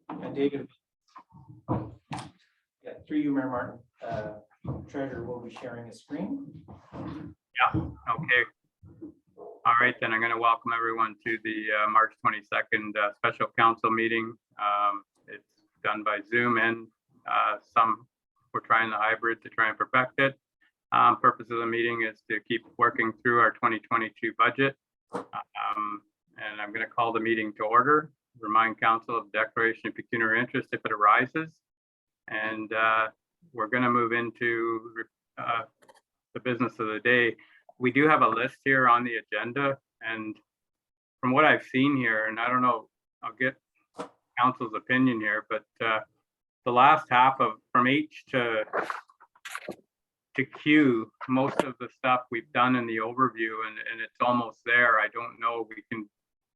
And David, yeah, through you, Mayor Martin, Treasurer will be sharing a screen. Yeah, okay. All right, then I'm going to welcome everyone to the March 22nd special council meeting. It's done by Zoom, and some we're trying the hybrid to try and perfect it. Purpose of the meeting is to keep working through our 2022 budget. And I'm going to call the meeting to order. Remind council of declaration of pecuniary interest if it arises. And we're going to move into the business of the day. We do have a list here on the agenda, and from what I've seen here, and I don't know, I'll get council's opinion here, but the last half of from H to Q, most of the stuff we've done in the overview, and it's almost there. I don't know, we can,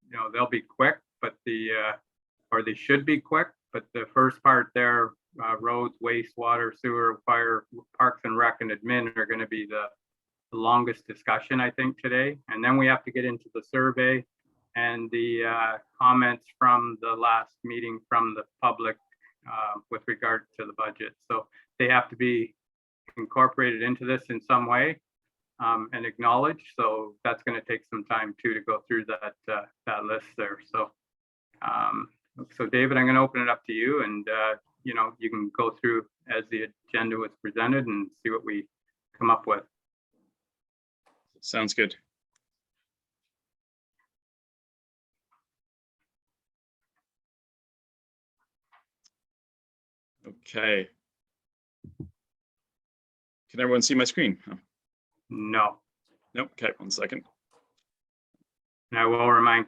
you know, they'll be quick, but or they should be quick, but the first part there, roads, wastewater, sewer, fire, parks and rec, and admin are going to be the longest discussion, I think, today. And then we have to get into the survey and the comments from the last meeting from the public with regard to the budget. So they have to be incorporated into this in some way and acknowledged. So that's going to take some time too to go through that list there. So so David, I'm going to open it up to you, and you know, you can go through as the agenda was presented and see what we come up with. Sounds good. Okay. Can everyone see my screen? Oh. No. Nope. Okay, 1 second. And I will remind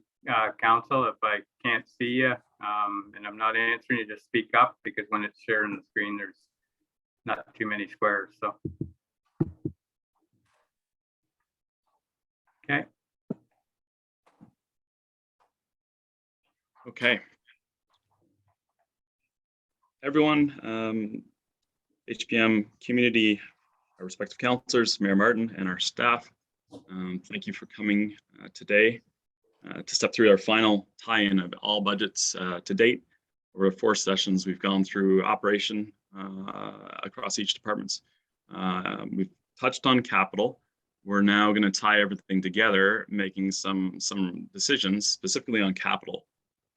council, if I can't see you and I'm not answering, you just speak up, because when it's sharing the screen, there's not too many squares. So. Okay. Okay. Everyone, HPM community, our respective councillors, Mayor Martin, and our staff, thank you for coming today to step through our final tie-in of all budgets to date. Over 4 sessions, we've gone through operation across each departments. We've touched on capital. We're now going to tie everything together, making some decisions specifically on capital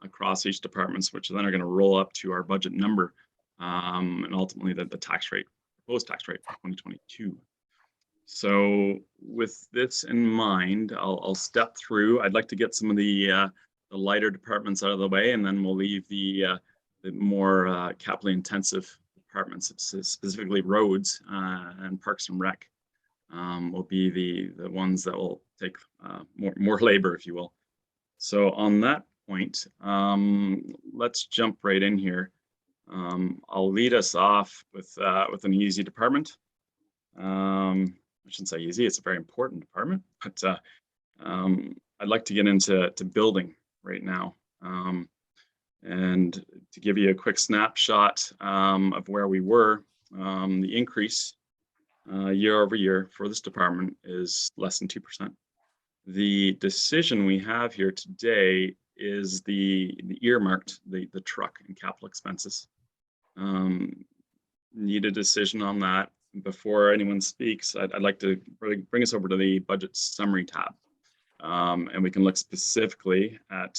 across each departments, which then are going to roll up to our budget number and ultimately the tax rate, proposed tax rate for 2022. So with this in mind, I'll step through. I'd like to get some of the lighter departments out of the way, and then we'll leave the more capitally intensive departments, specifically roads and parks and rec. Will be the ones that will take more labor, if you will. So on that point, let's jump right in here. I'll lead us off with an easy department. I shouldn't say easy; it's a very important department. But I'd like to get into building right now, and to give you a quick snapshot of where we were. The increase year over year for this department is less than 2%. The decision we have here today is the earmarked, the truck and capital expenses. Need a decision on that. Before anyone speaks, I'd like to really bring us over to the budget summary tab, and we can look specifically at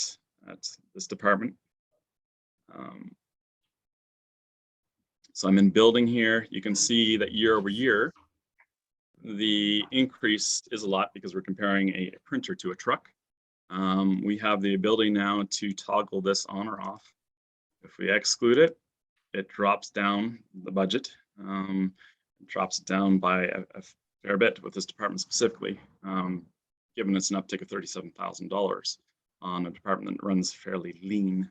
this department. So I'm in building here. You can see that year over year, the increase is a lot because we're comparing a printer to a truck. We have the ability now to toggle this on or off. If we exclude it, it drops down the budget. It drops it down by a fair bit with this department specifically, given it's an uptick of $37,000 on a department that runs fairly lean.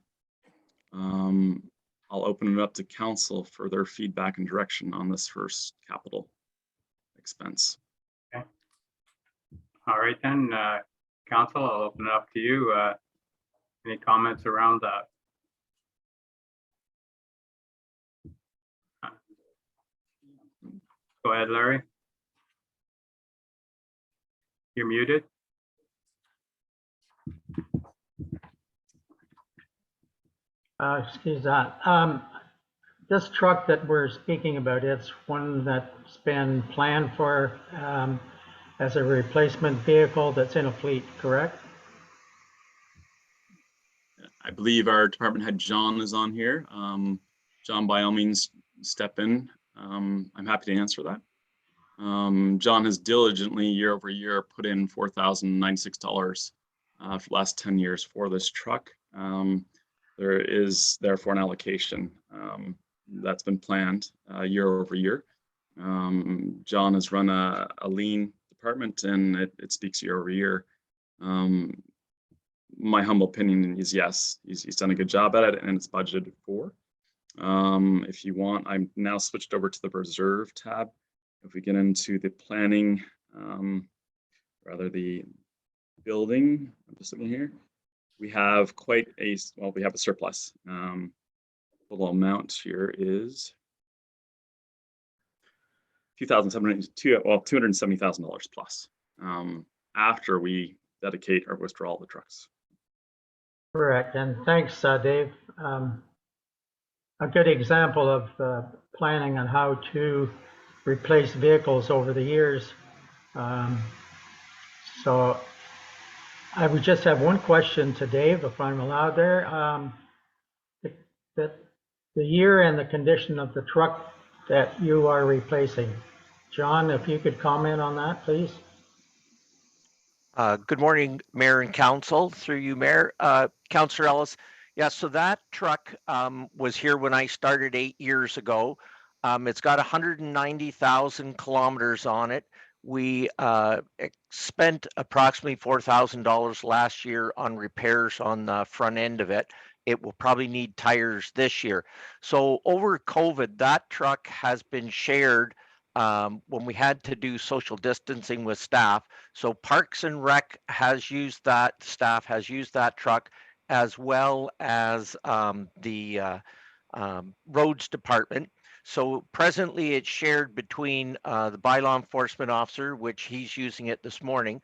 I'll open it up to council for their feedback and direction on this first capital expense. Okay. All right then, council, I'll open it up to you. Any comments around that? Go ahead, Larry. You're muted. Excuse that. This truck that we're speaking about, it's one that's been planned for as a replacement vehicle that's in a fleet, correct? I believe our department head, John, is on here. John, by all means, step in. I'm happy to answer that. John has diligently, year over year, put in $4,096 for the last 10 years for this truck. There is therefore an allocation that's been planned year over year. John has run a lean department, and it speaks year over year. My humble opinion is yes, he's done a good job at it, and it's budgeted for. If you want, I'm now switched over to the reserve tab. If we get into the planning, rather the building, I'm just looking here, we have quite a, well, we have a surplus. Total amount here is $270,000 plus after we dedicate or withdraw all the trucks. Correct. And thanks, Dave. A good example of planning on how to replace vehicles over the years. So I would just have one question to Dave, if I'm allowed there. The year and the condition of the truck that you are replacing. John, if you could comment on that, please. Good morning, Mayor and Council, through you, Mayor. Councillor Ellis, yeah, so that truck was here when I started 8 years ago. It's got 190,000 kilometers on it. We spent approximately $4,000 last year on repairs on the front end of it. It will probably need tires this year. So over COVID, that truck has been shared when we had to do social distancing with staff. So Parks and Rec has used that, staff has used that truck, as well as the roads department. So presently it's shared between the bylaw enforcement officer, which he's using it this morning,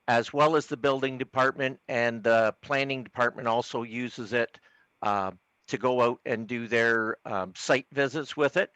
as well as the building department, and the planning department also uses it to go out and do their site visits with it.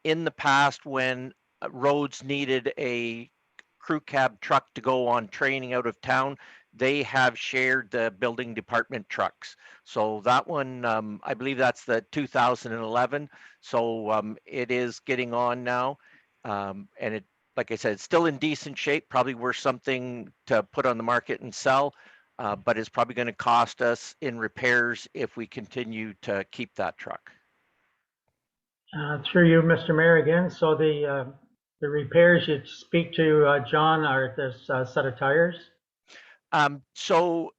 In the past, when roads needed a crew cab truck to go on training out of town, they have shared the building department trucks. So that one, I believe that's the 2011. So it is getting on now. And it, like I said, it's still in decent shape, probably worth something to put on the market and sell, but it's probably going to cost us in repairs if we continue to keep that truck. Through you, Mr. Mayor, again. So the repairs you speak to, John, are this set of tires? So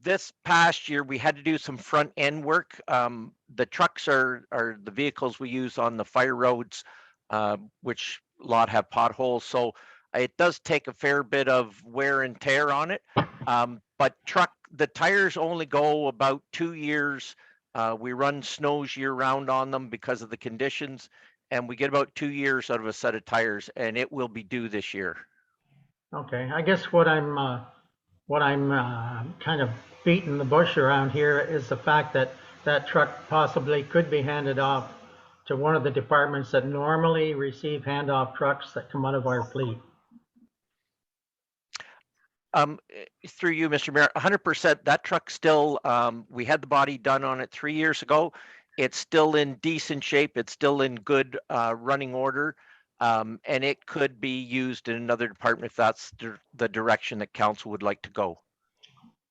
this past year, we had to do some front end work. The trucks are the vehicles we use on the fire roads, which a lot have potholes. So it does take a fair bit of wear and tear on it. But the tires only go about 2 years. We run snows year round on them because of the conditions, and we get about 2 years out of a set of tires, and it will be due this year. Okay, I guess what I'm kind of beating the bush around here is the fact that that truck possibly could be handed off to one of the departments that normally receive handoff trucks that come out of our fleet. Through you, Mr. Mayor, 100%. That truck still, we had the body done on it 3 years ago. It's still in decent shape. It's still in good running order. And it could be used in another department if that's the direction that council would like to go.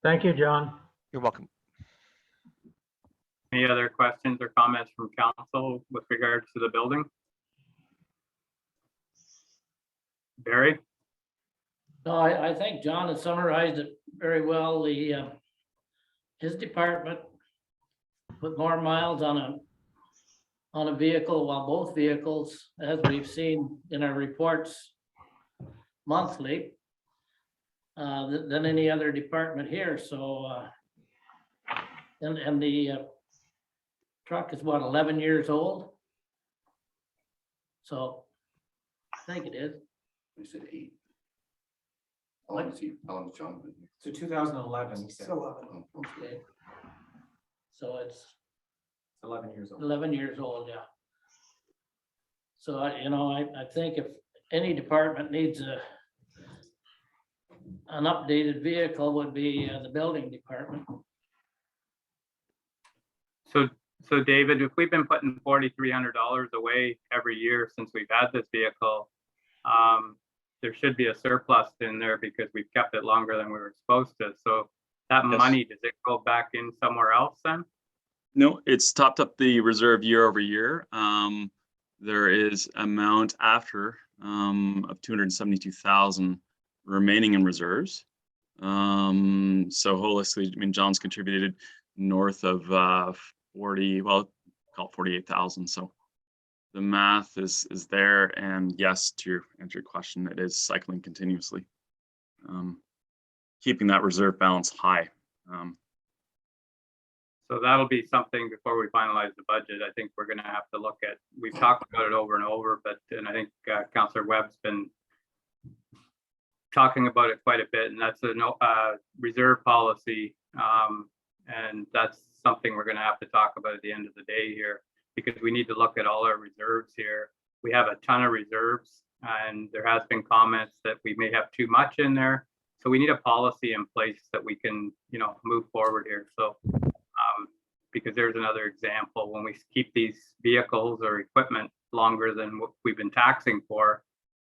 Thank you, John. You're welcome. Any other questions or comments from council with regards to the building? Barry? No, I think John has summarized it very well. His department put more miles on a vehicle, while both vehicles, as we've seen in our reports monthly, than any other department here. So, and the truck is what, 11 years old? So I think it is. We said 8. How long is he? How long is John been here? So 2011, he said. Okay. So it's 11 years old. 11 years old, yeah. So I think if any department needs an updated vehicle would be the building department. So David, if we've been putting $4,300 away every year since we've had this vehicle, there should be a surplus in there because we've kept it longer than we were supposed to. So that Yes. money, does it go back in somewhere else then? No, it's topped up the reserve year over year. There is amount after of 272,000 remaining in reserves. So holistically, I mean, John's contributed north of 40, well, call it 48,000. So the math is there, and yes, to answer your question, it is cycling continuously, keeping that reserve balance high. So that'll be something before we finalize the budget. I think we're going to have to look at, we've talked about it over and over, and I think Councillor Webb's been talking about it quite a bit, and that's a reserve policy. And that's something we're going to have to talk about at the end of the day here, because we need to look at all our reserves here. We have a ton of reserves, and there has been comments that we may have too much in there. So we need a policy in place that we can, move forward here. So because there's another example, when we keep these vehicles or equipment longer than what we've been taxing for,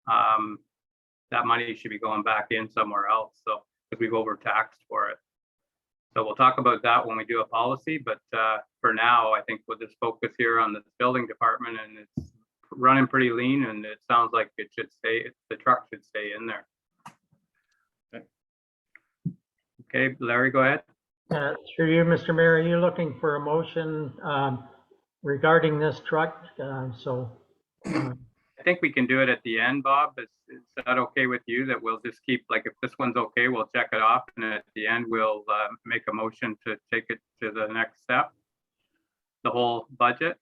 that money should be going back in somewhere else. So because we've overtaxed for it. So we'll talk about that when we do a policy, but for now, I think we'll just focus here on the building department, and it's running pretty lean, and it sounds like it should stay, the truck should stay in there. Okay, Larry, go ahead. Through you, Mr. Mayor, are you looking for a motion regarding this truck? I think we can do it at the end, Bob. Is that okay with you, that we'll just keep, like, if this one's okay, we'll check it off, and at the end, we'll make a motion to take it to the next step? The whole budget?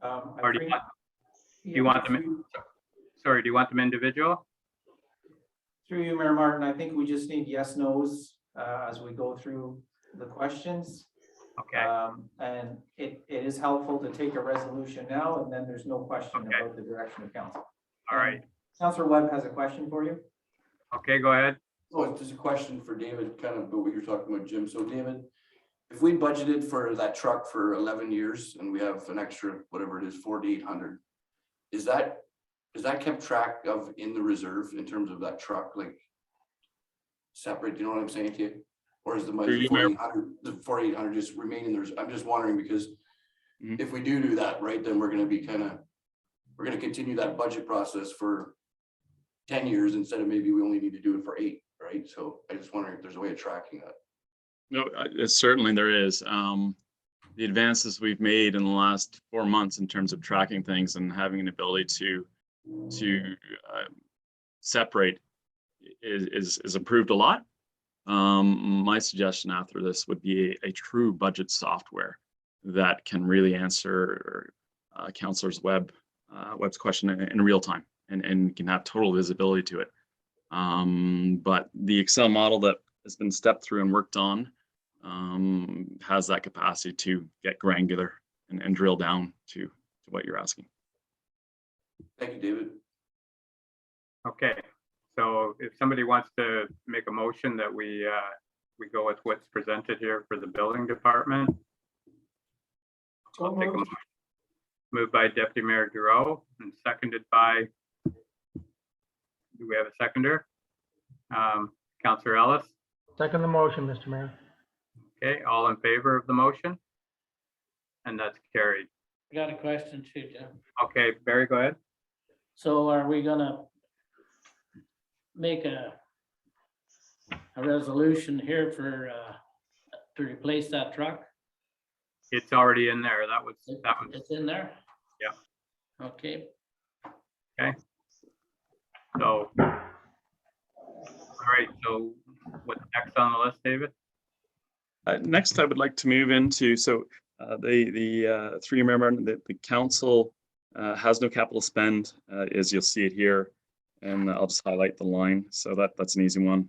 Or do you want them, sorry, do you want them individual? Through you, Mayor Martin, I think we just need yes, nos as we go through the questions. Okay, And it is helpful to take a resolution now, and then there's no question Okay. about the direction of council. all right. Councillor Webb has a question for you. Okay, go ahead. Oh, it's just a question for David, kind of about what you're talking about, Jim. So David, if we budgeted for that truck for 11 years and we have an extra, whatever it is, 4,800, is that kept track of in the reserve in terms of that truck, like separate, you know what I'm saying to you? Or is the money, the 4,800 just remain in there? I'm just wondering, because if we do that, right, then we're going to continue that budget process for 10 years instead of maybe we only need to do it for 8, right? So I just wondering if there's a way of tracking that. No, certainly there is. The advances we've made in the last 4 months in terms of tracking things and having an ability to separate is improved a lot. My suggestion after this would be a true budget software that can really answer Councillor Webb's question in real time and can have total visibility to it. But the Excel model that has been stepped through and worked on has that capacity to get granular and drill down to what you're asking. Thank you, David. Okay, so if somebody wants to make a motion that we go with what's presented here for the building department. I'll take a motion. Moved by Deputy Mayor Giroux and seconded by, do we have a seconder? Councillor Ellis. Second the motion, Mr. Mayor. Okay, all in favor of the motion? And that's carried. I got a question too, Jim. Okay, Barry, go ahead. So are we gonna make a resolution here for to replace that truck? It's already in there. That was. It's in there? Yeah. Okay. So, all right, so what's next on the list, David? Next, I would like to move into, the 3 Mayor Martin, the council has no capital spend, as you'll see it here, and I'll just highlight the line. So that's an easy one.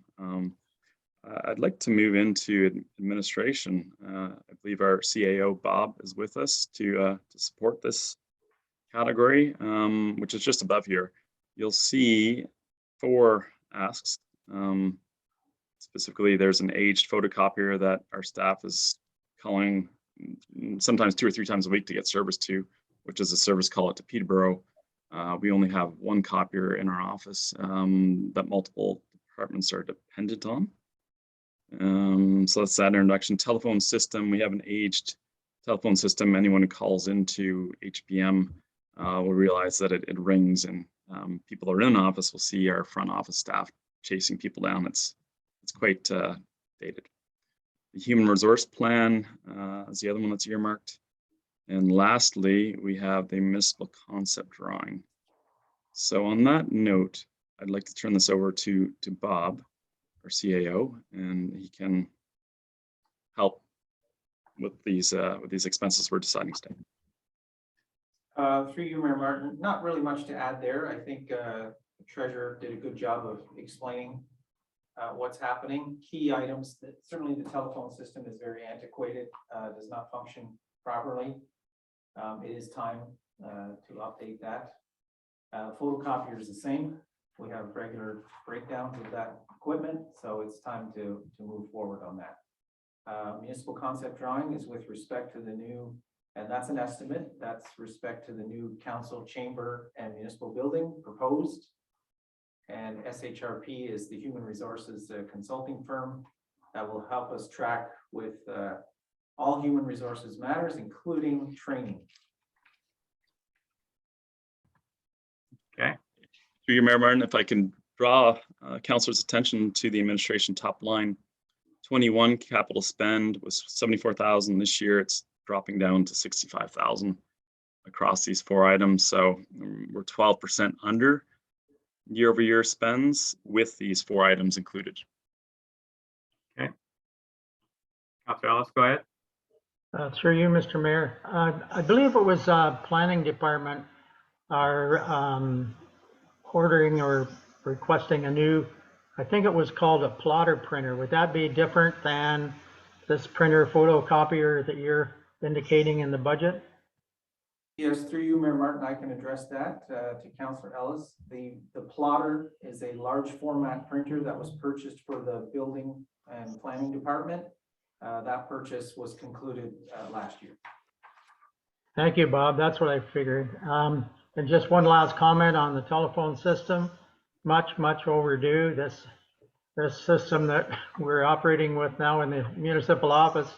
I'd like to move into administration. I believe our CAO, Bob, is with us to support this category, which is just above here. You'll see 4 asks. Specifically, there's an aged photocopier that our staff is calling sometimes 2 or 3 times a week to get service to, which is a service call to Peterborough. We only have 1 copier in our office that multiple departments are dependent on. So that's that introduction. Telephone system, we have an aged telephone system. Anyone who calls into HPM will realize that it rings, and people that are in office will see our front office staff chasing people down. It's quite dated. The human resource plan is the other one that's earmarked. And lastly, we have the municipal concept drawing. So on that note, I'd like to turn this over to Bob, our CAO, and he can help with these expenses we're deciding today. Through you, Mayor Martin, not really much to add there. I think the treasurer did a good job of explaining what's happening. Key items, that certainly the telephone system is very antiquated, does not function properly. It is time to update that. Photocopier is the same. We have regular breakdowns of that equipment, so it's time to move forward on that. Municipal concept drawing is with respect to the new, and that's an estimate, that's respect to the new council chamber and municipal building proposed. And SHRP is the human resources consulting firm that will help us track with all human resources matters, including training. Okay. Through you, Mayor Martin, if I can draw councilors' attention to the administration top line. 21 capital spend was 74,000 this year. It's dropping down to 65,000 across these 4 items. So we're 12% under year-over-year spends with these 4 items included. Okay. Councillor Ellis, go ahead. Through you, Mr. Mayor. I believe it was planning department are ordering or requesting a new, I think it was called a plotter printer. Would that be different than this printer photocopier that you're indicating in the budget? Yes, through you, Mayor Martin, I can address that to Councillor Ellis. The plotter is a large format printer that was purchased for the building and planning department. That purchase was concluded last year. Thank you, Bob. That's what I figured. And just one last comment on the telephone system. Much overdue. This system that we're operating with now in the municipal office,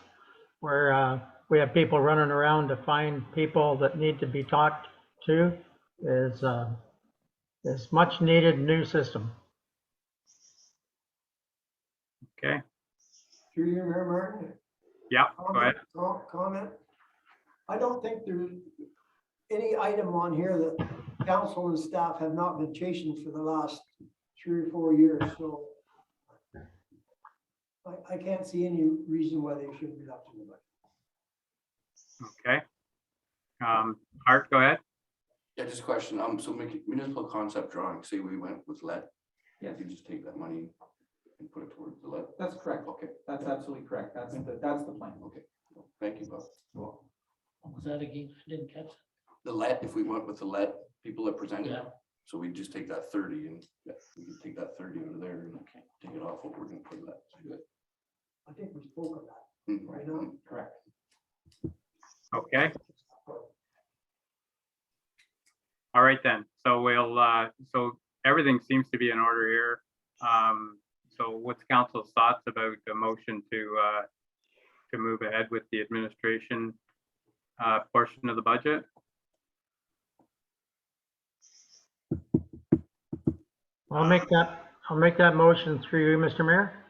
where we have people running around to find people that need to be talked to, is much needed new system. Okay. Through you, Mayor Martin. Yeah, go ahead. Comment. I don't think there's any item on here that council and staff have not been chasing for the last 3 or 4 years, so I can't see any reason why they shouldn't be up to the budget. Okay. Art, go ahead. Yeah, just a question. So make municipal concept drawing, say we went with lead. Yes. You just take that money and put it towards the lead. That's correct. Okay, That's absolutely correct. That's the plan. okay. Thank you, Bob. Cool. What was that again? I didn't catch The lead, if we went with the lead, people that that. presented, Yeah, so we just take that 30 and yeah, we can take that 30 over there and take it off what we're gonna put that. Good. I think we spoke of that. Mm, Right now. Correct. Okay. All right then. So we'll so everything seems to be in order here. So what's council's thoughts about the motion to move ahead with the administration portion of the budget? I'll make that motion through you, Mr. Mayor.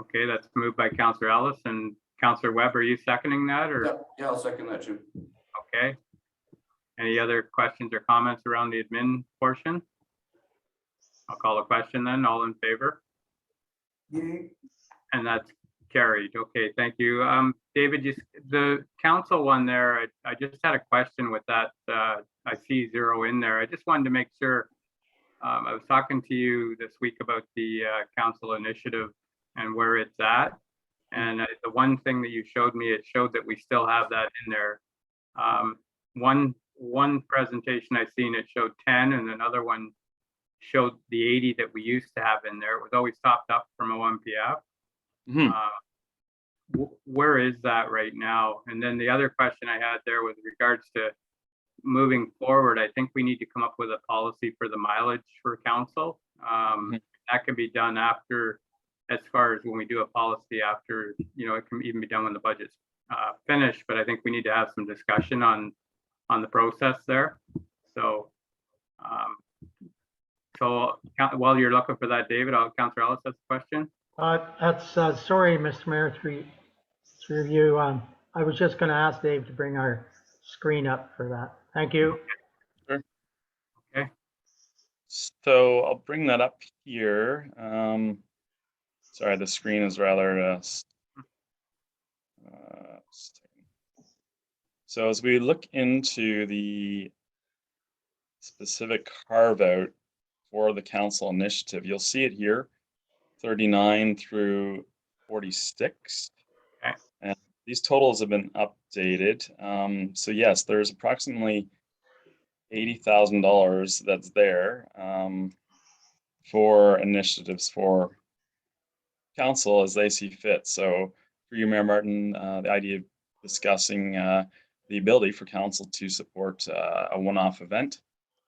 Okay, that's moved by Councillor Ellis, and Councillor Webb, are you seconding that, or? Yeah, I'll second that too. Okay. Any other questions or comments around the admin portion? I'll call a question then. All in favor? Yay. And that's carried. Okay, thank you. David, the council one there, I just had a question with that. I see 0 in there. I just wanted to make sure. I was talking to you this week about the council initiative, and where it's at. And the one thing that you showed me, it showed that we still have that in there. One presentation I seen, it showed 10, and another one showed the 80 that we used to have in there. It was always topped up from OMPF. Mhm. Where is that right now? And then the other question I had there was regards to moving forward. I think we need to come up with a policy for the mileage for council. That can be done after, as far as when we do a policy after, it can even be done when the budget's finished, but I think we need to have some discussion on the process there. So, while you're looking for that, David, Councillor Ellis has a question. Sorry, Mr. Mayor, through you. I was just going to ask Dave to bring our screen up for that. Thank you. Sure. Okay. So I'll bring that up here. Sorry, the screen is rather. So as we look into the specific carve out for the council initiative, you'll see it here, 39 through 46. Okay. And these totals have been updated. So yes, there's approximately $80,000 that's there for initiatives for council as they see fit. So for you, Mayor Martin, the idea of discussing the ability for council to support a one-off event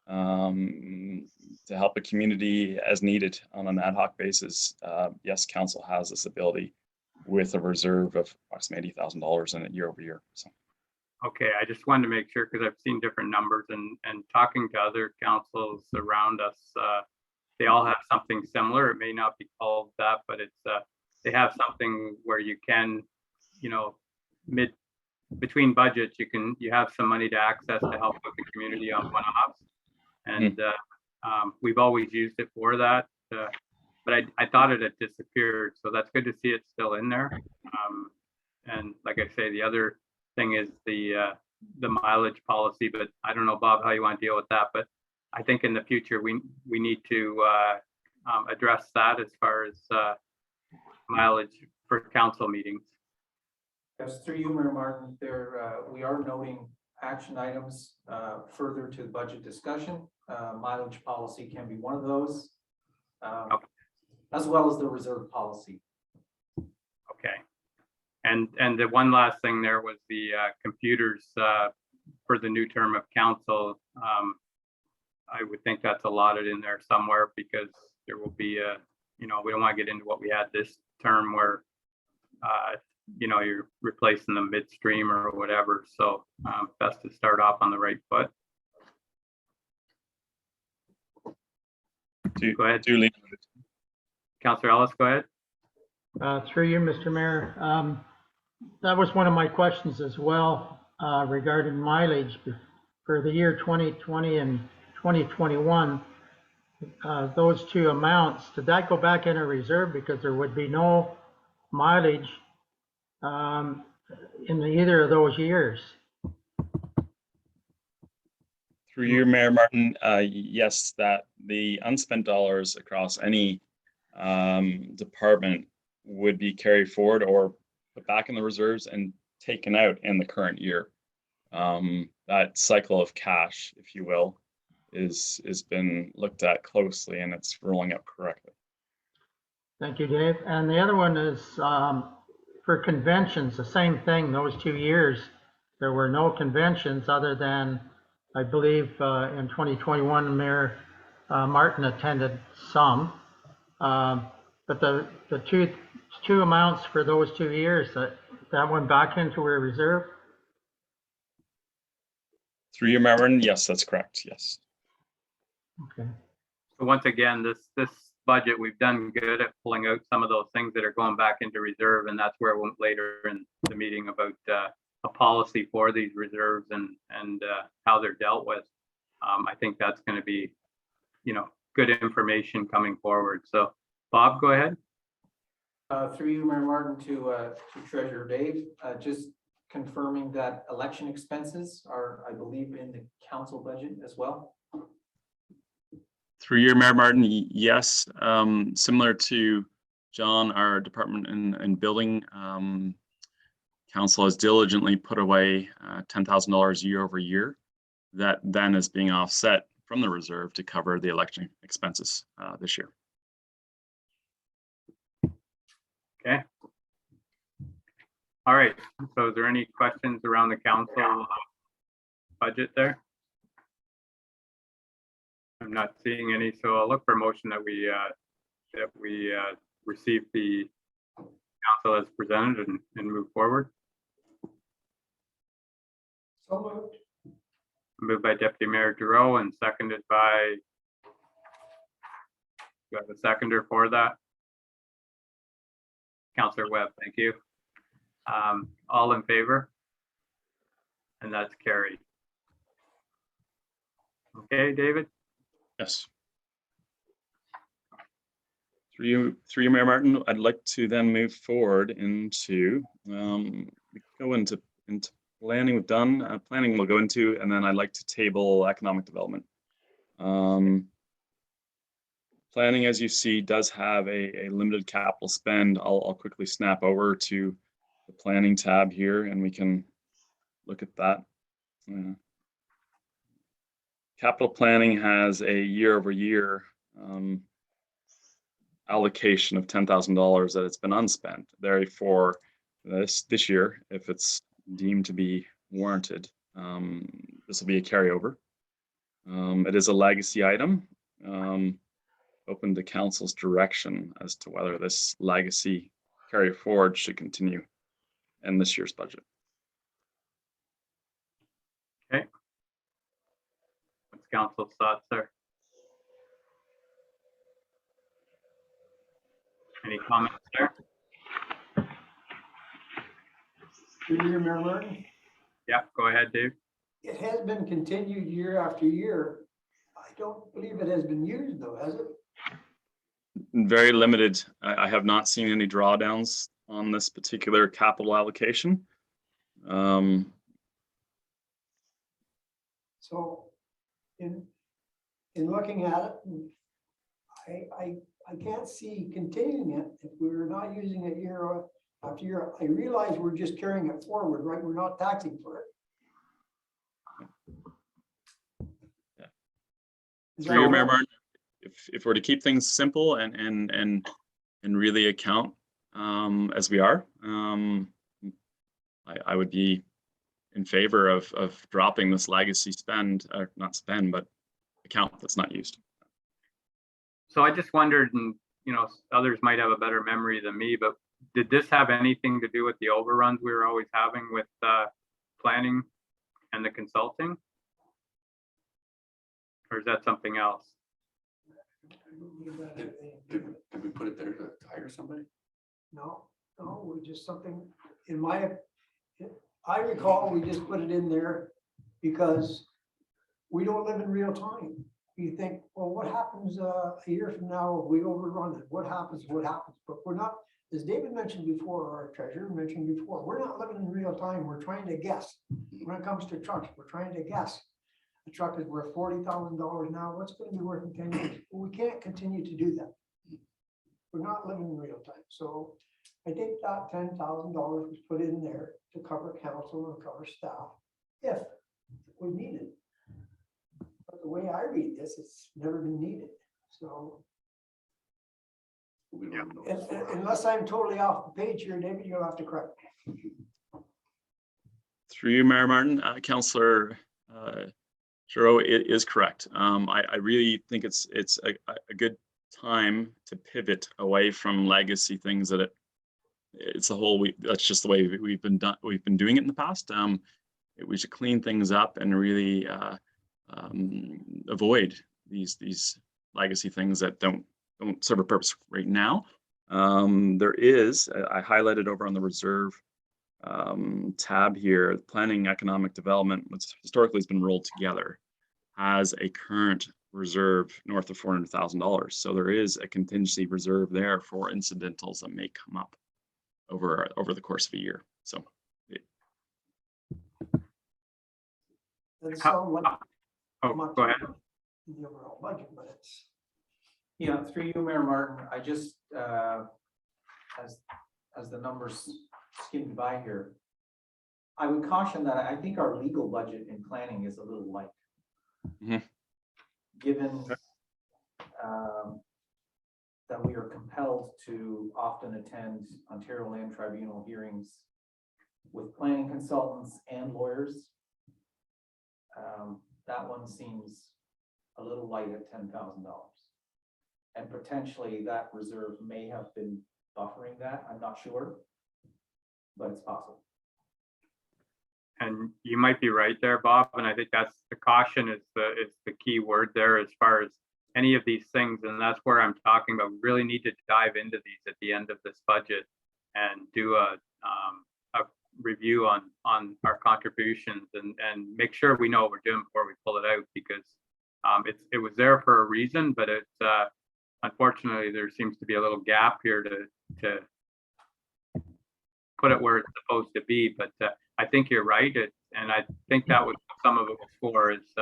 to help a community as needed on an ad hoc basis. Yes, council has this ability with a reserve of approximately $80,000 in it year over year. So. Okay, I just wanted to make sure because I've seen different numbers and talking to other councils around us, they all have something similar. It may not be called that, but it's they have something where you can, between budgets, you have some money to access to help with the community on one-offs, and we've always used it for that. But I thought it had disappeared, so that's good to see it's still in there. And like I say, the other thing is the mileage policy, but I don't know, Bob, how you want to deal with that. But I think in the future we need to address that as far as mileage for council meetings. Yes, through you, Mayor Martin, we are noting action items further to the budget discussion. Mileage policy can be one of those, as well as the reserve policy. Okay. And the one last thing there was the computers for the new term of council. I would think that's allotted in there somewhere because there will be we don't want to get into what we had this term where, you're replacing them midstream or whatever. So best to start off on the right foot. Go ahead. Councillor Ellis, go ahead. Through you, Mr. Mayor. That was one of my questions as well regarding mileage for the year 2020 and 2021. Those two amounts, did that go back in a reserve because there would be no mileage in either of those years? Through you, Mayor Martin, yes, that the unspent dollars across any department would be carried forward or put back in the reserves and taken out in the current year. That cycle of cash, if you will, is been looked at closely and it's rolling out correctly. Thank you, Dave. And the other one is for conventions, the same thing. Those 2 years, there were no conventions other than, I believe, in 2021, Mayor Martin attended some. But the two amounts for those 2 years, that went back into a reserve? Through you, Mayor Martin, yes, that's correct, yes. Okay. So once again, this budget, we've done good at pulling out some of those things that are going back into reserve, and that's where we'll later in the meeting about a policy for these reserves and how they're dealt with. I think that's going to be, good information coming forward. So Bob, go ahead. Through you, Mayor Martin, to Treasurer Dave, just confirming that election expenses are, I believe, in the council budget as well. Through your Mayor Martin, yes, similar to John, our department in building council has diligently put away $10,000 year over year. That then is being offset from the reserve to cover the election expenses this year. Okay. All right, so is there any questions around the council budget there? I'm not seeing any, so I'll look for a motion that we receive the council as presented and move forward. So moved. Moved by Deputy Mayor Giroux and seconded by, do I have a seconder for that? Councillor Webb, thank you. All in favor? And that's carried. Okay, David? Yes. Through you, Mayor Martin, I'd like to then move forward into, go into planning. We've done planning we'll go into, and then I'd like to table economic development. Planning, as you see, does have a limited capital spend. I'll quickly snap over to the planning tab here and we can look at that. Capital planning has a year over year allocation of $10,000 that it's been unspent. Therefore, this year, if it's deemed to be warranted, this will be a carryover. It is a legacy item. Open to council's direction as to whether this legacy carry forward should continue in this year's budget. Okay. What's council's thoughts there? Any comments there? Do you remember? Yeah, go ahead, Dave. It has been continued year after year. I don't believe it has been used though, has it? Very limited. I have not seen any drawdowns on this particular capital allocation. So in looking at it, I can't see continuing it if we're not using it year after year. I realize we're just carrying it forward, right? We're not taxing for it. Yeah. Is Through you, that Mayor right? Martin, if we're to keep things simple and really account as we are, I would be in favor of dropping this legacy spend, or not spend, but account that's not used. So I just wondered, and others might have a better memory than me, but did this have anything to do with the overruns we were always having with planning and the consulting? Or is that something else? Did we put it there to hire somebody? No, we just something, I recall we just put it in there because we don't live in real time. You think, well, what happens a year from now if we overrun it? What happens? But we're not, as David mentioned before, our treasurer mentioned before, we're not living in real time. We're trying to guess. When it comes to trucks, we're trying to guess. A truck is worth $40,000 now. What's going to be worth in 10 years? Well, we can't continue to do that. We're not living in real time. So I think that $10,000 was put in there to cover council and cover staff if we need it. But the way I read this, it's never been needed. So We don't know. unless I'm totally off the page here, David, you'll have to correct me. Through you, Mayor Martin, Councillor Giroux is correct. I really think it's a good time to pivot away from legacy things that it's a whole that's just the way we've been doing it in the past. We should clean things up and really avoid these legacy things that don't serve a purpose right now. There is, I highlighted over on the reserve tab here, planning economic development, which historically has been rolled together, has a current reserve north of $400,000. So there is a contingency reserve there for incidentals that may come up over the course of a year. So That's sound like Oh, go ahead. the overall budget, but it's Yeah, through you, Mayor Martin, I just as the numbers skimmed by here. I would caution that I think our legal budget in planning is a little light. Mhm. Given that we are compelled to often attend Ontario Land Tribunal hearings with planning consultants and lawyers. That one seems a little light at $10,000. And potentially that reserve may have been buffering that, I'm not sure, but it's possible. And you might be right there, Bob, and I think that's the caution is the key word there as far as any of these things, and that's where I'm talking about. We really need to dive into these at the end of this budget and do a review on our contributions and make sure we know what we're doing before we pull it out, because it was there for a reason, but it's unfortunately there seems to be a little gap here to put it where it's supposed to be. But I think you're right, and I think that was some of it was for is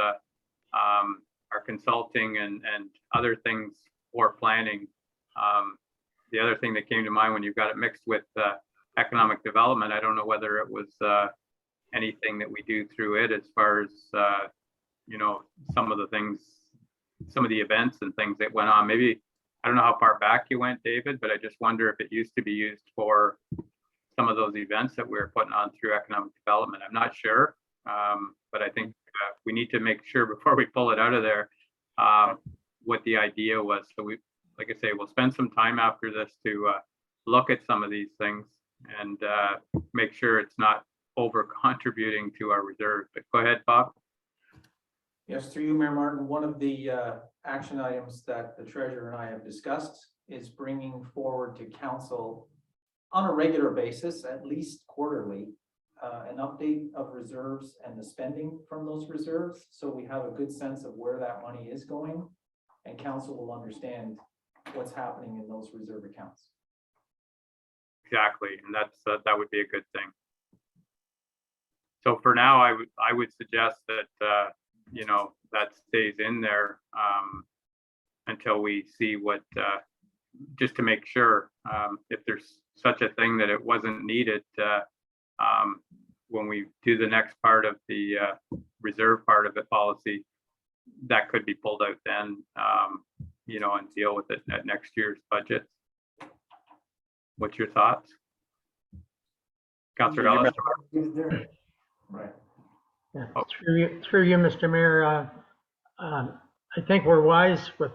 our consulting and other things for planning. The other thing that came to mind when you've got it mixed with economic development, I don't know whether it was anything that we do through it as far as some of the things, some of the events and things that went on. Maybe I don't know how far back you went, David, but I just wonder if it used to be used for some of those events that we were putting on through economic development. I'm not sure, but I think we need to make sure before we pull it out of there what the idea was. So we, like I say, we'll spend some time after this to look at some of these things and make sure it's not over contributing to our reserve. But go ahead, Bob. Yes, through you, Mayor Martin, one of the action items that the treasurer and I have discussed is bringing forward to council on a regular basis, at least quarterly, an update of reserves and the spending from those reserves. So we have a good sense of where that money is going, and council will understand what's happening in those reserve accounts. Exactly, and that would be a good thing. So for now, I would suggest that that stays in there until we see what, just to make sure if there's such a thing that it wasn't needed when we do the next part of the reserve part of the policy, that could be pulled out then, and deal with it at next year's budget. What's your thoughts? Councillor Ellis? Right. Yeah, through you, Mr. Mayor, I think we're wise with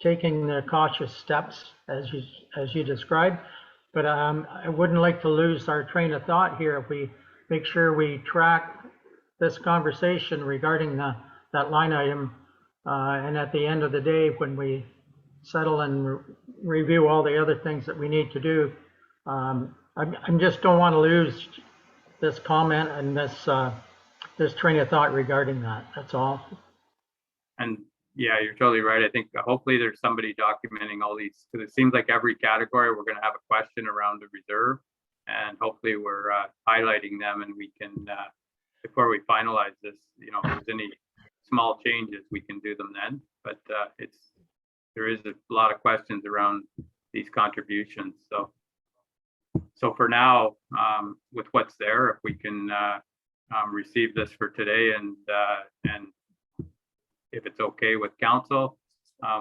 taking the cautious steps as you described, but I wouldn't like to lose our train of thought here if we make sure we track this conversation regarding that line item, and at the end of the day, when we settle and review all the other things that we need to do, I just don't want to lose this comment and this train of thought regarding that. That's all. And yeah, you're totally right. I think hopefully there's somebody documenting all these, because it seems like every category we're going to have a question around the reserve, and hopefully we're highlighting them, and we can, before we finalize this, if there's any small changes, we can do them then. But there is a lot of questions around these contributions. So for now, with what's there, if we can receive this for today, and if it's okay with council,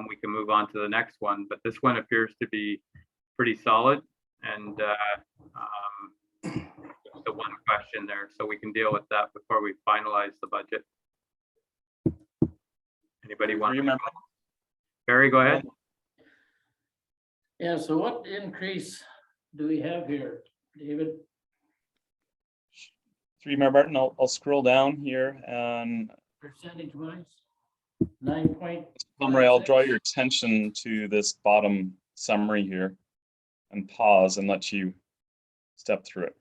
we can move on to the next one. But this one appears to be pretty solid, and the one question there, so we can deal with that before we finalize the budget. Anybody want to? Barry, go ahead. Yeah, so what increase do we have here, David? Through Mayor Martin, I'll scroll down here and Percentage wise? 9 point. summary, I'll draw your attention to this bottom summary here and pause and let you step through it.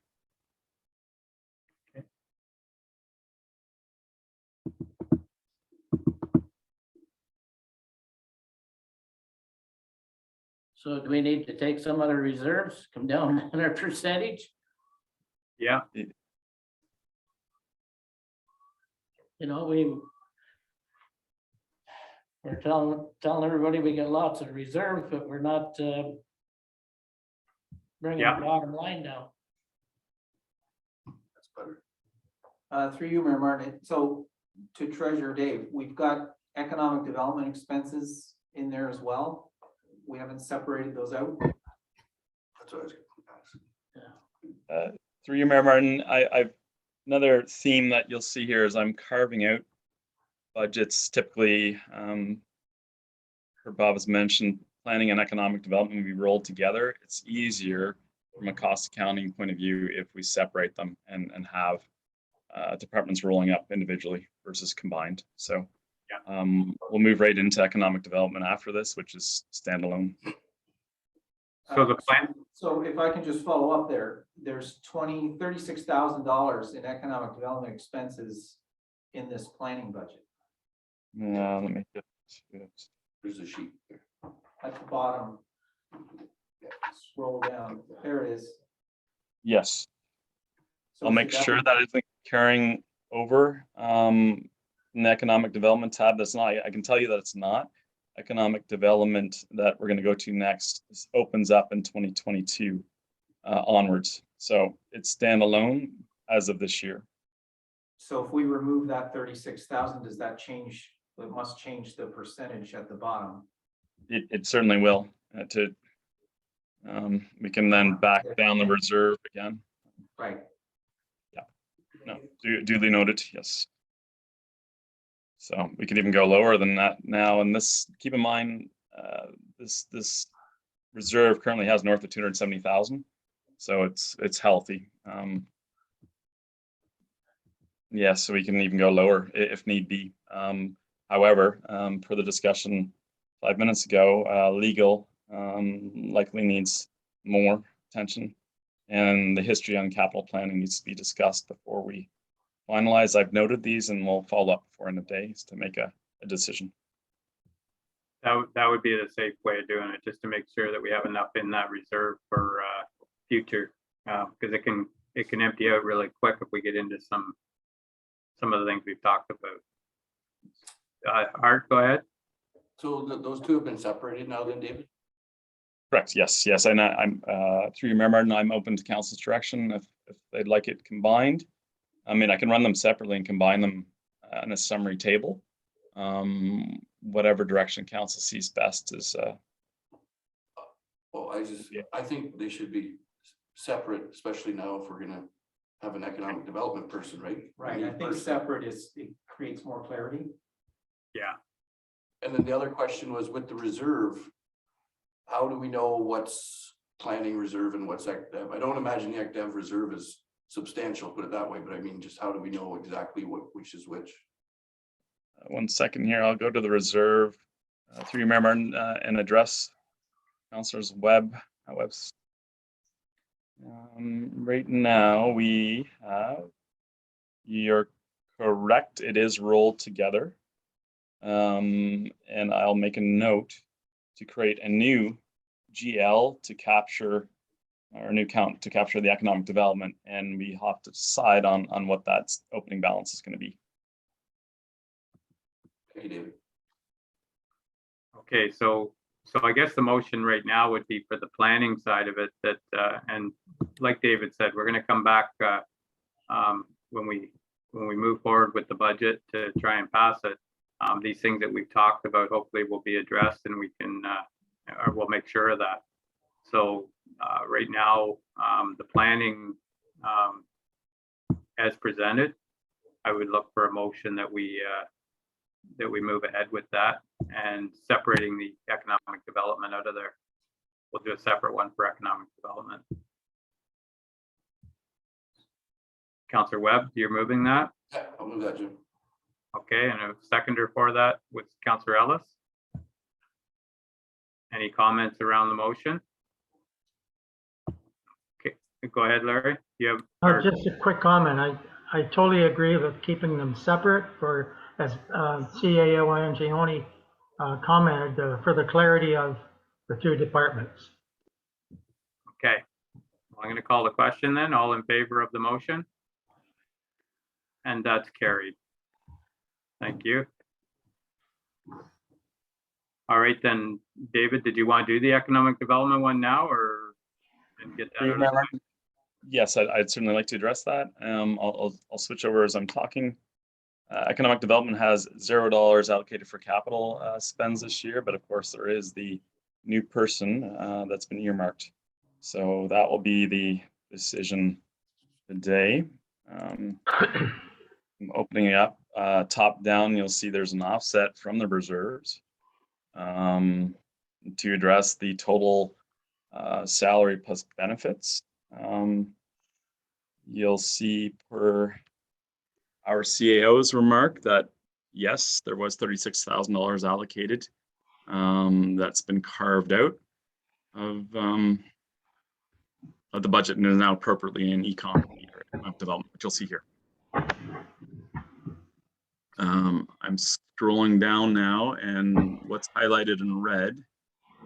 So do we need to take some other reserves, come down on our percentage? Yeah, We're telling everybody we got lots of reserves, but we're not bringing Yeah. the bottom line down. That's better. Through you, Mayor Martin, so to Treasurer Dave, we've got economic development expenses in there as well. We haven't separated those out. That's what I was gonna ask. Through you, Mayor Martin, I've another theme that you'll see here is I'm carving out budgets. Typically, Bob has mentioned planning and economic development will be rolled together. It's easier from a cost accounting point of view if we separate them and have departments rolling up individually versus combined. So we'll move right into economic development after this, which is standalone. So the plan, So if I can just follow up there, there's $36,000 in economic development expenses in this planning budget Let me get There's a sheet there. at the bottom. Scroll down, there it is. yes. So I'll make should that sure be- that isn't carrying over in the economic development tab. That's not, I can tell you that it's not. Economic development that we're going to go to next opens up in 2022 onwards. So it's standalone as of this year. So if we remove that 36,000, does that change? It must change the percentage at the bottom. It certainly will. We can then back down the reserve again. Right. No, duly noted, yes. So we could even go lower than that now. And this, keep in mind, this reserve currently has north of 270,000. So it's healthy. Yeah, so we can even go lower if need be. However, per the discussion 5 minutes ago, legal likely needs more attention, and the history on capital planning needs to be discussed before we finalize. I've noted these and we'll follow up before end of days to make a decision. that would be the safe way of doing it, just to make sure that we have enough in that reserve for future, because it can empty out really quick if we get into some of the things we've talked about. Art, go ahead. So those two have been separated now then, David? Correct, yes, and I'm through your Mayor Martin, I'm open to council's direction if they'd like it combined. I mean, I can run them separately and combine them in a summary table. Whatever direction council sees best is. Well, I think they should be separate, especially now if we're gonna have an economic development person, right? Right, New I think person. separate it creates more clarity. Yeah, And then the other question was with the reserve, how do we know what's planning reserve and what's ec dev? I don't imagine the ec dev reserve is substantial, put it that way, but I mean, just how do we know exactly which is which? 1 second here, I'll go to the reserve through your Mayor Martin and address Councilor's webs. Right now we have, you're correct, it is rolled together. And I'll make a note to create a new GL to capture, or a new count to capture the economic development, and we have to decide on what that opening balance is going to be. Okay, David. okay, so I guess the motion right now would be for the planning side of it, that and like David said, we're going to come back when we move forward with the budget to try and pass it. These things that we've talked about hopefully will be addressed, and we can or we'll make sure of that. So right now, the planning as presented, I would look for a motion that we move ahead with that, and separating the economic development out of there. We'll do a separate one for economic development. Councillor Webb, you're moving that? Yeah, I'll move that, Jim. Okay, and a seconder for that with Councillor Ellis. Any comments around the motion? Okay, go ahead, Larry. You have. Just a quick comment. I totally agree with keeping them separate for, as CAO Angione commented, for the clarity of the two departments. Okay, I'm going to call the question then. All in favor of the motion? And that's carried. Thank you. All right then, David, did you want to do the economic development one now, or and get that Through you, out of Mayor the way. Martin. Yes, I'd certainly like to address that. I'll switch over as I'm talking. Economic development has $0 allocated for capital spends this year, but of course there is the new person that's been earmarked. So that will be the decision today. I'm opening it up top down. You'll see there's an offset from the reserves to address the total salary plus benefits. You'll see per our CAO's remark that yes, there was $36,000 allocated that's been carved out of the budget and is now appropriately in economic development, which you'll see here. I'm scrolling down now, and what's highlighted in red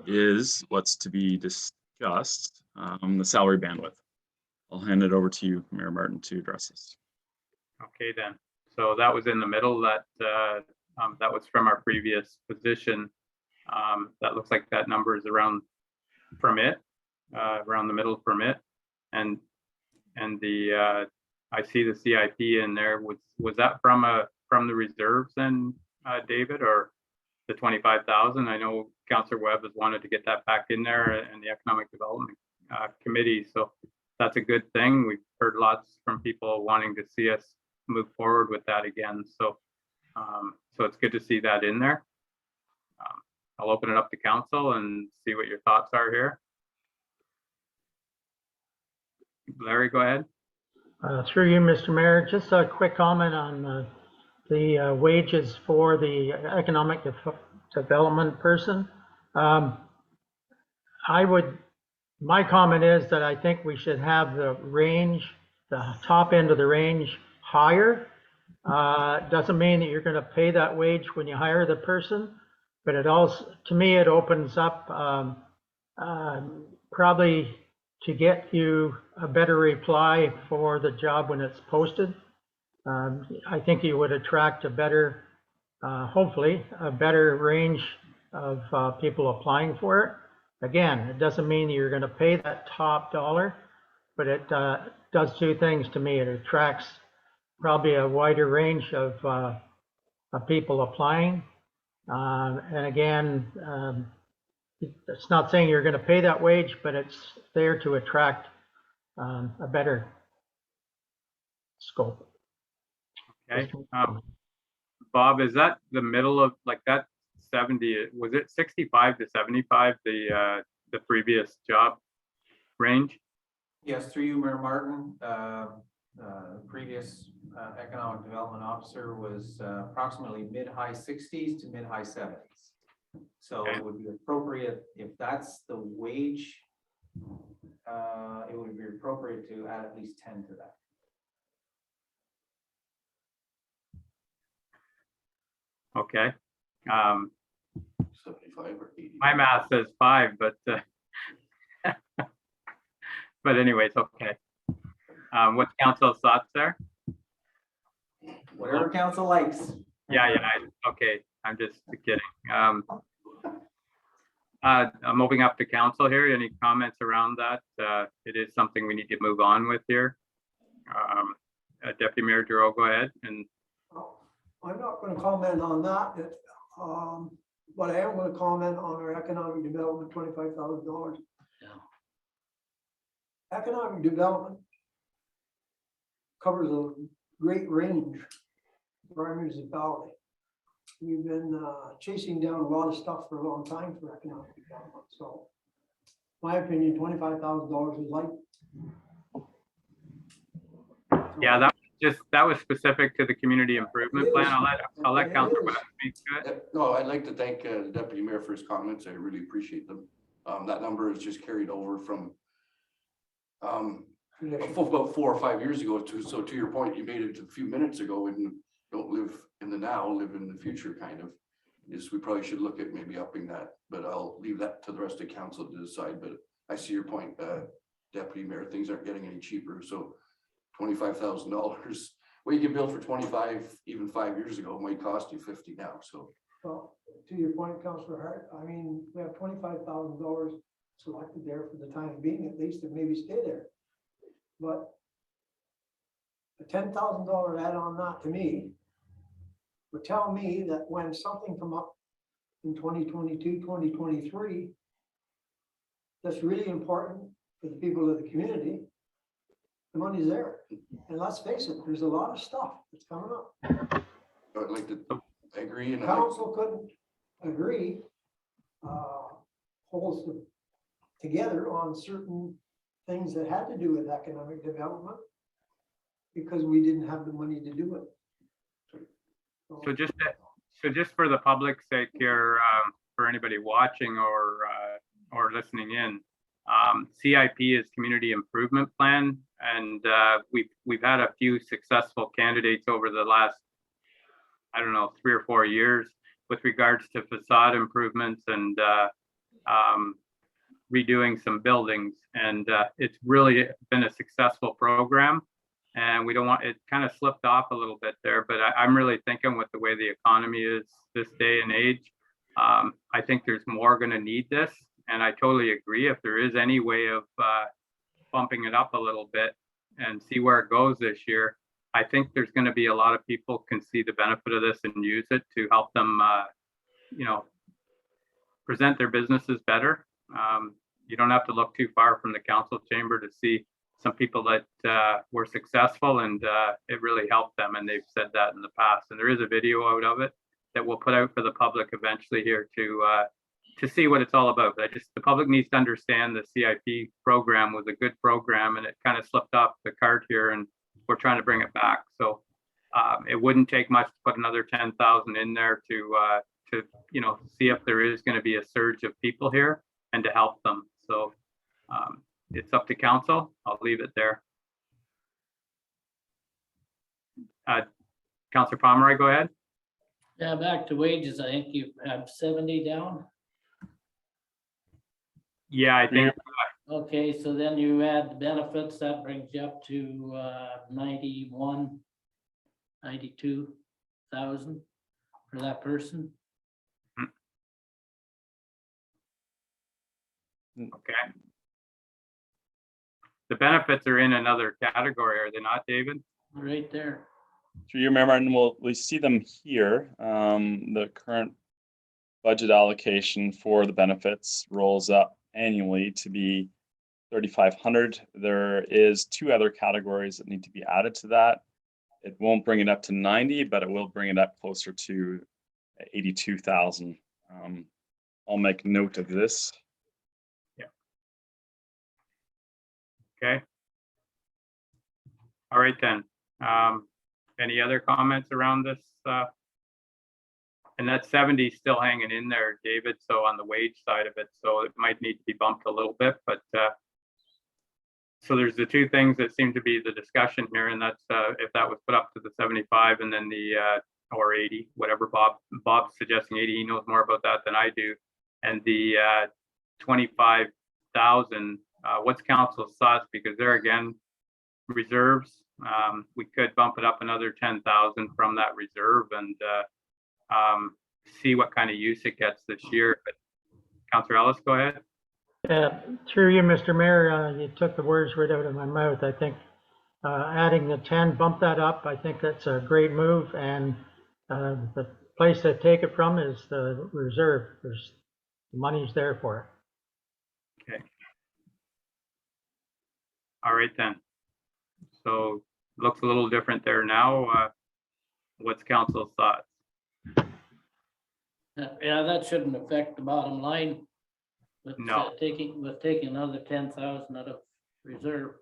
is what's to be discussed, the salary bandwidth. I'll hand it over to you, Mayor Martin, to address this. Okay, then. So that was in the middle. That was from our previous position. That looks like that number is around permit, around the middle permit, and the I see the CIP in there. Was that from the reserves then, David, or the 25,000? I know Councillor Webb has wanted to get that back in there, and the Economic Development Committee. So that's a good thing. We've heard lots from people wanting to see us move forward with that again. So so it's good to see that in there. I'll open it up to council and see what your thoughts are here. Larry, go ahead. Through you, Mr. Mayor, just a quick comment on the wages for the economic development person. My comment is that I think we should have the range, the top end of the range higher. Doesn't mean that you're going to pay that wage when you hire the person, but it also, to me, it opens up probably to get you a better reply for the job when it's posted. I think you would attract a better, hopefully, a better range of people applying for it. Again, it doesn't mean you're going to pay that top dollar, but it does two things to me. It attracts probably a wider range of people applying. And again, it's not saying you're going to pay that wage, but it's there to attract a better scope. Okay. Bob, is that the middle of like that 70? Was it 65 to 75? The previous job range? Yes, through you, Mayor Martin. Previous economic development officer was approximately mid-high 60s to mid-high 70s. So Okay. it would be appropriate, if that's the wage, it would be appropriate to add at least 10 to that. Okay. 75 or 80. My math says 5, but but anyways, okay. What's council's thoughts there? Whatever council likes. Yeah, okay. I'm just kidding. I'm opening up to council here. Any comments around that? It is something we need to move on with here. Deputy Mayor Giroux, go ahead. And I'm not going to comment on that, but I am going to comment on our economic development, $25,000. Yeah. Economic development covers a great range for our municipality. We've been chasing down a lot of stuff for a long time for economic development. So, my opinion, $25,000 is light. yeah, that was specific to the community improvement plan. I'll let Councilor Webb speak to it. No, I'd like to thank the Deputy Mayor for his comments. I really appreciate them. That number is just carried over from about 4 or 5 years ago. So to your point, you made it a few minutes ago, and don't live in the now, live in the future kind of, is we probably should look at maybe upping that, but I'll leave that to the rest of council to decide. But I see your point, Deputy Mayor, things aren't getting any cheaper. So $25,000, well, you can build for 25 even 5 years ago, it might cost you 50 now. So Well, to your point, Councillor Hart, I mean, we have $25,000 selected there for the time being, at least, and maybe stay there. But a $10,000 add on that to me would tell me that when something come up in 2022, 2023, that's really important for the people of the community, the money's there. And let's face it, there's a lot of stuff that's coming up. I'd like to, I agree, and Council couldn't agree, holds them together on certain things that had to do with economic development because we didn't have the money to do it. So just for the public's sake here, for anybody watching or listening in, CIP is Community Improvement Plan, and we've had a few successful candidates over the last, I don't know, 3 or 4 years with regards to facade improvements and redoing some buildings, and it's really been a successful program. And we don't want, it kind of slipped off a little bit there, but I'm really thinking with the way the economy is this day and age, I think there's more going to need this. And I totally agree. If there is any way of bumping it up a little bit and see where it goes this year, I think there's going to be a lot of people can see the benefit of this and use it to help them, present their businesses better. You don't have to look too far from the council chamber to see some people that were successful and it really helped them, and they've said that in the past. And there is a video out of it that we'll put out for the public eventually here to see what it's all about. The public needs to understand the CIP program was a good program, and it kind of slipped off the cart here, and we're trying to bring it back. So it wouldn't take much to put another 10,000 in there to see if there is going to be a surge of people here and to help them. So it's up to council. I'll leave it there. Councillor Pomeroy, go ahead. Yeah, back to wages, I think you have 70 down. Yeah, I think Okay, so then you add the benefits, that brings you up to 92,000 for that person. okay. The benefits are in another category, are they not, David? Right there. Through your Mayor Martin, we see them here. The current budget allocation for the benefits rolls up annually to be 3,500. There is 2 other categories that need to be added to that. It won't bring it up to 90, but it will bring it up closer to 82,000. I'll make note of this. Okay. All right then. Any other comments around this? And that 70 is still hanging in there, David. So on the wage side of it, so it might need to be bumped a little bit. But so there's the 2 things that seem to be the discussion here, and that's if that was put up to the 75 and then the or 80, whatever Bob's suggesting 80. He knows more about that than I do. And the 25,000. What's council's thoughts? Because there again, reserves, we could bump it up another 10,000 from that reserve and see what kind of use it gets this year. But Councillor Ellis, go ahead. Through you, Mr. Mayor, you took the words right out of my mouth. I think adding the 10, bump that up. I think that's a great move, and the place to take it from is the reserve. There's the money's there for it. Okay. All right then. So looks a little different there now. What's council's thoughts? Yeah, that shouldn't affect the bottom line. With No. taking another 10,000 out of reserve.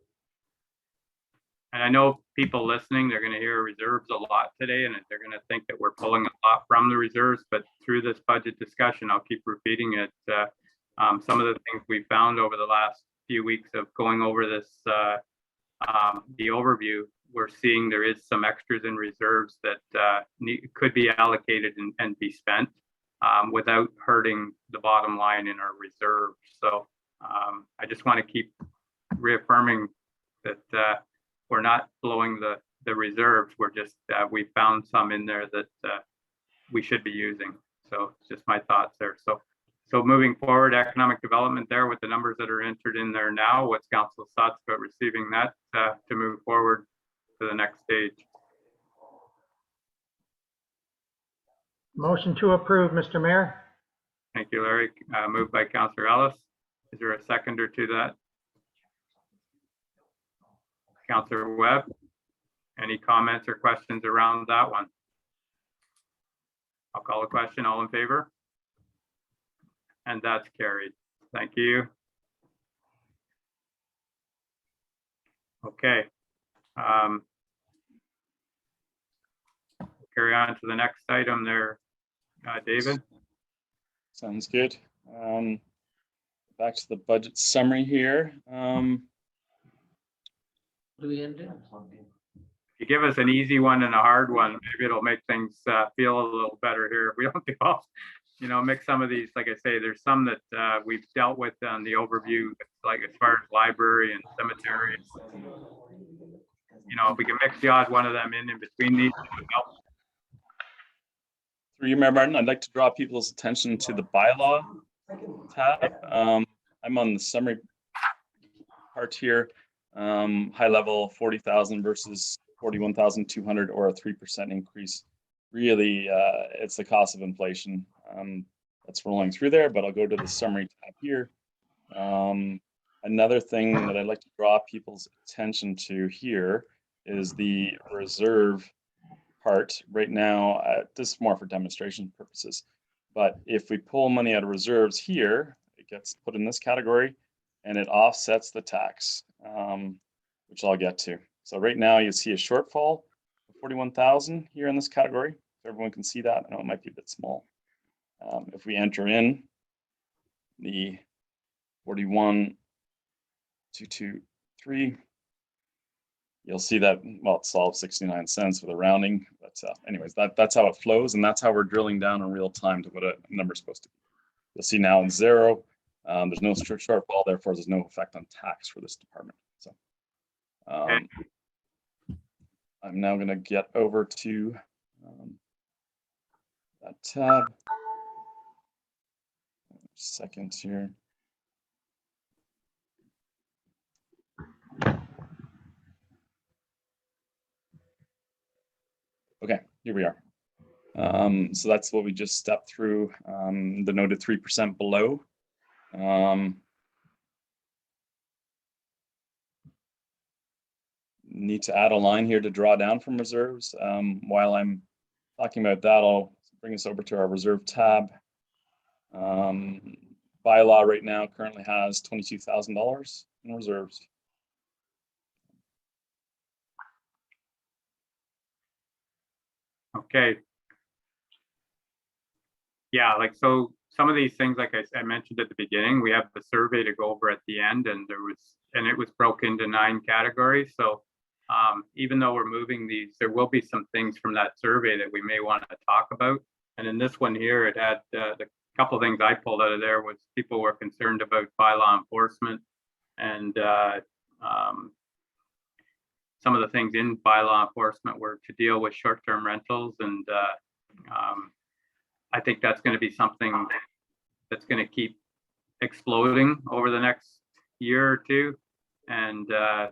And I know people listening, they're going to hear reserves a lot today, and they're going to think that we're pulling a lot from the reserves. But through this budget discussion, I'll keep repeating it. Some of the things we found over the last few weeks of going over this, the overview, we're seeing there is some extras in reserves that could be allocated and be spent without hurting the bottom line in our reserves. So I just want to keep reaffirming that we're not blowing the reserves. We're just, we found some in there that we should be using. So it's just my thoughts there. So So moving forward, economic development there with the numbers that are entered in there now, what's council's thoughts about receiving that to move forward to the next stage? Motion to approve, Mr. Mayor. Thank you, Larry. Moved by Councillor Ellis. Is there a seconder to that? Councillor Webb, any comments or questions around that one? I'll call a question. All in favor? And that's carried. Thank you. Okay. Carry on to the next item there, David. Sounds good. Back to the budget summary here. What do we end in? If you give us an easy one and a hard one, maybe it'll make things feel a little better here. We don't do all, you know, mix some of these. Like I say, there's some that we've dealt with on the overview, like as far as library and cemetery. You know, if we can mix the odd one of them in between these, it would help. Through you, Mayor Martin, I'd like to draw people's attention to the bylaw tab. I'm on the summary part here. High level 40,000 versus 41,200, or a 3% increase. Really, it's the cost of inflation that's rolling through there, but I'll go to the summary tab here. Another thing that I'd like to draw people's attention to here is the reserve part. Right now, this is more for demonstration purposes, but if we pull money out of reserves here, it gets put in this category and it offsets the tax, which I'll get to. So right now you see a shortfall of 41,000 here in this category. So everyone can see that. I know it might be a bit small. If we enter in the 41,223, you'll see that, well, it solves 69 cents with a rounding. But anyways, that's how it flows, and that's how we're drilling down in real time to what a number is supposed to be. You'll see now in zero, there's no shortfall, therefore there's no effect on tax for this department. So I'm now going to get over to that tab. Second here. Okay, here we are. So that's what we just stepped through, the noted 3% below. Need to add a line here to draw down from reserves. While I'm talking about that, I'll bring us over to our reserve tab. Bylaw right now currently has $22,000 in reserves. Okay. Yeah, like, so some of these things, like I mentioned at the beginning, we have the survey to go over at the end, and it was broken into 9 categories. So even though we're moving these, there will be some things from that survey that we may want to talk about. And in this one here, it had the couple of things I pulled out of there was people were concerned about bylaw enforcement, and some of the things in bylaw enforcement were to deal with short-term rentals, and I think that's going to be something that's going to keep exploding over the next year or two. And the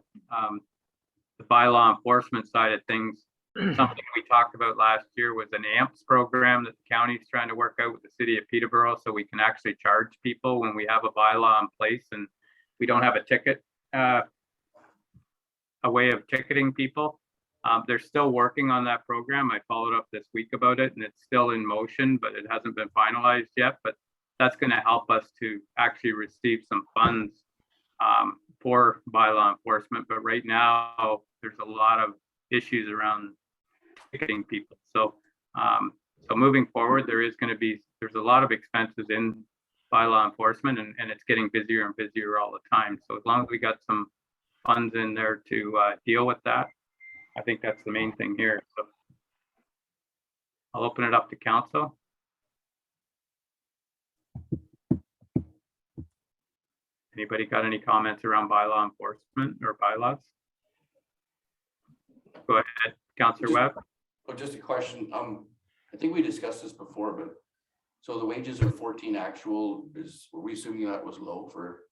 bylaw enforcement side of things, something we talked about last year was an AMPS program that the county's trying to work out with the city of Peterborough, so we can actually charge people when we have a bylaw in place and we don't have a ticket, a way of ticketing people. They're still working on that program. I followed up this week about it, and it's still in motion, but it hasn't been finalized yet. But that's going to help us to actually receive some funds for bylaw enforcement. But right now, there's a lot of issues around ticketing people. So, so moving forward, there's a lot of expenses in bylaw enforcement, and it's getting busier and busier all the time. So as long as we got some funds in there to deal with that, I think that's the main thing here. So I'll open it up to council. Anybody got any comments around bylaw enforcement or bylaws? Go ahead, Councillor Webb. Oh, just a question. I think we discussed this before, but So the wages are 14 actual, were we assuming that was low for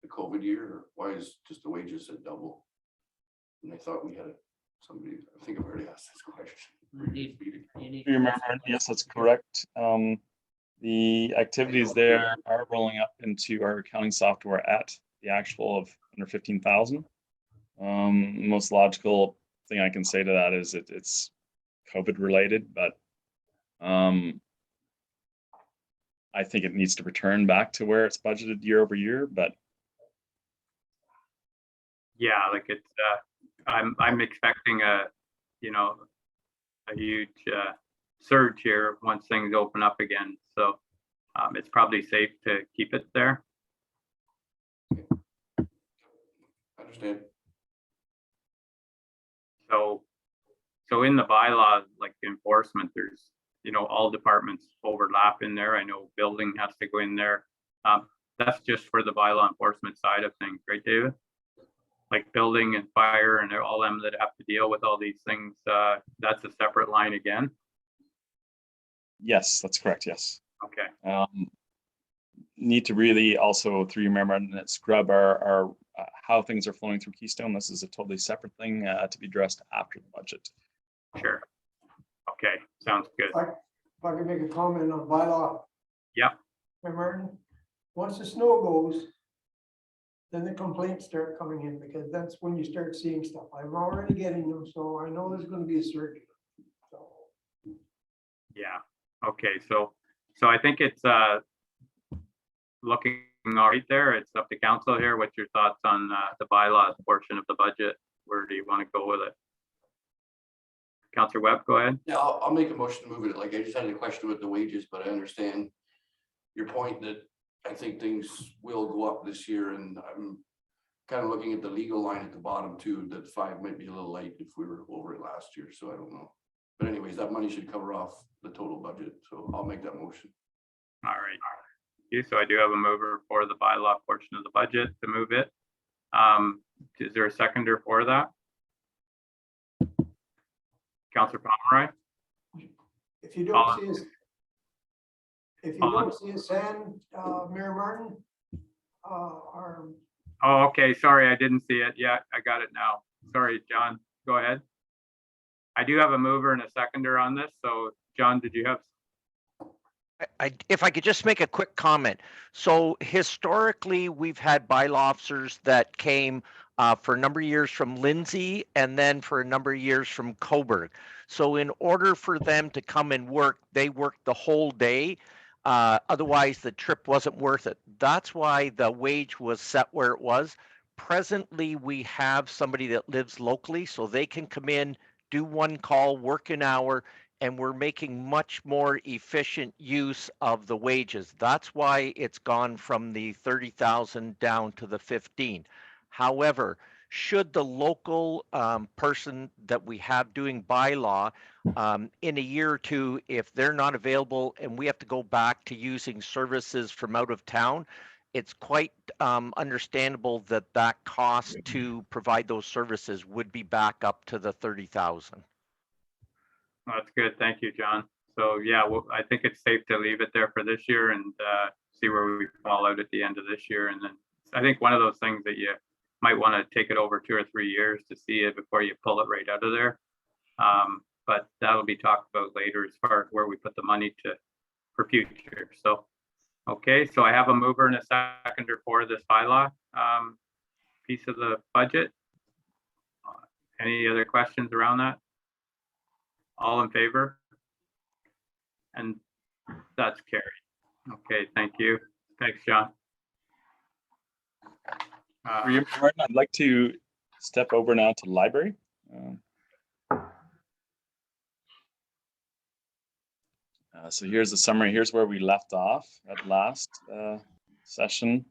the COVID year, or why is just the wages at double? And I thought we had somebody, I think I've already asked this question. You need- You remember, yes, that's correct. The activities there are rolling up into our accounting software at the actual of under 15,000. Most logical thing I can say to that is it's COVID related, but I think it needs to return back to where it's budgeted year over year, but Yeah, like it's, I'm expecting a huge surge here once things open up again. So it's probably safe to keep it there. Understand. So in the bylaws, like enforcement, there's, all departments overlap in there. I know building has to go in there. That's just for the bylaw enforcement side of things, right, David? Like building and fire and all them that have to deal with all these things, that's a separate line again. yes, that's correct. Yes. Okay. Need to really also, through your memorandum, scrub our how things are flowing through Keystone. This is a totally separate thing to be addressed after the budget. Sure. Okay, sounds good. If I could make a comment on bylaw. Yeah. Hey, Martin, once the snow goes, then the complaints start coming in, because that's when you start seeing stuff. I'm already getting them, so I know there's gonna be a surge. So, Yeah. Okay. So I think it's looking all right there. It's up to council here. What's your thoughts on the bylaws portion of the budget? Where do you want to go with it? Councillor Webb, go ahead. Yeah, I'll make a motion to move it. Like, I just had a question with the wages, but I understand your point that I think things will go up this year, and I'm kind of looking at the legal line at the bottom too, that 5 might be a little light if we were over it last year, so I don't know. But anyways, that money should cover off the total budget, so I'll make that motion. All right. So I do have a mover for the bylaw portion of the budget to move it. Is there a seconder for that? Councillor Pomeroy? if you don't see us, hand, Mayor Martin, our Oh, okay. Sorry, I didn't see it. Yeah, I got it now. Sorry, John. Go ahead. I do have a mover and a seconder on this. So, John, did you have? If I could just make a quick comment. So historically, we've had bylaw officers that came for a number of years from Lindsay and then for a number of years from Coburg. So in order for them to come and work, they worked the whole day. Otherwise, the trip wasn't worth it. That's why the wage was set where it was. Presently, we have somebody that lives locally, so they can come in, do one call, work an hour, and we're making much more efficient use of the wages. That's why it's gone from the 30,000 down to the 15. However, should the local person that we have doing bylaw in a year or two, if they're not available and we have to go back to using services from out of town, it's quite understandable that that cost to provide those services would be back up to the 30,000. That's good. Thank you, John. So yeah, well, I think it's safe to leave it there for this year and see where we fall out at the end of this year. And then I think one of those things that you might want to take it over 2 or 3 years to see it before you pull it right out of there. But that'll be talked about later as far as where we put the money for future. So, okay, so I have a mover and a seconder for this bylaw piece of the budget. Any other questions around that? All in favor? And that's carried. Okay, thank you. Thanks, John. Martin, I'd like to step over now to library. So here's the summary. Here's where we left off at last session.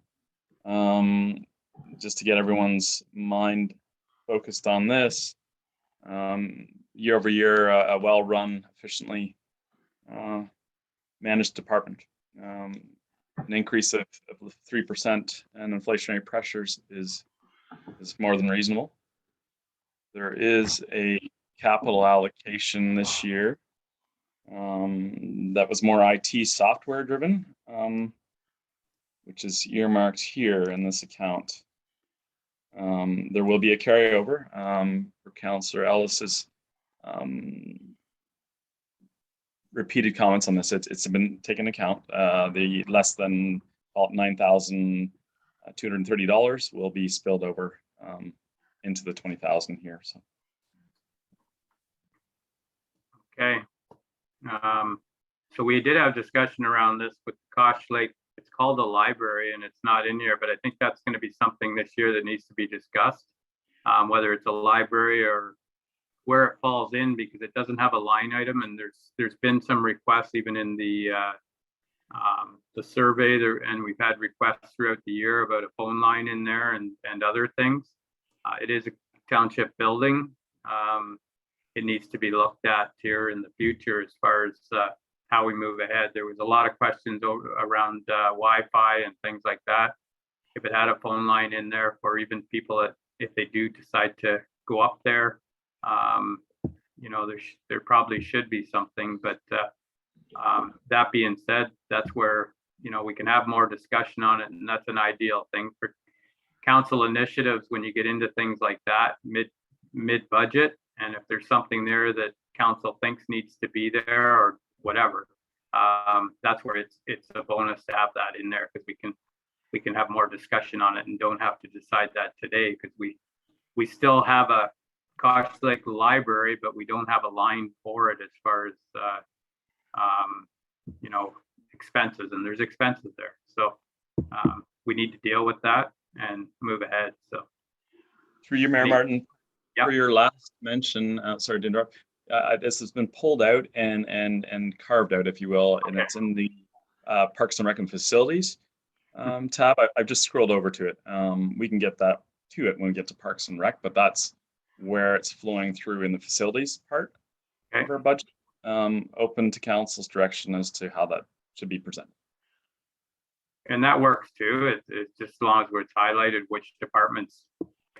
Just to get everyone's mind focused on this. Year over year, a well-run, efficiently managed department. An increase of 3% and inflationary pressures is more than reasonable. There is a capital allocation this year that was more IT software driven, which is earmarked here in this account. There will be a carryover for Councillor Ellis's repeated comments on this. It's been taken account. The less than about $9,230 will be spilled over into the 20,000 here. So. Okay. So we did have discussion around this with Kosh Lake. It's called a library and it's not in here, but I think that's going to be something this year that needs to be discussed. Whether it's a library or where it falls in, because it doesn't have a line item, and there's been some requests even in the survey there, and we've had requests throughout the year about a phone line in there and other things. It is a township building. It needs to be looked at here in the future as far as how we move ahead. There was a lot of questions around Wi-Fi and things like that. If it had a phone line in there for even people that, if they do decide to go up there, you know, there probably should be something, but that being said, that's where, you know, we can have more discussion on it, and that's an ideal thing for council initiatives when you get into things like that mid budget. And if there's something there that council thinks needs to be there or whatever, that's where it's a bonus to have that in there, because we can have more discussion on it and don't have to decide that today, because we still have a Kosh Lake library, but we don't have a line for it as far as you know, expenses, and there's expenses there. So we need to deal with that and move ahead. So through you, Mayor Martin, Yep. for your last mention, sorry to interrupt, this has been pulled out and carved out, if you will, and it's in the Parks and Rec and Facilities tab. I've just scrolled over to it. We can get that to it when we get to Parks and Rec, but that's where it's flowing through in the facilities part of our budget. Open to council's direction as to how that should be presented. And that works too. It's just as long as it's highlighted which departments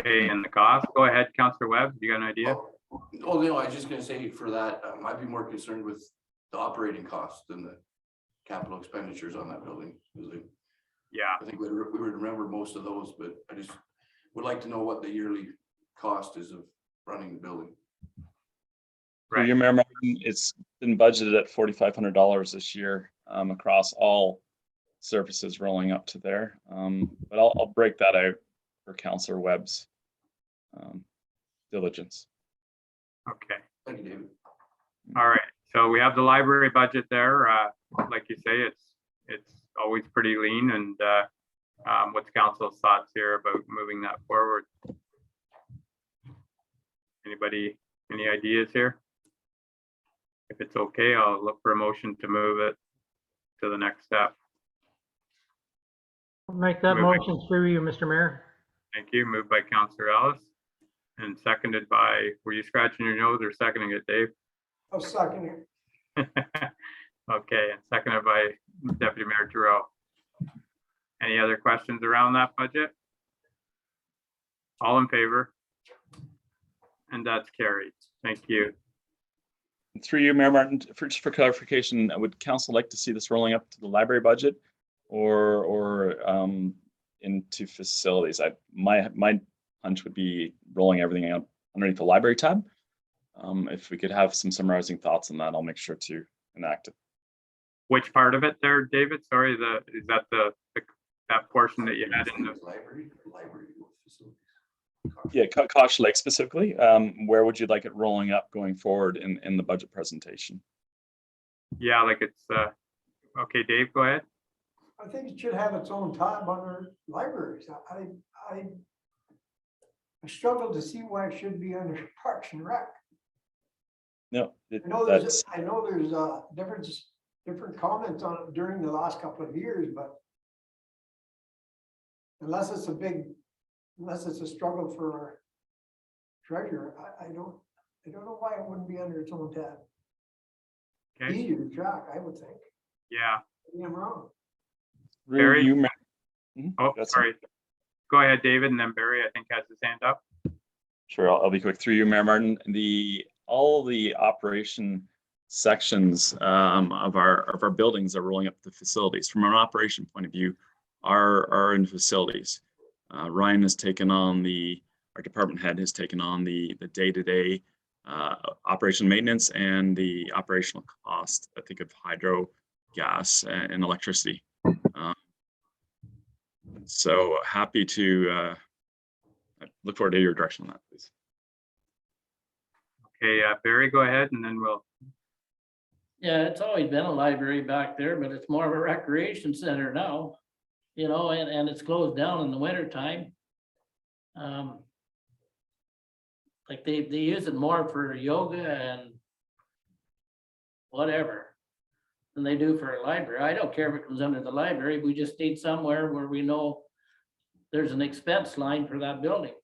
pay and the cost. Go ahead, Councillor Webb, you got an idea? Oh, no, I was just gonna say for that, I'd be more concerned with the operating costs than the capital expenditures on that building. Yeah. I think we would remember most of those, but I just would like to know what the yearly cost is of running the building. Right. Your Mayor Martin, it's been budgeted at $4,500 this year across all services rolling up to there. But I'll break that out for Councillor Webb's diligence. Okay. Thank you, David. All right. So we have the library budget there. Like you say, it's always pretty lean. And what's council's thoughts here about moving that forward? Anybody, any ideas here? If it's okay, I'll look for a motion to move it to the next step. I'll make that motion through you, Mr. Mayor. Thank you. Moved by Councillor Ellis and seconded by, were you scratching your nose or seconding it, Dave? I'll second it. Okay, and seconded by Deputy Mayor Giroux. Any other questions around that budget? All in favor? And that's carried. Thank you. Through you, Mayor Martin, just for clarification, would council like to see this rolling up to the library budget or into facilities? My hunch would be rolling everything out underneath the library tab. If we could have some summarizing thoughts on that, I'll make sure to enact it. Which part of it there, David? Sorry, is that that portion that you had in the library facilities? Yeah, Kosh Lake specifically. Where would you like it rolling up going forward in the budget presentation? Yeah, like it's okay, Dave, go ahead. I think it should have its own tab under libraries. I struggle to see why it should be under Parks and Rec. No, I know there's different comments on it during the last couple of years, but unless it's a struggle for our treasurer, I don't know why it wouldn't be under its own tab. Okay. Easier to track, I would think. Yeah. Maybe I'm wrong. Barry? Oh, That's sorry. Go ahead, David, and then Barry, I think, has his hand up. Sure, I'll be quick. Through you, Mayor Martin. All the operation sections of our buildings are rolling up to facilities. From an operation point of view, are in facilities. Ryan has taken on our department head has taken on the day-to-day operation maintenance and the operational cost, I think, of hydro, gas, and electricity. So happy to look forward to your direction on that, please. Okay, Barry, go ahead, and then we'll. Yeah, it's always been a library back there, but it's more of a recreation center now, you know, and it's closed down in the winter time. Like they use it more for yoga and whatever than they do for a library. I don't care if it comes under the library. We just need somewhere where we know there's an expense line for that building.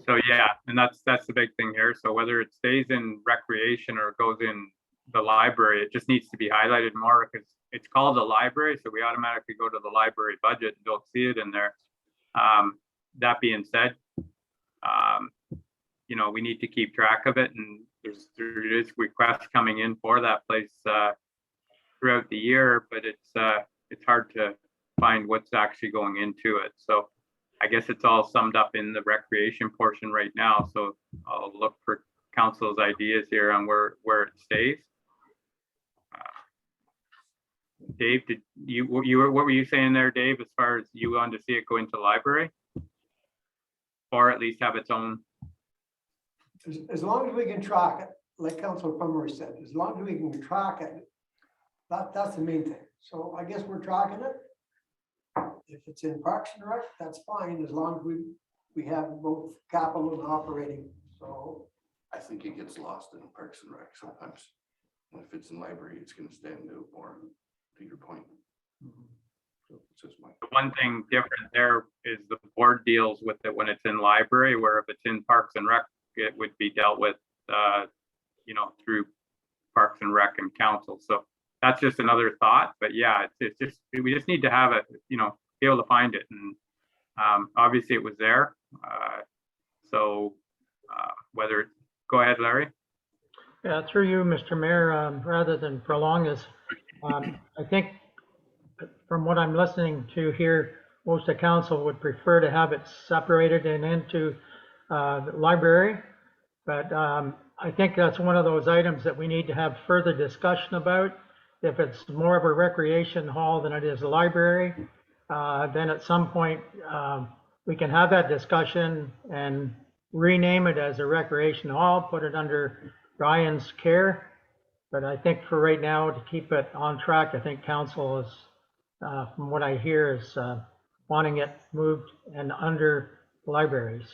So yeah, and that's the big thing here. So whether it stays in recreation or goes in the library, it just needs to be highlighted more because it's called a library. So we automatically go to the library budget and don't see it in there. That being said, you know, we need to keep track of it, and there is requests coming in for that place throughout the year, but it's hard to find what's actually going into it. So I guess it's all summed up in the recreation portion right now. So I'll look for council's ideas here on where it stays. Dave, what were you saying there, Dave, as far as you wanted to see it go into library? Or at least have its own? As long as we can track it, like Councilor Pomeroy said, as long as we can track it, that's the main thing. So I guess we're tracking it. If it's in Parks and Rec, that's fine, as long as we have both capital and operating, so. I think it gets lost in Parks and Rec sometimes. And if it's in library, it's gonna stand out more, to your point. So it's just my. The one thing different there is the board deals with it when it's in library, where if it's in Parks and Rec, it would be dealt with, you know, through Parks and Rec and council. So that's just another thought, but yeah, it's just, we just need to have it, you know, be able to find it. And obviously it was there. So whether, go ahead, Larry. Yeah, through you, Mr. Mayor, rather than prolong this, I think from what I'm listening to here, most of council would prefer to have it separated and into the library. But I think that's one of those items that we need to have further discussion about. If it's more of a recreation hall than it is a library, then at some point we can have that discussion and rename it as a recreation hall, put it under Ryan's care. But I think for right now, to keep it on track, I think council is, from what I hear, is wanting it moved and under libraries.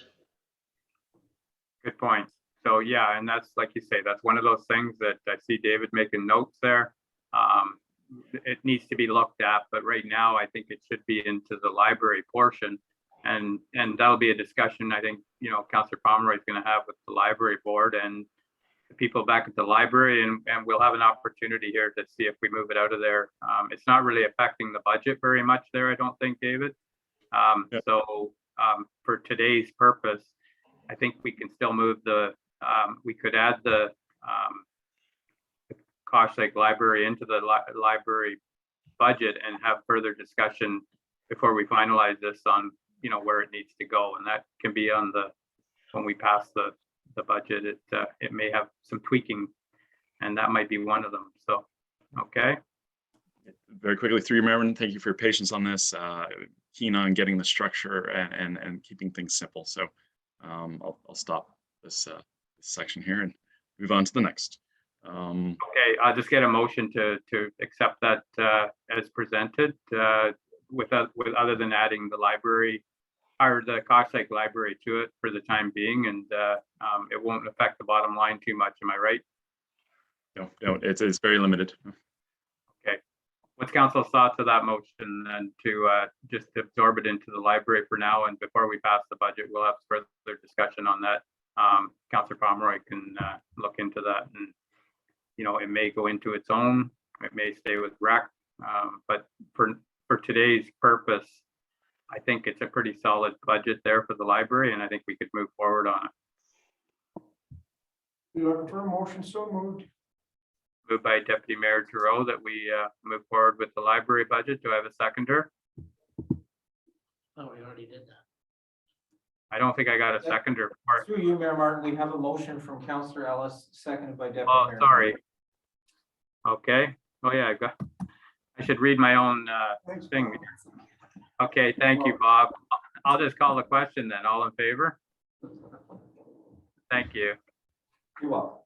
Good point. So yeah, and that's like you say, that's one of those things that I see David making notes there. It needs to be looked at, but right now I think it should be into the library portion, and that'll be a discussion I think, you know, Councillor Pomeroy is going to have with the library board and the people back at the library, and we'll have an opportunity here to see if we move it out of there. It's not really affecting the budget very much there, I don't think, David. Yep. So for today's purpose, I think we can still move we could add the Kosh Lake Library into the library budget and have further discussion before we finalize this on, you know, where it needs to go. And that can be on when we pass the budget, it may have some tweaking, and that might be one of them. So, okay. Very quickly through you, Mayor, thank you for your patience on this. Keen on getting the structure and keeping things simple. So I'll stop this section here and move on to the next. Okay, I'll just get a motion to accept that as presented with other than adding the library or the Kosh Lake Library to it for the time being, and it won't affect the bottom line too much. Am I right? No, it's very limited. Okay. What's council's thoughts of that motion, and to just absorb it into the library for now, and before we pass the budget, we'll have further discussion on that. Councillor Pomeroy can look into that, and you know, it may go into its own, it may stay with rec, but for today's purpose, I think it's a pretty solid budget there for the library, and I think we could move forward on it. You looking for a motion? So moved. Moved by Deputy Mayor Giroux that we move forward with the library budget. Do I have a seconder? Oh, we already did that. I don't think I got a seconder for it. Through you, Mayor Martin, we have a motion from Councillor Ellis, seconded by Deputy Oh, Mayor. sorry. Okay. Oh, yeah, I should read my own Thanks, thing. Bob. Okay, thank you, Bob. I'll just call the question then. All in favor? Thank you. You're welcome.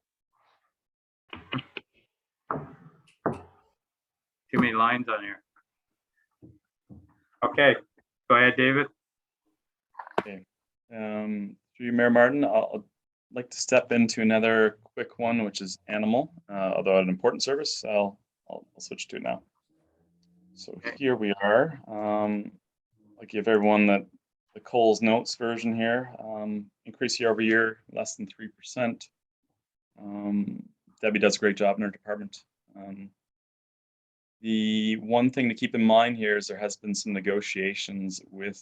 Too many lines on here. Okay, go ahead, David. Through you, Mayor Martin, I'll like to step into another quick one, which is animal, although an important service. I'll switch to it now. So here we are. I'll give everyone the Coles Notes version here. Increase year over year, less than 3%. Debbie does a great job in her department. The one thing to keep in mind here is there has been some negotiations with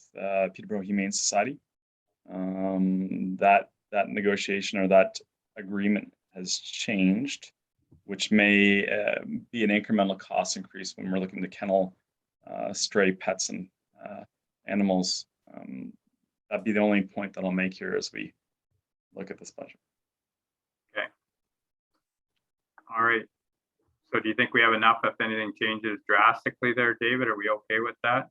Peterborough Humane Society. That negotiation or that agreement has changed, which may be an incremental cost increase when we're looking to kennel stray pets and animals. That'd be the only point that I'll make here as we look at this budget. Okay. All right. So do you think we have enough if anything changes drastically there, David? Are we okay with that?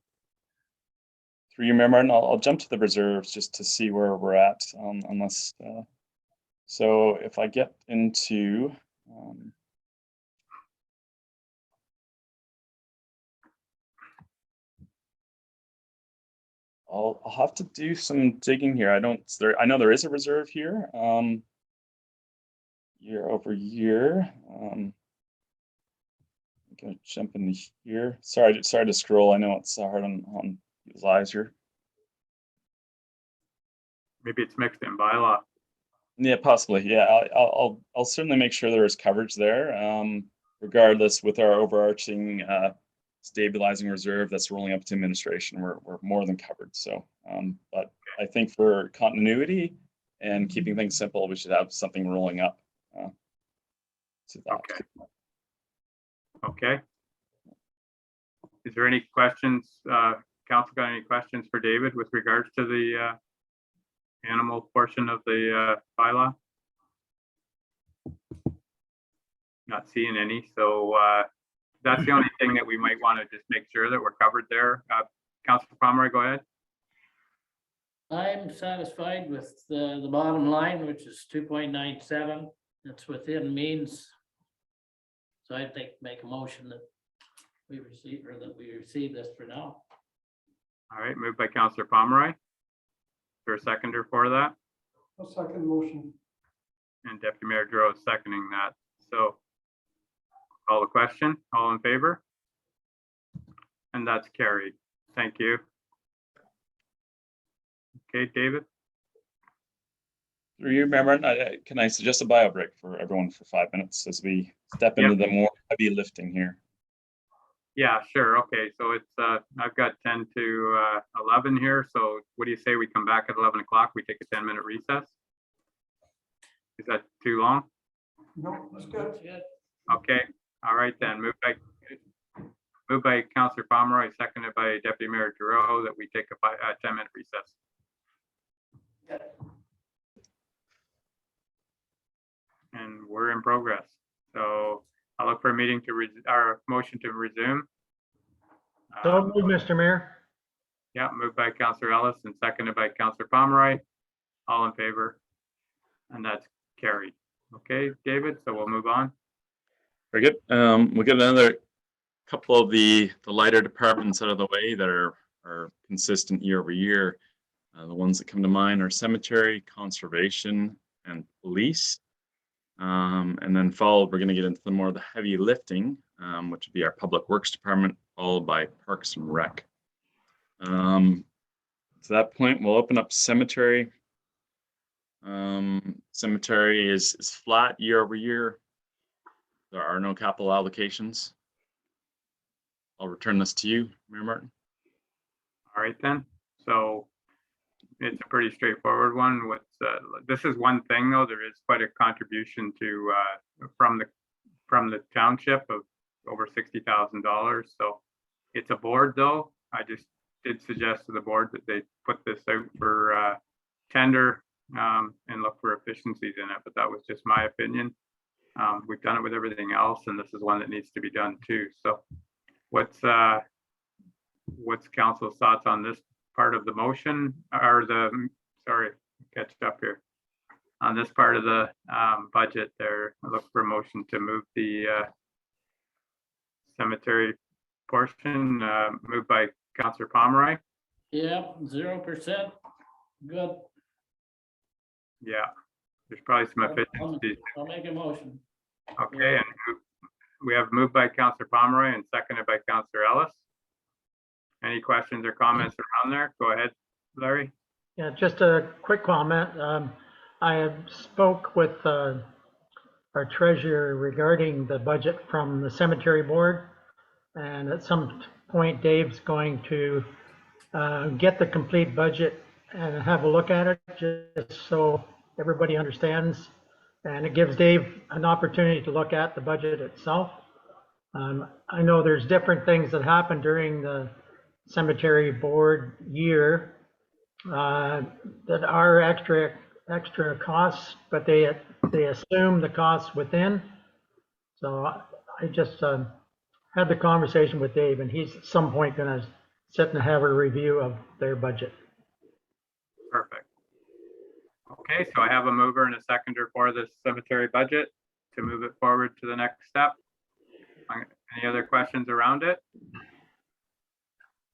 Through you, Mayor Martin, I'll jump to the reserves just to see where we're at unless. So if I get into I'll have to do some digging here. I know there is a reserve here. Year over year. I'm gonna jump in here. Sorry to scroll. I know it's hard on people's eyes here. Maybe it's mixed in bylaw. Yeah, possibly. Yeah, I'll certainly make sure there is coverage there. Regardless, with our overarching stabilizing reserve that's rolling up to administration, we're more than covered. So, but I think for continuity and keeping things simple, we should have something rolling up to that. Okay. Okay. Is there any questions? Council got any questions for David with regards to the animal portion of the bylaw? Not seeing any, so that's the only thing that we might want to just make sure that we're covered there. Councilor Pomeroy, go ahead. I'm satisfied with the bottom line, which is 2.97. That's within means. So I think make a motion that we receive this for now. All right, moved by Councilor Pomeroy. Is there a seconder for that? I'll second the motion. And Deputy Mayor Giroux is seconding that. So call the question, all in favor? And that's carried. Thank you. Okay, David? Through you, Mayor, can I suggest a bio break for everyone for 5 minutes as we step into the more heavy lifting here? Yeah, sure. Okay, so it's I've got 10 to 11 here. So what do you say we come back at 11 o'clock? We take a 10-minute recess? Is that too long? No, that's good. Okay, all right then. Moved by Councilor Pomeroy, seconded by Deputy Mayor Giroux that we take a 10-minute recess. And we're in progress. So I'll look for a meeting to our motion to resume. So moved, Mr. Mayor. Yeah, moved by Councilor Ellis and seconded by Councilor Pomeroy. All in favor? And that's carried. Okay, David, so we'll move on. Very good. We'll get another couple of the lighter departments out of the way that are consistent year over year. The ones that come to mind are cemetery, conservation, and police. And then followed, we're going to get into the more of the heavy lifting, which would be our public works department, followed by parks and rec. To that point, we'll open up cemetery. Cemetery is flat year over year. There are no capital allocations. I'll return this to you, Mayor Martin. All right then. So it's a pretty straightforward one. With this is one thing though. There is quite a contribution to from from the township of over $60,000. So it's a board though. I just did suggest to the board that they put this out for tender and look for efficiencies in it, but that was just my opinion. We've done it with everything else, and this is one that needs to be done too. So what's council's thoughts on this part of the motion, or sorry, catch up here. On this part of the budget there, I look for a motion to move the cemetery portion, moved by Councillor Pomeroy. Yeah, 0%. Good. Yeah, there's probably some efficiencies. I'll make a motion. Okay, and we have moved by Councillor Pomeroy and seconded by Councillor Ellis. Any questions or comments around there? Go ahead, Larry. Yeah, just a quick comment. I have spoke with our treasurer regarding the budget from the cemetery board. And at some point, Dave's going to get the complete budget and have a look at it, just so everybody understands. And it gives Dave an opportunity to look at the budget itself. I know there's different things that happen during the cemetery board year that are extra costs, but they assume the costs within. So I just had the conversation with Dave, and he's at some point going to sit and have a review of their budget. Perfect. Okay, so I have a mover and a seconder for this cemetery budget to move it forward to the next step. Any other questions around it?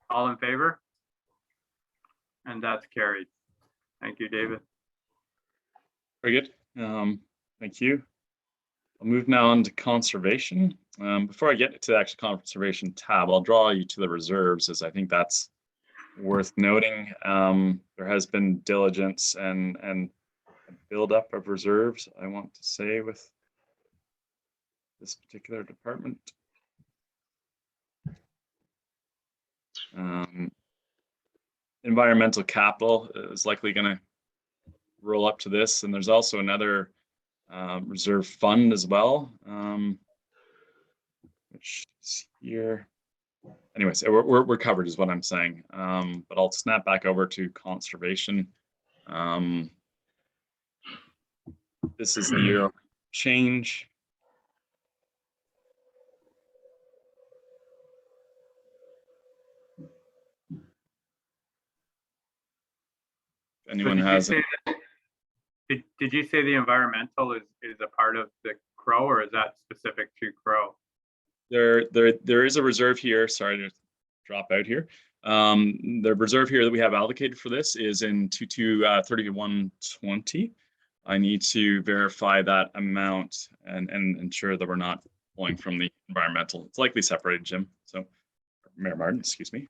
All in favor? And that's carried. Thank you, David. Very good. Thank you. I'll move now on to conservation. Before I get to the actual conservation tab, I'll draw you to the reserves, as I think that's worth noting. There has been diligence and buildup of reserves, I want to say, with this particular department. Environmental capital is likely going to roll up to this, and there's also another reserve fund as well, which is here. Anyways, we're covered is what I'm saying, but I'll snap back over to conservation. This is the year of change. If anyone has it. Did you say the environmental is a part of the CRO, or is that specific to CRO? There is a reserve here. Sorry to drop out here. The reserve here that we have allocated for this is in 3120. I need to verify that amount and ensure that we're not pulling from the environmental. It's likely separated, Jim. So, Mayor Martin, excuse me.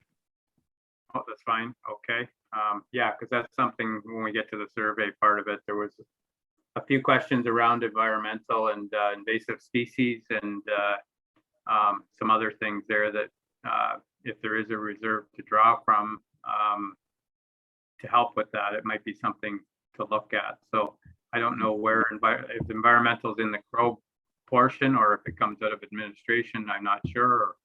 Oh, that's fine. Okay. Yeah, because that's something when we get to the survey part of it, there was a few questions around environmental and invasive species and some other things there that if there is a reserve to draw from to help with that, it might be something to look at. So I don't know where if the environmental is in the CRO portion or if it comes out of administration, I'm not sure,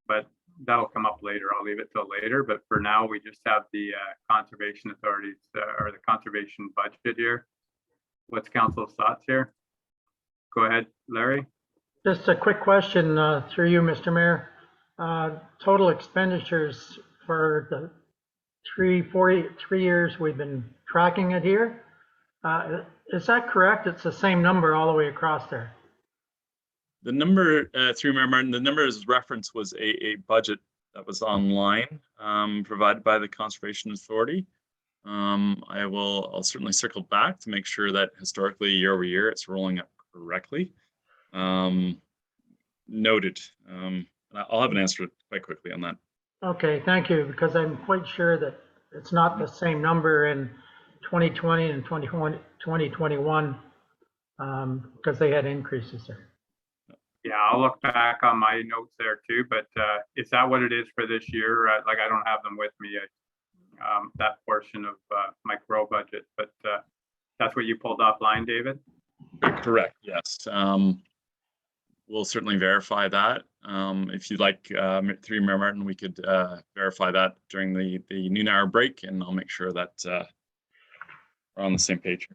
but that'll come up later. I'll leave it till later, but for now we just have the conservation authorities or the conservation budget here. What's council's thoughts here? Go ahead, Larry. Just a quick question through you, Mr. Mayor. Total expenditures for the 3 years we've been tracking it here. Is that correct? It's the same number all the way across there. The number through Mayor Martin, the number as reference was a budget that was online provided by the Conservation Authority. I'll certainly circle back to make sure that historically year over year it's rolling up correctly. Noted. I'll have an answer quite quickly on that. Okay, thank you, because I'm quite sure that it's not the same number in 2020 and 2021 because they had increases there. Yeah, I'll look back on my notes there too, but is that what it is for this year? Like I don't have them with me, that portion of my CRO budget, but that's what you pulled offline, David? Correct, yes. we'll certainly verify that. If you'd like, through Mayor Martin, we could verify that during the noon hour break, and I'll make sure that we're on the same page.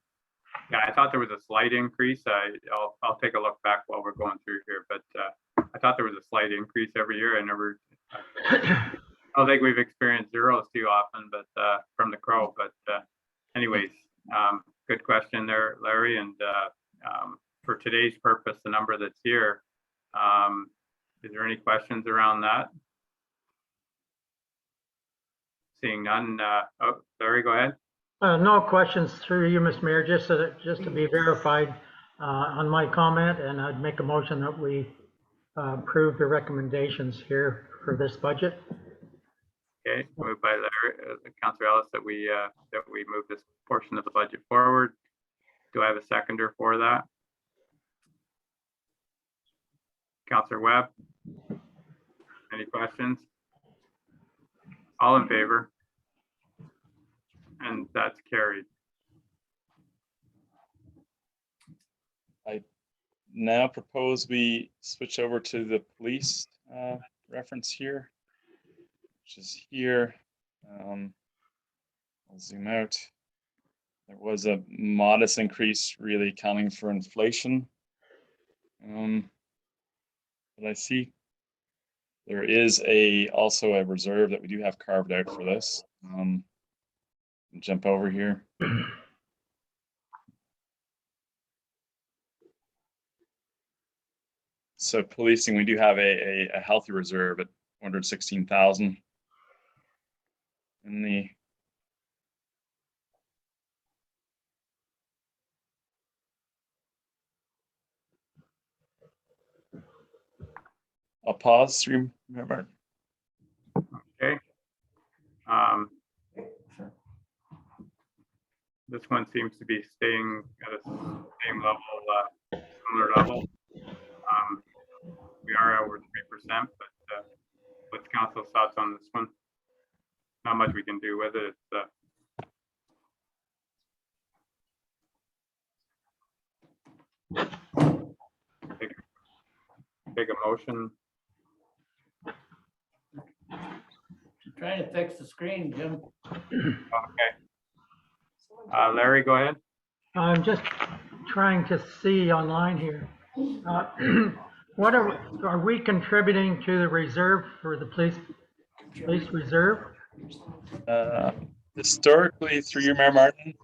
Yeah, I thought there was a slight increase. I'll take a look back while we're going through here, but I thought there was a slight increase every year. I don't think we've experienced zeros too often, but from the Crow. But anyways, good question there, Larry. And for today's purpose, the number that's here, is there any questions around that? Seeing none. Oh, Larry, go ahead. No questions through you, Mr. Mayor, just to be verified on my comment, and I'd make a motion that we approve the recommendations here for this budget. Okay, moved by Larry, Councillor Ellis, that we move this portion of the budget forward. Do I have a seconder for that? Councillor Webb? Any questions? All in favor? And that's carried. I now propose we switch over to the police reference here, which is here. I'll zoom out. There was a modest increase, really accounting for inflation. But I see there is also a reserve that we do have carved out for this. Jump over here. So policing, we do have a healthy reserve at 116,000 in the I'll pause. Remember. Okay. This one seems to be staying at a same level, similar level. We are over 3%, but what's council's thoughts on this one? Not much we can do with it. It's big emotion. Trying to fix the screen, Jim. Okay. Larry, go ahead. I'm just trying to see online here. What are we contributing to the reserve for the police reserve? Historically, through your Mayor Martin,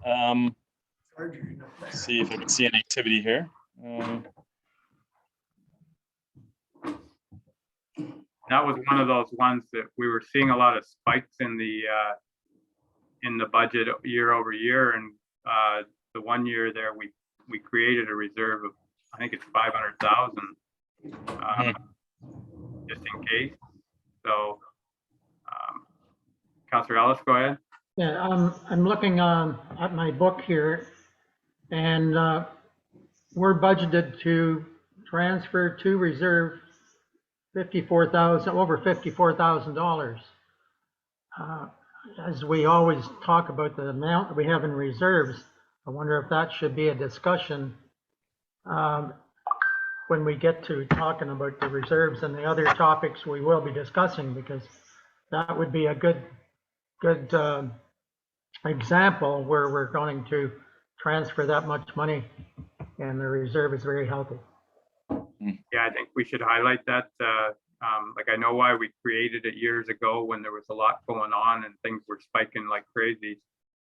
see if I can see an activity here. That was one of those ones that we were seeing a lot of spikes in the budget year over year, and the one year there we created a reserve of, I think it's 500,000, just in case. So, Councillor Ellis, go ahead. Yeah, I'm looking at my book here, and we're budgeted to transfer to reserve over $54,000. As we always talk about the amount that we have in reserves, I wonder if that should be a discussion when we get to talking about the reserves and the other topics we will be discussing, because that would be a good example where we're going to transfer that much money and the reserve is very healthy. Yeah, I think we should highlight that. Like, I know why we created it years ago when there was a lot going on and things were spiking like crazy.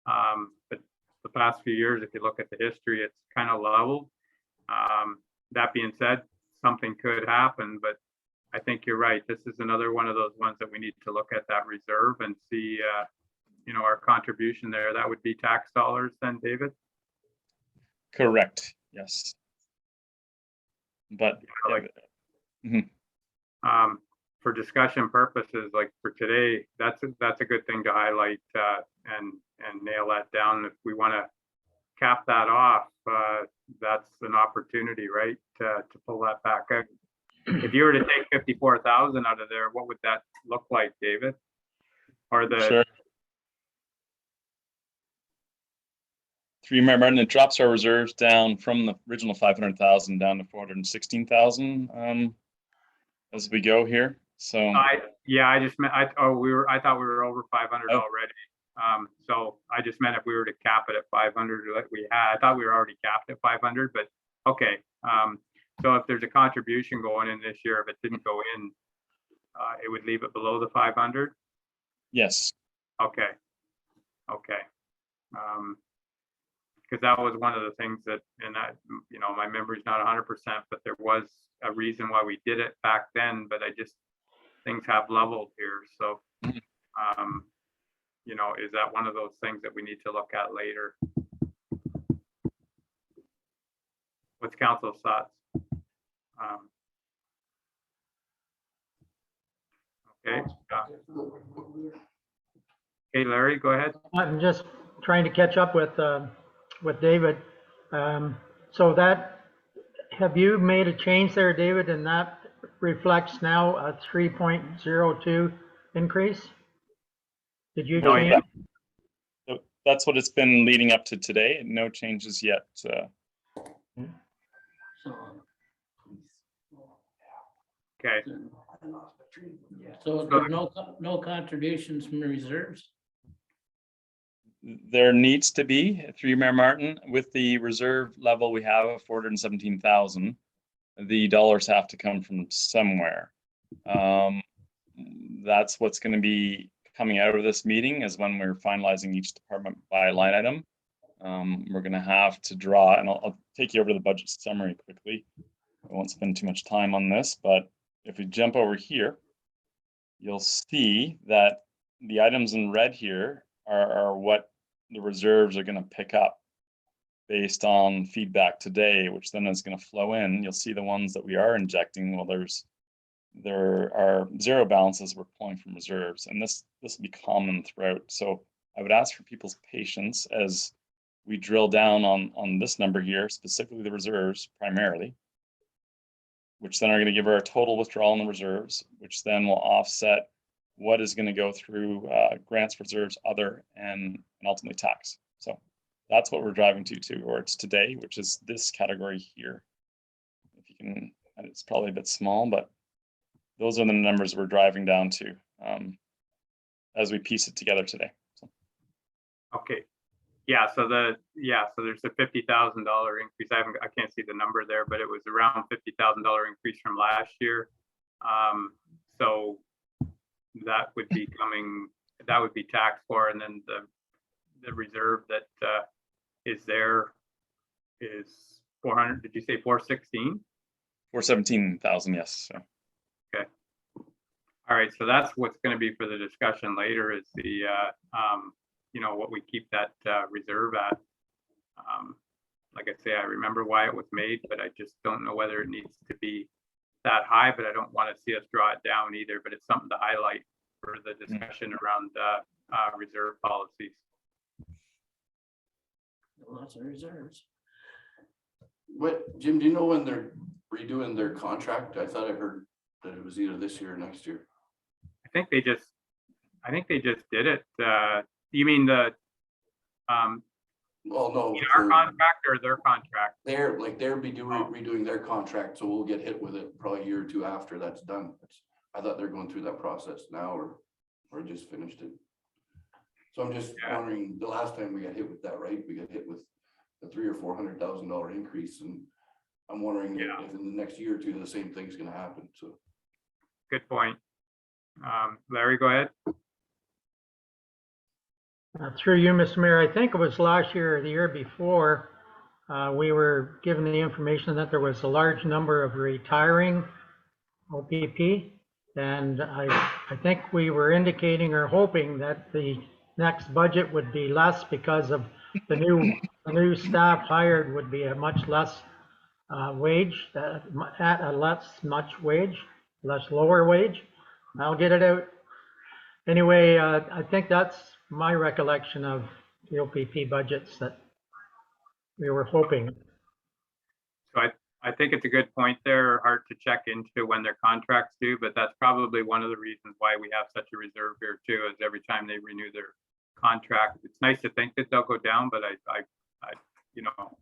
But the past few years, if you look at the history, it's kind of leveled. That being said, something could happen, but I think you're right. This is another one of those ones that we need to look at that reserve and see, our contribution there. That would be tax dollars then, David? Correct. Yes. But for discussion purposes, like for today, that's a good thing to highlight and nail that down. If we want to cap that off, that's an opportunity, right, to pull that back out. If you were to take 54,000 out of there, what would that look like, David? Or the sure. through Mayor Martin, it drops our reserves down from the original 500,000 down to 416,000 as we go here. So Yeah, I just meant, I thought we were over 500 Oh. already. So I just meant if we were to cap it at 500 like we had, I thought we were already capped at 500, but okay. So if there's a contribution going in this year, if it didn't go in, it would leave it below the 500. yes, Okay. Okay. Because that was one of the things that, and that, you know, my memory's not 100%, but there was a reason why we did it back then, but things have leveled here. So, you know, is that one of those things that we need to look at later? What's council's thoughts? Okay. Okay, Larry, go ahead. I'm just trying to catch up with David. So that, have you made a change there, David, and that reflects now a 3.02 increase? Did you No, change? yeah. So that's what it's been leading up to today. No changes yet. So, Okay. so there's no contributions from the reserves? There needs to be through Mayor Martin with the reserve level we have of 417,000. The dollars have to come from somewhere. That's what's going to be coming out of this meeting is when we're finalizing each department by line item. We're going to have to draw, and I'll take you over to the budget summary quickly. I won't spend too much time on this, but if we jump over here, you'll see that the items in red here are what the reserves are going to pick up based on feedback today, which then is going to flow in. You'll see the ones that we are injecting. Well, there are zero balances we're pulling from reserves, and this will be common throughout. So I would ask for people's patience as we drill down on this number here, specifically the reserves primarily, which then are going to give our total withdrawal in the reserves, which then will offset what is going to go through grants, reserves, other, and ultimately tax. So that's what we're driving to, or it's today, which is this category here. If you can, and it's probably a bit small, but those are the numbers we're driving down to as we piece it together today. So. Okay. Yeah. So there's a $50,000 increase. I can't see the number there, but it was around $50,000 increase from last year. So that would be taxed for, and then the reserve that is there is 400. Did you say 416? 417,000, yes. So. Okay. All right. So that's what's going to be for the discussion later is the you know, what we keep that reserve at. Like I say, I remember why it was made, but I just don't know whether it needs to be that high, but I don't want to see us draw it down either, but it's something to highlight for the discussion around reserve policies. Lots of reserves. What, Jim, do you know when they're redoing their contract? I thought I heard that it was either this year or next year. I think they just did it. You mean the Well, no, our contract or their contract? they're redoing their contract, so we'll get hit with it probably a year or two after that's done. I thought they're going through that process now, or just finished it. So I'm just wondering, the last time we got hit with that, right? We got hit with a $300,000 or $400,000 increase, and I'm wondering if in the next year or two the same thing's going to happen. So, good point. Larry, go ahead. Through you, Mr. Mayor, I think it was last year or the year before, we were given the information that there was a large number of retiring OPP. And I think we were indicating or hoping that the next budget would be less because of the new staff hired would be a much less wage, at a less lower wage. I'll get it out. Anyway, I think that's my recollection of the OPP budgets that we were hoping. So I think it's a good point there. Hard to check into when their contracts do, but that's probably one of the reasons why we have such a reserve here too, is every time they renew their contract. It's nice to think that they'll go down, but I you know,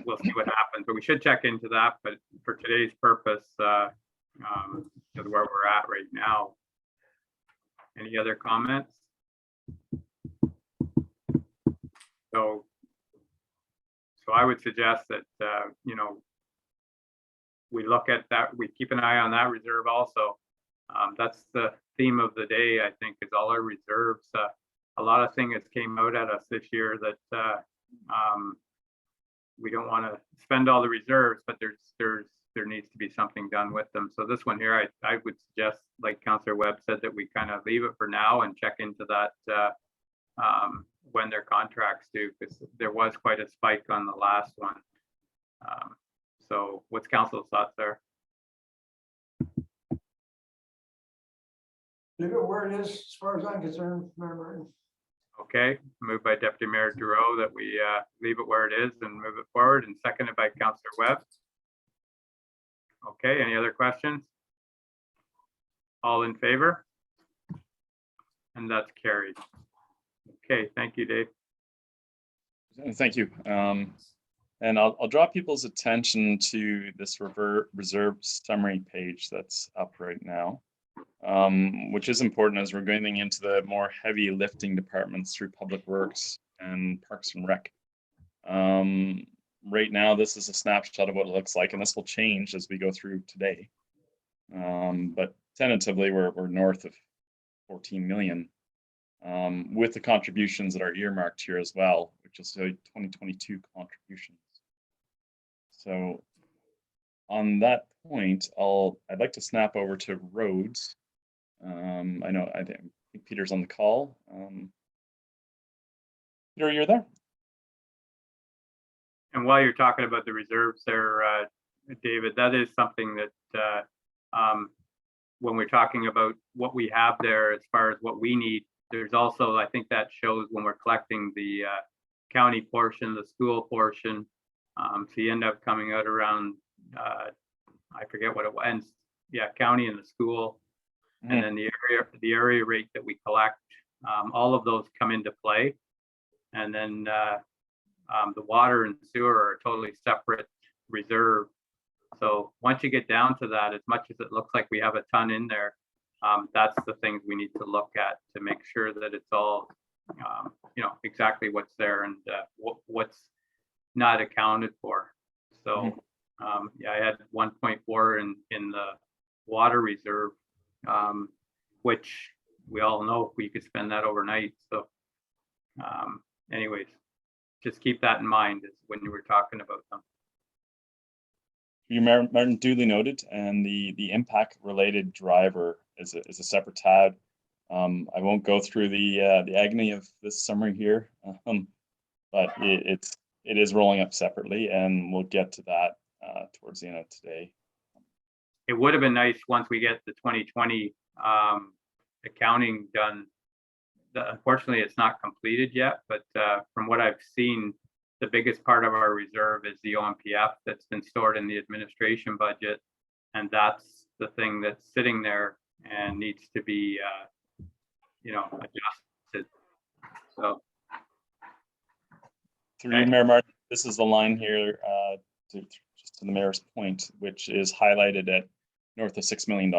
we'll see what happens, but we should check into that. But for today's purpose, because where we're at right now. Any other comments? So I would suggest that, you know, we look at that, we keep an eye on that reserve also. That's the theme of the day, I think, is all our reserves. A lot of things came out at us this year that we don't want to spend all the reserves, but there needs to be something done with them. So this one here, I would suggest, like Councillor Webb said, that we kind of leave it for now and check into that when their contracts due, because there was quite a spike on the last one. So what's council's thoughts there? Leave it where it is, as far as I'm concerned, Mayor Martin. Okay, moved by Deputy Mayor Duro that we leave it where it is and move it forward, and seconded by Councillor Webb. Okay, any other questions? All in favor? And that's carried. Okay, thank you, Dave. Thank you. And I'll draw people's attention to this reserve summary page that's up right now, which is important as we're going into the more heavy lifting departments through Public Works and Parks and Rec. Right now, this is a snapshot of what it looks like, and this will change as we go through today. But tentatively, we're north of 14 million. With the contributions that are earmarked here as well, which is a 2022 contributions. So on that point, I'd like to snap over to roads. I think Peter's on the call. Peter, you're there? And while you're talking about the reserves there, David, that is something that when we're talking about what we have there as far as what we need, there's also, I think that shows when we're collecting the county portion, the school portion. So you end up coming out around, I forget what it was, yeah, county and the school. Mm-hmm. And then the area rate that we collect, all of those come into play. And then the water and sewer are a totally separate reserve. So once you get down to that, as much as it looks like we have a ton in there, that's the things we need to look at to make sure that it's all, you know, exactly what's there and what's not accounted for. So yeah, I had 1.4 in the water reserve, which we all know we could spend that overnight. So anyways, just keep that in mind when you were talking about them. Your Martin, duly noted, and the impact related driver is a separate tab. I won't go through the agony of this summary here, but it is rolling up separately, and we'll get to that towards the end of today. It would have been nice once we get the 2020 accounting done. Unfortunately, it's not completed yet, but from what I've seen, the biggest part of our reserve is the OMPF that's been stored in the administration budget. And that's the thing that's sitting there and needs to be, you know, adjusted. So. Through Mayor Martin, this is the line here just to the mayor's point, which is highlighted at north of $6 million.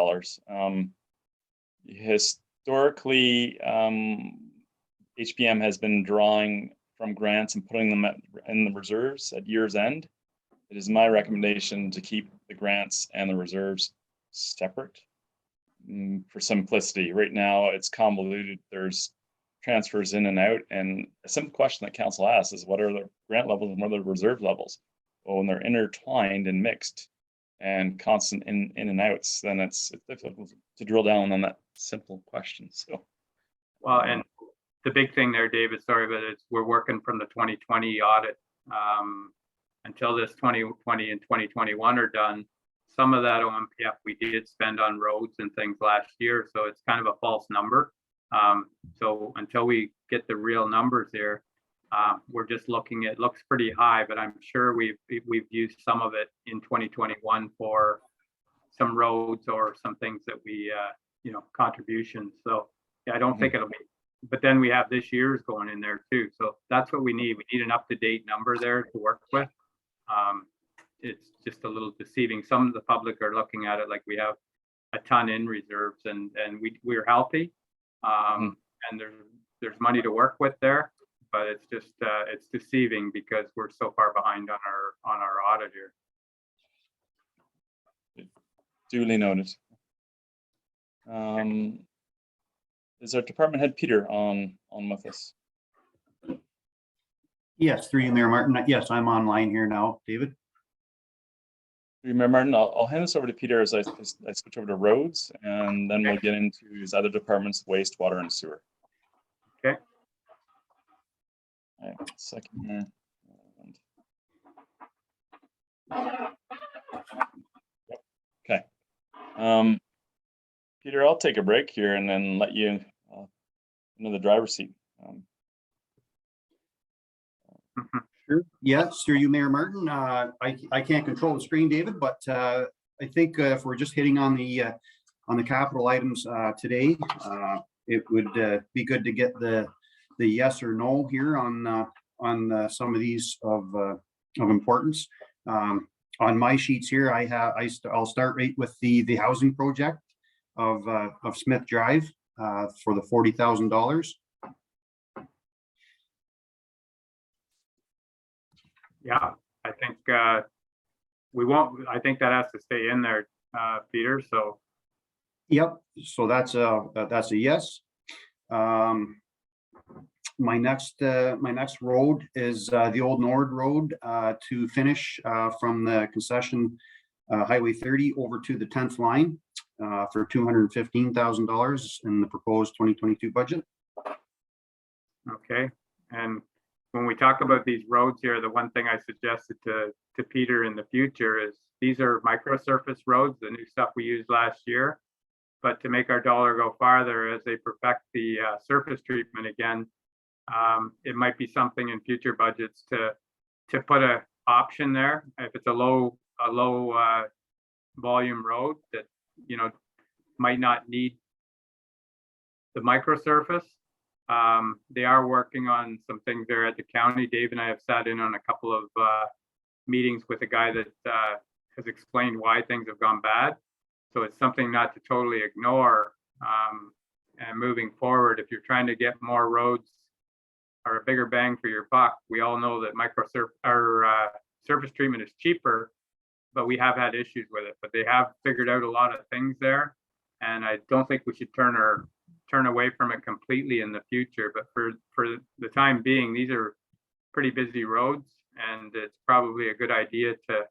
Historically, HPM has been drawing from grants and putting them in the reserves at year's end. It is my recommendation to keep the grants and the reserves separate for simplicity. Right now, it's convoluted. There's transfers in and out. And a simple question that council asks is, what are the grant levels and what are the reserve levels? Well, when they're intertwined and mixed and constant in and outs, then it's difficult to drill down on that simple question. So, well, and the big thing there, David, sorry, but it's we're working from the 2020 audit until this 2020 and 2021 are done. Some of that OMPF we did spend on roads and things last year, so it's kind of a false number. So until we get the real numbers here, we're just looking at, looks pretty high, but I'm sure we've used some of it in 2021 for some roads or some things that we, you know, contributions. So yeah, I don't think it'll be but then we have this year's going in there too. So that's what we need. We need an up-to-date number there to work with. It's just a little deceiving. Some of the public are looking at it like we have a ton in reserves and we're healthy. And there's money to work with there, but it's just, it's deceiving because we're so far behind on our audit here. Duly noted. Is our department head Peter on with us? Yes, through you, Mayor Martin. Yes, I'm online here now, David. Remember, Martin, I'll hand this over to Peter as I switch over to roads, and then we'll get into his other departments, wastewater and sewer. Okay. All right, second here. Okay. Peter, I'll take a break here and then let you into the driver's seat. Sure. Yes, through you, Mayor Martin. I can't control the screen, David, but I think if we're just hitting on the capital items today, it would be good to get the yes or no here on some of these of importance. On my sheets here, I'll start right with the housing project of Smith Drive for the $40,000. Yeah, I think we won't. I think that has to stay in there, Peter. So. Yep. So that's a yes. My next road is the Old Nord Road to finish from the concession Highway 30 over to the 10th line for $215,000 in the proposed 2022 budget. Okay, and when we talk about these roads here, the one thing I suggested to Peter in the future is these are microsurface roads, the new stuff we used last year. But to make our dollar go farther as they perfect the surface treatment again, it might be something in future budgets to put a option there. If it's a low volume road that, you know, might not need the microsurface. They are working on some things there at the county. Dave and I have sat in on a couple of meetings with a guy that has explained why things have gone bad. So it's something not to totally ignore. And moving forward, if you're trying to get more roads or a bigger bang for your buck, we all know that surface treatment is cheaper, but we have had issues with it. But they have figured out a lot of things there, and I don't think we should turn away from it completely in the future. But for the time being, these are pretty busy roads, and it's probably a good idea to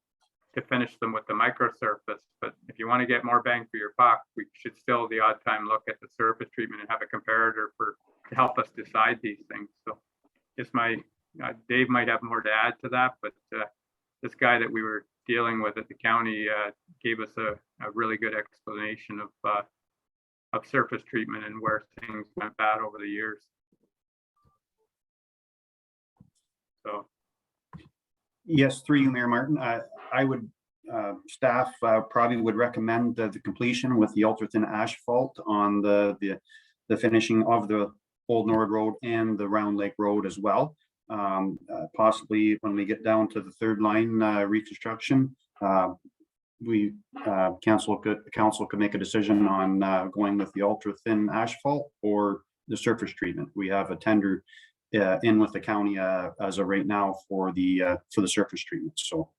finish them with the microsurface. But if you want to get more bang for your buck, we should still the odd time look at the surface treatment and have a comparator to help us decide these things. So just Dave might have more to add to that, but this guy that we were dealing with at the county gave us a really good explanation of surface treatment and where things went bad over the years. So. Yes, through you, Mayor Martin. I would, staff probably would recommend the completion with the ultra-thin asphalt on the finishing of the Old Nord Road and the Round Lake Road as well. Possibly when we get down to the third line reconstruction, council could make a decision on going with the ultra-thin asphalt or the surface treatment. We have a tender in with the county as of right now for the surface treatment. So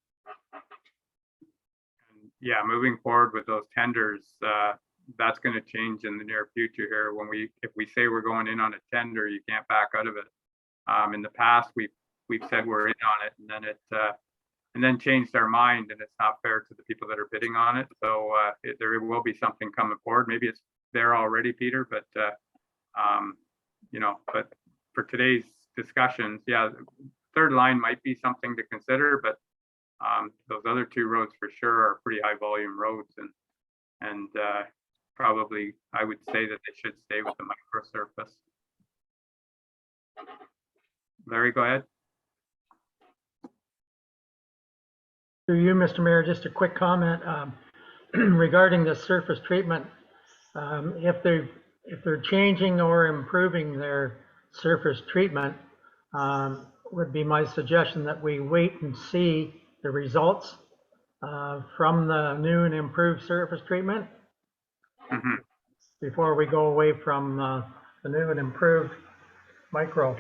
yeah, moving forward with those tenders, that's going to change in the near future here. If we say we're going in on a tender, you can't back out of it. In the past, we've said we're in on it, and then changed our mind, and it's not fair to the people that are bidding on it. So there will be something coming forward. Maybe it's there already, Peter, but but for today's discussions, yeah, third line might be something to consider, but those other two roads for sure are pretty high volume roads, and probably I would say that they should stay with the microsurface. Larry, go ahead. Through you, Mr. Mayor, just a quick comment regarding the surface treatment. If if they're changing or improving their surface treatment, would be my suggestion that we wait and see the results from the new and improved surface treatment Mhm. before we go away from the new and improved micro.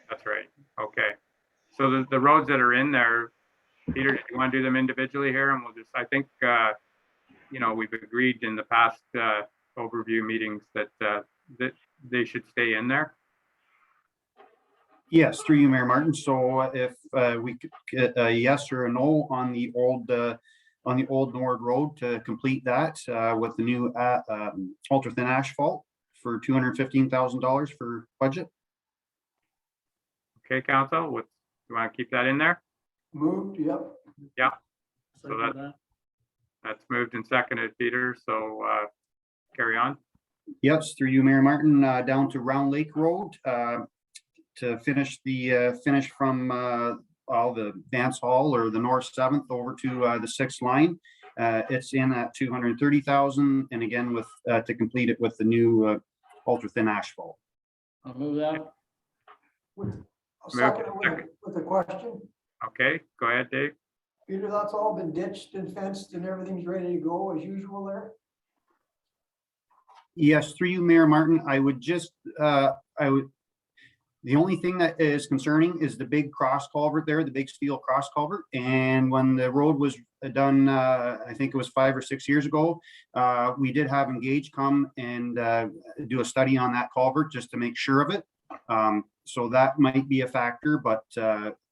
That's right. Okay. So the roads that are in there, Peter, do you want to do them individually here? And we'll just, I think, you know, we've agreed in the past overview meetings that that they should stay in there. Yes, through you, Mayor Martin. So if we could get a yes or a no on the old Nord Road to complete that with the new ultra thin asphalt for $215,000 for budget. Okay, council, what, you want to keep that in there? Moved, yep. So Second that. That's moved and seconded, Peter. So carry on. Yes, through you, Mayor Martin, down to Round Lake Road to finish the finish from all the dance hall or the North 7th over to the 6th line. It's in at 230,000, and again with to complete it with the new ultra thin asphalt. I'll move that. I'll second it with a question. Okay, go ahead, Dave. Peter, that's all been ditched and fenced and everything's ready to go as usual there? Yes, through you, Mayor Martin, I would just the only thing that is concerning is the big cross culvert there, the big steel cross culvert. And when the road was done, I think it was 5 or 6 years ago, we did have Engage come and do a study on that culvert just to make sure of it. So that might be a factor, but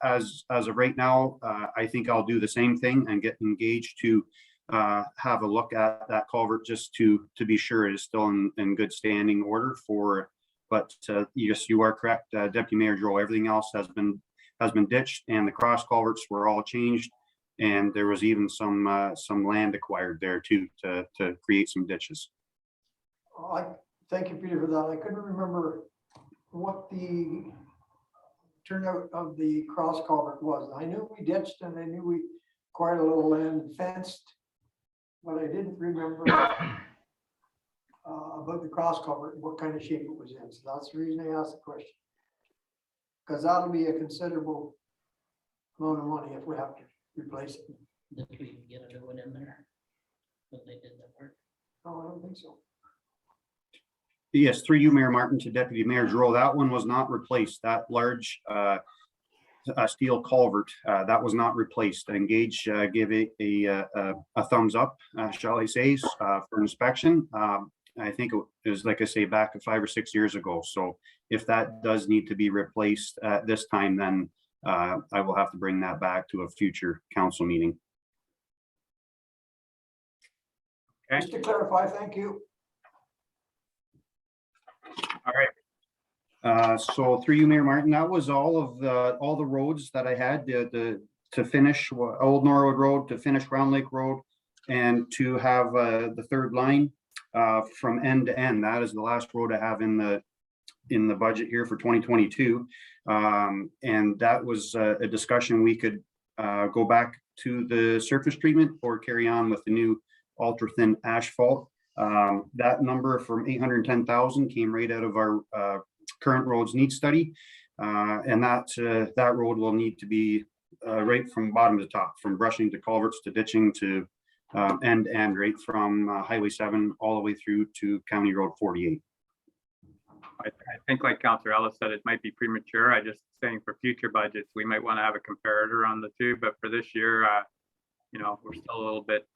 as of right now, I think I'll do the same thing and get Engage to have a look at that culvert just to be sure it is still in good standing order for. But yes, you are correct, Deputy Mayor Joe. Everything else has been ditched, and the cross culverts were all changed, and there was even some land acquired there too to create some ditches. I thank you, Peter, for that. I couldn't remember what the turnout of the cross culvert was. I knew we ditched and I knew we acquired a little land and fenced, but I didn't remember about the cross culvert and what kind of shape it was in. So that's the reason I asked the question. Because that'll be a considerable amount of money if we have to replace it. Did we get a new one in there? But they did that work. No, I don't think so. Yes, through you, Mayor Martin, to Deputy Mayor Joe. That one was not replaced. That large steel culvert that was not replaced. Engage gave it a thumbs up, shall I say, for inspection. I think it was, like I say, back 5 or 6 years ago. So if that does need to be replaced at this time, then I will have to bring that back to a future council meeting. Okay. Just to clarify, thank you. All right. So through you, Mayor Martin, that was all the roads that I had to finish Old Norwood Road, to finish Round Lake Road, and to have the third line from end to end. That is the last road I have in the budget here for 2022. And that was a discussion we could go back to the surface treatment or carry on with the new ultra thin asphalt. That number from 810,000 came right out of our current roads need study. And that road will need to be right from bottom to top, from brushing to culverts to ditching to end right from Highway 7 all the way through to County Road 48. I think like Councillor Ellis said, it might be premature. I just saying for future budgets, we might want to have a comparator on the two, but for this year, you know, we're still a little bit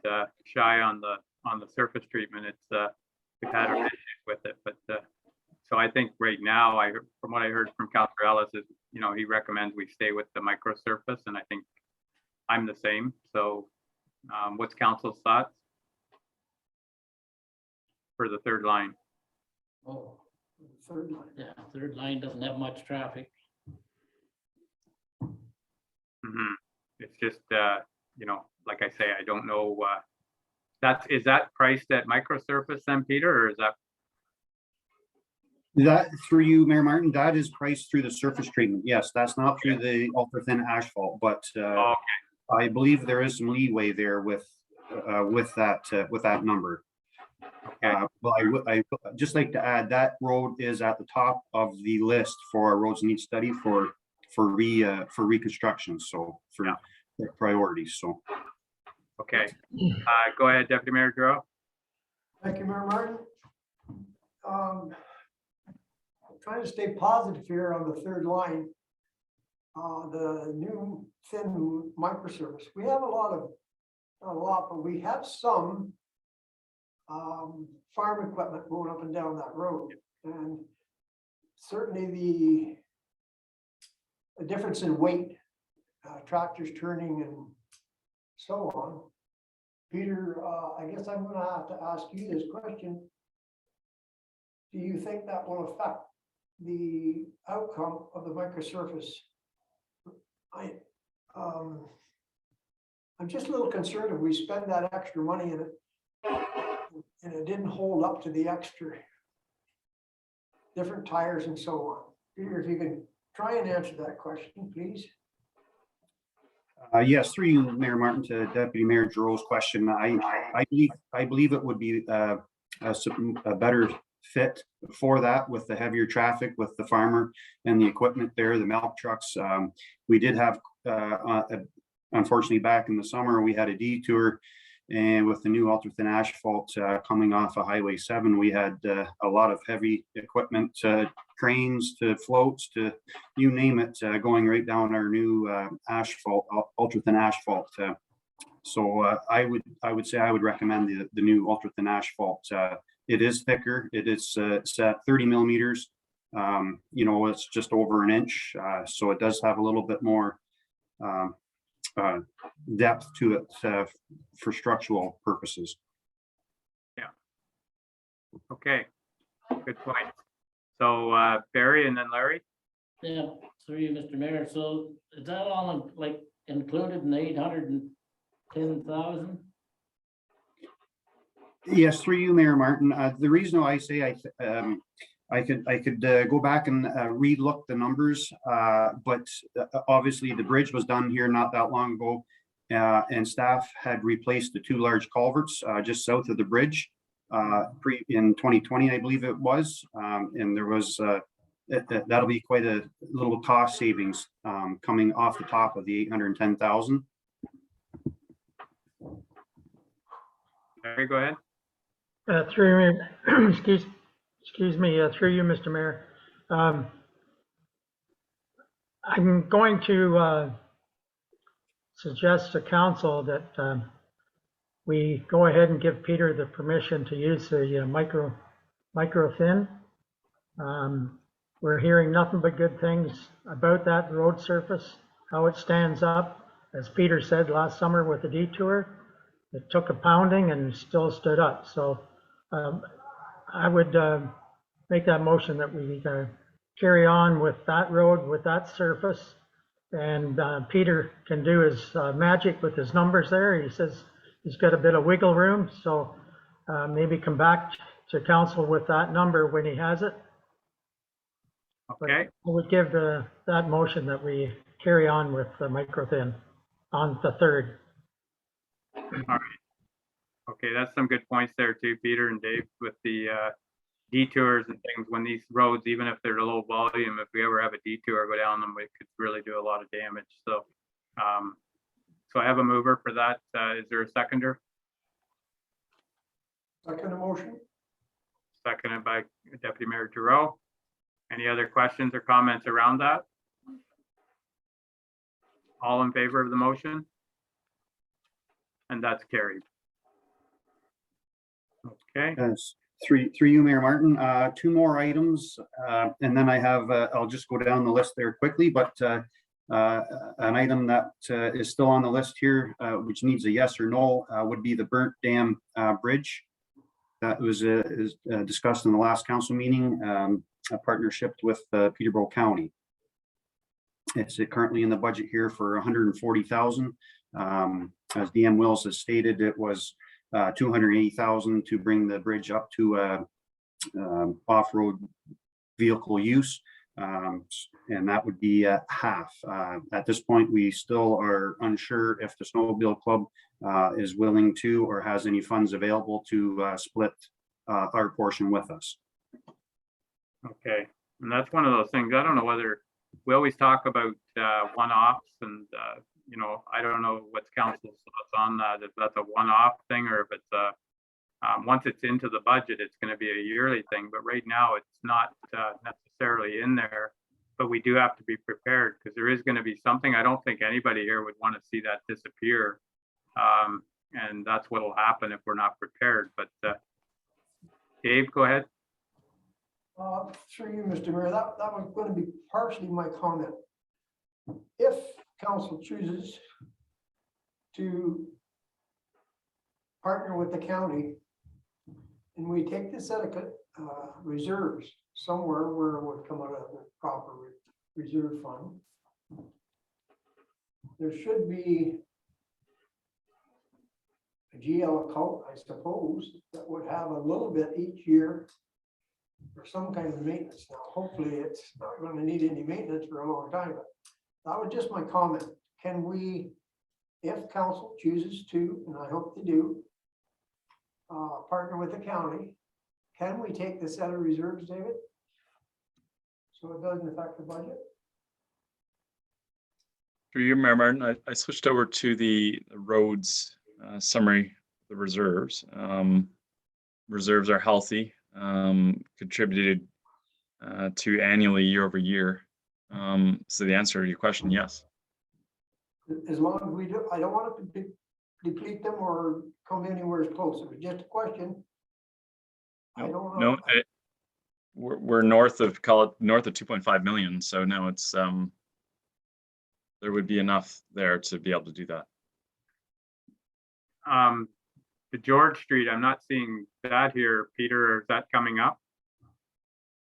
shy on the surface treatment. It's we've had our issues with it, but so I think right now, from what I heard from Councillor Ellis is, you know, he recommends we stay with the micro surface, and I think I'm the same. So what's council's thoughts for the third line? Oh, third line. Yeah, third line doesn't have much traffic. It's just, you know, like I say, I don't know. Is that priced at micro surface then, Peter, or is that? That through you, Mayor Martin, that is priced through the surface treatment. Yes, that's not through the ultra thin asphalt, but Okay. I believe there is some leeway there with that number. Okay, Well, I just like to add that road is at the top of the list for our roads need study for reconstruction. So for Yeah. priorities. So okay. Go ahead, Deputy Mayor Giroux. Thank you, Mayor Martin. I'm trying to stay positive here on the third line. The new thin microservice. We have not a lot, but we have some farm equipment going up and down that road. And certainly the difference in weight, tractors turning and so on. Peter, I guess I'm gonna have to ask you this question. Do you think that will affect the outcome of the microsurface? I'm just a little concerned if we spend that extra money in it and it didn't hold up to the extra different tires and so on. Peter, if you can try and answer that question, please. yes, through you, Mayor Martin, to Deputy Mayor Giroux's question. I believe it would be a better fit for that with the heavier traffic, with the farmer and the equipment there, the milk trucks. We did have, unfortunately, back in the summer, we had a detour, and with the new ultra thin asphalt coming off of Highway 7, we had a lot of heavy equipment, cranes to floats to you name it, going right down our new asphalt, ultra thin asphalt. So I would say I would recommend the new ultra thin asphalt. It is thicker. It is it's at 30 millimeters. You know, it's just over an inch. So it does have a little bit more depth to it for structural purposes. Okay, good point. So Barry and then Larry. Yeah, through you, Mr. Mayor. So is that all like included in the 810,000? Yes, through you, Mayor Martin. The reason why I say I could go back and re-look the numbers, but obviously the bridge was done here not that long ago, and staff had replaced the two large culverts just south of the bridge in 2020, I believe it was, and there was that'll be quite a little cost savings coming off the top of the 810,000. Larry, go ahead. Through me, excuse me, through you, Mr. Mayor. I'm going to suggest to council that we go ahead and give Peter the permission to use the micro thin. We're hearing nothing but good things about that road surface, how it stands up. As Peter said last summer with the detour, it took a pounding and still stood up. So I would make that motion that we carry on with that road, with that surface. And Peter can do his magic with his numbers there. He says he's got a bit of wiggle room. So maybe come back to council with that number when he has it. Okay. But I would give that motion that we carry on with the micro thin on the 3rd. All right. Okay, that's some good points there too, Peter and Dave, with the detours and things. When these roads, even if they're low volume, if we ever have a detour go down them, it could really do a lot of damage. So, so I have a mover for that. Is there a seconder? Second motion. Seconded by Deputy Mayor Giroux. Any other questions or comments around that? All in favor of the motion? And that's carried. Okay. Yes, through you, Mayor Martin. Two more items, and then I have, I'll just go down the list there quickly, but an item that is still on the list here, which needs a yes or no, would be the Burnt Dam Bridge. That was discussed in the last council meeting, a partnership with Peterborough County. It's currently in the budget here for 140,000. As DM Wills has stated, it was 280,000 to bring the bridge up to off-road vehicle use, and that would be half. At this point, we still are unsure if the Snowmobile Club is willing to or has any funds available to split our portion with us. Okay, and that's one of those things, I don't know whether, we always talk about one-offs and, you know, I don't know what's council's thoughts on that, if that's a one-off thing or if it's a, once it's into the budget, it's gonna be a yearly thing, but right now it's not necessarily in there. But we do have to be prepared because there is gonna be something, I don't think anybody here would want to see that disappear. And that's what'll happen if we're not prepared, but Dave, go ahead. Through you, Mr. Mayor, that was going to be partially my comment. If council chooses to partner with the county and we take this set of reserves somewhere where it would come out of the proper reserve fund, there should be a GL account, I suppose, that would have a little bit each year for some kind of maintenance. Now, hopefully it's not going to need any maintenance for a long time, but that was just my comment. Can we, if council chooses to, and I hope they do, partner with the county, can we take this out of reserves, David? So it doesn't affect the budget? Through you, Mayor Martin, I switched over to the roads summary, the reserves. Reserves are healthy, contributed to annually year over year. So the answer to your question, yes. As long as we do, I don't want it to deplete them or come anywhere close. It was just a question. I don't know. No, we're north of, call it north of 2.5 million. So no, it's there would be enough there to be able to do that. The George Street, I'm not seeing that here, Peter, is that coming up?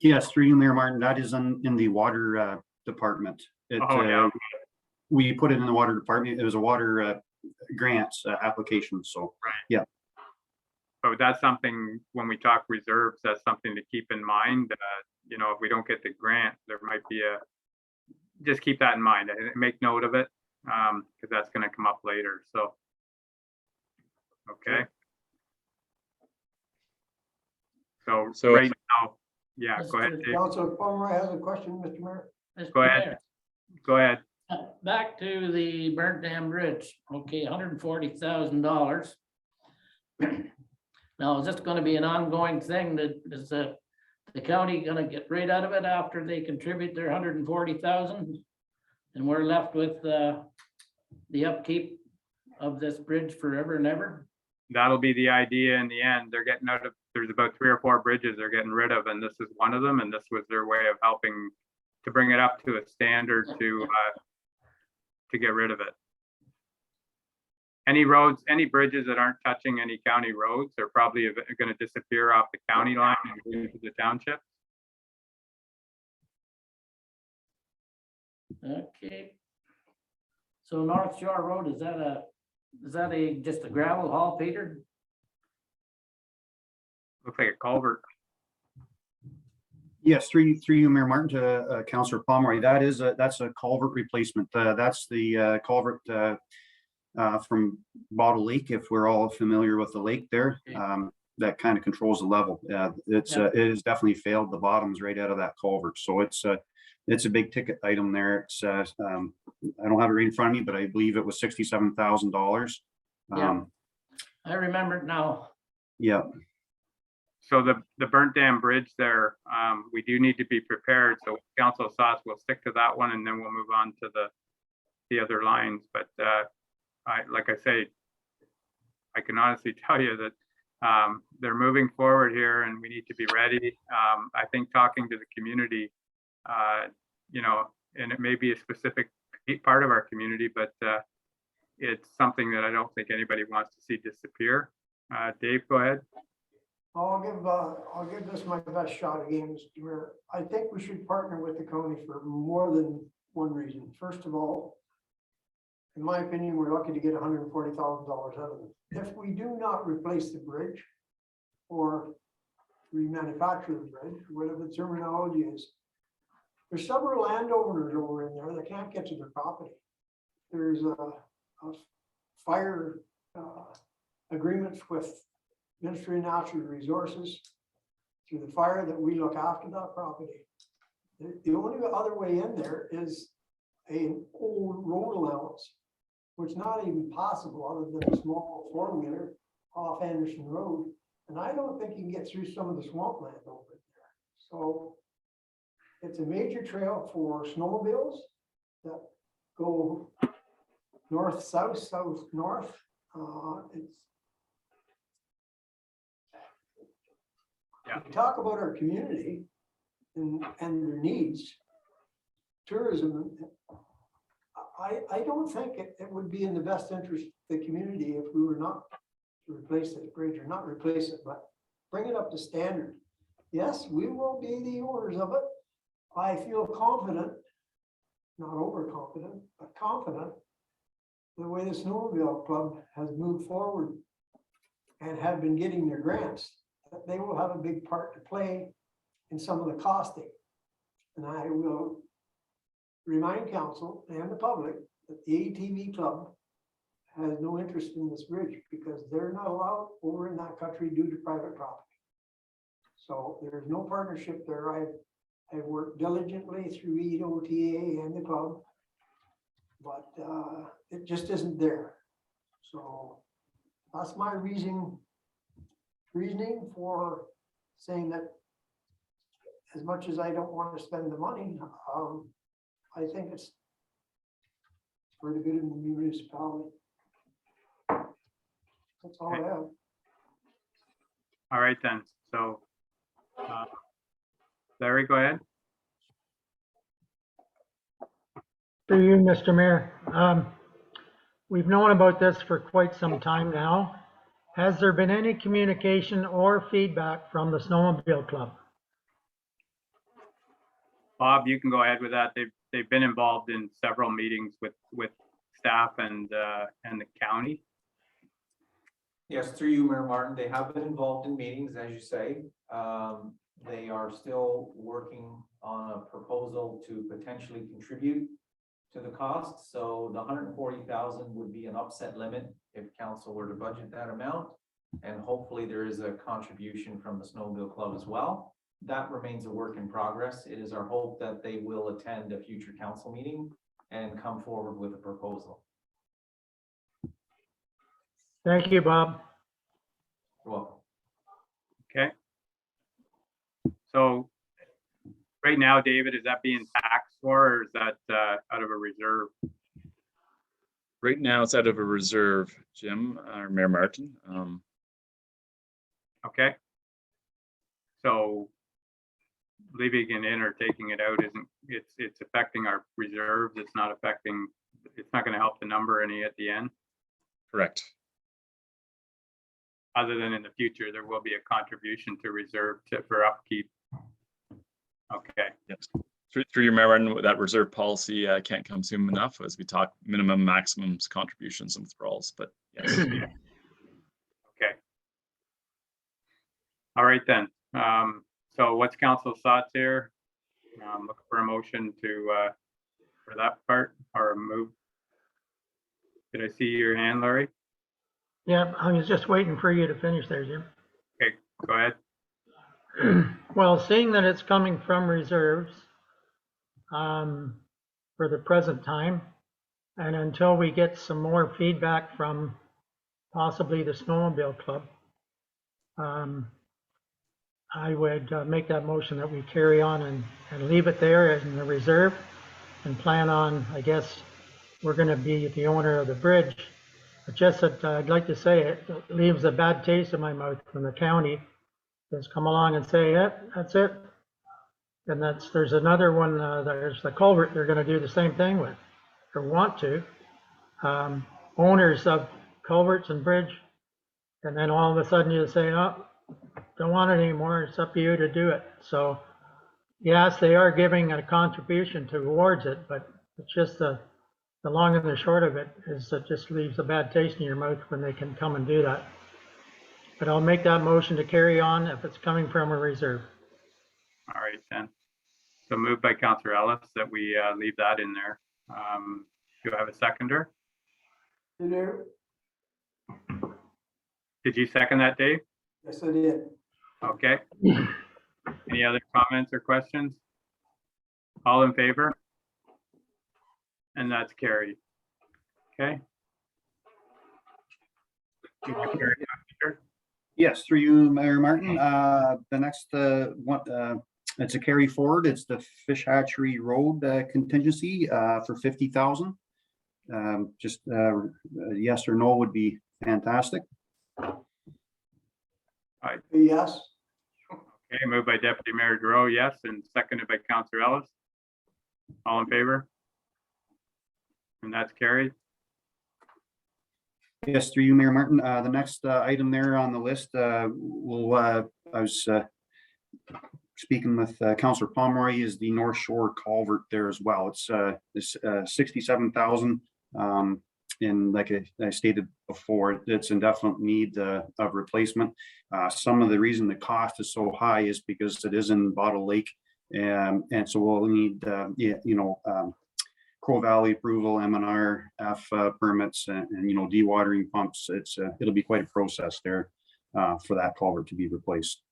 Yes, through you, Mayor Martin, that is in the water department. Oh, yeah. We put it in the water department. It was a water grants application, so. Right. Yeah. So that's something, when we talk reserves, that's something to keep in mind. You know, if we don't get the grant, there might be just keep that in mind. Make note of it, because that's going to come up later. So, okay. So right now, yeah, go ahead, Dave. Councilor Palmer has a question, Mr. Mayor. Go ahead. Go ahead. Back to the Burnt Dam Bridge, okay, $140,000. Now, is this gonna be an ongoing thing that is the county gonna get right out of it after they contribute their 140,000? And we're left with the upkeep of this bridge forever and ever? That'll be the idea in the end. They're getting out of, there's about 3 or 4 bridges they're getting rid of, and this is one of them, and this was their way of helping to bring it up to a standard to get rid of it. Any roads, any bridges that aren't touching any county roads are probably going to disappear off the county line and go into the township. Okay. So North Shore Road, is that just a gravel haul, Peter? Looks like a culvert. Yes, through you, Mayor Martin, to Councillor Pomeroy. That's a culvert replacement. That's the culvert from Bottle Lake, if we're all familiar with the lake there. That kind of controls the level. It has definitely failed. The bottom's right out of that culvert, so it's a big ticket item there. It's I don't have it right in front of me, but I believe it was $67,000. I remember it now. Yeah. So the Burnt Dam Bridge there, we do need to be prepared. So council thoughts, we'll stick to that one and then we'll move on to the other lines. But like I say, I can honestly tell you that they're moving forward here and we need to be ready. I think talking to the community, you know, and it may be a specific part of our community, but it's something that I don't think anybody wants to see disappear. Dave, go ahead. I'll give this my best shot again, Mr. Mayor. I think we should partner with the county for more than one reason. First of all, in my opinion, we're lucky to get $140,000 out of it. If we do not replace the bridge or remanufacture the bridge, whatever the terminology is, there's several landowners over in there that can't get to their property. There's a fire agreements with Ministry of Natural Resources, through the fire, that we look after that property. The only other way in there is an old road allowance, which is not even possible other than a small four-wheeler off Anderson Road. And I don't think you can get through some of the swampland over there. So it's a major trail for snowmobiles that go north, south, south, north. It's. Yeah. We talk about our community and their needs, tourism. I don't think it would be in the best interest of the community if we were not to replace this bridge, or not replace it, but bring it up to standard. Yes, we will be the owners of it. I feel confident, not overconfident, but confident, the way the Snowmobile Club has moved forward and have been getting their grants, that they will have a big part to play in some of the costing. And I will remind council and the public that the ATV club has no interest in this bridge because they're not allowed over in that country due to private property. So there's no partnership there. I've worked diligently through EOTA and the club, but it just isn't there. So that's my reasoning for saying that as much as I don't want to spend the money, I think it's for the good of the municipality. That's all I have. All right then. So, Larry, go ahead. Through you, Mr. Mayor. We've known about this for quite some time now. Has there been any communication or feedback from the Snowmobile Club? Bob, you can go ahead with that. They've been involved in several meetings with staff and the county. Yes, through you, Mayor Martin, they have been involved in meetings, as you say. They are still working on a proposal to potentially contribute to the cost. So the 140,000 would be an upset limit if council were to budget that amount. And hopefully there is a contribution from the Snowmobile Club as well. That remains a work in progress. It is our hope that they will attend a future council meeting and come forward with a proposal. Thank you, Bob. You're welcome. Okay. So right now, David, is that being taxed for, or is that out of a reserve? Right now, it's out of a reserve, Jim, or Mayor Martin. Okay. So leaving it in or taking it out isn't, it's affecting our reserves. It's not going to help the number any at the end. Correct. Other than in the future, there will be a contribution to reserve for upkeep. Okay. Yes. Through your Mayor Martin, that reserve policy can't come soon enough as we talk minimum, maximums, contributions, and withdrawals. But yes. Okay. All right then. So what's council's thoughts here? Look for a motion to for that part or a move. Did I see your hand, Larry? Yeah, I was just waiting for you to finish there, Jim. Okay, go ahead. Well, seeing that it's coming from reserves for the present time, and until we get some more feedback from possibly the Snowmobile Club, I would make that motion that we carry on and leave it there in the reserve and plan on, I guess, we're going to be the owner of the bridge. But just that I'd like to say it leaves a bad taste in my mouth when the county has come along and say, yeah, that's it. And there's another one, there's the culvert they're going to do the same thing with, or want to. Owners of culverts and bridge, and then all of a sudden you say, oh, don't want it anymore, it's up to you to do it. So yes, they are giving a contribution towards it, but it's just the long and the short of it is it just leaves a bad taste in your mouth when they can come and do that. But I'll make that motion to carry on if it's coming from a reserve. All right then. So moved by Councillor Ellis that we leave that in there. Do you have a seconder? You know, Did you second that, Dave? Yes, I did. Okay. Any other comments or questions? All in favor? And that's carried. Okay. You want to carry on, Peter? Yes, through you, Mayor Martin. The next one, it's a carry forward. It's the Fish Hatchery Road contingency for 50,000. Just yes or no would be fantastic. Yes. Okay, moved by Deputy Mayor Giroux, yes, and seconded by Councillor Ellis. All in favor? And that's carried. Yes, through you, Mayor Martin. The next item there on the list, I was speaking with Councillor Pomeroy, is the North Shore culvert there as well. It's 67,000. And like I stated before, it's in definite need of replacement. Some of the reason the cost is so high is because it is in Bottle Lake, and so we'll need Crow Valley approval, MNRF permits, and dewatering pumps. It'll be quite a process there for that culvert to be replaced.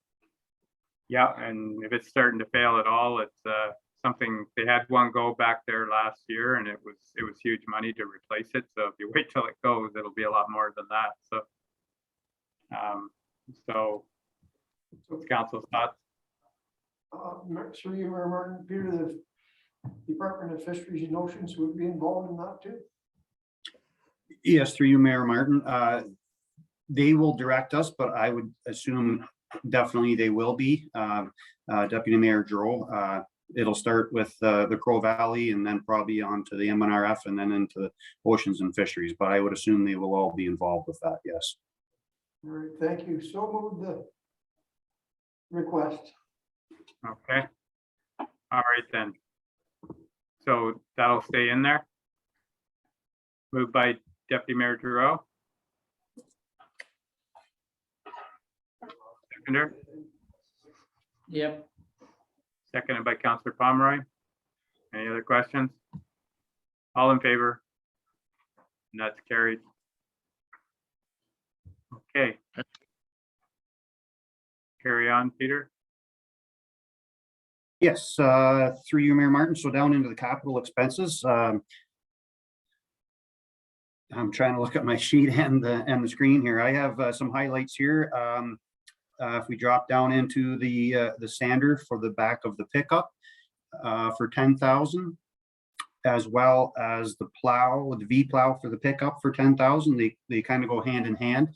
Yeah, and if it's starting to fail at all, it's something, they had one go back there last year and it was huge money to replace it. So if you wait till it goes, it'll be a lot more than that. So what's council's thoughts? Through you, Mayor Martin, Peter, the Department of Fisheries and Oceans would be involved in that too? Yes, through you, Mayor Martin. They will direct us, but I would assume definitely they will be. Deputy Mayor Giroux, it'll start with the Crow Valley and then probably on to the MNRF and then into the Oceans and Fisheries, but I would assume they will all be involved with that, yes. All right, thank you. So moved the request. Okay. All right then. So that'll stay in there. Moved by Deputy Mayor Giroux. Seconder. Yep. Seconded by Councillor Pomeroy. Any other questions? All in favor? And that's carried. Okay. Carry on, Peter. Yes, through you, Mayor Martin. So down into the capital expenses. I'm trying to look at my sheet and the screen here. I have some highlights here. If we drop down into the sander for the back of the pickup for 10,000, as well as the plow, the V plow for the pickup for 10,000. They kind of go hand in hand.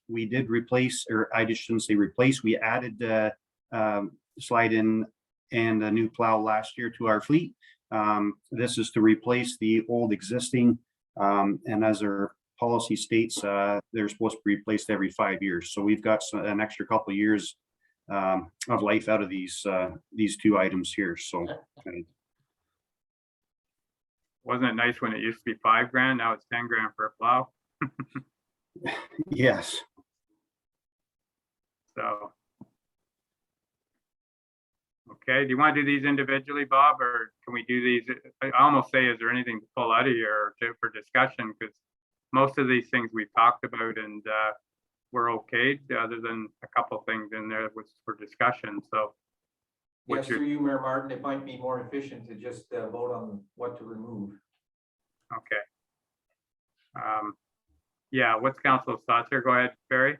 We did replace, or I just shouldn't say replace. We added slide in and a new plow last year to our fleet. This is to replace the old existing, and as our policy states, they're supposed to be replaced every 5 years. So we've got an extra couple of years of life out of these two items here. So Wasn't it nice when it used to be $5,000? Now it's $10,000 for a plow. yes. So. Okay, do you want to do these individually, Bob, or can we do these? I almost say, is there anything to pull out of here for discussion? Because most of these things we've talked about and we're okay, other than a couple things in there was for discussion. So. Yes, through you, Mayor Martin, it might be more efficient to just vote on what to remove. Okay. Yeah, what's council's thoughts here? Go ahead, Barry.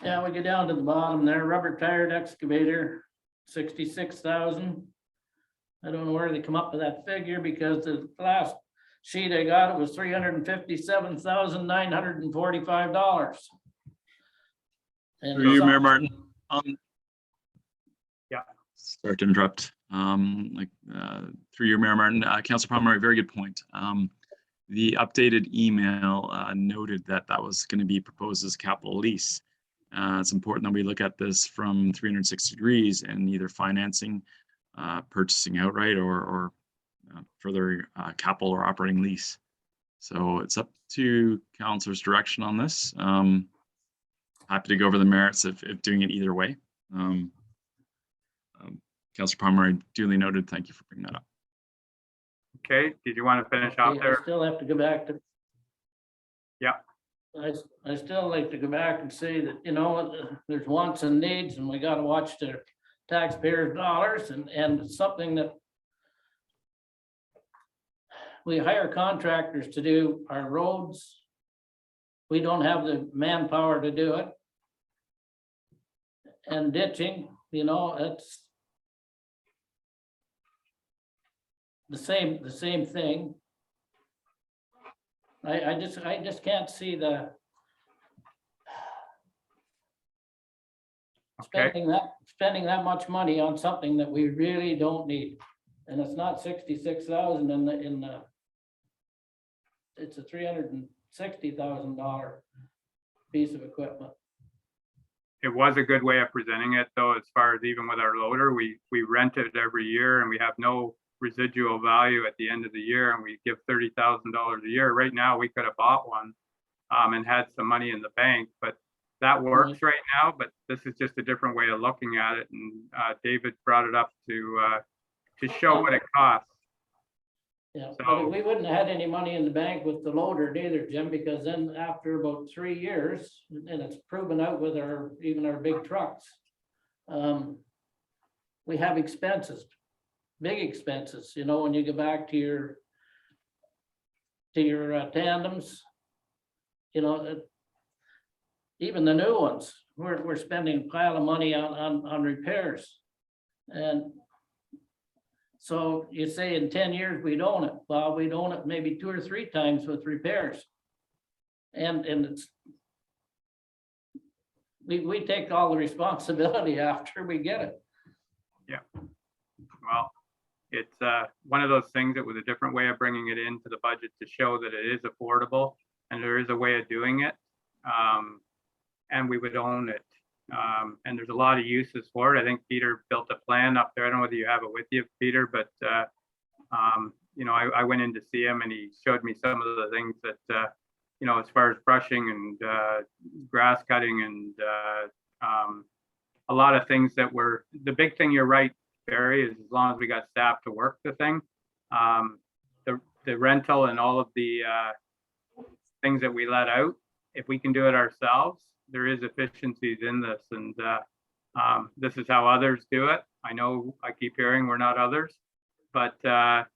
Yeah, we go down to the bottom there, rubber tired excavator, 66,000. I don't know where they come up with that figure because the last sheet I got, it was $357,945. And Through you, Mayor Martin. Yeah. Sorry to interrupt. Through your Mayor Martin, Councilor Pomeroy, very good point. The updated email noted that was going to be proposed as capital lease. It's important that we look at this from 360 degrees and either financing, purchasing outright, or further capital or operating lease. So it's up to councilor's direction on this. Happy to go over the merits of doing it either way. Councilor Pomeroy, duly noted. Thank you for bringing that up. Okay, did you want to finish out I there? still have to go back to. Yeah. I still like to go back and say that, you know, there's wants and needs, and we gotta watch the taxpayers' dollars, and it's something that we hire contractors to do our roads. We don't have the manpower to do it. And ditching, you know, it's the same thing. I just can't see the Okay, spending that much money on something that we really don't need. And it's not 66,000 in the it's a $360,000 piece of equipment. it was a good way of presenting it, though, as far as even with our loader, we rent it every year and we have no residual value at the end of the year, and we give $30,000 a year. Right now, we could have bought one and had some money in the bank, but that works right now. But this is just a different way of looking at it, and David brought it up to show what it costs. Yeah, So- but we wouldn't have had any money in the bank with the loader either, Jim, because then after about 3 years, and it's proven out with even our big trucks. We have expenses, big expenses, you know, when you go back to your tandems, you know, even the new ones, we're spending a pile of money on repairs. And so you say in 10 years we'd own it. Well, we'd own it maybe 2 or 3 times with repairs. And it's, we take all the responsibility after we get it. Well, it's one of those things that was a different way of bringing it into the budget to show that it is affordable and there is a way of doing it. And we would own it. And there's a lot of uses for it. I think Peter built a plan up there. I don't know whether you have it with you, Peter, but you know, I went in to see him and he showed me some of the things that, you know, as far as brushing and grass cutting and a lot of things that were, the big thing, you're right, Barry, is as long as we got staff to work the thing, the rental and all of the things that we let out, if we can do it ourselves, there is efficiencies in this, and this is how others do it. I know I keep hearing we're not others, but there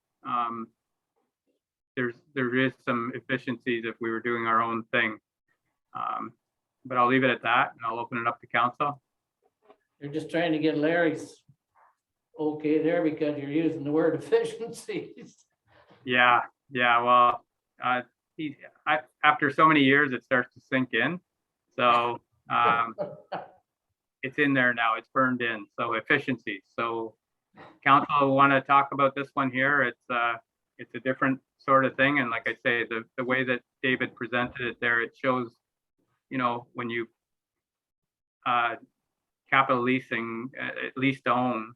is some efficiencies if we were doing our own thing. But I'll leave it at that, and I'll open it up to council. You're just trying to get Larry's okay there because you're using the word efficiencies. Yeah, well, after so many years, it starts to sink in. So it's in there now, it's burned in. So efficiency. So council want to talk about this one here. It's a different sort of thing. And like I say, the way that David presented it there, it shows, you know, when you capital leasing, at least to own,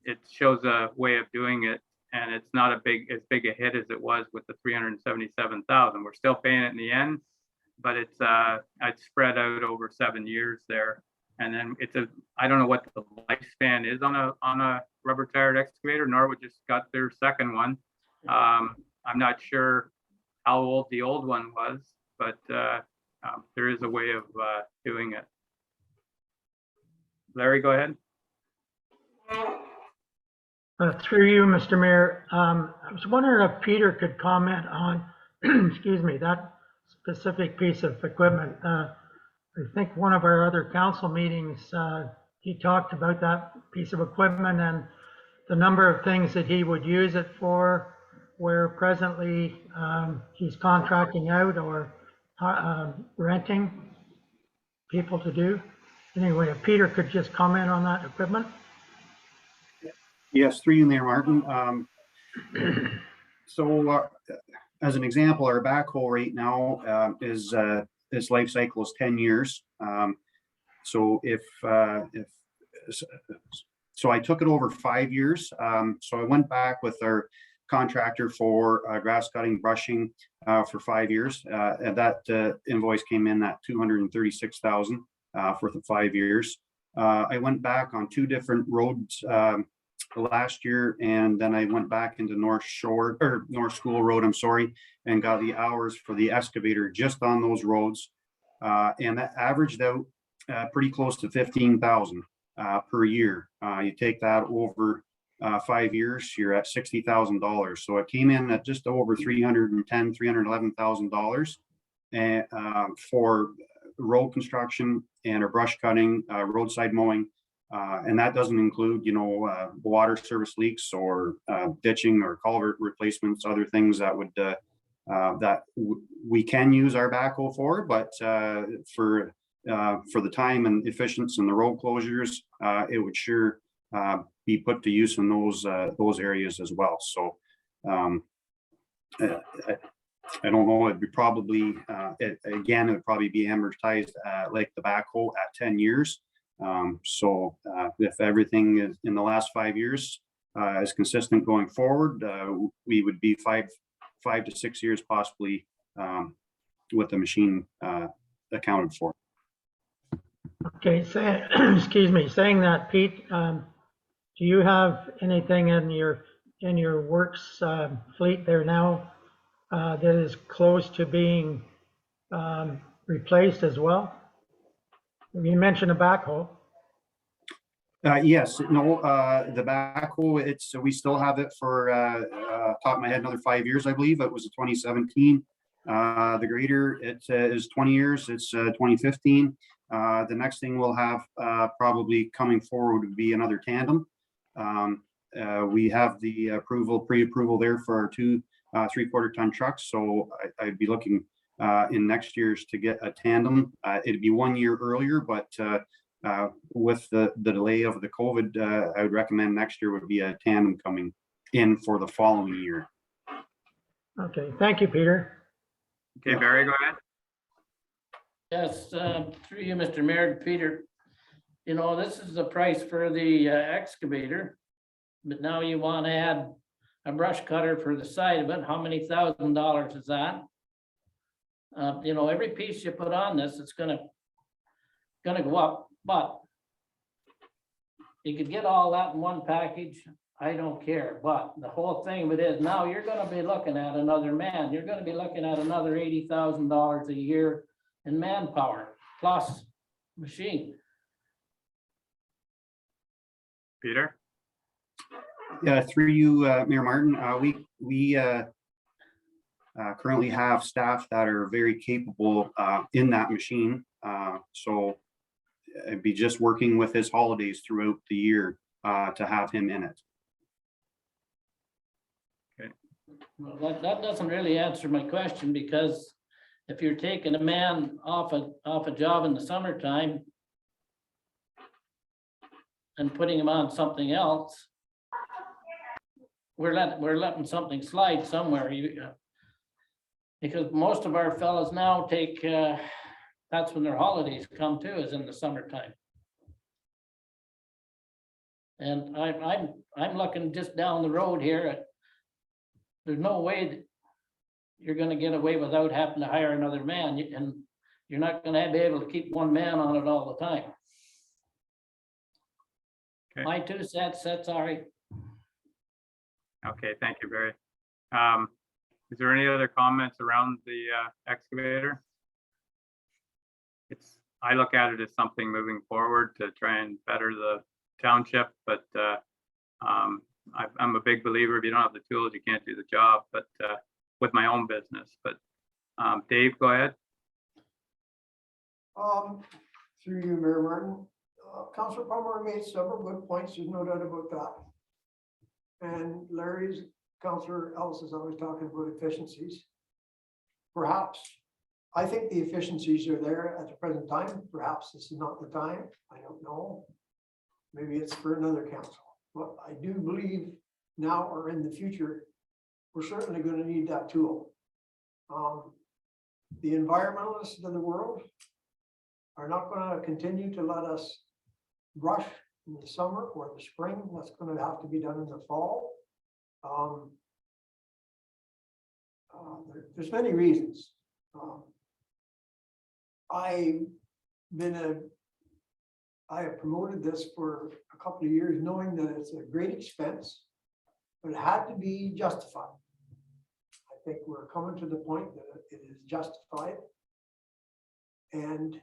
it shows a way of doing it. And it's not as big a hit as it was with the 377,000. We're still paying it in the end, but it's spread out over 7 years there. And then I don't know what the lifespan is on a rubber tired excavator. Norwood just got their second one. I'm not sure how old the old one was, but there is a way of doing it. Larry, go ahead. Through you, Mr. Mayor, I was wondering if Peter could comment on, excuse me, that specific piece of equipment. I think one of our other council meetings, he talked about that piece of equipment and the number of things that he would use it for, where presently he's contracting out or renting people to do. Anyway, if Peter could just comment on that equipment. Yes, through you, Mayor Martin. So as an example, our backhoe right now is its life cycle is 10 years. So so I took it over 5 years. So I went back with our contractor for grass cutting, brushing for 5 years. And that invoice came in at $236,000 for the 5 years. I went back on 2 different roads last year, and then I went back into North Shore, or North School Road, I'm sorry, and got the hours for the excavator just on those roads. And that averaged out pretty close to 15,000 per year. You take that over 5 years, you're at $60,000. So it came in at just over $311,000 and for road construction and a brush cutting, roadside mowing. And that doesn't include, water service leaks or ditching or culvert replacements, other things that would we can use our backhoe for, but for the time and efficiency and the road closures, it would sure be put to use in those areas as well. So I don't know, it'd be probably, it would probably be amortized like the backhoe at 10 years. So if everything is in the last 5 years is consistent going forward, we would be 5 to 6 years possibly with the machine accounted for. Okay, excuse me, saying that, Pete, do you have anything in your works fleet there now that is close to being replaced as well? You mentioned a backhoe. Yes, no, the backhoe, we still have it for top of my head, another 5 years, I believe. It was a 2017. The grader, it is 20 years. It's 2015. The next thing we'll have probably coming forward would be another tandem. We have the pre-approval there for our 2 3/4 ton trucks. So I'd be looking in next year's to get a tandem. It'd be 1 year earlier, but with the delay of the COVID, I would recommend next year would be a tandem coming in for the following year. Okay, thank you, Peter. Okay, Barry, go ahead. Yes, through you, Mr. Mayor, Peter. This is the price for the excavator, but now you want to add a brush cutter for the side of it. How many $1,000s is that? Every piece you put on this, it's gonna go up, but you could get all that in one package. I don't care, but the whole thing of it is now you're gonna be looking at another man. You're gonna be looking at another $80,000 a year in manpower plus machine. Peter? Yeah, through you, Mayor Martin, we currently have staff that are very capable in that machine. So I'd be just working with his holidays throughout the year to have him in it. Well, that doesn't really answer my question, because if you're taking a man off a job in the summertime and putting him on something else, we're letting something slide somewhere. Because most of our fellas now take, that's when their holidays come too, is in the summertime. And I'm looking just down the road here. There's no way that you're gonna get away without having to hire another man, and you're not gonna be able to keep one man on it all the time. Okay. My 2 cents, that's all right. Okay, thank you, Barry. Is there any other comments around the excavator? I look at it as something moving forward to try and better the township, but I'm a big believer, if you don't have the tools, you can't do the job, but with my own business. But Dave, go ahead. Through you, Mayor Martin, Councillor Palmer made several good points, there's no doubt about that. And Councillor Ellis is always talking about efficiencies. Perhaps, I think the efficiencies are there at the present time. Perhaps this is not the time. I don't know. Maybe it's for another council. But I do believe now or in the future, we're certainly going to need that tool. The environmentalists of the world are not going to continue to let us brush in the summer or the spring. That's going to have to be done in the fall. There's many reasons. I've been I have promoted this for a couple of years, knowing that it's a great expense, but it had to be justified. I think we're coming to the point that it is justified. And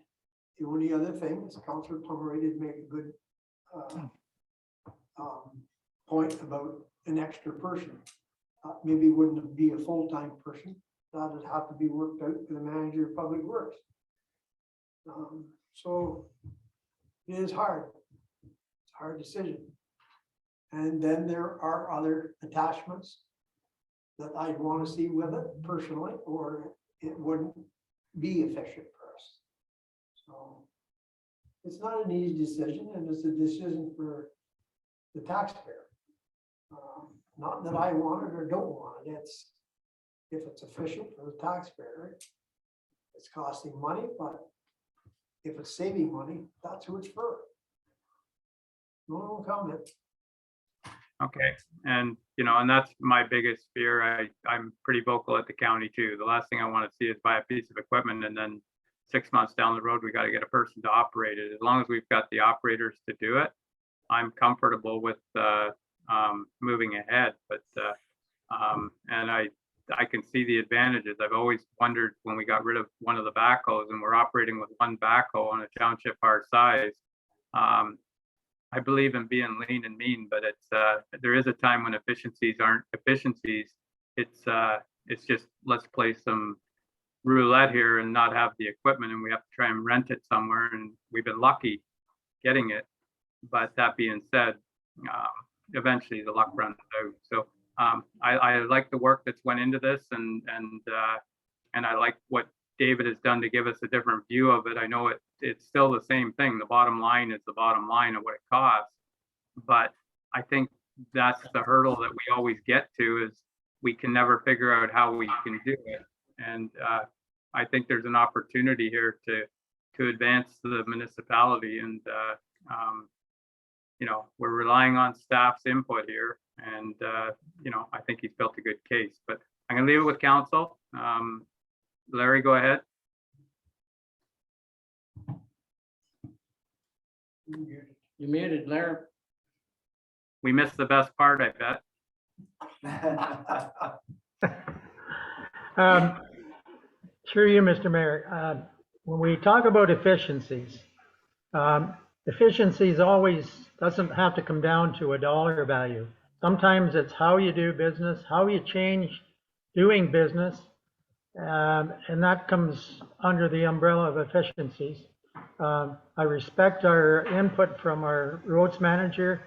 the only other thing is Councillor Plummer did make a good point about an extra person. Maybe wouldn't be a full-time person. That would have to be worked out with the manager of public works. So it is hard. It's a hard decision. And then there are other attachments that I'd want to see with it personally, or it wouldn't be efficient for us. So it's not an easy decision, and it's a decision for the taxpayer. Not that I want it or don't want it. It's, if it's efficient for the taxpayer, it's costing money, but if it's saving money, that's who it's for. No comment. Okay, and and that's my biggest fear. I'm pretty vocal at the county too. The last thing I want to see is buy a piece of equipment and then 6 months down the road, we got to get a person to operate it. As long as we've got the operators to do it, I'm comfortable with moving ahead. But and I can see the advantages. I've always wondered when we got rid of one of the backhoes and we're operating with one backhoe on a township our size. I believe in being lean and mean, but it's there is a time when efficiencies aren't efficiencies. It's just, let's play some roulette here and not have the equipment, and we have to try and rent it somewhere, and we've been lucky getting it. But that being said, eventually the luck runs out. So I like the work that's went into this, and I like what David has done to give us a different view of it. I know it's still the same thing. The bottom line is the bottom line of what it costs. But I think that's the hurdle that we always get to, is we can never figure out how we can do it. And I think there's an opportunity here to advance the municipality, and we're relying on staff's input here, and I think he's built a good case. But I'm gonna leave it with council. Larry, go ahead. You muted, Larry. We missed the best part, I bet. Through you, Mr. Mayor, when we talk about efficiencies, efficiencies always doesn't have to come down to a dollar value. Sometimes it's how you do business, how you change doing business, and that comes under the umbrella of efficiencies. I respect our input from our roads manager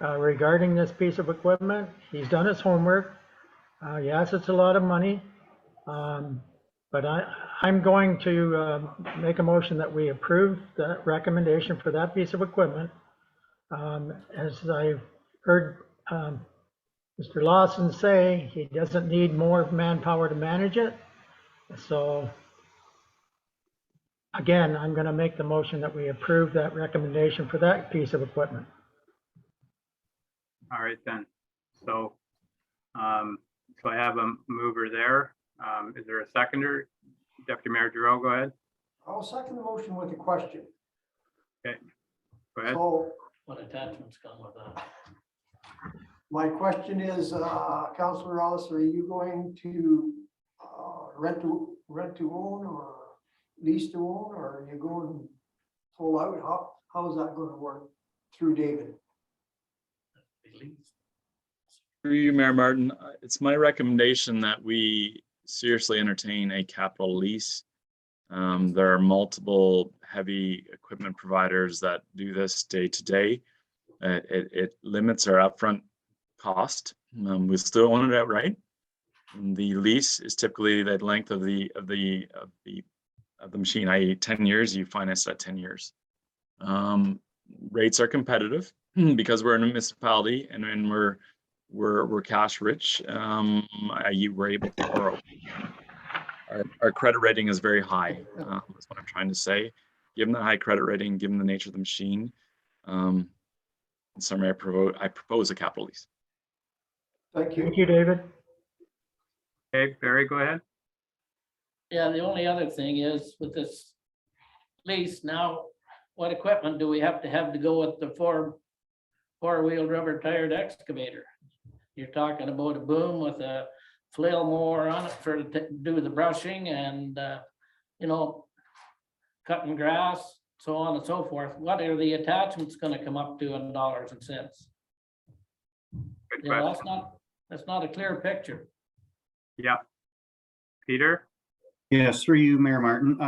regarding this piece of equipment. He's done his homework. Yes, it's a lot of money, but I'm going to make a motion that we approve the recommendation for that piece of equipment. As I've heard Mr. Lawson say, he doesn't need more manpower to manage it. So again, I'm going to make the motion that we approve that recommendation for that piece of equipment. All right then. So so I have a mover there. Is there a seconder? Deputy Mayor Giroux, go ahead. I'll second the motion with a question. Okay, go ahead. So What attachments come with that? my question is, Councillor Ellis, are you going to rent to own or lease to own, or are you going full out? How is that going to work through David? Through you, Mayor Martin, it's my recommendation that we seriously entertain a capital lease. There are multiple heavy equipment providers that do this day to day. It limits our upfront cost. We still own it outright. The lease is typically the length of the machine, i.e. 10 years, you finance that 10 years. Rates are competitive because we're in a municipality and we're cash rich, i.e. we're able to borrow. Our credit rating is very high, that's what I'm trying to say. Given the high credit rating, given the nature of the machine, in summary, I propose a capital lease. Thank you. Thank you, David. Okay, Barry, go ahead. Yeah, the only other thing is with this lease now, what equipment do we have to go with the four-wheel rubber tired excavator? You're talking about a boom with a flail mower on it for to do the brushing and, you know, cutting grass, so on and so forth. What are the attachments gonna come up to in dollars and cents? Good You know, question. that's not a clear picture. Yeah. Peter? Yes, through you, Mayor Martin.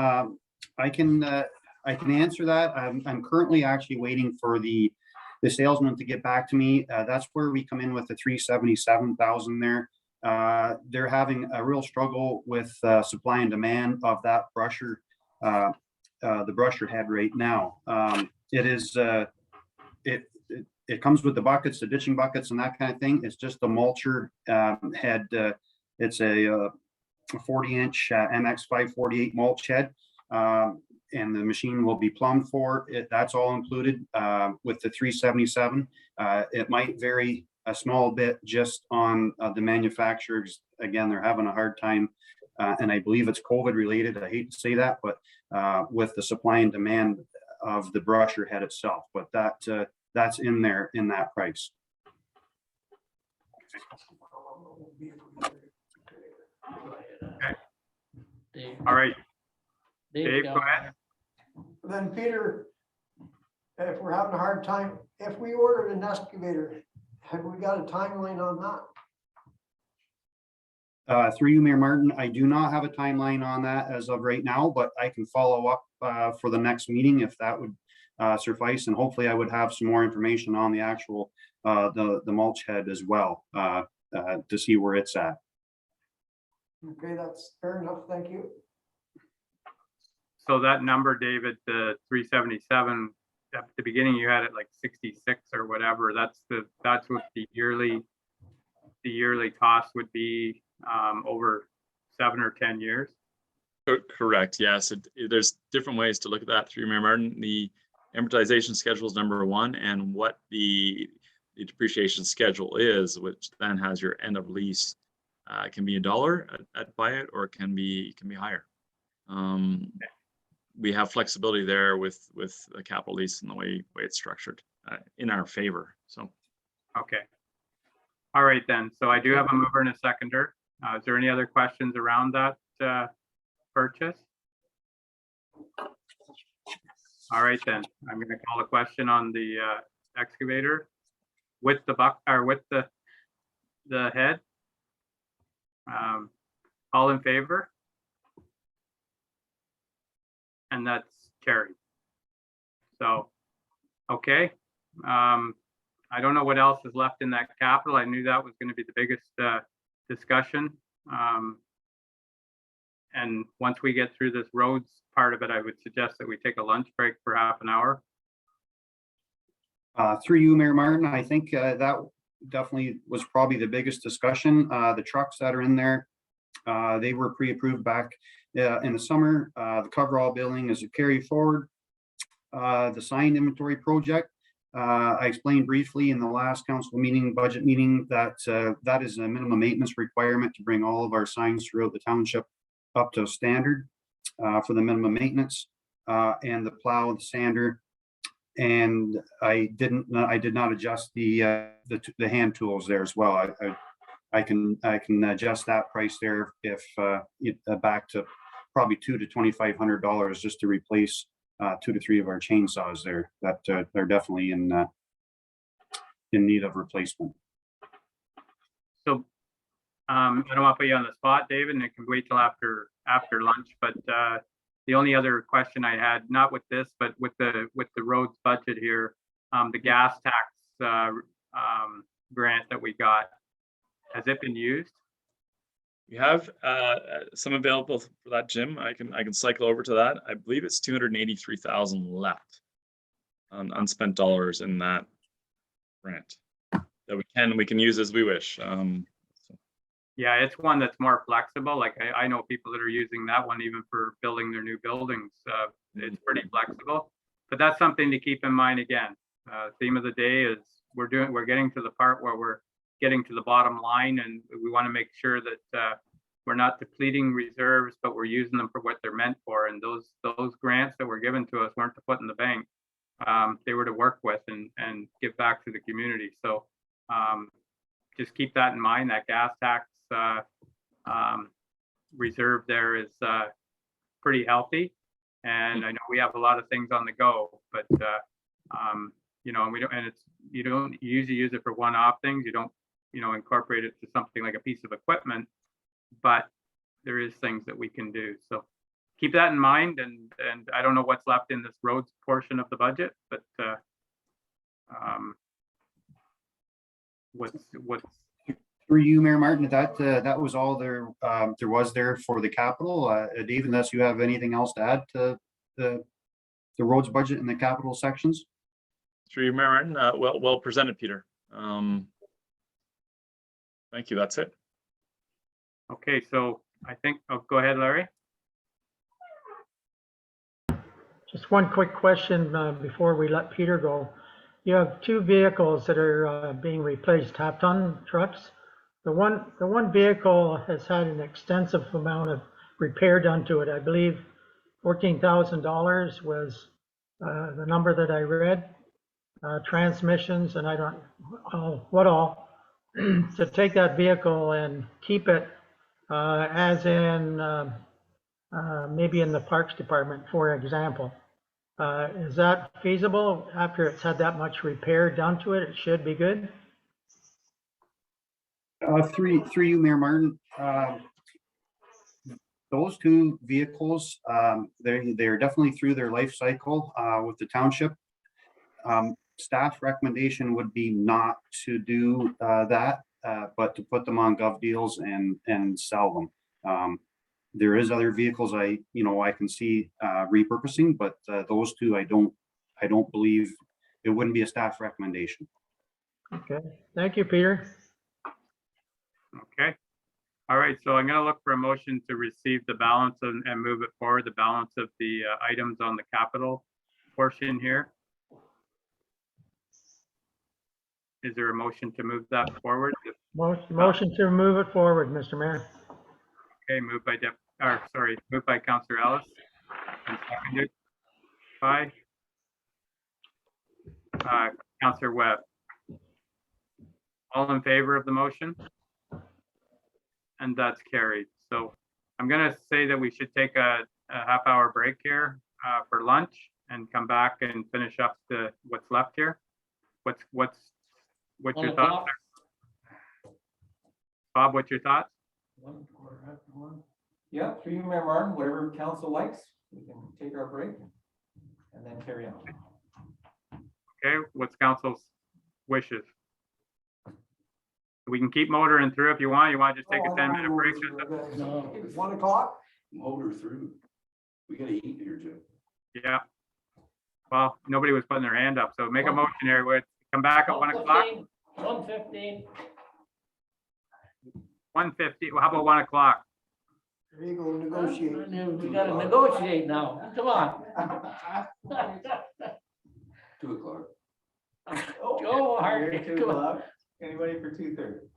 I can answer that. I'm currently actually waiting for the salesman to get back to me. That's where we come in with the 377,000 there. They're having a real struggle with supply and demand of that brusher, the brusher head right now. It comes with the buckets, the ditching buckets and that kind of thing. It's just the mulcher head. It's a 40-inch MX 548 mulch head. And the machine will be plumbed for it. That's all included with the 377. It might vary a small bit just on the manufacturers. Again, they're having a hard time, and I believe it's COVID related. I hate to say that, but with the supply and demand of the brusher head itself. But that's in there in that price. Dave, All right, Dave, Dave, go ahead. Then Peter, if we're having a hard time, if we ordered an excavator, have we got a timeline on that? Through you, Mayor Martin, I do not have a timeline on that as of right now, but I can follow up for the next meeting if that would suffice. And hopefully I would have some more information on the actual, the mulch head as well to see where it's at. Okay, that's fair enough. Thank you. So that number, David, the 377, at the beginning you had it like 66 or whatever. That's what the yearly cost would be over 7 or 10 years. Correct. Yes. There's different ways to look at that through Mayor Martin. The amortization schedule is number one, and what the depreciation schedule is, which then has your end of lease, can be $1 at buy it, or it can be higher. We have flexibility there with the capital lease and the way it's structured in our favor. So. Okay. All right then. So I do have a mover and a seconder. Is there any other questions around that purchase? All right then. I'm going to call a question on the excavator with the the head. All in favor? And that's carried. So, okay. I don't know what else is left in that capital. I knew that was going to be the biggest discussion. And once we get through this roads part of it, I would suggest that we take a lunch break for half an hour. Through you, Mayor Martin, I think that definitely was probably the biggest discussion. The trucks that are in there, they were pre-approved back in the summer. The coverall billing is a carry forward. The sign inventory project, I explained briefly in the last council meeting, budget meeting, that that is a minimum maintenance requirement to bring all of our signs throughout the township up to standard for the minimum maintenance, and the plow, the sander. And I did not adjust the hand tools there as well. I can adjust that price there if back to probably $200 to $2,500 just to replace 2 to 3 of our chainsaws there that they're definitely in need of replacement. So I don't want to put you on the spot, David, and it can wait till after lunch. But the only other question I had, not with this, but with the roads budget here, the gas tax grant that we got, has it been used? We have some available for that, Jim. I can cycle over to that. I believe it's 283,000 left on unspent dollars in that grant that we can use as we wish. Yeah, it's one that's more flexible. Like I know people that are using that one even for building their new buildings. It's pretty flexible, but that's something to keep in mind. Again, theme of the day is we're getting to the part where we're getting to the bottom line, and we want to make sure that we're not depleting reserves, but we're using them for what they're meant for. And those grants that were given to us weren't to put in the bank. They were to work with and give back to the community. So just keep that in mind. That gas tax reserve there is pretty healthy. And I know we have a lot of things on the go, but you know, you don't usually use it for one-off things. You don't, you know, incorporate it to something like a piece of equipment, but there is things that we can do. So keep that in mind. And I don't know what's left in this roads portion of the budget, but what's Through you, Mayor Martin, that was all there was there for the capital. Dave, unless you have anything else to add to the roads budget in the capital sections? Through you, Mayor Martin. Well presented, Peter. Thank you. That's it. okay. So I think, oh, go ahead, Larry. Just one quick question before we let Peter go. You have two vehicles that are being replaced, half-ton trucks. The one vehicle has had an extensive amount of repair done to it. I believe $14,000 was the number that I read. Transmissions, and I don't what all. To take that vehicle and keep it as in maybe in the Parks Department, for example. Is that feasible after it's had that much repair done to it? It should be good. Through you, Mayor Martin. Those two vehicles, they're definitely through their life cycle with the township. Staff recommendation would be not to do that, but to put them on gov deals and sell them. There is other vehicles I can see repurposing, but those two I don't believe it wouldn't be a staff recommendation. Okay, thank you, Peter. Okay. All right. So I'm going to look for a motion to receive the balance and move it forward, the balance of the items on the capital portion here. Is there a motion to move that forward? Motion to move it forward, Mr. Mayor. Okay, moved by Councillor Ellis and seconded by Councillor Webb. All in favor of the motion? And that's carried. So I'm going to say that we should take a half-hour break here for lunch and come back and finish up what's left here. What's your thoughts? Bob, what's your thoughts? 1:15. Yeah, through you, Mayor Martin, whatever council likes, we can take our break and then carry on. Okay, what's council's wishes? We can keep motoring through if you want. You want to just take a 10-minute break? No. 1 o'clock? Motor through. We gotta eat here, Jim. Yeah. Well, nobody was putting their hand up, so make a motion here. Would come back at 1 o'clock. 1:15. 1:50. Well, how about 1 o'clock? There you go, negotiate. We gotta negotiate now. Come on. 2 o'clock. Go hard. Here, 2 o'clock. Anybody for 2:30?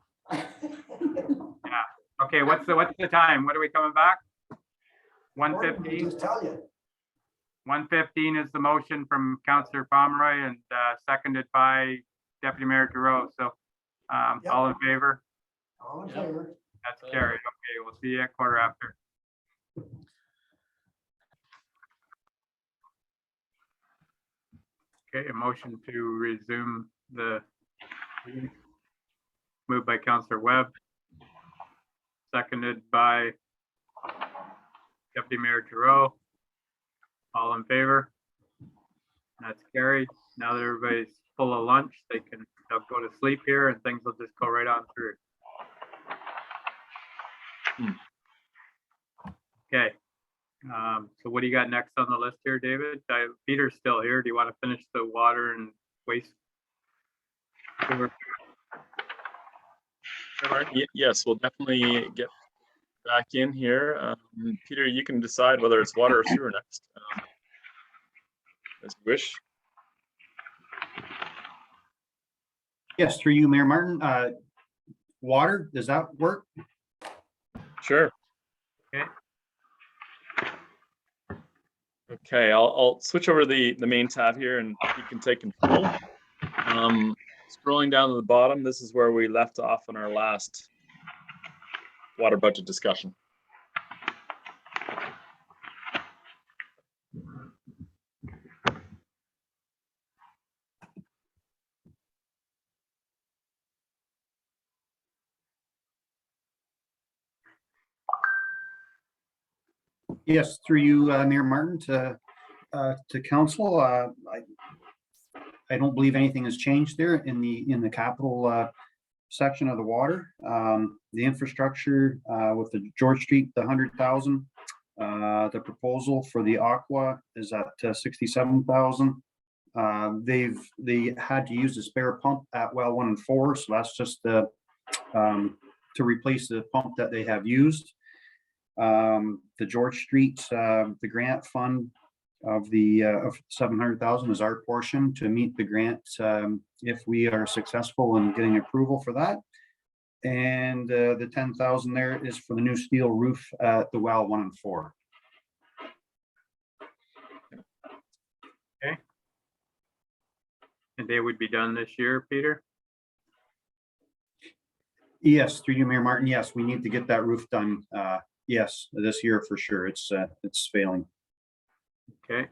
Okay, what's the time? What are we coming back? Morning, 1:15. Just tell you. 1:15 is the motion from Councillor Pomeroy and seconded by Deputy Mayor Giroux. So Yep. all in favor? All in favor? That's carried. Okay, we'll see you at 1:15. Okay, a motion to resume the meeting. Moved by Councillor Webb, seconded by Deputy Mayor Giroux. All in favor? That's carried. Now that everybody's full of lunch, they'll go to sleep here and things will just go right on through. Okay. So what do you got next on the list here, David? Peter's still here. Do you want to finish the water and waste? Yes, we'll definitely get back in here. Peter, you can decide whether it's water or sewer next, as you wish. Yes, through you, Mayor Martin. Water, does that work? Sure. Okay, I'll switch over to the main tab here and you can take control. Scrolling down to the bottom, this is where we left off in our last water budget discussion. Yes, through you, Mayor Martin, to council. I don't believe anything has changed there in the capital section of the water. The infrastructure with the George Street, the 100,000. The proposal for the Aqua is at 67,000. They had to use a spare pump at well 1 and 4, so that's just to replace the pump that they have used. The George Street, the grant fund of 700,000 is our portion to meet the grant if we are successful in getting approval for that. And the 10,000 there is for the new steel roof at the well 1 and 4. Okay. And they would be done this year, Peter? Yes, through you, Mayor Martin. Yes, we need to get that roof done. Yes, this year for sure. It's failing. Okay.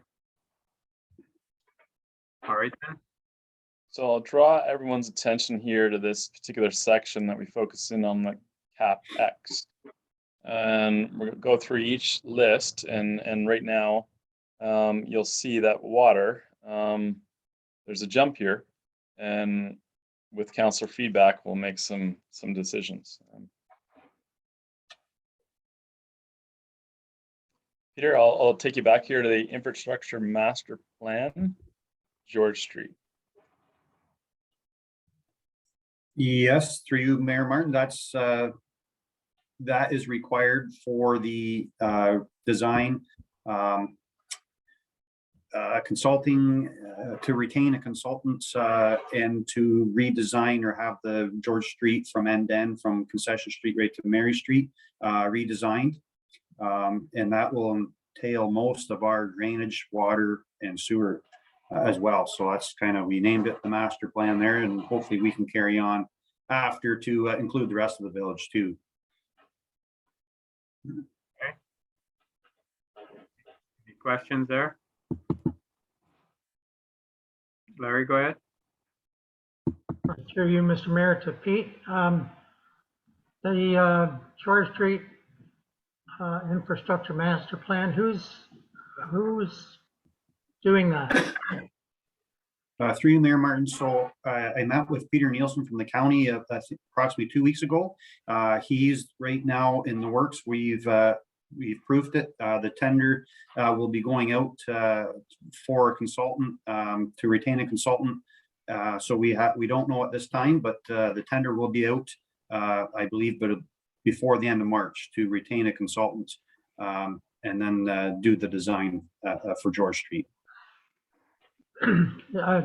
All right then. So I'll draw everyone's attention here to this particular section that we focus in on, the CapEx. And we're gonna go through each list, and right now you'll see that water, there's a jump here, and with councillor feedback, we'll make some decisions. Peter, I'll take you back here to the infrastructure master plan, George Street. Yes, through you, Mayor Martin. That is required for the design consulting to retain a consultant and to redesign or have the George Street from end to end, from Concession Street right to Mary Street redesigned. And that will entail most of our drainage, water, and sewer as well. So that's kind of, we named it the master plan there, and hopefully we can carry on after to include the rest of the village too. Okay. Any questions there? Larry, go ahead. Through you, Mr. Mayor, to Pete. The George Street infrastructure master plan, who's doing that? Through you, Mayor Martin. So I met with Peter Nielsen from the county approximately 2 weeks ago. He's right now in the works. We've proofed it. The tender will be going out for a consultant to retain a consultant. So we don't know at this time, but the tender will be out, I believe, but before the end of March to retain a consultant and then do the design for George Street.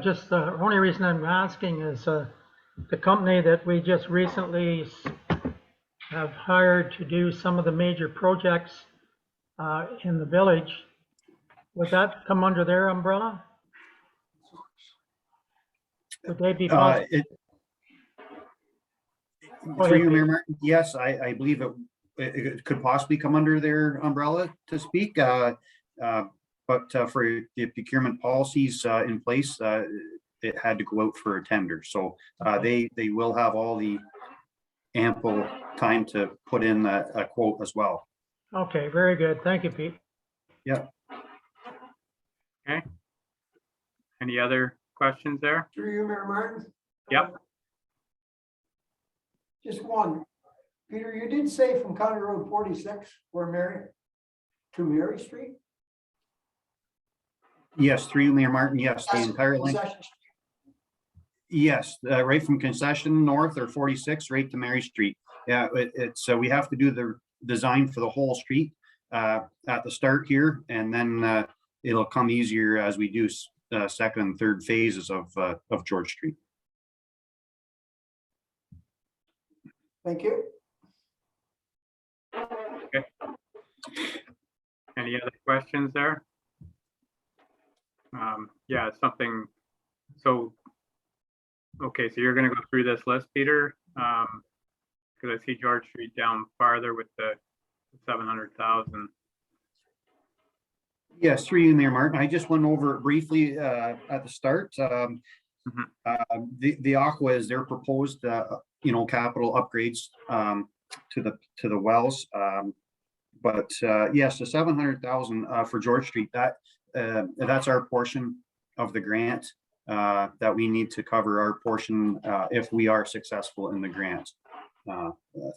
Just the only reason I'm asking is the company that we just recently have hired to do some of the major projects in the village. Would that come under their umbrella? Would they be possible? Through you, Mayor Martin, yes, I believe it could possibly come under their umbrella to speak. But for the procurement policies in place, it had to go out for a tender. So they will have all the ample time to put in a quote as well. Okay, very good. Thank you, Pete. Yeah. Okay. Any other questions there? Through you, Mayor Martin. Yep. Just one. Peter, you did say from County Road 46 to Mary Street? Yes, through you, Mayor Martin. Yes, the entire length. Concession Street. Yes, right from Concession North or 46 right to Mary Street. Yeah, it's we have to do the design for the whole street at the start here, and then it'll come easier as we do second and third phases of George Street. Thank you. Okay. Any other questions there? Yeah, it's something, so, okay, so you're gonna go through this list, Peter? Because I see George Street down farther with the 700,000. Yes, through you, Mayor Martin. I just went over it briefly at the start. The Aqua is their proposed, capital upgrades to the wells. But yes, the 700,000 for George Street, that's our portion of the grant that we need to cover our portion if we are successful in the grant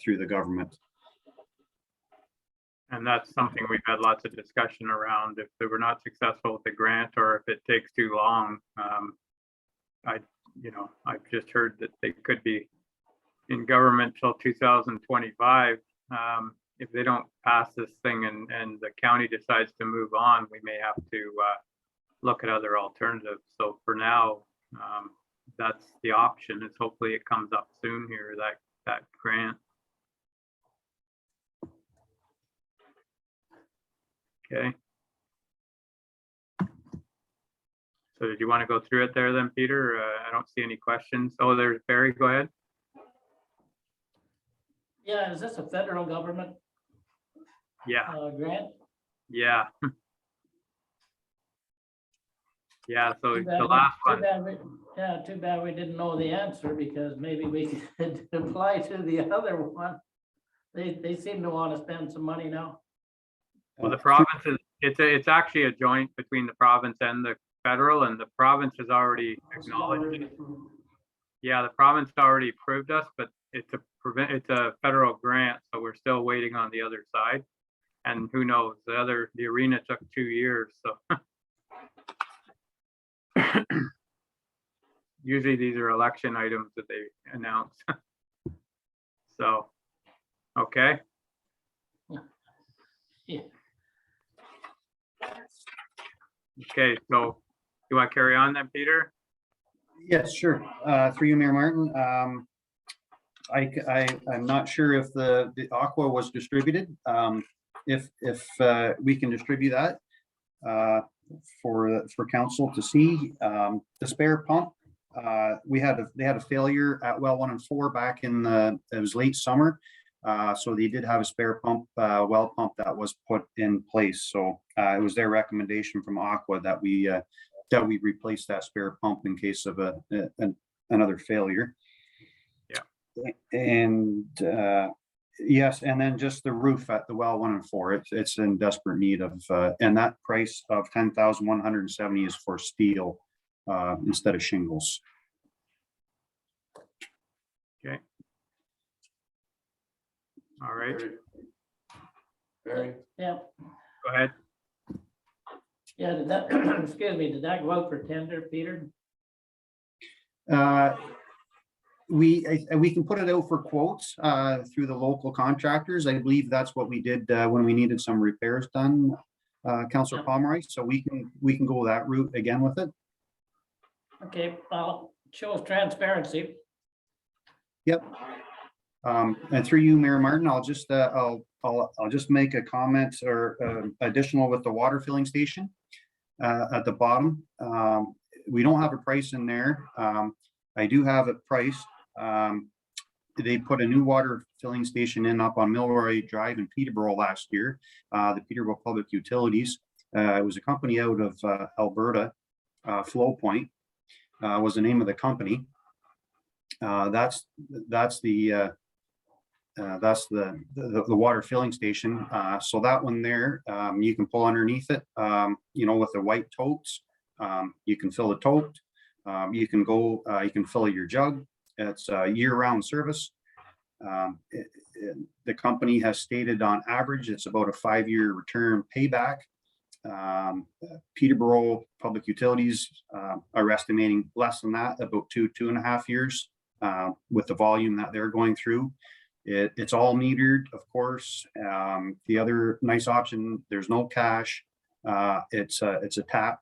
through the government. And that's something we've had lots of discussion around. If they were not successful with the grant, or if it takes too long, I've just heard that they could be in government till 2025. If they don't pass this thing and the county decides to move on, we may have to look at other alternatives. So for now, that's the option. Is hopefully it comes up soon here, that grant. Okay. So did you want to go through it there then, Peter? I don't see any questions. Oh, there's Barry, go ahead. Yeah, is this a federal government Yeah, grant? yeah. Yeah, so Too the bad last too one, bad yeah, too bad we didn't know the answer, because maybe we could apply to the other one. They seem to want to spend some money now. well, the province is, it's actually a joint between the province and the federal, and the province has already acknowledged it. Yeah, the province already approved us, but it's a federal grant, so we're still waiting on the other side. And who knows, the arena took 2 years, so. Usually these are election items that they announce. So, okay. Yeah. Okay, so you want to carry on then, Peter? Yes, sure. Through you, Mayor Martin. I'm not sure if the Aqua was distributed. If we can distribute that for council to see. The spare pump, they had a failure at well 1 and 4 back in it was late summer. So they did have a spare pump, well pump that was put in place. So it was their recommendation from Aqua that we replace that spare pump in case of another failure. Yeah. And yes, and then just the roof at the well 1 and 4, it's in desperate need of, and that price of 10,170 is for steel instead of shingles. Okay. All right, Barry, Yeah, go ahead. yeah, did that, excuse me, did that go out for tender, Peter? We can put it out for quotes through the local contractors. I believe that's what we did when we needed some repairs done, Councillor Yeah. Pomeroy. So we can go that route again with it. Okay, well, shows transparency. Yep. And through you, Mayor Martin, I'll just make a comment or additional with the water filling station at the bottom. We don't have a price in there. I do have it priced. They put a new water filling station in up on Milroy Drive in Peterborough last year. The Peterborough Public Utilities. It was a company out of Alberta. Flow Point was the name of the company. That's the water filling station. So that one there, you can pull underneath it, with the white totes. You can fill the tote. You can go, you can fill your jug. It's a year-round service. The company has stated on average, it's about a 5-year return payback. Peterborough Public Utilities are estimating less than that, about 2.5 years with the volume that they're going through. It's all metered, of course. The other nice option, there's no cash. It's a tap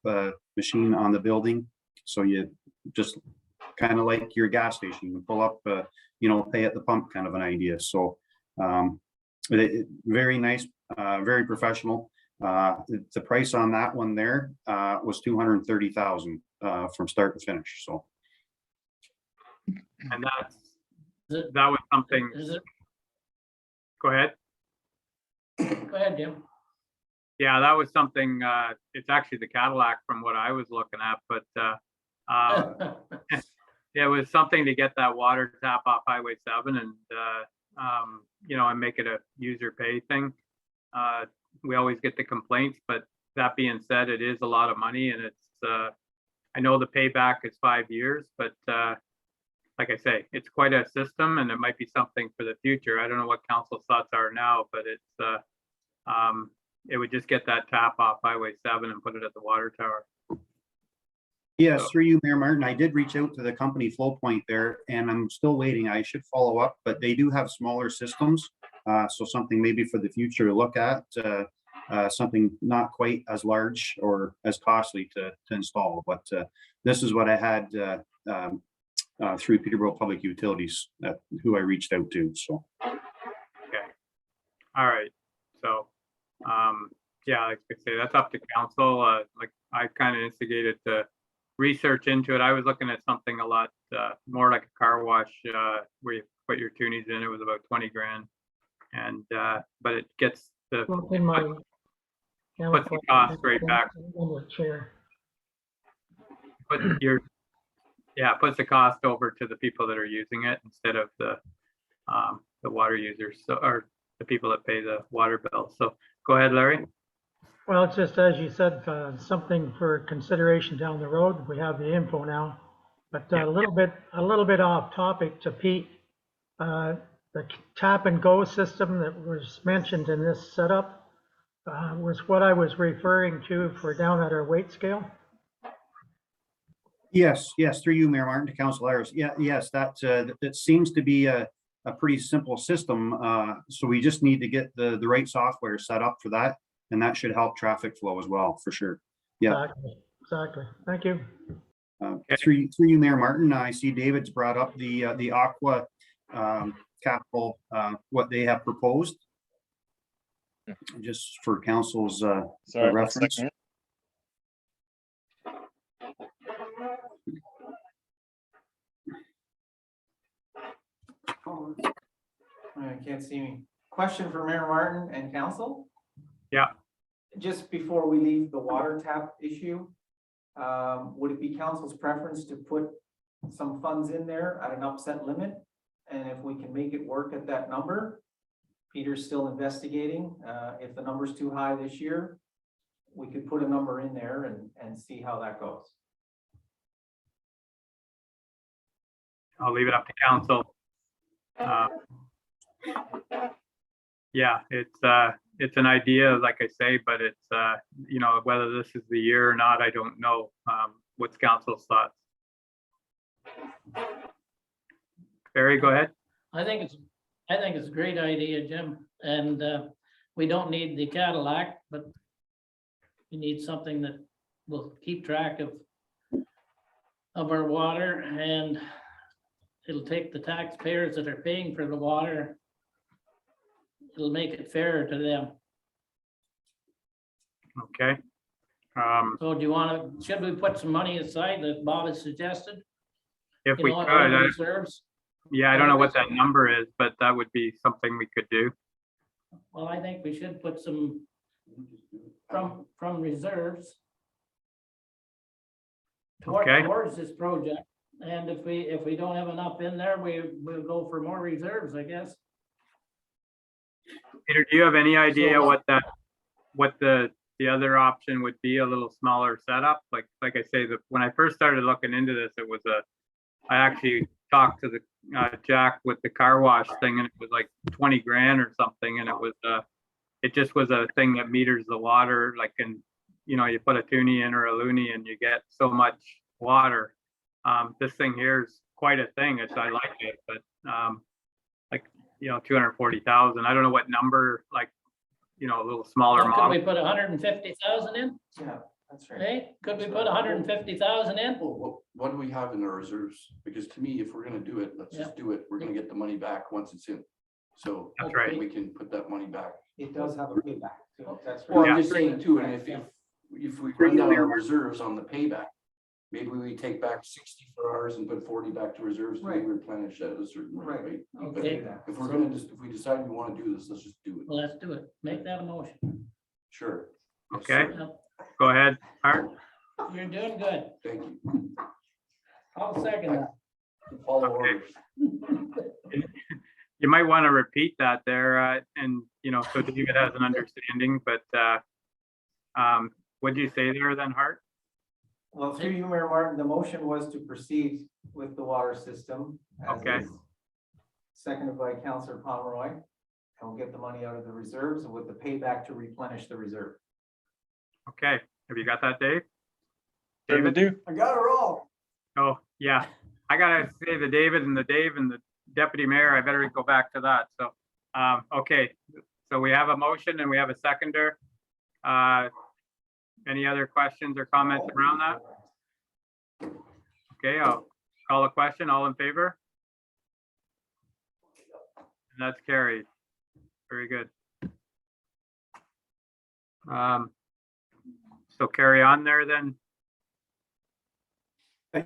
machine on the building. So you just kind of like your gas station, you can pull up, pay at the pump kind of an idea. So Very nice, very professional. The price on that one there was 230,000 from start to finish. So And Is it- that was something, Is it, go ahead. go ahead, Jim. Yeah, that was something, it's actually the Cadillac from what I was looking at, but it was something to get that water tap off Highway 7 and, and make it a user pay thing. We always get the complaints, but that being said, it is a lot of money and it's, I know the payback is 5 years, but like I say, it's quite a system and it might be something for the future. I don't know what council's thoughts are now, but it's, it would just get that tap off Highway 7 and put it at the water tower. yes, through you, Mayor Martin, I did reach out to the company Flow Point there, and I'm still waiting. I should follow up, but they do have smaller systems. So something maybe for the future to look at, something not quite as large or as costly to install. But this is what I had through Peterborough Public Utilities, who I reached out to. So Okay. All right. So, yeah, like I say, that's up to council. Like I kind of instigated the research into it. I was looking at something a lot more like a car wash where you put your tunies in. It was about 20 grand. And, but it gets the, Look in my puts the cost right back. Chair. Puts the cost over to the people that are using it instead of the water users, so, or the people that pay the water bill. So go ahead, Larry. Well, it's just as you said, something for consideration down the road. We have the info now, but Yeah. a little bit off topic to Pete. The tap and go system that was mentioned in this setup was what I was referring to for down at our weight scale. yes, through you, Mayor Martin, to Council Harris. Yes, that seems to be a pretty simple system. So we just need to get the right software set up for that, and that should help traffic flow as well, for sure. Yeah. Exactly. Thank you. Through you, Mayor Martin, I see David's brought up the Aqua capital, what they have proposed. Just for council's Sorry, one reference. second. Can't see me. Question for Mayor Martin and council? Yeah. Just before we leave the water tap issue, would it be council's preference to put some funds in there at an upset limit? And if we can make it work at that number, Peter's still investigating. If the number's too high this year, we could put a number in there and see how that goes. I'll leave it up to council. Yeah, it's an idea, like I say, but it's, whether this is the year or not, I don't know. What's council's thoughts? Barry, go ahead. I think it's a great idea, Jim, and we don't need the Cadillac, but we need something that will keep track of our water, and it'll take the taxpayers that are paying for the water. It'll make it fairer to them. Okay. So do you want to, should we put some money aside that Bob has suggested? If You we know, could, on reserves? yeah, I don't know what that number is, but that would be something we could do. Well, I think we should put some from reserves Okay. towards this project. And if we don't have enough in there, we'll go for more reserves, I guess. Peter, do you have any idea So, what the other option would be? A little smaller setup? Like I say, when I first started looking into this, I actually talked to the Jack with the car wash thing, and it was like 20 grand or something, and it just was a thing that meters the water, like you put a toonie in or a loonie and you get so much water. This thing here is quite a thing. I like it, but 240,000. I don't know what number, a little smaller Could model. we put 150,000 in? Yeah, that's right. Hey, could we put 150,000 in? Well, what do we have in our reserves? Because to me, if we're gonna do it, let's just do it. We're gonna get the money back once it's in. So That's right. we can put that money back. It does have a payback, so that's. Well, Yeah. I'm just saying too, and if we run down our reserves on the payback, maybe we take back 60 for ours and put 40 back to reserves to Right. replenish at a certain rate, Right. right? You can But do that. if we're gonna just, if we decide we want to do this, let's just do it. Well, let's do it. Make that a motion. Sure. Yes, Okay. sir. Yep. Go ahead, Art. You're doing good. Thank you. I'll second that. Follow Okay. orders. You might want to repeat that there, and, so David has an understanding, but what did you say there then, Hart? Well, through you, Mayor Martin, the motion was to proceed with the water system. as Okay. is, Seconded by Councillor Pomeroy, and we'll get the money out of the reserves with the payback to replenish the reserve. Okay, have you got that, Dave? Certainly David? do. I got it all. Oh, yeah, I gotta say the Dave and the deputy mayor, I better go back to that, so, okay. So we have a motion and we have a seconder. Any other questions or comments around that? Okay, I'll call a question, all in favor? And that's carried. Very good. So carry on there then.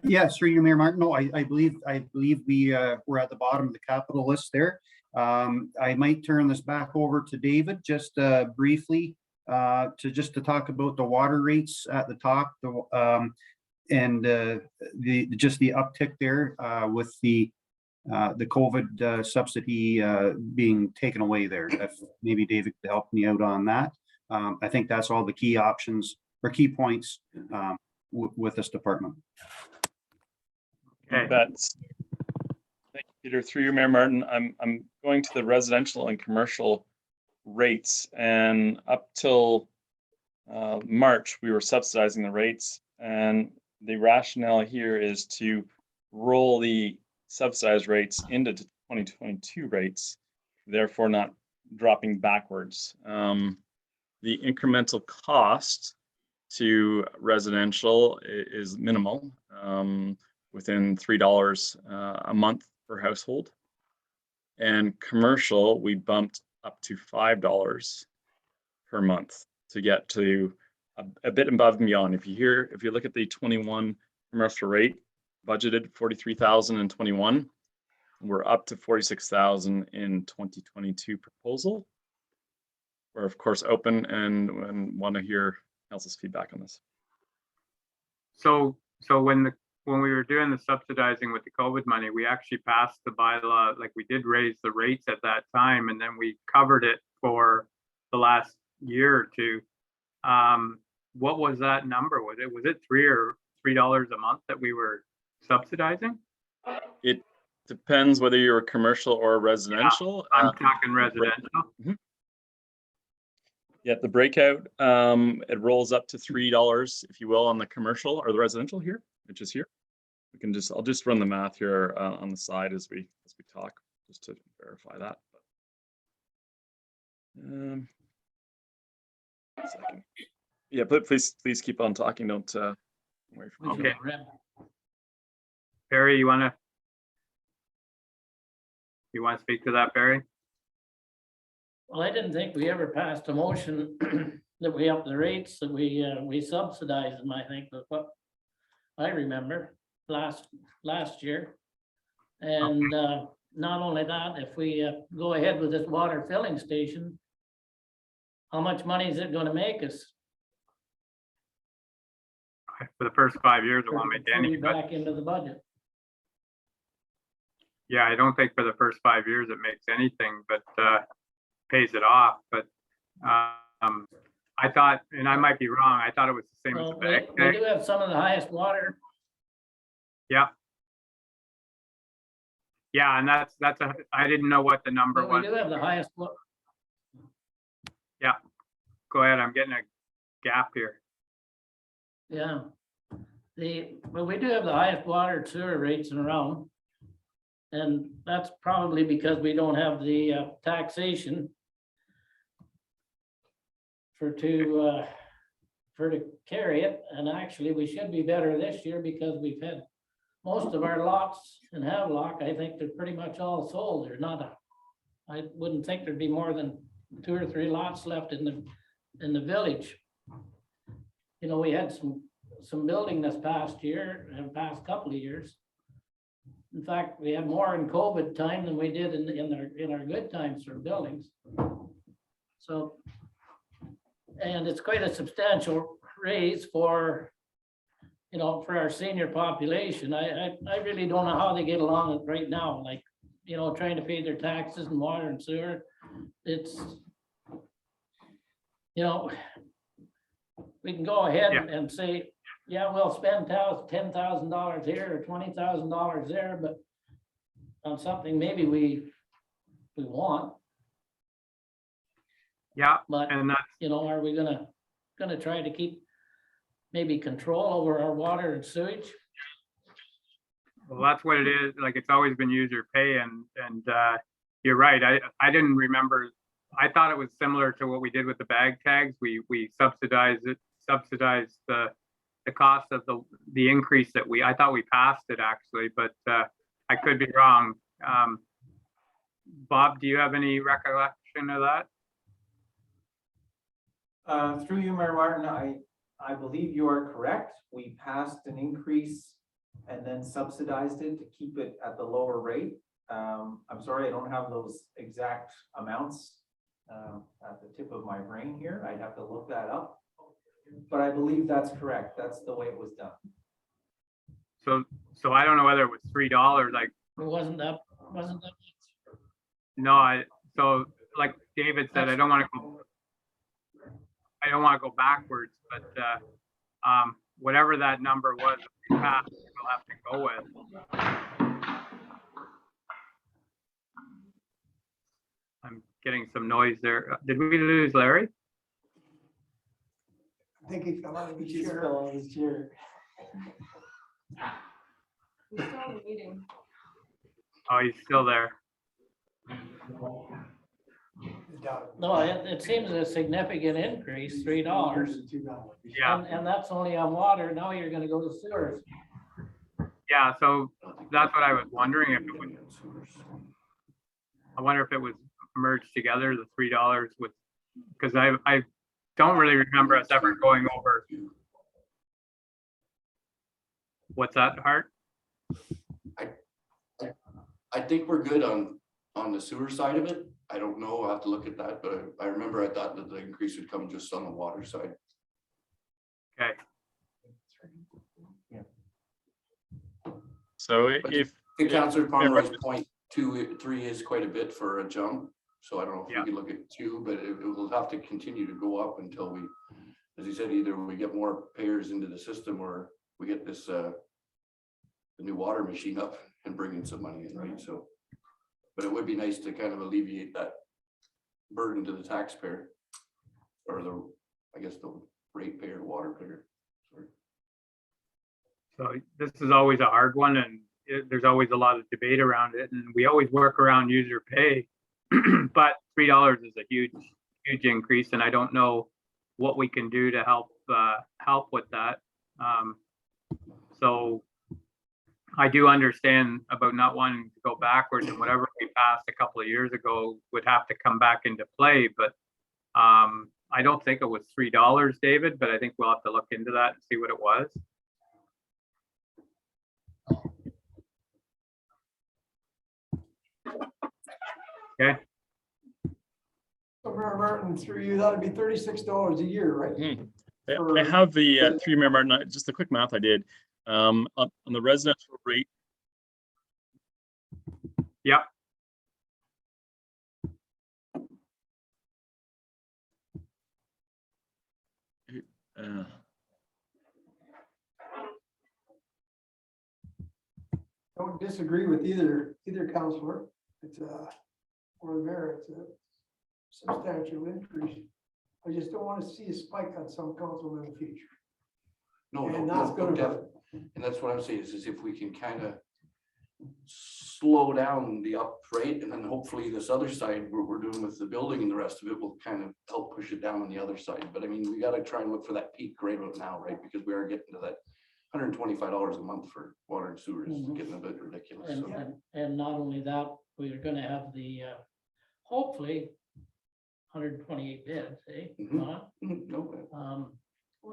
Yes, through you, Mayor Martin. No, I believe we're at the bottom of the capital list there. I might turn this back over to David just briefly to talk about the water rates at the top, and just the uptick there with the COVID subsidy being taken away there. If maybe David could help me out on that. I think that's all the key options or key points with this department. Okay. That's, thank you, Peter. Through you, Mayor Martin, I'm going to the residential and commercial rates, and up till March, we were subsidizing the rates, and the rationale here is to roll the subsidized rates into 2022 rates, therefore not dropping backwards. The incremental cost to residential is minimal, within $3 a month per household. And commercial, we bumped up to $5 per month to get to a bit above and beyond. If you look at the 21 commercial rate, budgeted 43,000 in 21, we're up to 46,000 in 2022 proposal. We're of course open and want to hear council's feedback on this. So when we were doing the subsidizing with the COVID money, we actually passed the bylaw, like we did raise the rates at that time, and then we covered it for the last year or two. What was that number? Was it $3 a month that we were subsidizing? It depends whether you're a commercial or a residential. I'm talking residential. Yeah, the breakout, it rolls up to $3, if you will, on the commercial or the residential here, which is here. I'll just run the math here on the side as we talk, just to verify that. One second. Yeah, but please keep on talking. Don't worry from Okay. Barry, you want to speak to that, Barry? Well, I didn't think we ever passed a motion that we up the rates, that we subsidized them, I think, was what I remember last year. And not only that, if we go ahead with this water filling station, how much money is it going to make us? For the first 5 years, it won't make any, but Back into the budget. yeah, I don't think for the first 5 years it makes anything, but pays it off. But I thought, and I might be wrong, I thought it was the same as the Well, bag we tag. do have some of the highest water. Yeah. Yeah, and I didn't know what the number But we was. do have the highest, Go ahead, I'm getting a gap here. yeah. But we do have the highest water and sewer rates in around. And that's probably because we don't have the taxation for to carry it. And actually, we should be better this year because we've had most of our lots in Havelock, I think they're pretty much all sold. There's not I wouldn't think there'd be more than 2 or 3 lots left in the village. You know, we had some building this past year and past couple of years. In fact, we had more in COVID time than we did in our good times for buildings. So, and it's quite a substantial raise for, you know, for our senior population. I really don't know how they get along right now, like, you know, trying to pay their taxes and water and sewer. It's, you know, we can go ahead and say, yeah, we'll spend $10,000 here or $20,000 there, but on something maybe we want. Yeah, But, and that's, you know, are we gonna try to keep maybe control over our water and sewage? well, that's what it is. Like, it's always been user pay, and you're right. I didn't remember. I thought it was similar to what we did with the bag tags. We subsidized the cost of the increase that I thought we passed it actually, but I could be wrong. Bob, do you have any recollection of that? Through you, Mayor Martin, I believe you are correct. We passed an increase and then subsidized it to keep it at the lower rate. I'm sorry, I don't have those exact amounts at the tip of my brain here. I'd have to look that up. But I believe that's correct. That's the way it was done. So I don't know whether it was $3. Like, It wasn't that no, so like David said, I don't want to go backwards, but whatever that number was, we passed, we'll have to go with. I'm getting some noise there. Did we lose Larry? I think he fell out of his He just chair. fell on his chair. We're still in the meeting. Oh, he's still there. No, it seems a significant increase, $3. Yeah, And that's only on water. Now you're gonna go to sewers. yeah. So that's what I was wondering if it was. I wonder if it was merged together, the $3 with, because I don't really remember us ever going over. What's that, Hart? I think we're good on the sewer side of it. I don't know, I'll have to look at that, but I remember I thought that the increase would come just on the water side. Okay. So But if, I think Councillor Pomeroy's point 2.3 is quite a bit for a jump. So I don't know if Yeah. we could look at 2, but it will have to continue to go up until we, as he said, either we get more payers into the system or we get this the new water machine up and bring in some money in, right? So, but it would be nice to kind of alleviate that burden to the taxpayer or I guess the ratepayer, water payer. Sorry. So this is always a hard one, and there's always a lot of debate around it, and we always work around user pay. But $3 is a huge increase, and I don't know what we can do to help with that. So I do understand about not wanting to go backwards, and whatever we passed a couple of years ago would have to come back into play. But I don't think it was $3, David, but I think we'll have to look into that and see what it was. Okay. So Mayor Martin, through you, that'd be $36 a year, right? I have the 3 Mayor Martin, just the quick math I did. On the residential rate, Yeah. Don't disagree with either counselor. It's or the mayor, it's a substantial increase. I just don't want to see a spike on some council in the future. No, And no, that's no, gonna definitely. And that's what I'm saying is if we can kind of slow down the up rate, and then hopefully this other side, what we're doing with the building and the rest of it will kind of help push it down on the other side. But I mean, we got to try and look for that peak right about now, right? Because we are getting to that $125 a month for water and sewer is Mhm. getting a bit ridiculous. And, So and not only that, we're gonna have the hopefully 128 bids, eh? Mhm. Ron? No,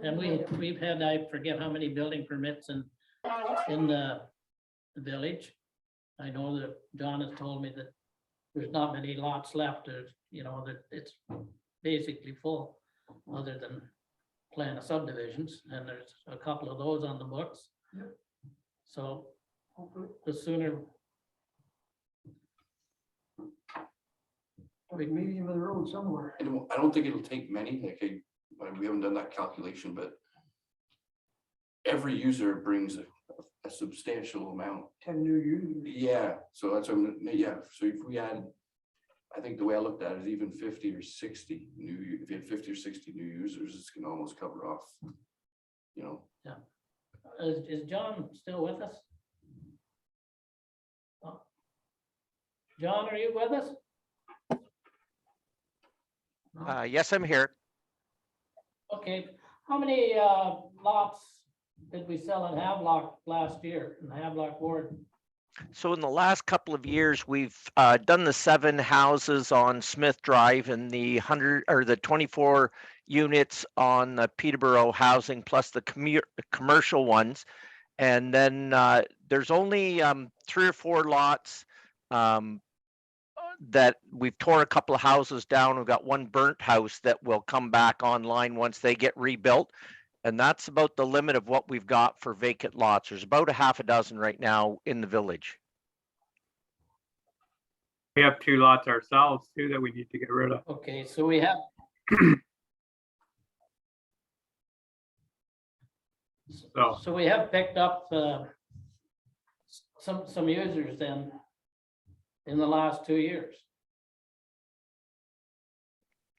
And we've had, I forget how many building permits in the village. I know that John has told me that there's not many lots left, that it's basically full, other than plan of subdivisions, and there's a couple of those on the books. Yep. So Hopefully. the sooner, Like medium of the road somewhere. I don't think it'll take many, we haven't done that calculation, but every user brings a substantial amount. 10 new users. Yeah, so that's what so if we had, I think the way I looked at it is even 50 or 60 if you had 50 or 60 new users, it's gonna almost cover off, is John still with us? John, are you with us? No? Yes, I'm here. Okay, how many lots did we sell in Havelock last year, in the Havelock ward? So in the last couple of years, we've done the 7 houses on Smith Drive and the 24 units on the Peterborough housing, plus the commercial ones. And then there's only 3 or 4 lots that we've torn a couple of houses down. We've got one burnt house that will come back online once they get rebuilt. And that's about the limit of what we've got for vacant lots. There's about a half a dozen right now in the village. We have 2 lots ourselves too that we need to get rid of. Okay, so we have. So we have picked up some users then in the last 2 years.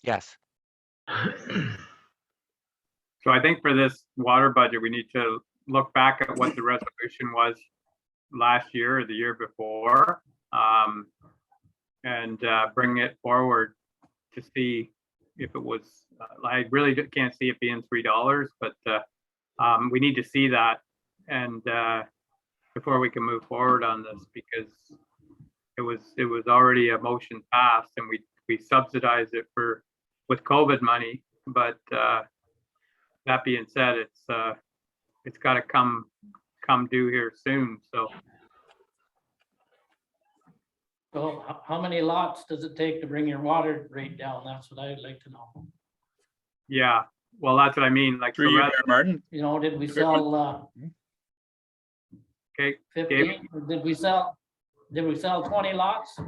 Yes. So I think for this water budget, we need to look back at what the resolution was last year or the year before, and bring it forward to see if it was, I really can't see it being $3, but we need to see that and before we can move forward on this, because it was already a motion passed and we subsidized it with COVID money, but that being said, it's got to come due here soon. So how many lots does it take to bring your water rate down? That's what I'd like to know. yeah, well, that's what I mean. Like, Through you, Mayor Martin. Did we sell okay, 15? Or did we sell 20 lots?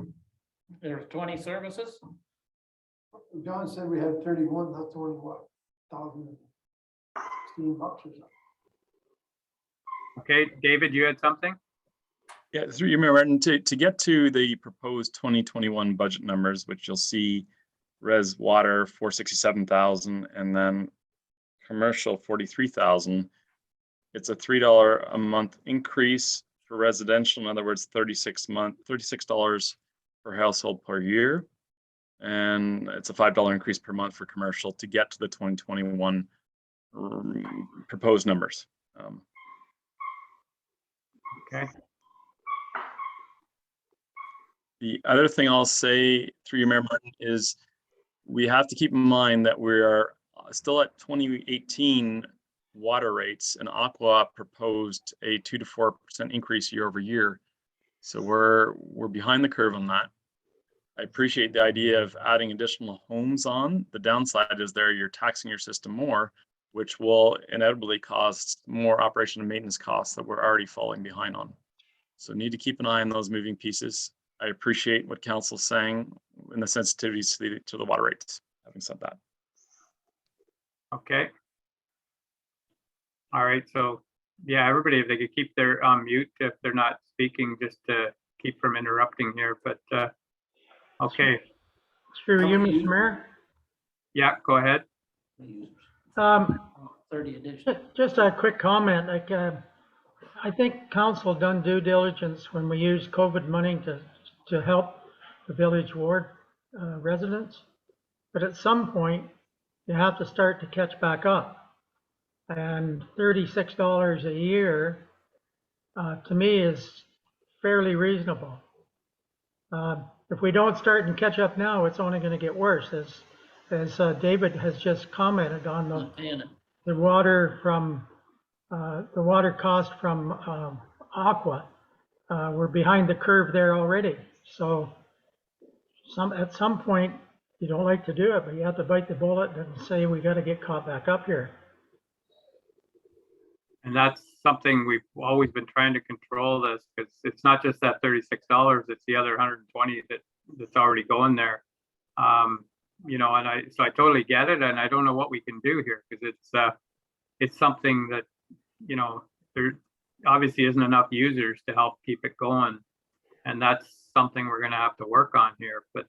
There's 20 services? John said we had 31, that's only what, $1,016 or something. okay, David, you had something? Yeah, through you, Mayor Martin, to get to the proposed 2021 budget numbers, which you'll see res water 467,000 and then commercial 43,000. It's a $3 a month increase for residential. In other words, $36 per household per year. And it's a $5 increase per month for commercial to get to the 2021 proposed numbers. Okay. The other thing I'll say through you, Mayor Martin, is we have to keep in mind that we are still at 2018 water rates, and Aqua proposed a 2 to 4% increase year over year. So we're behind the curve on that. I appreciate the idea of adding additional homes on. The downside is you're taxing your system more, which will inevitably cost more operation and maintenance costs that we're already falling behind on. So need to keep an eye on those moving pieces. I appreciate what council's saying in the sensitivities to the water rates. Having said that. Okay. All right, so yeah, everybody, if they could keep their mute if they're not speaking, just to keep from interrupting here, but okay. Through you, Mr. Mayor. Yeah, go ahead. 30 additional. Just a quick comment, I think council done due diligence when we used COVID money to help the village ward residents. But at some point, you have to start to catch back up. And $36 a year, to me, is fairly reasonable. if we don't start and catch up now, it's only gonna get worse, as David has just commented on Not paying it. the water from, the water cost from, Aqua. We're behind the curve there already, so at some point, you don't like to do it, but you have to bite the bullet and say, we gotta get caught back up here. And that's something we've always been trying to control this, because it's not just that $36, it's the other 120 that's already going there. You know, and so I totally get it, and I don't know what we can do here, because it's something that, you know, there obviously isn't enough users to help keep it going. And that's something we're gonna have to work on here, but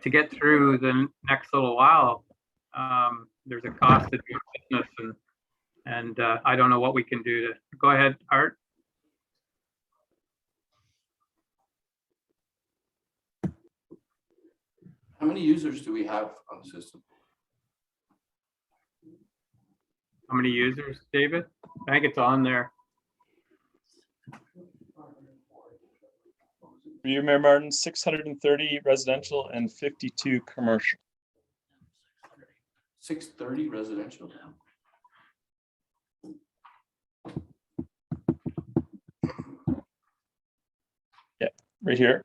to get through the next little while, there's a cost to do business, and I don't know what we can do to, go ahead, Art. How many users do we have on the system? How many users, David? I think it's on there. For you, Mayor Martin, 630 residential and 52 commercial. 630 residential. Yeah, right here.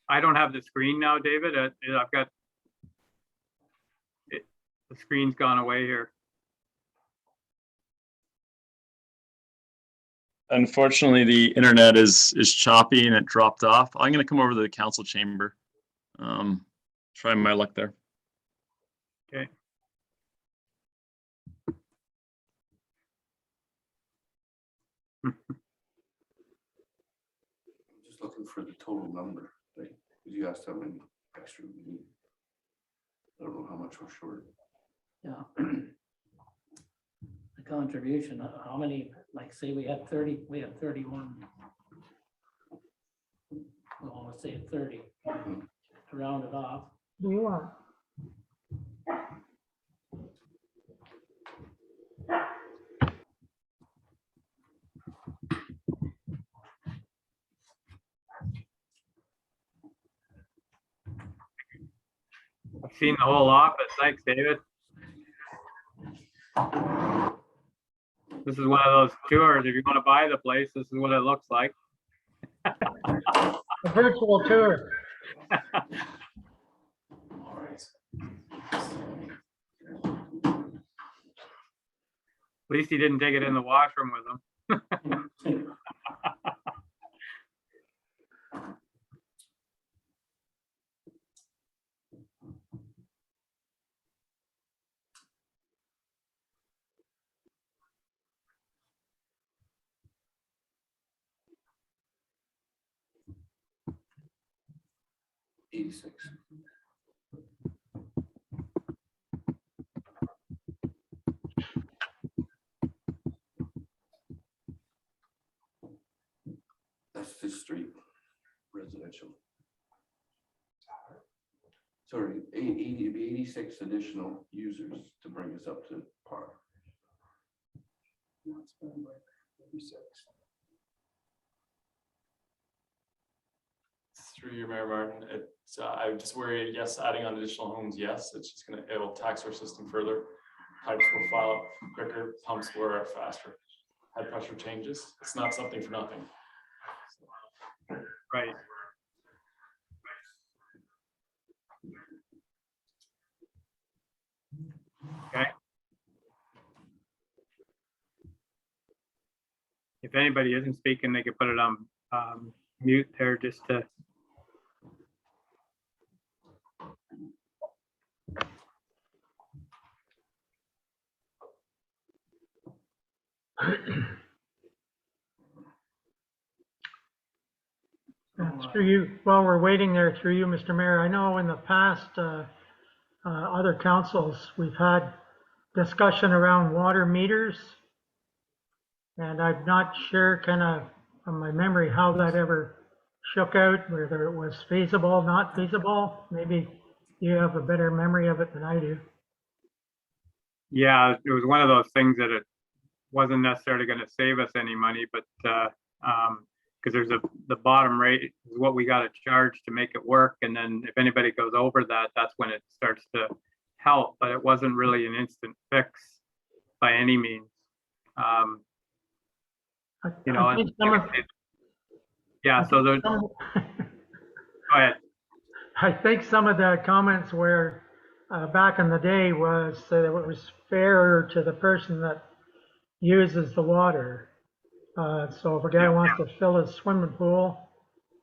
I don't have the screen now, David. I've got it. The screen's gone away here. Unfortunately, the internet is choppy and it dropped off. I'm going to come over to the council chamber. Try my luck there. Okay. I'm just looking for the total number, right? Because you asked how many extra we need. I don't know how much we're short. Yeah. The contribution, how many, like, say we had 30, we have 31. Well, let's say 30, to round it off. Do you want? I've seen the whole office. Thanks, David. This is one of those tours. If you want to buy the place, this is what it looks like. A virtual tour. All right. At least he didn't take it in the washroom with him. $86. That's Fifth Street residential. Sorry, 80, it'd be 86 additional users to bring us up to par. Through your Mayor Martin, it's I would just worry, yes, adding on additional homes, yes, it's just gonna, it'll tax our system further. Pipes will file up quicker, pumps will wear out faster. Head pressure changes. It's not something for nothing. Right. Okay. If anybody isn't speaking, they could put it on mute there just to. Through you, while we're waiting there, through you, Mr. Mayor, I know in the past, other councils, we've had discussion around water meters. And I'm not sure kind of from my memory how that ever shook out, whether it was feasible, not feasible. Maybe you have a better memory of it than I do. Yeah, it was one of those things that it wasn't necessarily going to save us any money, but because there's the bottom rate is what we got to charge to make it work. And then if anybody goes over that, that's when it starts to help, but it wasn't really an instant fix by any means. You know, I think some of- yeah, so there's, some- go ahead. I think some of the comments were, back in the day was that it was fairer to the person that uses the water. So if a guy wants to fill his swimming pool,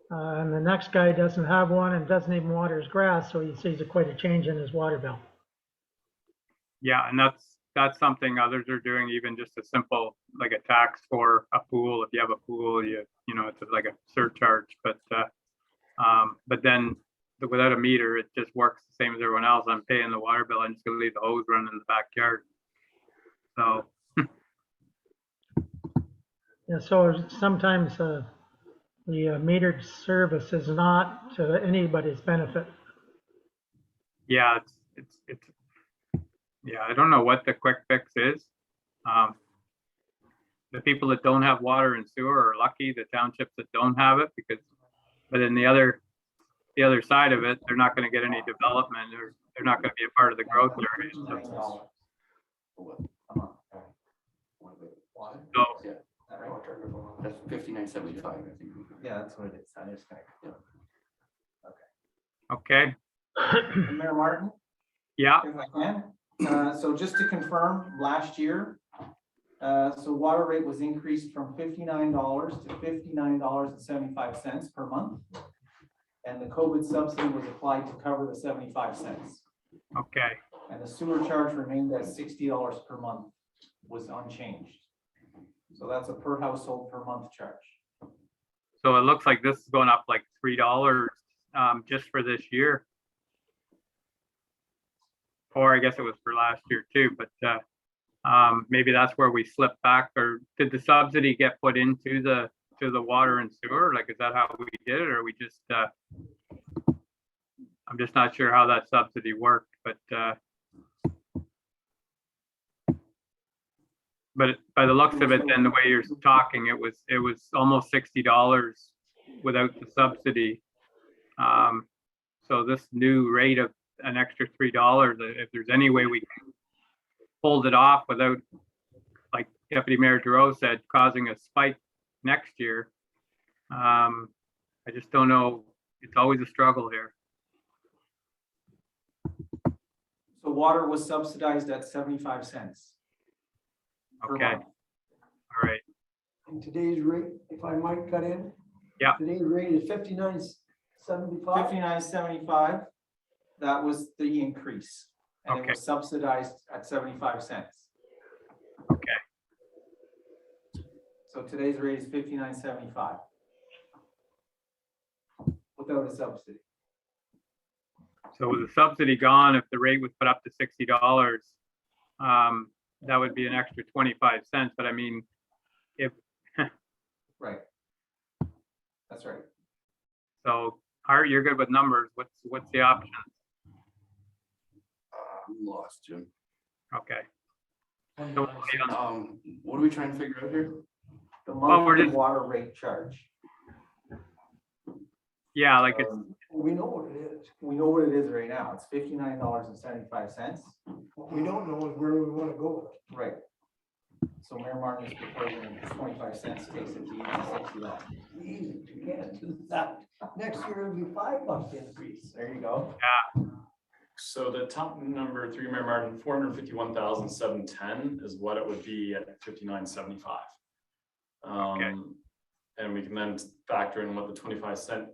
and the next guy doesn't have one and doesn't even water his grass, so he sees quite a change in his water bill. Yeah, and that's something others are doing, even just a simple, like a tax for a pool. If you have a pool, you know, it's like a surcharge, but then without a meter, it just works the same as everyone else. I'm paying the water bill. I'm just gonna leave the hose running in the backyard. So, Yeah, so sometimes, the metered service is not to anybody's benefit. yeah, it's yeah, I don't know what the quick fix is. The people that don't have water and sewer are lucky, the townships that don't have it, but then the other side of it, they're not gonna get any development, or they're not gonna be a part of the growth area. So, So, Yeah. That's 59.75, I think. Yeah, that's what it is. I just kind of. okay, Mayor Martin? yeah, If I can, so just to confirm, last year, so water rate was increased from $59 to $59.75 per month. And the COVID subsidy was applied to cover the 75 cents. okay. And the sewer charge remained at $60 per month, was unchanged. So that's a per household per month charge. So it looks like this is going up like $3 just for this year. Or I guess it was for last year too, but maybe that's where we slipped back. Or did the subsidy get put into the water and sewer? Like, is that how we did it, or we just I'm just not sure how that subsidy worked, but by the looks of it, then the way you're talking, it was almost $60 without the subsidy. So this new rate of an extra $3, if there's any way we can hold it off without, like Deputy Mayor Giroux said, causing a spike next year. I just don't know. It's always a struggle here. So water was subsidized at 75 cents. per Okay, month. all right. And today's rate, if I might cut in. Yeah. Today's rate is 59.75. 59.75, that was the increase. And it Okay. was subsidized at 75 cents. Okay. So today's rate is 59.75. Without a subsidy. So with the subsidy gone, if the rate was put up to $60, that would be an extra 25 cents. But I mean, if, Right. That's right. so Art, you're good with numbers. What's the option? I'm lost, Jim. Okay. So, What are we trying to figure out here? The we're monthly just- water rate charge. yeah, like it's, We know what it is. We know what it is right now. It's $59.75. What we don't know is where we want to go. Right. So Mayor Martin is proposing 25 cents takes it to even $60. Easy to get to that. Next year it'll be $5 increase. There you go. So the top number, through Mayor Martin, 451,710 is what it would be at 59.75. And we can then factor in what the 25 cent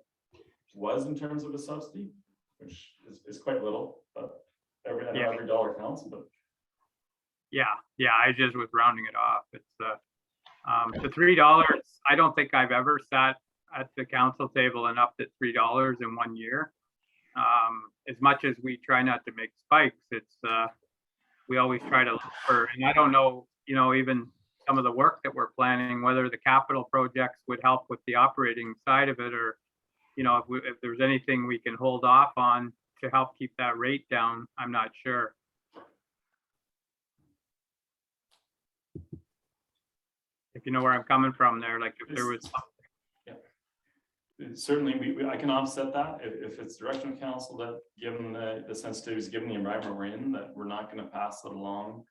was in terms of a subsidy, which is quite little, but I know Yeah. every dollar counts, but yeah, I just was rounding it off. It's the $3. I don't think I've ever sat at the council table and upped at $3 in 1 year. As much as we try not to make spikes, it's we always try to look for, and I don't know, even some of the work that we're planning, whether the capital projects would help with the operating side of it, or if there's anything we can hold off on to help keep that rate down. I'm not sure. If you know where I'm coming from there, like if there was, yeah. certainly, I can offset that if it's direction of council that, given the sensitivities, given the environment we're in, that we're not going to pass it along.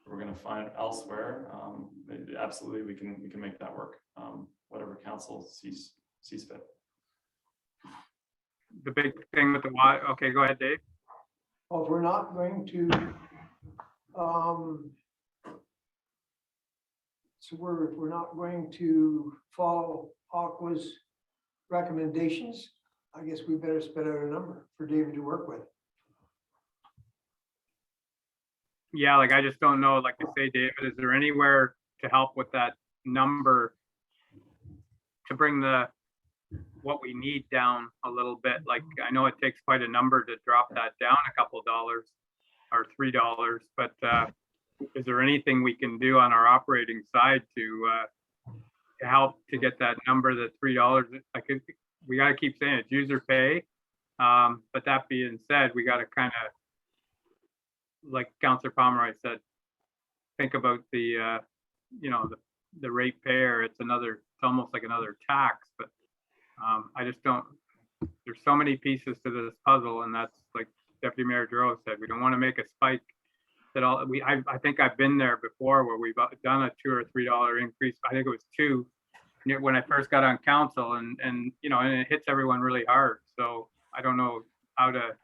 We're going to find it elsewhere. Absolutely, we can make that work. Whatever council sees fit. The big thing with the water, okay, go ahead, Dave. Well, if we're not going to, so we're not going to follow Aqua's recommendations, I guess we better spit out a number for David to work with. Yeah, like I just don't know, like I say, David, is there anywhere to help with that number to bring what we need down a little bit? Like, I know it takes quite a number to drop that down a couple dollars or $3, but is there anything we can do on our operating side to help to get that number, the $3? Like, we got to keep saying it's user pay. But that being said, we got to kind of, like Councillor Pomeroy said, think about the, the ratepayer. It's almost like another tax, but I just don't, there's so many pieces to this puzzle, and that's like Deputy Mayor Giroux said, we don't want to make a spike that I think I've been there before where we've done a $2 or $3 increase. I think it was $2 when I first got on council, and it hits everyone really hard. So I don't know how to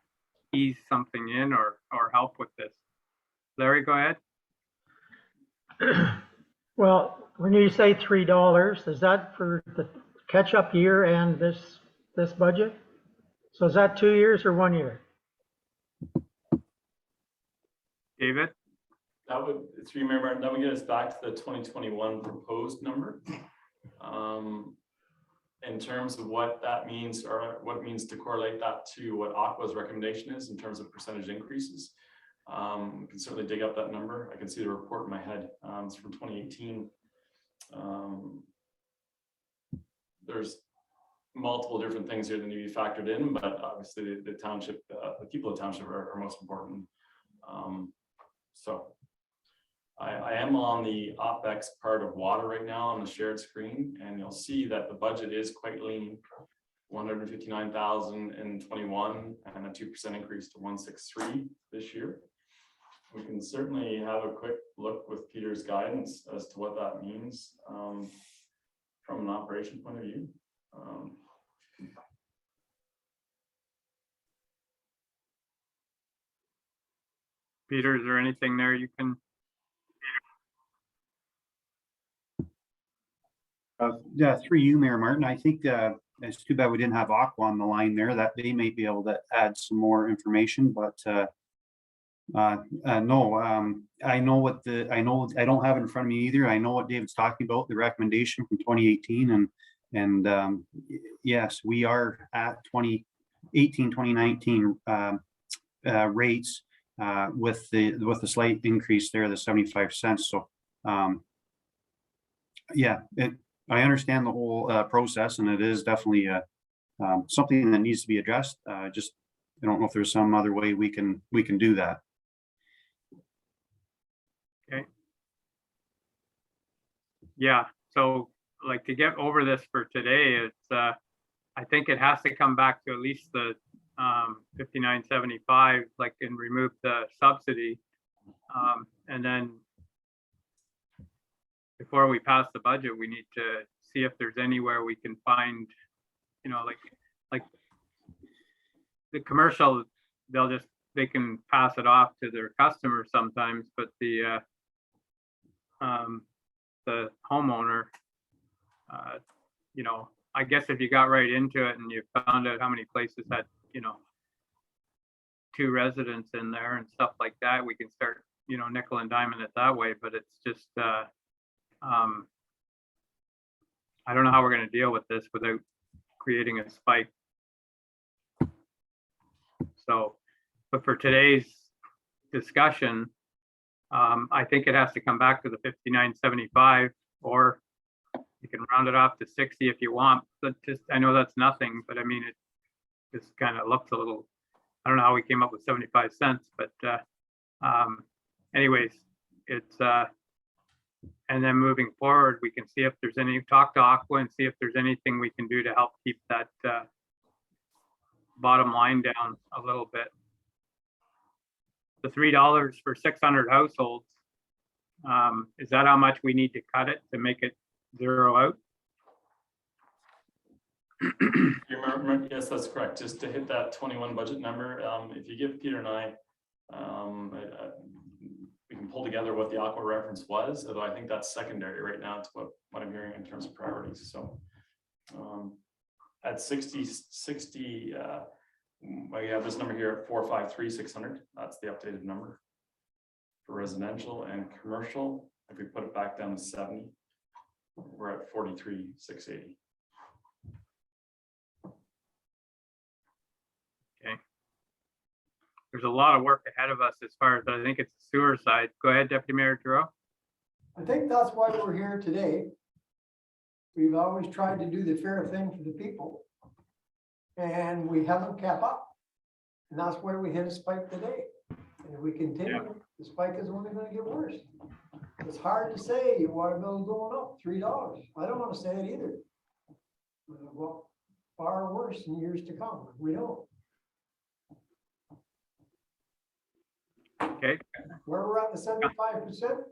ease something in or help with this. Larry, go ahead. Well, when you say $3, is that for the catch-up year and this budget? So is that 2 years or 1 year? David? That would, through Mayor Martin, that would get us back to the 2021 proposed number. In terms of what that means, or what it means to correlate that to what Aqua's recommendation is in terms of percentage increases. We can certainly dig up that number. I can see the report in my head. It's from 2018. There's multiple different things here that need to be factored in, but obviously the township, the people of the township are most important. So I am on the OpEx part of water right now on the shared screen, and you'll see that the budget is quite lean. 159,000 in 21 and a 2% increase to 163 this year. We can certainly have a quick look with Peter's guidance as to what that means from an operation point of view. Peter, is there anything there you can? Yeah, through you, Mayor Martin. I think it's too bad we didn't have Aqua on the line there, that they may be able to add some more information, but no, I know I don't have it in front of me either. I know what David's talking about, the recommendation from 2018, and yes, we are at 2018, 2019 rates with the slight increase there, the 75 cents. So yeah, I understand the whole process, and it is definitely something that needs to be addressed. Just I don't know if there's some other way we can do that. Okay. Yeah. So like to get over this for today, it's I think it has to come back to at least the 59.75, like, and remove the subsidy, and then before we pass the budget, we need to see if there's anywhere we can find, like the commercial, they can pass it off to their customers sometimes, but the homeowner, I guess if you got right into it and you found out how many places had, 2 residents in there and stuff like that, we can start, nickel and diming it that way. But it's just, I don't know how we're going to deal with this without creating a spike. So, but for today's discussion, I think it has to come back to the 59.75, or you can round it off to 60 if you want. But just, I know that's nothing, but I mean, it just kind of looks a little, I don't know how we came up with 75 cents, but anyways, it's And then moving forward, we can see if there's any, talk to Aqua and see if there's anything we can do to help keep that bottom line down a little bit. The $3 for 600 households, is that how much we need to cut it to make it zero out? You remember, yes, that's correct. Just to hit that 21 budget number, if you give Peter and I, we can pull together what the Aqua reference was, although I think that's secondary right now to what I'm hearing in terms of priorities. So at 60, I have this number here at 453,600. That's the updated number for residential and commercial. If we put it back down to 70, we're at 43,680. There's a lot of work ahead of us as far as, I think it's the sewer side. Go ahead, Deputy Mayor Giroux. I think that's why we're here today. We've always tried to do the fair thing for the people. And we haven't kept up. And that's where we hit a spike today. And if we continue, the spike is only gonna get worse. It's hard to say your water bill is going up $3. I don't wanna say it either. Well, far worse in years to come. We don't. Okay. Where we're at the 75%,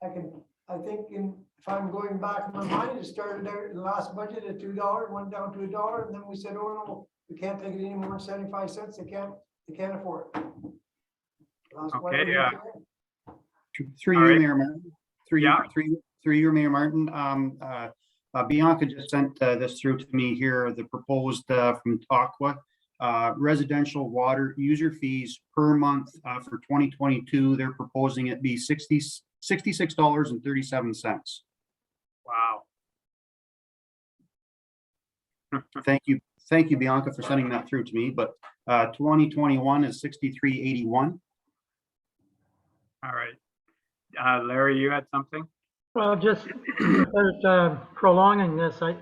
I think if I'm going back in my mind, it started out in the last budget at $2, went down to $1, and then we said, oh no, we can't take it any more than 75 cents. They can't afford it. That's why Okay, we're yeah. here. Through All you, right. Mayor Martin. Through Yeah. you, Mayor Martin. Bianca just sent this through to me here, the proposed from Aqua. Residential water user fees per month for 2022, they're proposing it be $66.37. Wow. Thank you, Bianca, for sending that through to me. But 2021 is $63.81. All right. Larry, you had something? Well, just there's prolonging this. I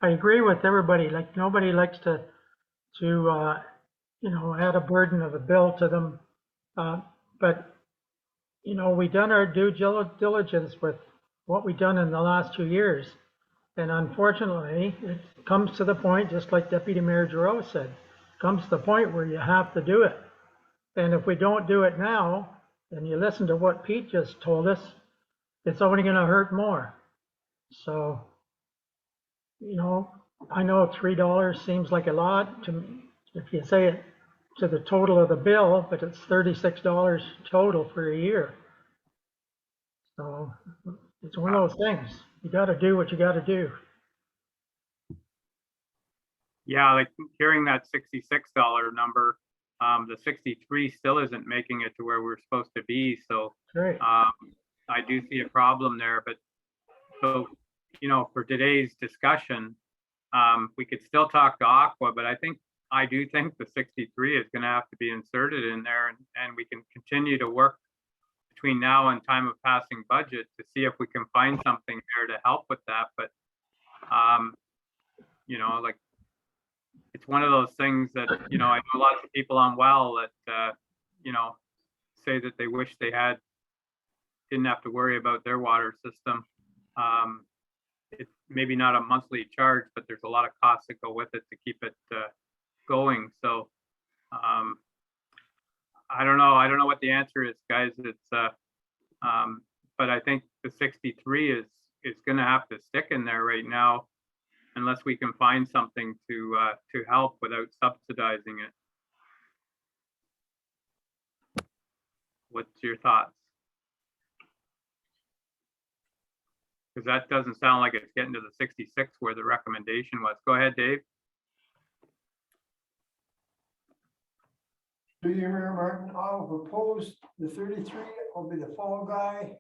agree with everybody. Like nobody likes to add a burden of a bill to them. But we've done our due diligence with what we've done in the last 2 years. And unfortunately, it comes to the point, just like Deputy Mayor Giroux said, comes to the point where you have to do it. And if we don't do it now, and you listen to what Pete just told us, it's only going to hurt more. So, I know $3 seems like a lot to me, if you say it to the total of the bill, but it's $36 total for a year. So it's one of those things. You got to do what you got to do. Yeah, like hearing that $66 number, the 63 still isn't making it to where we're supposed to be. So Great. I do see a problem there. But so, for today's discussion, we could still talk to Aqua, but I do think the 63 is going to have to be inserted in there, and we can continue to work between now and time of passing budget to see if we can find something there to help with that. But, like, it's one of those things that, I know lots of people on well that, say that they wish they didn't have to worry about their water system. It's maybe not a monthly charge, but there's a lot of costs that go with it to keep it going. So I don't know what the answer is, guys. It's but I think the 63 is going to have to stick in there right now, unless we can find something to help without subsidizing it. What's your thoughts? Because that doesn't sound like it's getting to the 66 where the recommendation was. Go ahead, Dave. Do you, Mayor Martin? I'll propose the 33. I'll be the fall guy.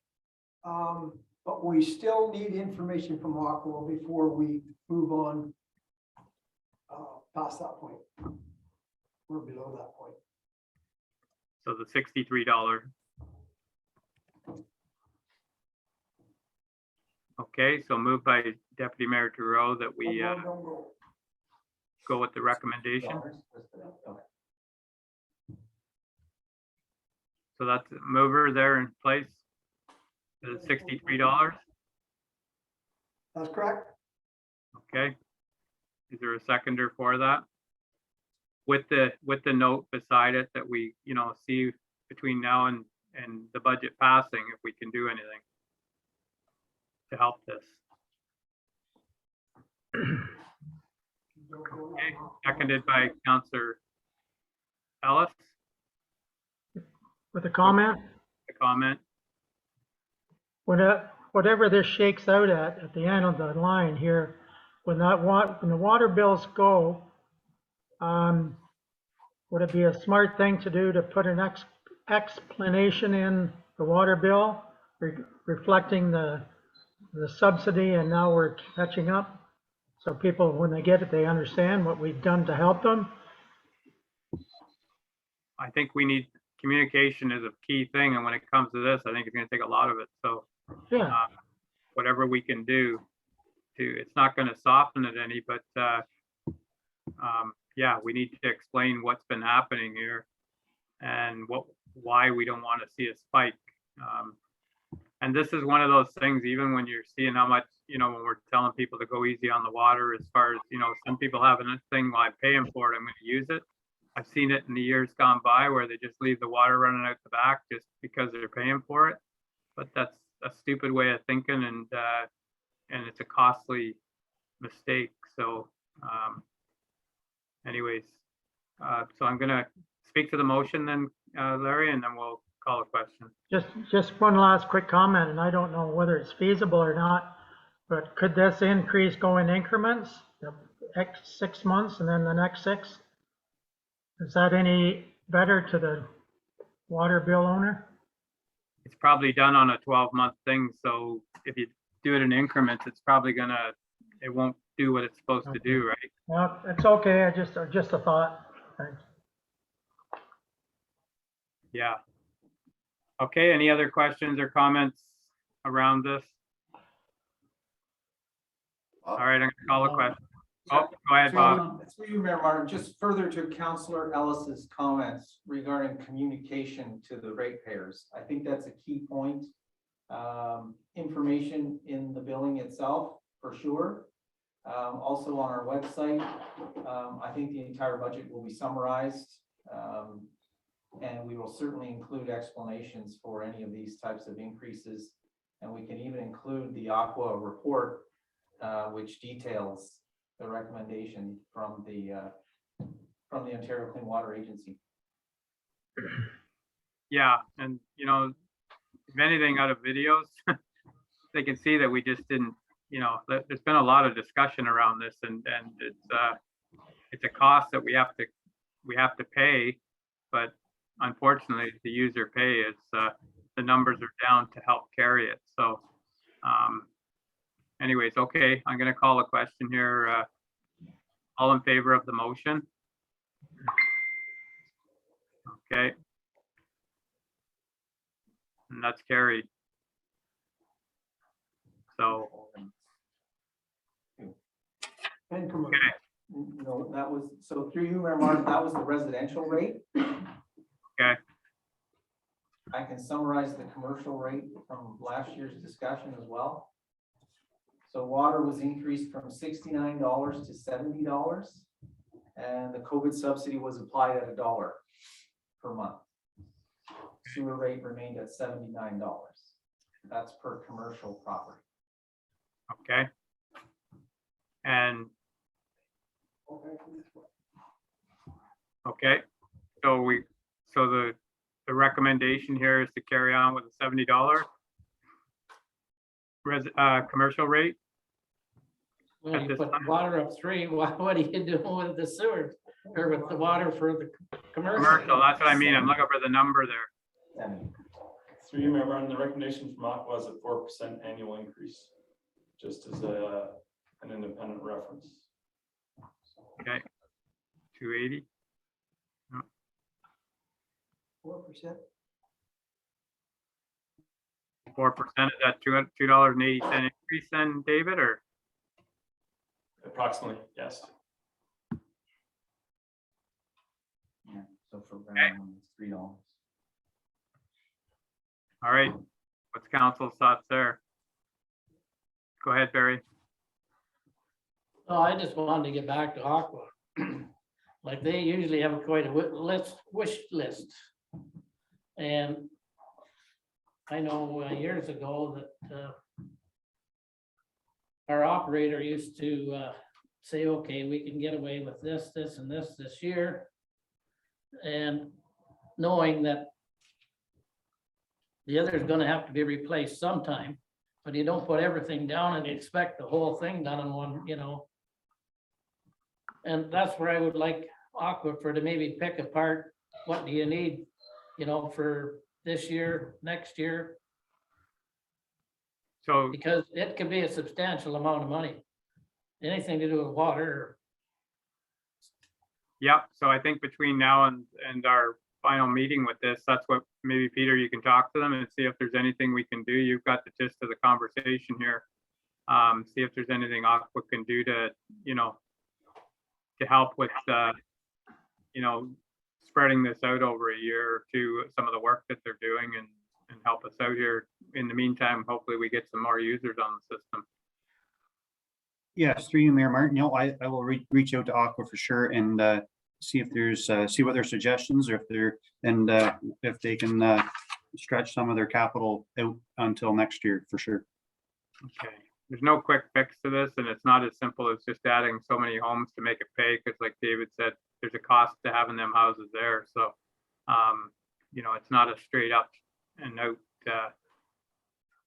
But we still need information from Aqua before we move on past that point. We're below that point. So the $63. Okay, so moved by Deputy Mayor Giroux that we Don't go. go with the recommendation. So that's mover there in place. Is it $63? That's correct. Okay. Is there a seconder for that? With the note beside it that we, see between now and the budget passing, if we can do anything to help this. Okay, seconded by Councillor Ellis, With a comment, the comment. whatever this shakes out at the end of the line here, when the water bills go, would it be a smart thing to do to put an explanation in the water bill reflecting the subsidy, and now we're catching up? So people, when they get it, they understand what we've done to help them. I think communication is a key thing, and when it comes to this, I think it's going to take a lot of it. So Yeah, whatever we can do it's not going to soften it any, but yeah, we need to explain what's been happening here and why we don't want to see a spike. And this is one of those things, even when you're seeing how much, when we're telling people to go easy on the water, as far as, some people have a thing, well, I'm paying for it, I'm going to use it. I've seen it in the years gone by where they just leave the water running out the back just because they're paying for it. But that's a stupid way of thinking, and it's a costly mistake. So anyways, so I'm going to speak to the motion then, Larry, and then we'll call a question. just one last quick comment, and I don't know whether it's feasible or not, but could this increase go in increments, the X 6 months and then the next 6? Is that any better to the water bill owner? It's probably done on a 12-month thing. So if you do it in increments, it's probably it won't do what it's supposed to do, right? Well, it's okay, just a thought. Thanks. Yeah. Okay, any other questions or comments around this? All right, I'm gonna call a question. Oh, go ahead, Bob. Through you, Mayor Martin, just further to Councillor Ellis's comments regarding communication to the ratepayers. I think that's a key point. Information in the billing itself, for sure. Also on our website, I think the entire budget will be summarized. And we will certainly include explanations for any of these types of increases. And we can even include the Aqua report, which details the recommendation from the Ontario Clean Water Agency. Yeah, and if anything out of videos, they can see that we just didn't, there's been a lot of discussion around this, and it's a cost that we have to pay, but unfortunately the user pay is the numbers are down to help carry it. So anyways, okay, I'm going to call a question here. All in favor of the motion? Okay. And that's carried. So, Increment. okay, No, that was, so through you, Mayor Martin, that was the residential rate. okay, I can summarize the commercial rate from last year's discussion as well. So water was increased from $69 to $70, and the COVID subsidy was applied at $1 per month. Sewer rate remained at $79. That's per commercial property. okay. And, okay, so the recommendation here is to carry on with a $70 commercial rate. Well, At you this put time. water up 3, what are you doing with the sewer, or with the water for the commercial? Commercial, that's what I mean. I'm looking for the number there. 70. Through you, Mayor Martin, the recommendation from Aqua was a 4% annual increase, just as an independent reference. Okay, 280. 4%. 4%, is that $2.80 increase then, David, or? Approximately, yes. Yeah, so for Brown, it's $3. All right, What's council's thoughts there? Go ahead, Barry. Oh, I just wanted to get back to Aqua. Like they usually have quite a wish list. And I know years ago that our operator used to say, okay, we can get away with this, this, and this year. And knowing that the other is gonna have to be replaced sometime, but you don't put everything down and expect the whole thing done in one, you know. And that's where I would like Aquifer to maybe pick apart, what do you need, you know, for this year, next year, So, because it could be a substantial amount of money. Anything to do with water. yeah, so I think between now and our final meeting with this, that's what maybe Peter, you can talk to them and see if there's anything we can do. You've got the gist of the conversation here. See if there's anything Aqua can do to, you know, to help with, you know, spreading this out over a year or two, some of the work that they're doing and help us out here. In the meantime, hopefully we get some more users on the system. Yes, through you, Mayor Martin. No, I will reach out to Aqua for sure and see if there's, see what their suggestions or if they're, and if they can stretch some of their capital out until next year for sure. Okay, there's no quick fix to this, and it's not as simple as just adding so many homes to make it pay, because like David said, there's a cost to having them houses there. So, you know, it's not a straight up and out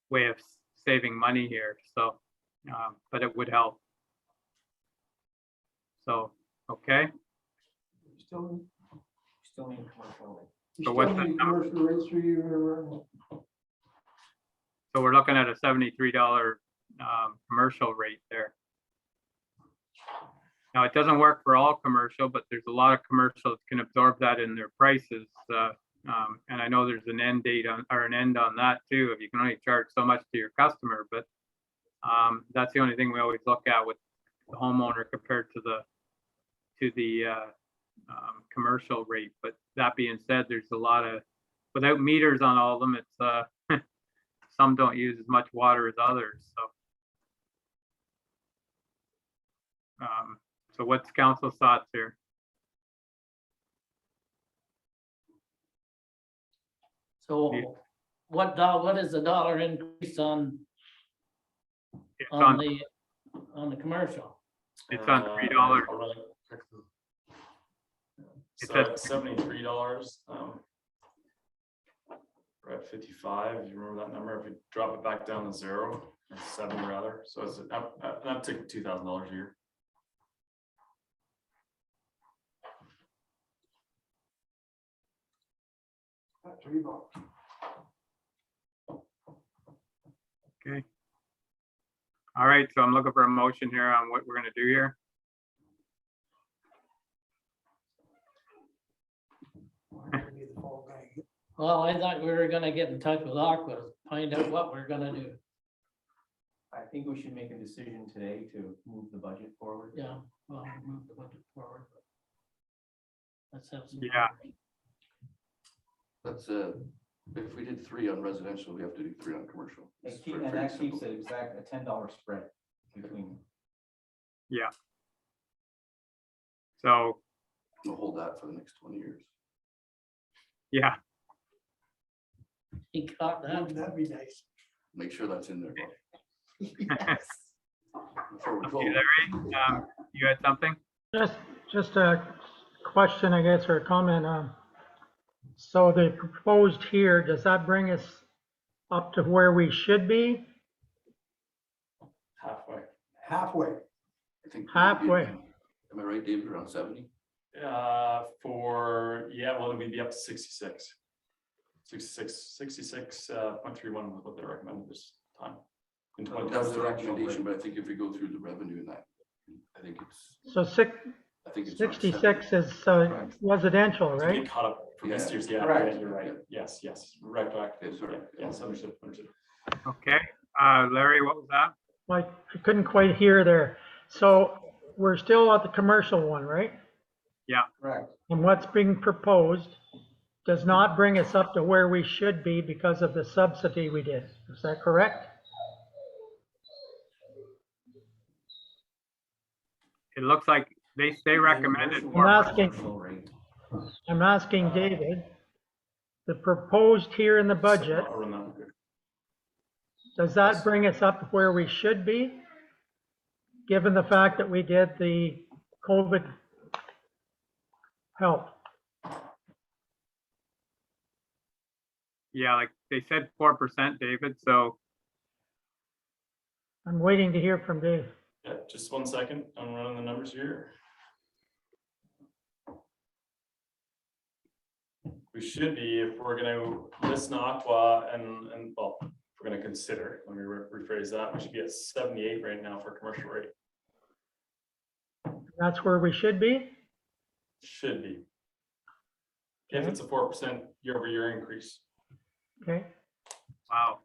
way of saving money here. So, but it would help. So, okay. Still Still need commercial. you So still what's the need number? commercial rates through you, Mayor Martin? So we're looking at a $73 commercial rate there. Now, it doesn't work for all commercial, but there's a lot of commercials can absorb that in their prices. And I know there's an end date on, or an end on that too, if you can only charge so much to your customer, but that's the only thing we always look at with the homeowner compared to the commercial rate. But that being said, there's a lot of, without meters on all of them, it's some don't use as much water as others. So, so what's council's thoughts here? So what is the dollar increase on It's on on, the commercial? it's on $3. I'll really quickly. It So says- it's $73. We're at 55. You remember that number? If you drop it back down to 0, or 7 rather. So it's up to $2,000 a year. That's $3. Okay. All right, so I'm looking for a motion here on what we're gonna do here. Well, I thought we were gonna get in touch with Aqua, to find out what we're gonna do. I think we should make a decision today to move the budget forward. Yeah, well, move the budget forward. Let's have some. Yeah. That's if we did 3 on residential, we have to do 3 on commercial. And It's keep- pretty and that simple. keeps it exact, a $10 spread between. Yeah. So, We'll hold that for the next 20 years. yeah, He caught that. That'd be nice. Make sure that's in there. Bob, Yes. Before we okay, close. Larry, you had something? Just a question, I guess, or a comment. So the proposed here, does that bring us up to where we should be? Halfway. Halfway. I think. Halfway. Am I right, David, around 70? Well, we'd be up to 66. 66.31 was what they recommended this time. In That was the recommendation, but I think if we go through the revenue in that, I think it's, So I think it's. around 70. 66 is residential, To be right? caught up from this Yeah. year's, yeah, Correct. yeah, you're right. Yes, retroactive. Yes, sorry. Yes, understood. Okay, Larry, what was that? I couldn't quite hear there. So we're still at the commercial one, right? Correct. And what's being proposed does not bring us up to where we should be because of the subsidy we did. Is that correct? It looks like they recommended I'm asking David, the proposed here in the budget, I'll run that quick. does that bring us up to where we should be? Given the fact that we did the COVID help? Yeah, like they said 4%, David, so I'm waiting to hear from Dave. Yeah, just 1 second. I'm running the numbers here. We should be, if we're gonna listen to Aqua and well, if we're gonna consider, let me rephrase that, we should be at 78 right now for commercial rate. That's where we should be? Should be. If it's a 4% year-over-year increase. Okay. wow.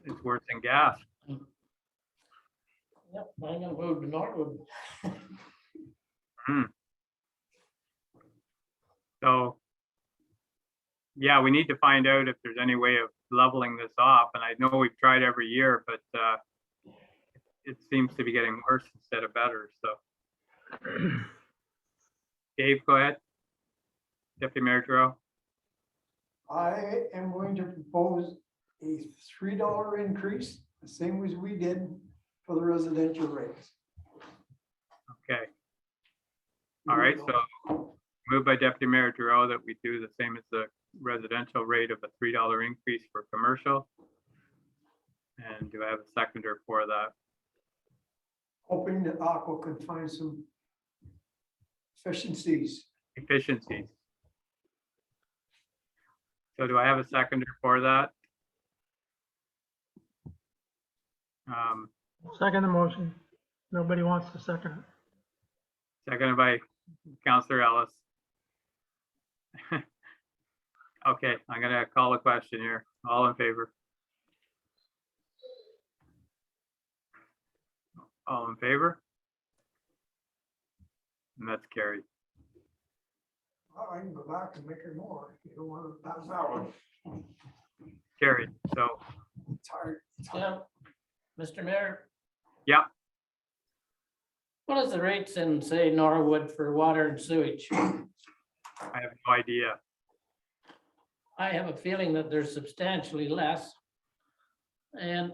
It's worse than gas. Yep, I'm gonna move to Norwood. So, yeah, we need to find out if there's any way of leveling this off. And I know we've tried every year, but it seems to be getting worse instead of better. So, Dave, go ahead. Deputy Mayor Giroux. I am going to propose a $3 increase, the same as we did for the residential rates. Okay. All right, so moved by Deputy Mayor Giroux that we do the same as the residential rate of a $3 increase for commercial. And do I have a seconder for that? Hoping that Aqua can find some efficiencies. Efficiencies. So do I have a seconder for that? Second the motion. Nobody wants to second it. Seconded by Councillor Ellis. Okay, I'm gonna call a question here. All in favor? All in favor? And that's carried. I can go back and make it more. You don't want to pass that one. Carried. So, It's hard. It's hard. Yeah, Mr. Mayor. yeah, What is the rates in, say, Norwood for water and sewage? I have no idea. I have a feeling that there's substantially less. And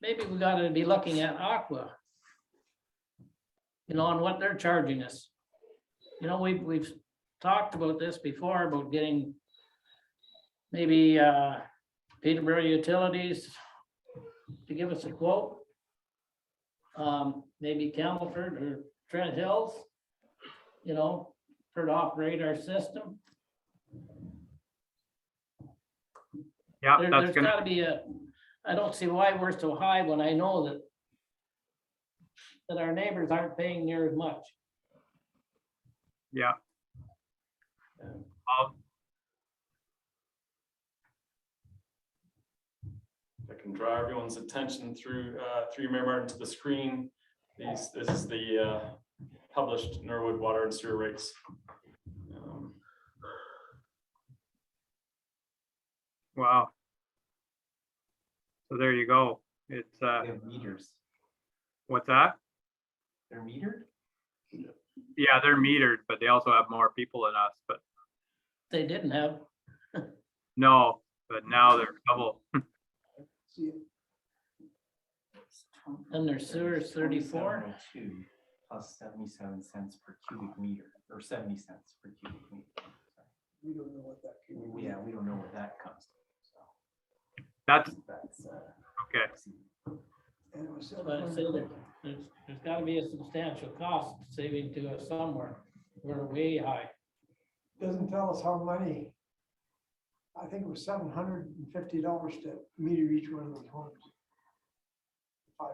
maybe we gotta be looking at Aqua. You know, on what they're charging us. You know, we've talked about this before, about getting maybe Peterborough Utilities to give us a quote. Maybe Camelford or Trent Hills, you know, for to operate our system. Yeah, There's that's gonna, gotta be I don't see why we're so high when I know that our neighbors aren't paying near as much. yeah. I can draw everyone's attention through Mayor Martin to the screen. This is the published Norwood water and sewer rates. Wow. So there you go. It's They have meters. what's that? They're metered? Yeah, they're metered, but they also have more people than us, but They didn't have, no, but now they're double. See, and their sewer is 34. 2702 plus 77 cents per cubic meter, or 70 cents per cubic meter. we don't know what that can be. Yeah, we don't know where that comes from. That's So that's, okay. And it was But I say there's gotta be a substantial cost saving to us somewhere. We're way high. Doesn't tell us how many. I think it was $750 to meter each one of those homes. $5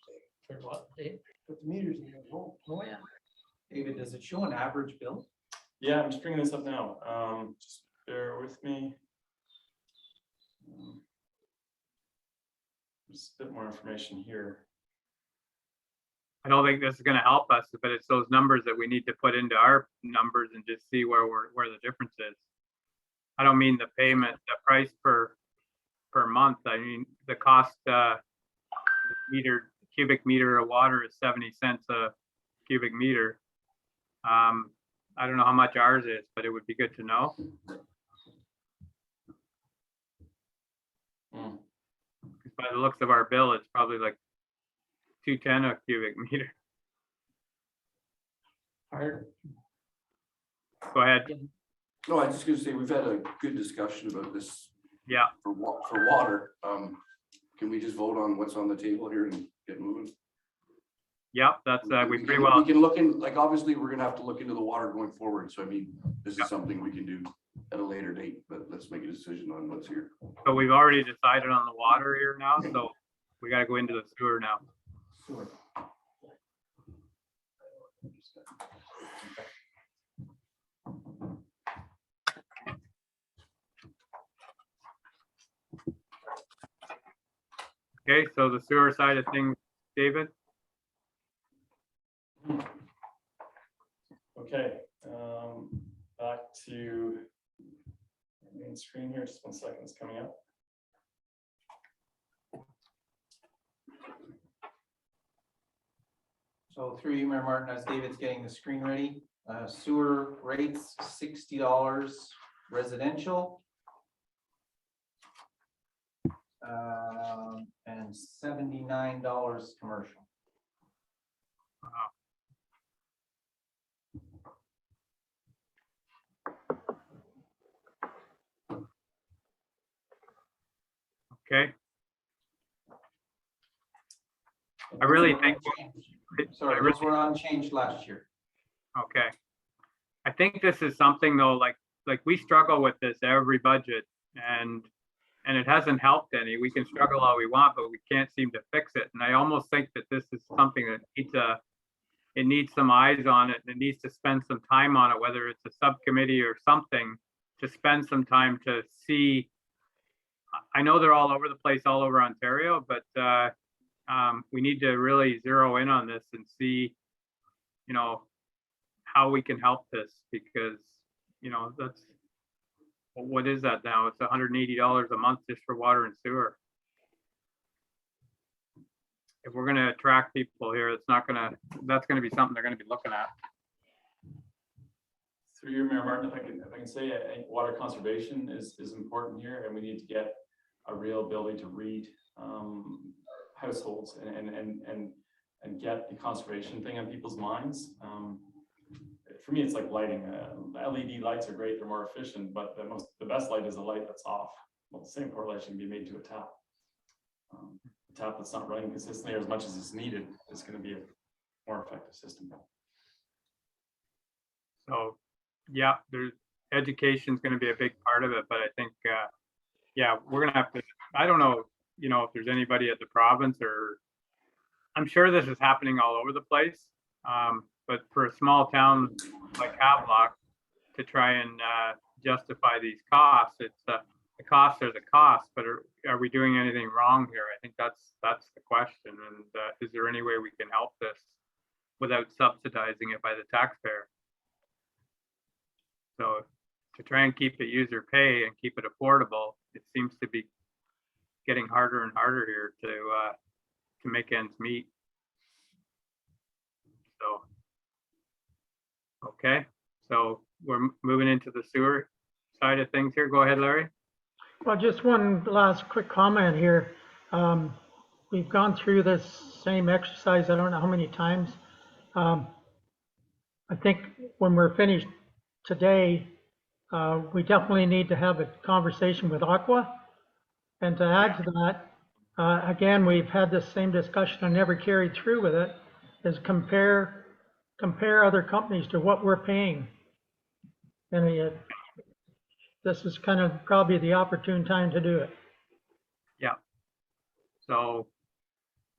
take. For what? They- Put the meters in those homes. Oh, yeah. David, does it show an average bill? Yeah, I'm just bringing this up now. Just bear with me. There's a bit more information here. I don't think this is gonna help us, but it's those numbers that we need to put into our numbers and just see where the difference is. I don't mean the payment, the price per month. I mean, the cost, cubic meter of water is 70 cents a cubic meter. I don't know how much ours is, but it would be good to know. Hmm. By the looks of our bill, it's probably like 210 a cubic meter. Hard. Go ahead. No, I was just gonna say, we've had a good discussion about this Yeah, for water. Can we just vote on what's on the table here and get moving? yep, that's, we We pretty can- well, We can look in, like, obviously, we're gonna have to look into the water going forward, so I mean, this is something we can do at a later date, but let's make a decision on what's here. but we've already decided on the water here now, so we gotta go into the sewer now. Sewer. Okay, so the sewer side of things, David? Okay, back to main screen here, just 1 second, it's coming up. So through you, Mayor Martin, as David's getting the screen ready, sewer rates $60 residential. And $79 commercial. Okay, I really think, Sorry, those were unchanged last year. okay. I think this is something though, like we struggle with this every budget and it hasn't helped any. We can struggle all we want, but we can't seem to fix it. And I almost think that this is something that it needs some eyes on it. And it needs to spend some time on it, whether it's a subcommittee or something, to spend some time to see. I know they're all over the place, all over Ontario, but we need to really zero in on this and see, you know, how we can help this, because, you know, that's, what is that now? It's $180 a month just for water and sewer. If we're gonna attract people here, that's gonna be something they're gonna be looking at. Through your, Mayor Martin, if I can say, I think water conservation is important here, and we need to get a real ability to read households and get the conservation thing on people's minds. For me, it's like lighting. LED lights are great; they're more efficient, but the best light is a light that's off. Well, the same correlation can be made to a tap. A tap that's not running consistently or as much as is needed is going to be a more effective system. So, yeah, education's gonna be a big part of it, but I think, yeah, we're gonna have to, I don't know, you know, if there's anybody at the province or, I'm sure this is happening all over the place. But for a small town like Havelock to try and justify these costs, it's the costs are the costs, but are we doing anything wrong here? I think that's the question. And is there any way we can help this without subsidizing it by the taxpayer? So to try and keep it user pay and keep it affordable, it seems to be getting harder and harder here to make ends meet. So, okay, so we're moving into the sewer side of things here. Go ahead, Larry. Well, just one last quick comment here. We've gone through this same exercise, I don't know how many times. I think when we're finished today, we definitely need to have a conversation with Aqua. And to add to that, again, we've had this same discussion and never carried through with it, is compare other companies to what we're paying. And this is kind of probably the opportune time to do it. Yeah. So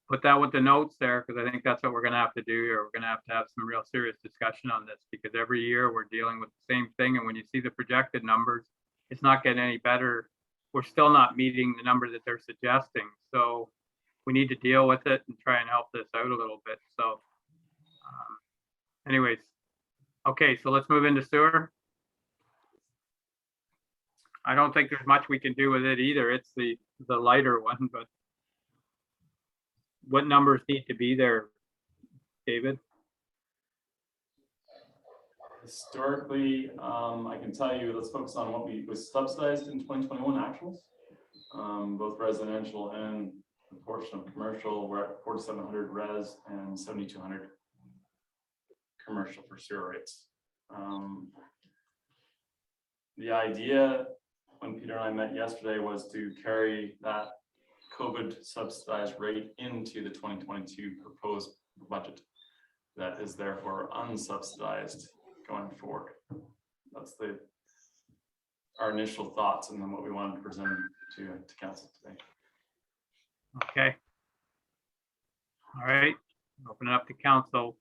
put that with the notes there, because I think that's what we're going to have to do here. We're going to have some real serious discussion on this, because every year we're dealing with the same thing. And when you see the projected numbers, it's not getting any better. We're still not meeting the number that they're suggesting. So we need to deal with it and try and help this out a little bit. So Anyways, okay, so let's move into sewer. I don't think there's much we can do with it either. It's the lighter one, but what numbers need to be there, David? Historically, I can tell you, let's focus on what was subsidized in 2021 actuals. Both residential and a portion of commercial, we're at 4,700 res and 7,200 commercial for sewer rates. The idea when Peter and I met yesterday was to carry that COVID subsidized rate into the 2022 proposed budget that is therefore unsubsidized going forward. That's our initial thoughts and then what we wanted to present to council today. Okay. All right, open it up to council.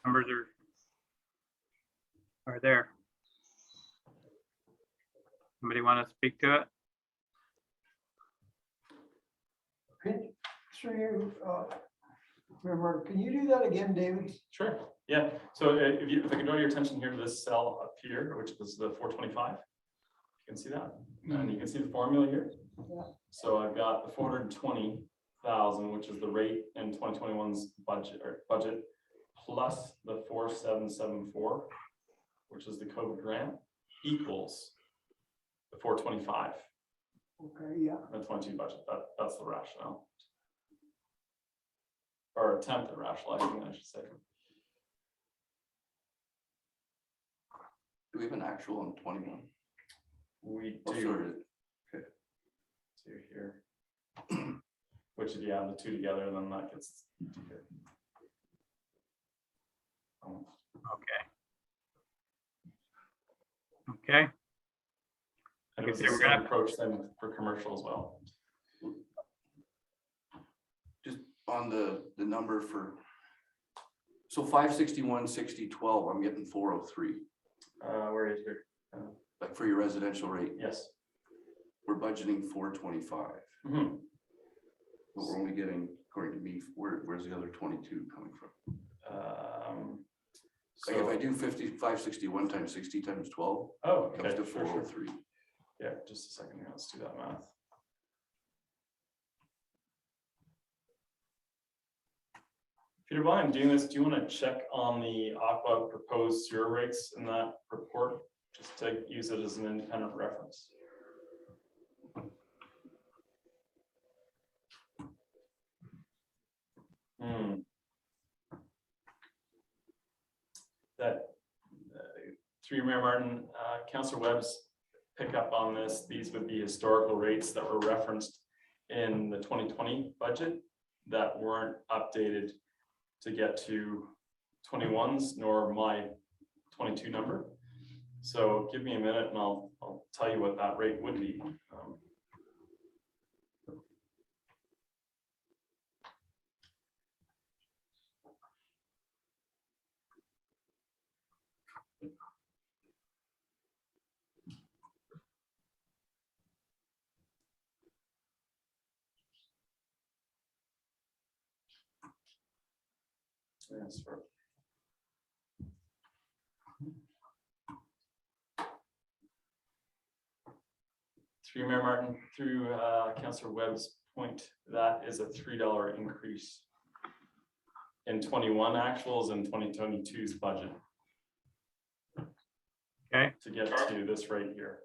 Numbers are there. Somebody want to speak to it? Remember, can you do that again, David? Sure. Yeah. So if I could draw your attention here to this cell up here, which was the 425. You can see that, and you can see the formula here. Yeah. So I've got the 420,000, which is the rate in 2021's budget, plus the 4774, which is the COVID grant, equals the 425. Okay, yeah. The 22 budget. That's the rationale, or attempted rationalizing, I should say. Do we have an actual on 21? We Oh, do. sorry. Okay. Two here. Which if you add the two together, then that gets here. Okay. And it was Okay, the we're same gonna- approach then for commercial as well. Just on the number for, so 561, 60, 12, I'm getting 403, Where is here? like for your residential rate. Yes. We're budgeting 425, Mhm. but we're only getting, according to me, where's the other 22 coming from? Like if I do 561 times 60 times 12, Oh, it comes okay, to sure, sure. 403. Yeah, just a second here. Let's do that math. Peter, while I'm doing this, do you want to check on the Aqua proposed sewer rates in that report? Just to use it as an independent reference. That through Mayor Martin, Councillor Webb's pick up on this. These would be historical rates that were referenced in the 2020 budget that weren't updated to get to 21s nor my 22 number. So give me a minute and I'll tell you what that rate would be. Transfer. Through Mayor Martin, through Councillor Webb's point, that is a $3 increase in 21 actuals and 2022's budget. Okay. To get to this rate here.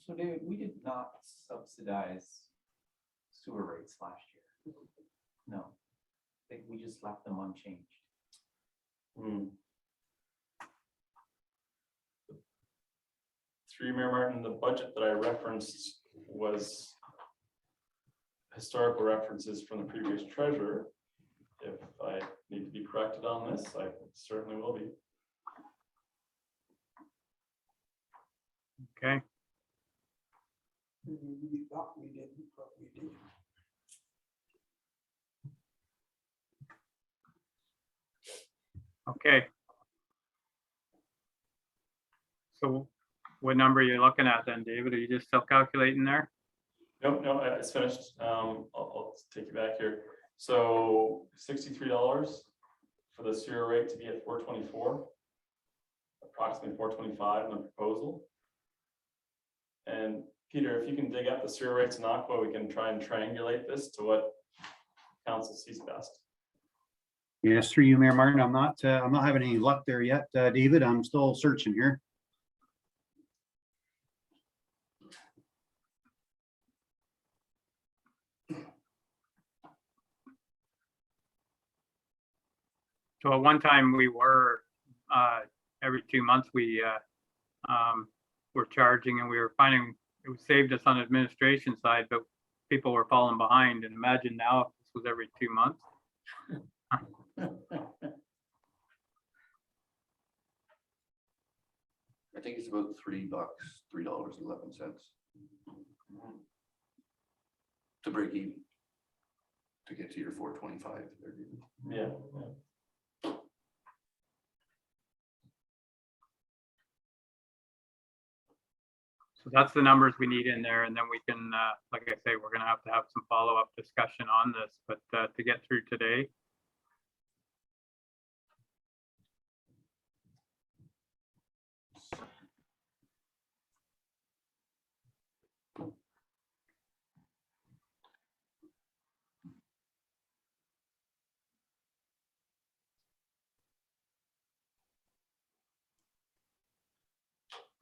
So David, we did not subsidize sewer rates last year. No, I think we just left them unchanged. Through Mayor Martin, the budget that I referenced was historical references from the previous treasurer. If I need to be corrected on this, I certainly will be. Okay. We thought we didn't, but we did. Okay. So what number are you looking at then, David? Are you just still calculating there? Nope, no, it's finished. I'll take you back here. So $63 for the sewer rate to be at 424. Approximately 425 in the proposal. And Peter, if you can dig up the sewer rates in Aqua, we can try and triangulate this to what council sees best. Yes, through you, Mayor Martin. I'm not having any luck there yet, David. I'm still searching here. So at one time we were, every 2 months, we were charging, and we were finding it saved us on administration side, but people were falling behind. And imagine now if this was every 2 months. I think it's about $3, $3.11. To break even. To get to your 425. Yeah. So that's the numbers we need in there, and then we can, like I say, we're gonna have to have some follow-up discussion on this, but to get through today.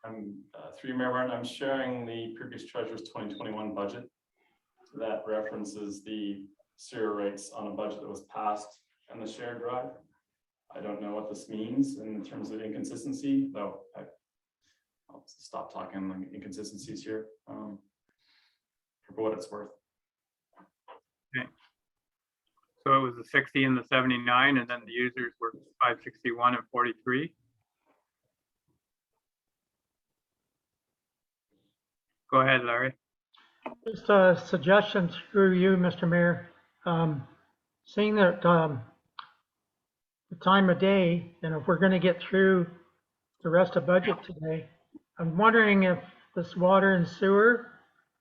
I'm through Mayor Martin, I'm sharing the previous treasurer's 2021 budget. That references the sewer rates on a budget that was passed in the shared drive. I don't know what this means in terms of inconsistency, though. I'll stop talking like inconsistencies here, for what it's worth. Okay. So it was the 60 and the 79, and then the users were 561 and 43. Go ahead, Larry. Just a suggestion through you, Mr. Mayor. Seeing that the time of day, and if we're going to get through the rest of budget today, I'm wondering if this water and sewer,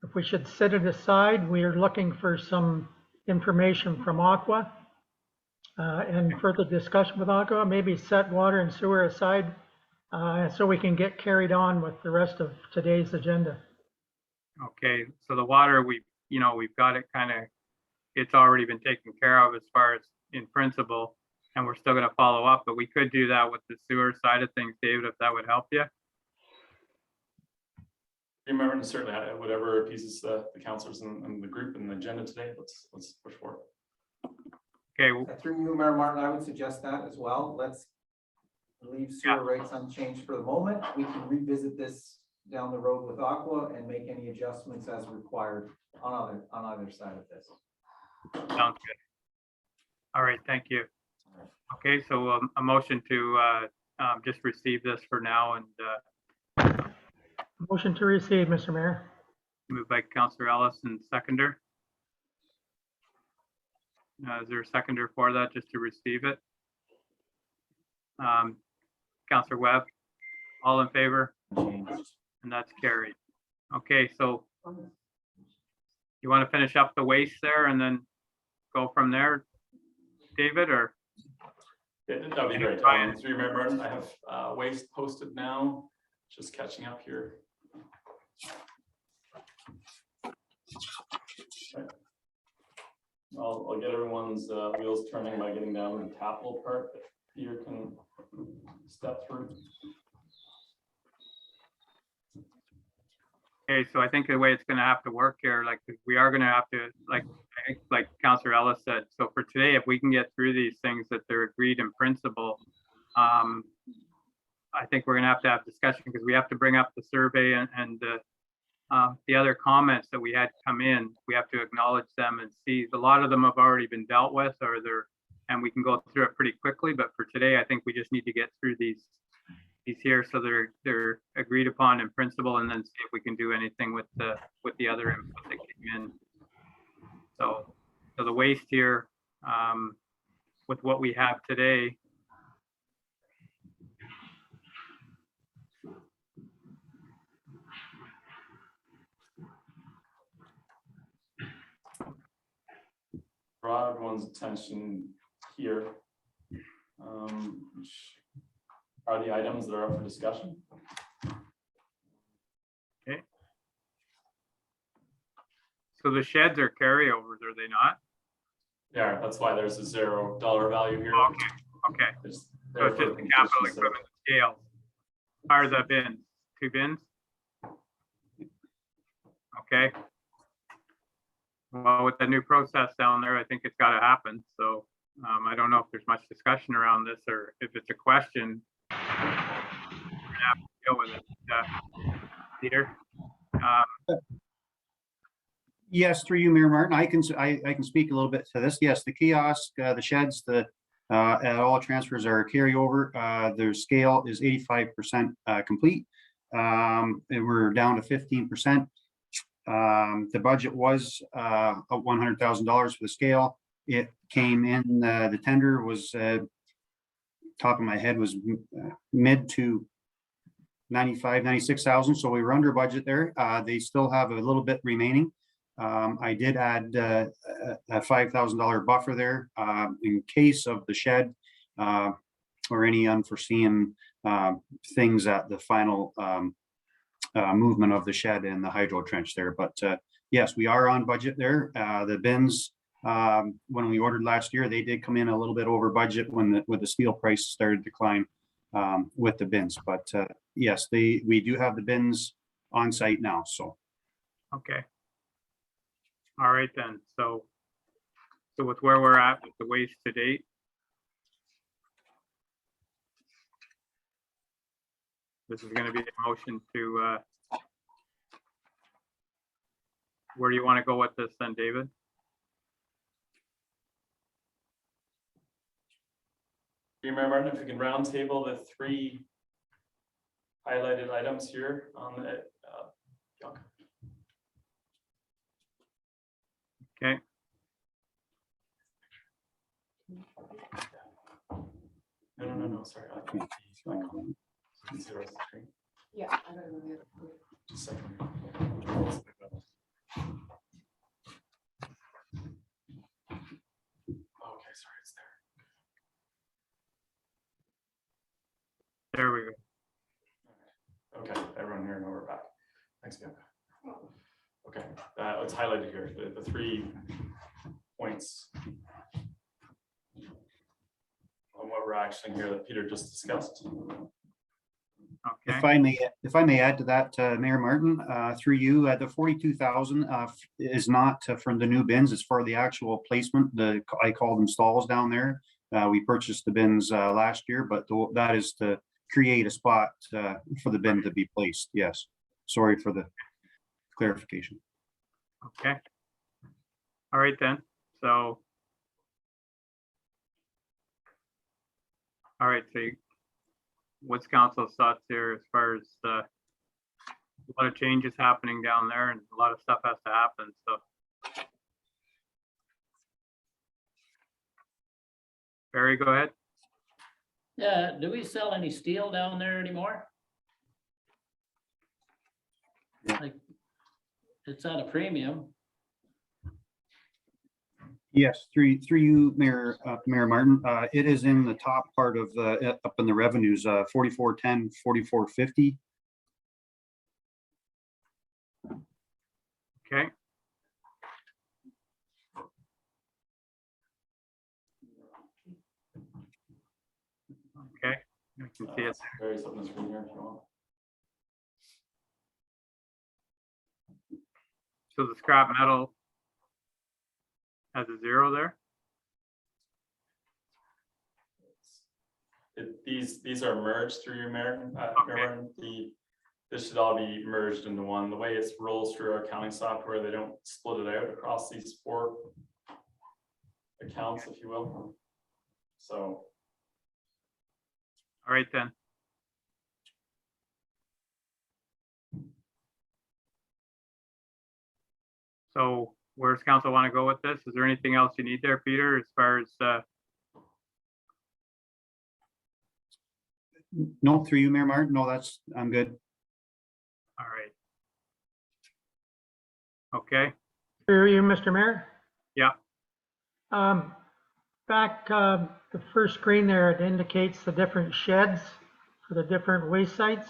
if we should set it aside. We are looking for some information from Aqua and further discussion with Aqua. Maybe set water and sewer aside so we can get carried on with the rest of today's agenda. Okay, so the water, we've got it kind of, it's already been taken care of as far as in principle, and we're still going to follow up, but we could do that with the sewer side of things, David, if that would help you. Remember, certainly whatever pieces the councilors and the group and the agenda today, let's push forward. Okay, Through you, Mayor Martin, I would suggest that as well. Let's leave sewer rates unchanged for the moment. We can revisit this down the road with Aqua and make any adjustments as required on either side of this. sounds good. All right, thank you. Okay, so a motion to just receive this for now, and Motion to receive, Mr. Mayor. moved by Councillor Ellis and seconder. Is there a seconder for that, just to receive it? Councillor Webb, all in favor? And that's carried. Okay, so you want to finish up the waste there and then go from there, David, or? Yeah, that'd be great. Through Mayor Martin, I have waste posted now, just catching up here. Okay. I'll get everyone's wheels turning by getting down to the capital part that Peter can step through. Okay, so I think the way it's going to have to work here, like we are going to have to, like Councillor Ellis said, so for today, if we can get through these things that they're agreed in principle, I think we're going to have discussion, because we have to bring up the survey and the other comments that we had come in. We have to acknowledge them and see. A lot of them have already been dealt with, or and we can go through it pretty quickly. But for today, I think we just need to get through these here, so they're agreed upon in principle, and then see if we can do anything with the other input that came in. So the waste here, with what we have today. draw everyone's attention here. Which are the items that are up for discussion. So the sheds are carryovers, are they not? Yeah, that's why there's a $0 value here. Okay, It's so there it's for just the capital completion sake. equipment scale. Are the bins, 2 bins? Okay. Well, with the new process down there, I think it's gotta happen, so, I don't know if there's much discussion around this, or if it's a question. We're gonna have to deal with it, Peter. Yes, through you, Mayor Martin, I can speak a little bit to this. Yes, the kiosk, the sheds, and all transfers are carryover. Their scale is 85% complete. And we're down to 15%. The budget was $100,000 for the scale. It came in, the tender was, top of my head was mid to 95, 96,000. So we were under budget there. They still have a little bit remaining. I did add a $5,000 buffer there in case of the shed or any unforeseen things at the final movement of the shed and the hydro trench there. But yes, we are on budget there. The bins, when we ordered last year, they did come in a little bit over budget when the steel price started to climb with the bins. But yes, we do have the bins on site now. So. Okay. All right then, so with where we're at with the waste to date. This is gonna be a motion to, where do you wanna go with this then, David? Do you remember if we can round table the 3 highlighted items here on the doc? Okay, No, sorry. I can see the rest of the screen. Yeah. I don't know. Just a second. Okay, sorry, it's there. there we go. Okay, everyone here, know we're back. Thanks, Bianca. Okay, it's highlighted here, the 3 points on what we're actioning here that Peter just discussed. Okay, If I may add to that, Mayor Martin, through you, the 42,000 is not from the new bins, it's for the actual placement. I call them stalls down there. We purchased the bins last year, but that is to create a spot for the bin to be placed. Yes, sorry for the clarification. okay. All right then, so. All right, so what's council's thoughts here as far as a lot of changes happening down there and a lot of stuff has to happen, so. Barry, go ahead. Yeah, do we sell any steel down there anymore? Like, it's at a premium. Yes, through you, Mayor Martin, it is in the top part of up in the revenues, 4410, 4450. Okay. Okay, I can see it. Various up on the screen here if you want. So the scrap metal has a 0 there? These are merged through your Mayor. This should all be merged into one. The way it rolls through our accounting software, they don't split it out across these 4 accounts, if you will. So. All right then. So where's council want to go with this? Is there anything else you need there, Peter, as far as No, through you, Mayor Martin. No, I'm good. all right. Okay, Through you, Mr. Mayor? yeah, Back, the first screen there, it indicates the different sheds for the different waste sites.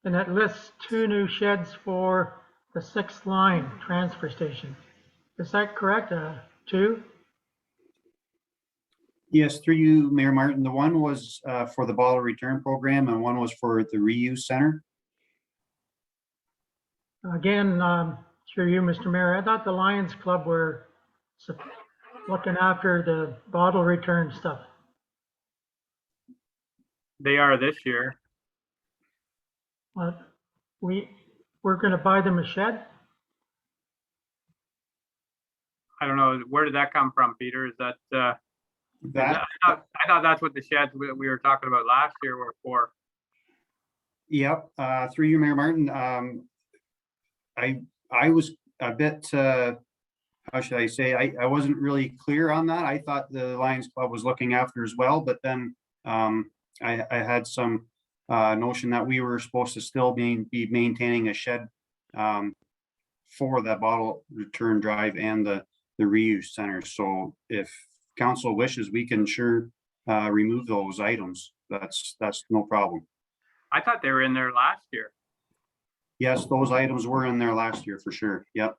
And it lists 2 new sheds for the 6th line transfer station. Is that correct? 2? Yes, through you, Mayor Martin. The one was for the bottle return program and one was for the reuse center. Again, through you, Mr. Mayor, I thought the Lions Club were looking after the bottle return stuff. They are this year. But we're gonna buy them a shed? I don't know, where did that come from, Peter? Is that, That, I thought that's what the sheds we were talking about last year were for. yep, through you, Mayor Martin. I was a bit, how should I say, I wasn't really clear on that. I thought the Lions Club was looking after as well, but then I had some notion that we were supposed to still be maintaining a shed for that bottle return drive and the reuse center. So if council wishes, we can sure remove those items. That's no problem. I thought they were in there last year. Yes, those items were in there last year for sure. Yep.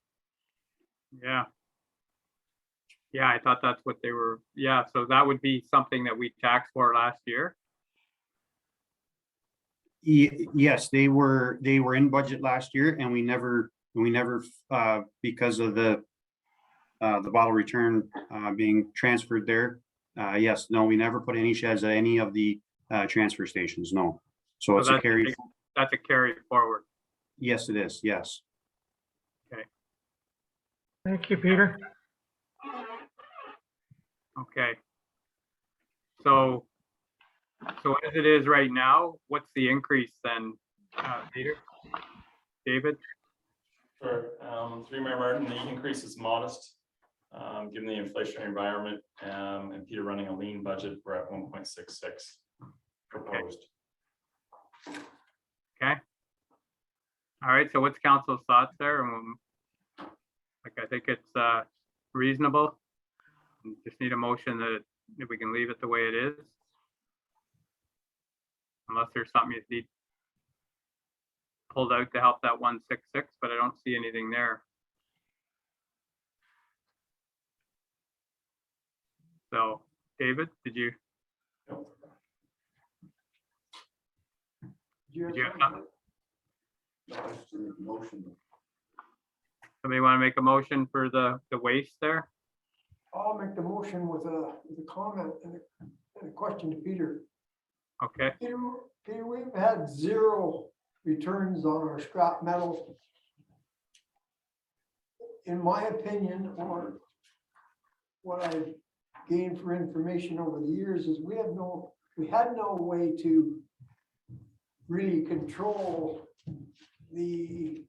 Yeah. Yeah, I thought that's what they were. Yeah, so that would be something that we taxed for last year. Yes, they were in budget last year and we never because of the bottle return being transferred there. Yes, no, we never put any sheds at any of the transfer stations, no. So it's a carry. That's a carry forward. Yes, it is, yes. Thank you, Peter. Okay. So as it is right now, what's the increase then, Peter? David? Sure. Through Mayor Martin, the increase is modest, given the inflationary environment, and Peter running a lean budget, we're at 1.66 proposed. Okay. All right, so what's council's thoughts there? Like, I think it's reasonable. We just need a motion that if we can leave it the way it is. Unless there's something you need pulled out to help that 166, but I don't see anything there. So, David, did you have something? Somebody want to make a motion for the waste there? I'll make the motion with a comment and a question to Peter. Okay, Peter, we've had 0 returns on our scrap metal. In my opinion, or what I've gained for information over the years, is we had no way to really control the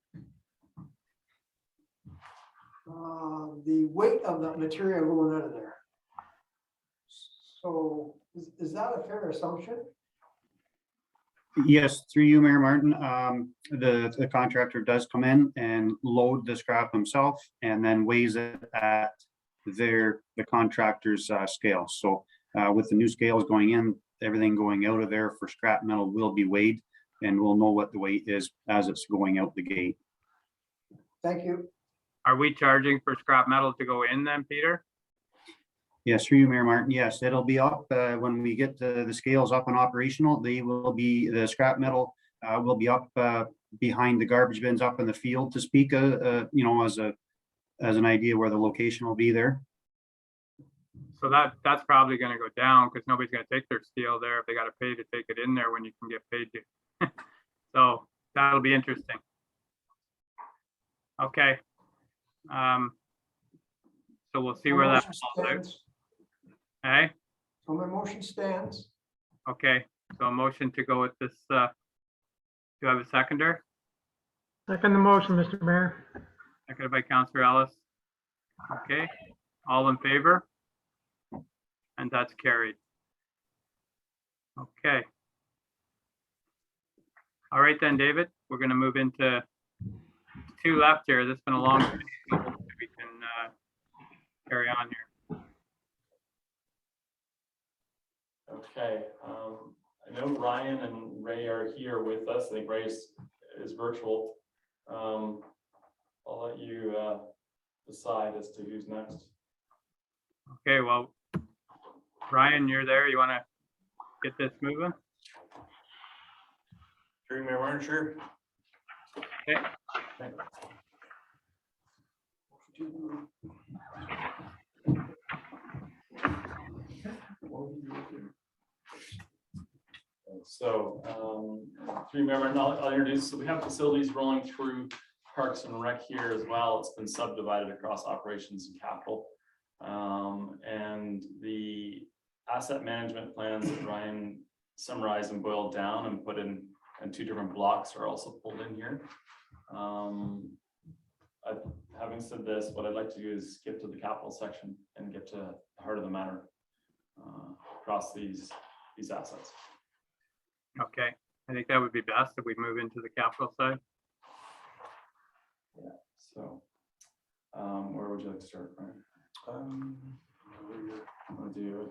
weight of that material going out of there. So is that a fair assumption? Yes, through you, Mayor Martin. The contractor does come in and load the scrap himself and then weighs it at the contractor's scale. So with the new scales going in, everything going out of there for scrap metal will be weighed and we'll know what the weight is as it's going out the gate. Thank you. are we charging for scrap metal to go in then, Peter? Yes, through you, Mayor Martin. Yes, it'll be up when we get the scales up and operational. They will be, the scrap metal will be up behind the garbage bins up in the field to speak, you know, as an idea where the location will be there. So that's probably going to go down because nobody's going to take their steel there if they got to pay to take it in there when you can get paid to. So that'll be interesting. Okay. So we'll see where that falls out. Hey, So my motion stands. okay, so a motion to go with this, do you have a seconder? Second the motion, Mr. Mayor. Seconded by Councillor Ellis. Okay, all in favor? And that's carried. Okay. All right then, David, we're gonna move into 2 left here. This has been a long, we can carry on here. Okay, I know Ryan and Ray are here with us. I think Ray is virtual. I'll let you decide as to who's next. Okay, well, Ryan, you're there. You want to get this moving? Sure, Mayor Martin, sure. Okay. So, through Mayor Martin, I'll introduce, so we have facilities rolling through Parks and Rec here as well. It's been subdivided across operations and capital. And the asset management plans that Ryan summarized and boiled down and put in 2 different blocks are also pulled in here. Having said this, what I'd like to do is skip to the capital section and get to the heart of the matter across these assets. Okay, I think that would be best if we move into the capital side. Yeah, so where would you like to start, Brian?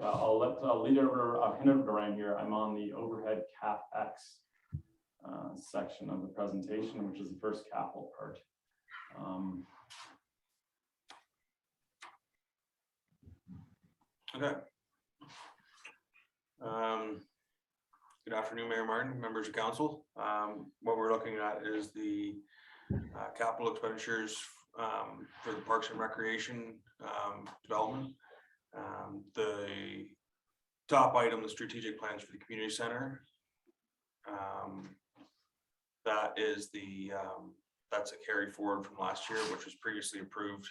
I'll lead over, I'll hand over to Ryan here. I'm on the overhead CapEx section of the presentation, which is the first capital part. Okay. Good afternoon, Mayor Martin, members of council. What we're looking at is the capital expenditures for the Parks and Recreation development. The top item, the strategic plans for the community center. That is that's a carry forward from last year, which was previously approved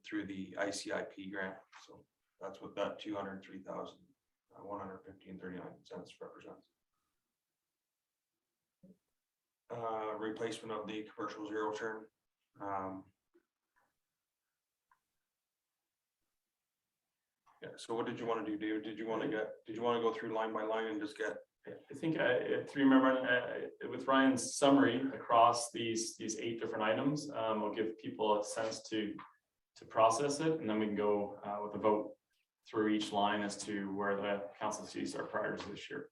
through the ICIP grant. So that's what that 203,115.39 represents. Replacement of the commercial zero turn. Yeah. So what did you want to do, David? Did you want to go through line by line and just get? I think if you remember with Ryan's summary across these 8 different items, we'll give people a sense to process it, and then we can go with a vote through each line as to where the council sees our priorities this year.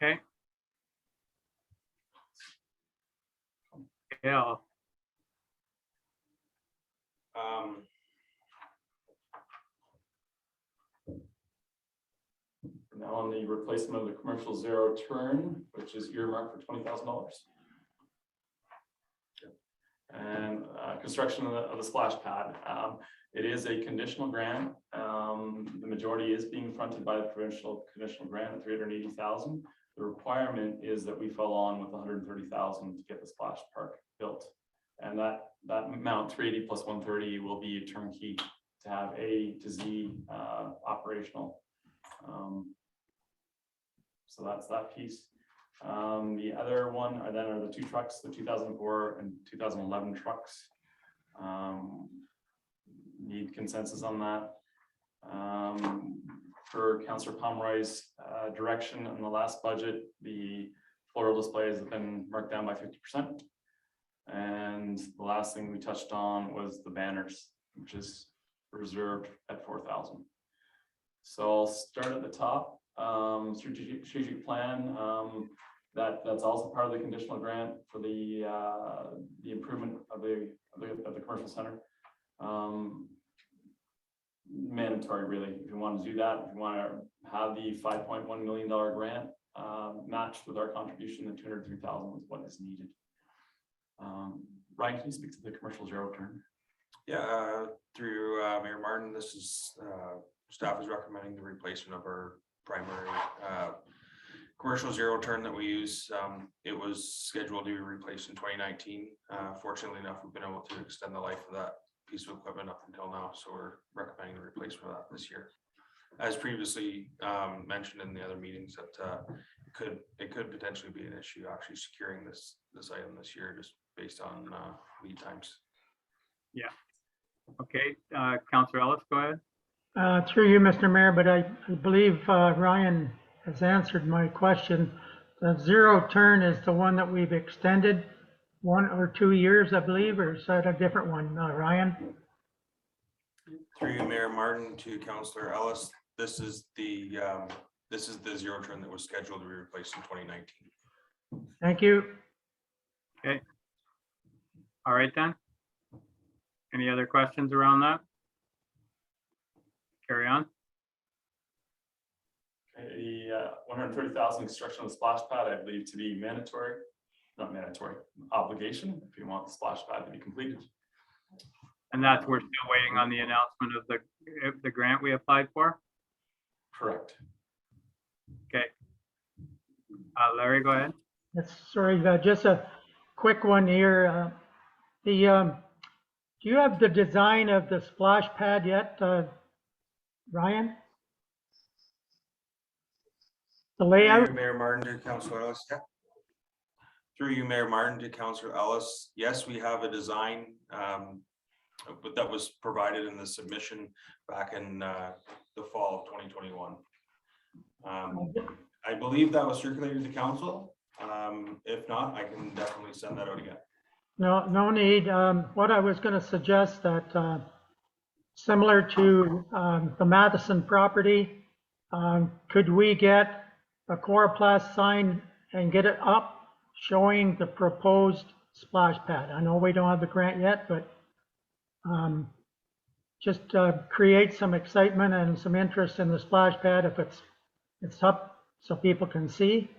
Okay. Yeah. Now on the replacement of the commercial zero turn, which is earmarked for $20,000. And construction of the splash pad. It is a conditional grant. The majority is being fronted by the provincial conditional grant at $380,000. The requirement is that we follow on with $130,000 to get the splash park built. And that amount, 380 plus 130, will be a turnkey to have A to Z operational. So that's that piece. The other one are the 2 trucks, the 2004 and 2011 trucks. Need consensus on that. For Councillor Pomeroy's direction in the last budget, the floral displays have been marked down by 50%. And the last thing we touched on was the banners, which is reserved at 4,000. So I'll start at the top. Strategic plan. That's also part of the conditional grant for the improvement of the commercial center. Mandatory, really, if you want to do that. If you want to have the $5.1 million grant matched with our contribution, the $203,000 is what is needed. Ryan, can you speak to the commercial zero turn? Yeah, through Mayor Martin, this is staff is recommending the replacement of our primary commercial zero turn that we use. It was scheduled to be replaced in 2019. Fortunately enough, we've been able to extend the life of that piece of equipment up until now, so we're recommending the replacement of that this year. As previously mentioned in the other meetings, that it could potentially be an issue actually securing this item this year, just based on lead times. Yeah. Okay, Councillor Ellis, go ahead. Through you, Mr. Mayor, but I believe Ryan has answered my question. The zero turn is the one that we've extended 1 or 2 years, I believe, or is that a different one, Ryan? Through you, Mayor Martin, to Councillor Ellis, this is the zero turn that was scheduled to be replaced in 2019. Thank you. All right then. Any other questions around that? Carry on. The 130,000 construction of the splash pad, I believe to be mandatory, not mandatory, obligation, if you want the splash pad to be completed. And that's, we're still waiting on the announcement of the grant we applied for? Correct. Okay. Larry, go ahead. Yes, sorry, just a quick one here. Do you have the design of the splash pad yet, Ryan? The layout? Through you, Mayor Martin to Councilor Ellis. Yeah. Through you, Mayor Martin to Councilor Ellis. Yes, we have a design, but that was provided in the submission back in the fall of 2021. I believe that was circulated to council. If not, I can definitely send that out again. No, no need. What I was going to suggest that similar to the Matheson property, could we get a coroplast sign and get it up showing the proposed splash pad? I know we don't have the grant yet, but just create some excitement and some interest in the splash pad if it's up so people can see.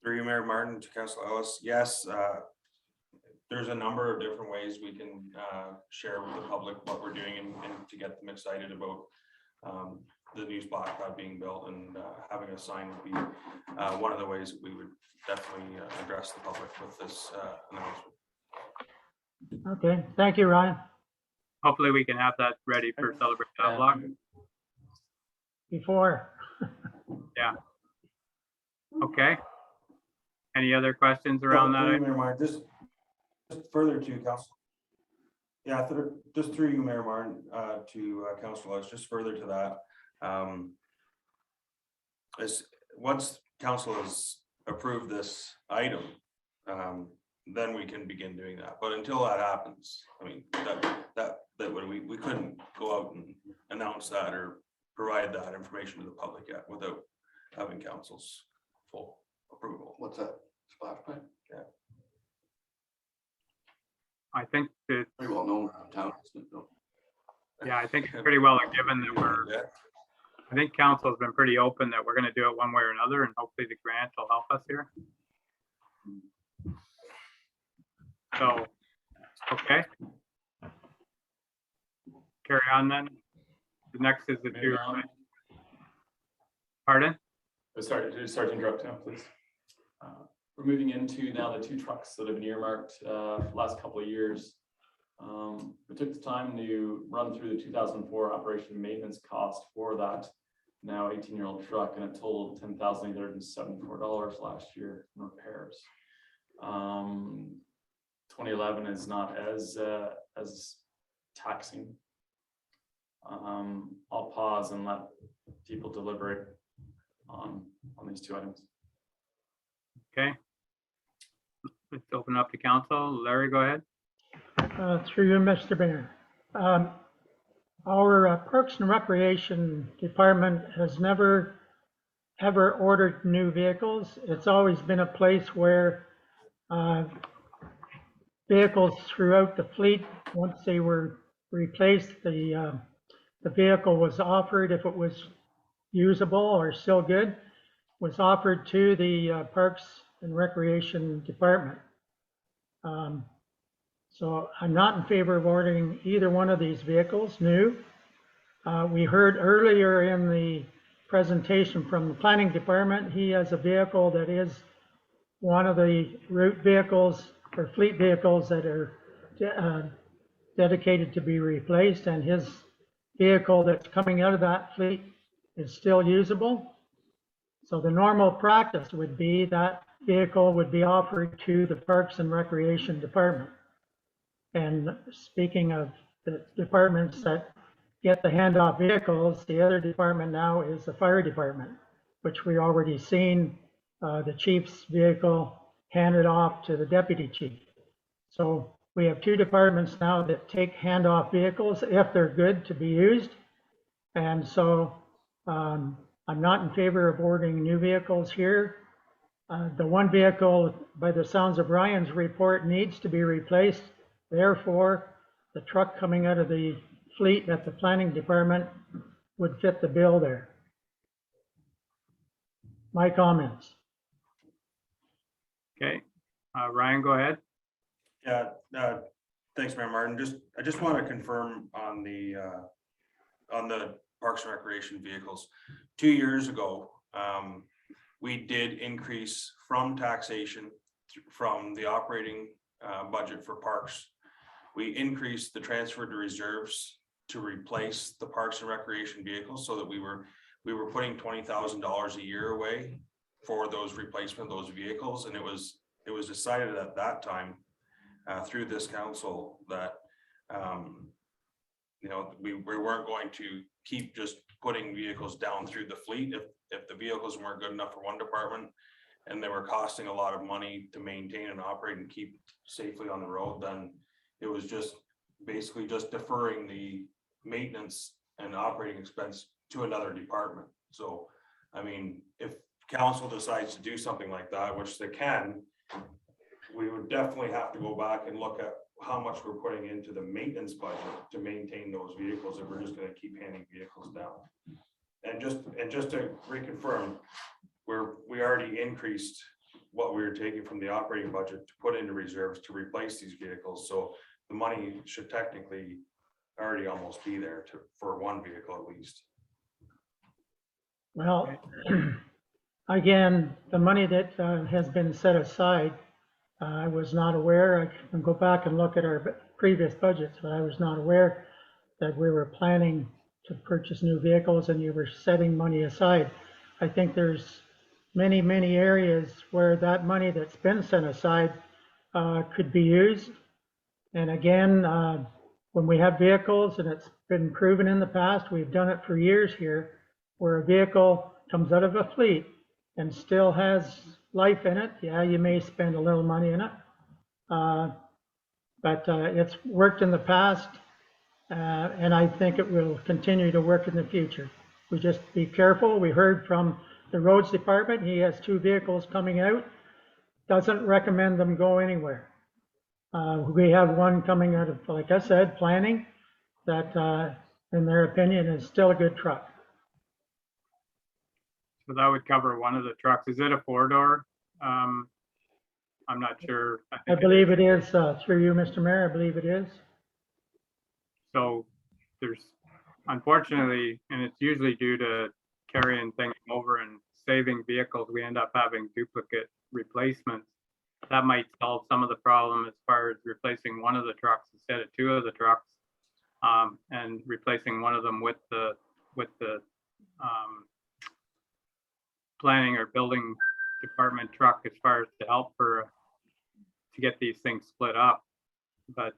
Through you, Mayor Martin to Councilor Ellis. Yes, there's a number of different ways we can share with the public what we're doing and to get them excited about the new splash pad being built, and having a sign would be one of the ways that we would definitely address the public with this announcement. Okay, thank you, Ryan. Hopefully we can have that ready for Celebrate Havelock. Before. Yeah. Okay. Any other questions around Through you, that? Mayor Martin, just further to council. Yeah, just through you, Mayor Martin, to Councilor Ellis, just further to that. As once council has approved this item, then we can begin doing that. But until that happens, I mean, that would we couldn't go out and announce that or provide that information to the public yet without having council's full approval. What's that? Splash pad? Yeah. I think that, Pretty well known around town, isn't it, though? yeah, I think it's pretty well given that Yeah. I think council's been pretty open that we're gonna do it one way or another, and hopefully the grant will help us here. So, okay. Carry on then. The next is the two. Pardon? Sorry to interrupt him, please. We're moving into now the two trucks that have been earmarked for the last couple of years. We took the time to run through the 2004 operation and maintenance cost for that now 18-year-old truck, and it totaled $10,874 last year in repairs. 2011 is not as taxing. I'll pause and let people deliberate on these two items. Okay. Let's open up to council. Larry, go ahead. Through you, Mr. Mayor. Our Parks and Recreation Department has never, ever ordered new vehicles. It's always been a place where vehicles throughout the fleet, once they were replaced, the vehicle was offered, if it was usable or still good, was offered to the Parks and Recreation Department. So I'm not in favor of ordering either one of these vehicles new. We heard earlier in the presentation from the Planning Department, he has a vehicle that is one of the route vehicles or fleet vehicles that are dedicated to be replaced, and his vehicle that's coming out of that fleet is still usable. So the normal practice would be that vehicle would be offered to the Parks and Recreation Department. And speaking of the departments that get the handoff vehicles, the other department now is the fire department, which we already seen the chief's vehicle handed off to the deputy chief. So we have two departments now that take handoff vehicles if they're good to be used. And so I'm not in favor of ordering new vehicles here. The one vehicle, by the sounds of Ryan's report, needs to be replaced. Therefore, the truck coming out of the fleet at the planning department would fit the bill there. My comments. Okay, Ryan, go ahead. Yeah, thanks, Mayor Martin. I just want to confirm on the Parks and Recreation vehicles. 2 years ago, we did increase from taxation, from the operating budget for parks. We increased the transfer to reserves to replace the Parks and Recreation vehicles, so that we were putting $20,000 a year away for those replacement of those vehicles. And it was decided at that time through this council that we weren't going to keep just putting vehicles down through the fleet if the vehicles weren't good enough for one department and they were costing a lot of money to maintain and operate and keep safely on the road. Then it was just basically just deferring the maintenance and operating expense to another department. So, I mean, if council decides to do something like that, which they can, we would definitely have to go back and look at how much we're putting into the maintenance budget to maintain those vehicles if we're just going to keep handing vehicles down. And just to reconfirm, we already increased what we were taking from the operating budget to put into reserves to replace these vehicles. So the money should technically already almost be there for one vehicle at least. Well, again, the money that has been set aside, I was not aware. I can go back and look at our previous budgets, but I was not aware that we were planning to purchase new vehicles and you were setting money aside. I think there's many, many areas where that money that's been set aside could be used. And again, when we have vehicles, and it's been proven in the past, we've done it for years here, where a vehicle comes out of a fleet and still has life in it. Yeah, you may spend a little money in it, but it's worked in the past, and I think it will continue to work in the future. We just be careful. We heard from the roads department, he has 2 vehicles coming out, doesn't recommend them go anywhere. We have one coming out of, like I said, planning, that in their opinion is still a good truck. So that would cover one of the trucks. Is it a 4-door? I'm not sure. I believe it is, through you, Mr. Mayor, I believe it is. So there's, unfortunately, and it's usually due to carrying things over and saving vehicles, we end up having duplicate replacements. That might solve some of the problem as far as replacing one of the trucks instead of 2 of the trucks, and replacing one of them with the planning or building department truck as far as to help to get these things split up. But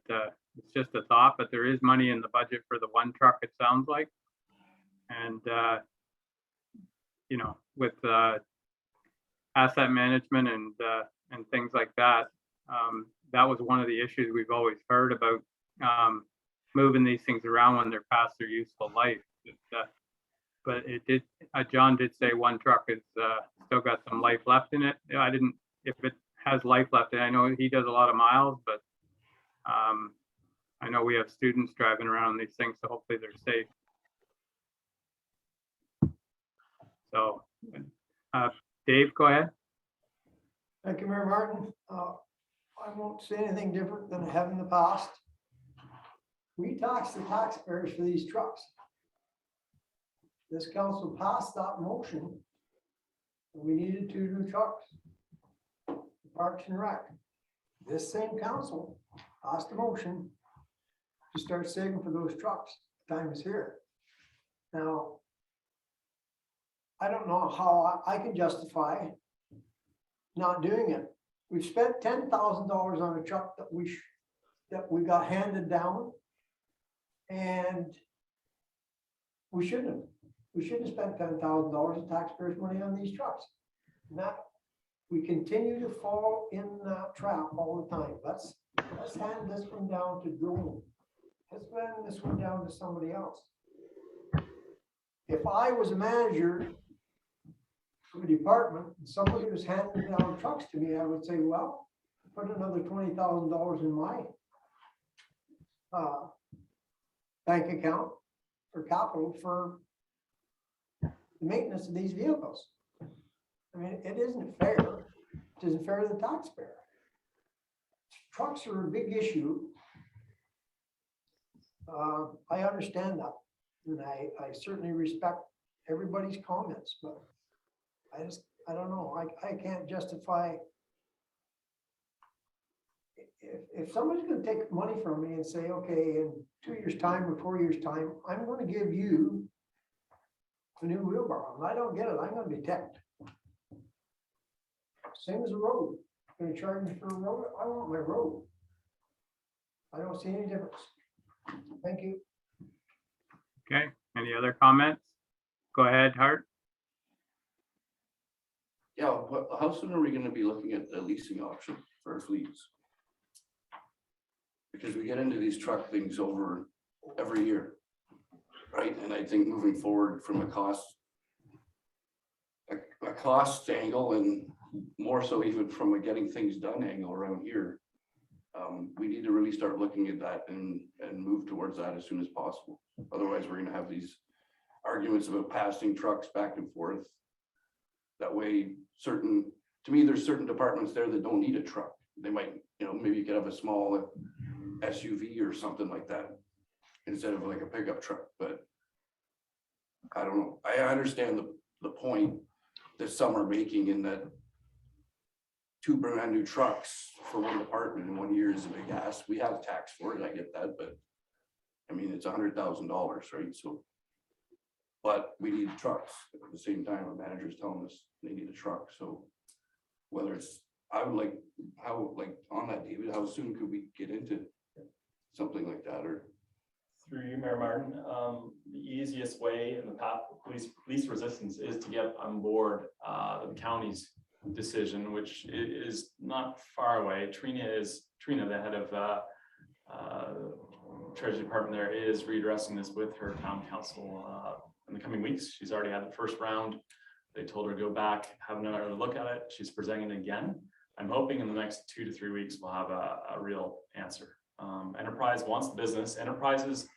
it's just a thought, but there is money in the budget for the one truck, it sounds like. And with asset management and things like that, that was one of the issues we've always heard about, moving these things around when they're past their useful life. But it did, John did say one truck is still got some life left in it. If it has life left in it, I know he does a lot of miles, but I know we have students driving around these things, so hopefully they're safe. So, Dave, go ahead. Thank you, Mayor Martin. I won't say anything different than I have in the past. We tax the taxpayers for these trucks. This council passed that motion. We needed 2 new trucks. Parks and Rec. This same council passed a motion to start saving for those trucks. Time is here. Now, I don't know how I can justify not doing it. We've spent $10,000 on a truck that we got handed down, and we shouldn't have. We shouldn't have spent $10,000 of taxpayers' money on these trucks. Now, we continue to fall in that trap all the time. Let's hand this one down to Joel. Let's hand this one down to somebody else. if I was a manager of a department and somebody was handing down trucks to me, I would say, well, put another $20,000 in my bank account for capital for the maintenance of these vehicles. I mean, it isn't fair. It isn't fair to the taxpayer. Trucks are a big issue. I understand that, and I certainly respect everybody's comments, but I don't know, I can't justify. If somebody's gonna take money from me and say, okay, in 2 years' time or 4 years' time, I'm gonna give you a new wheelbarrow, and I don't get it, I'm gonna be ticked. Same as a road, gonna charge me for a road, I want my road. I don't see any difference. Thank you. Okay, any other comments? Go ahead, Hart. Yeah, how soon are we gonna be looking at the leasing option for our fleets? Because we get into these truck things over every year, right? And I think moving forward from a cost angle, and more so even from a getting things done angle around here, we need to really start looking at that and move towards that as soon as possible. Otherwise, we're gonna have these arguments about passing trucks back and forth. That way, to me, there's certain departments there that don't need a truck. They might, maybe you could have a small SUV or something like that instead of like a pickup truck, but I don't know. I understand the point that some are making in that 2 brand new trucks for one department in 1 year is a big ask. We have tax for it, I get that, but I mean, it's $100,000, right? So, but we need trucks at the same time. Our manager's telling us they need a truck. So whether it's, I would like, on that, David, how soon could we get into something like that? Or Through you, Mayor Martin, the easiest way in the path of least resistance is to get on board the county's decision, which is not far away. Trina, the head of Treasury Department there, is readdressing this with her town council in the coming weeks. She's already had the first round. They told her to go back, have another look at it. She's presenting it again. I'm hoping in the next 2 to 3 weeks, we'll have a real answer. Enterprise wants the business. Enterprises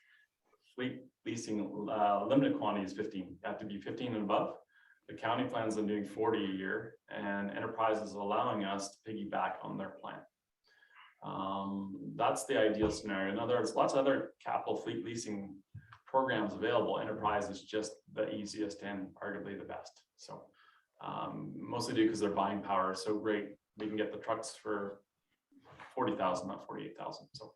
fleet leasing limited quantity is 15. You have to be 15 and above. The county plans on doing 40 a year, and Enterprise is allowing us to piggyback on their plan. That's the ideal scenario. Now, there's lots of other capital fleet leasing programs available. Enterprise is just the easiest and arguably the best. So mostly due because their buying power is so great. We can get the trucks for 40,000, not 48,000. So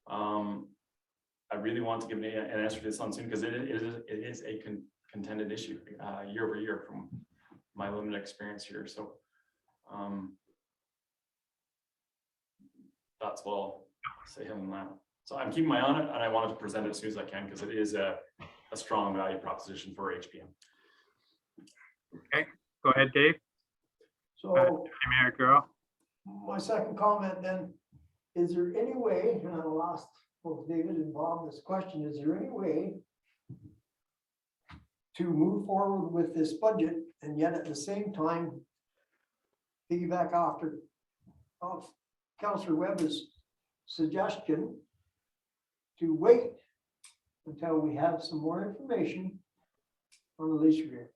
I really want to give an answer to this on soon, because it is a contended issue year over year from my limited experience here. So that's what I'll say on that. So I'm keeping my eye on it, and I wanted to present it as soon as I can, because it is a strong value proposition for HPM. Okay, go ahead, Dave. So Mayor Girl. my second comment then, is there any way, and I'll ask both David and Bob this question, is there any way to move forward with this budget and yet at the same time piggyback after of Councillor Webb's suggestion to wait until we have some more information on the lease agreement?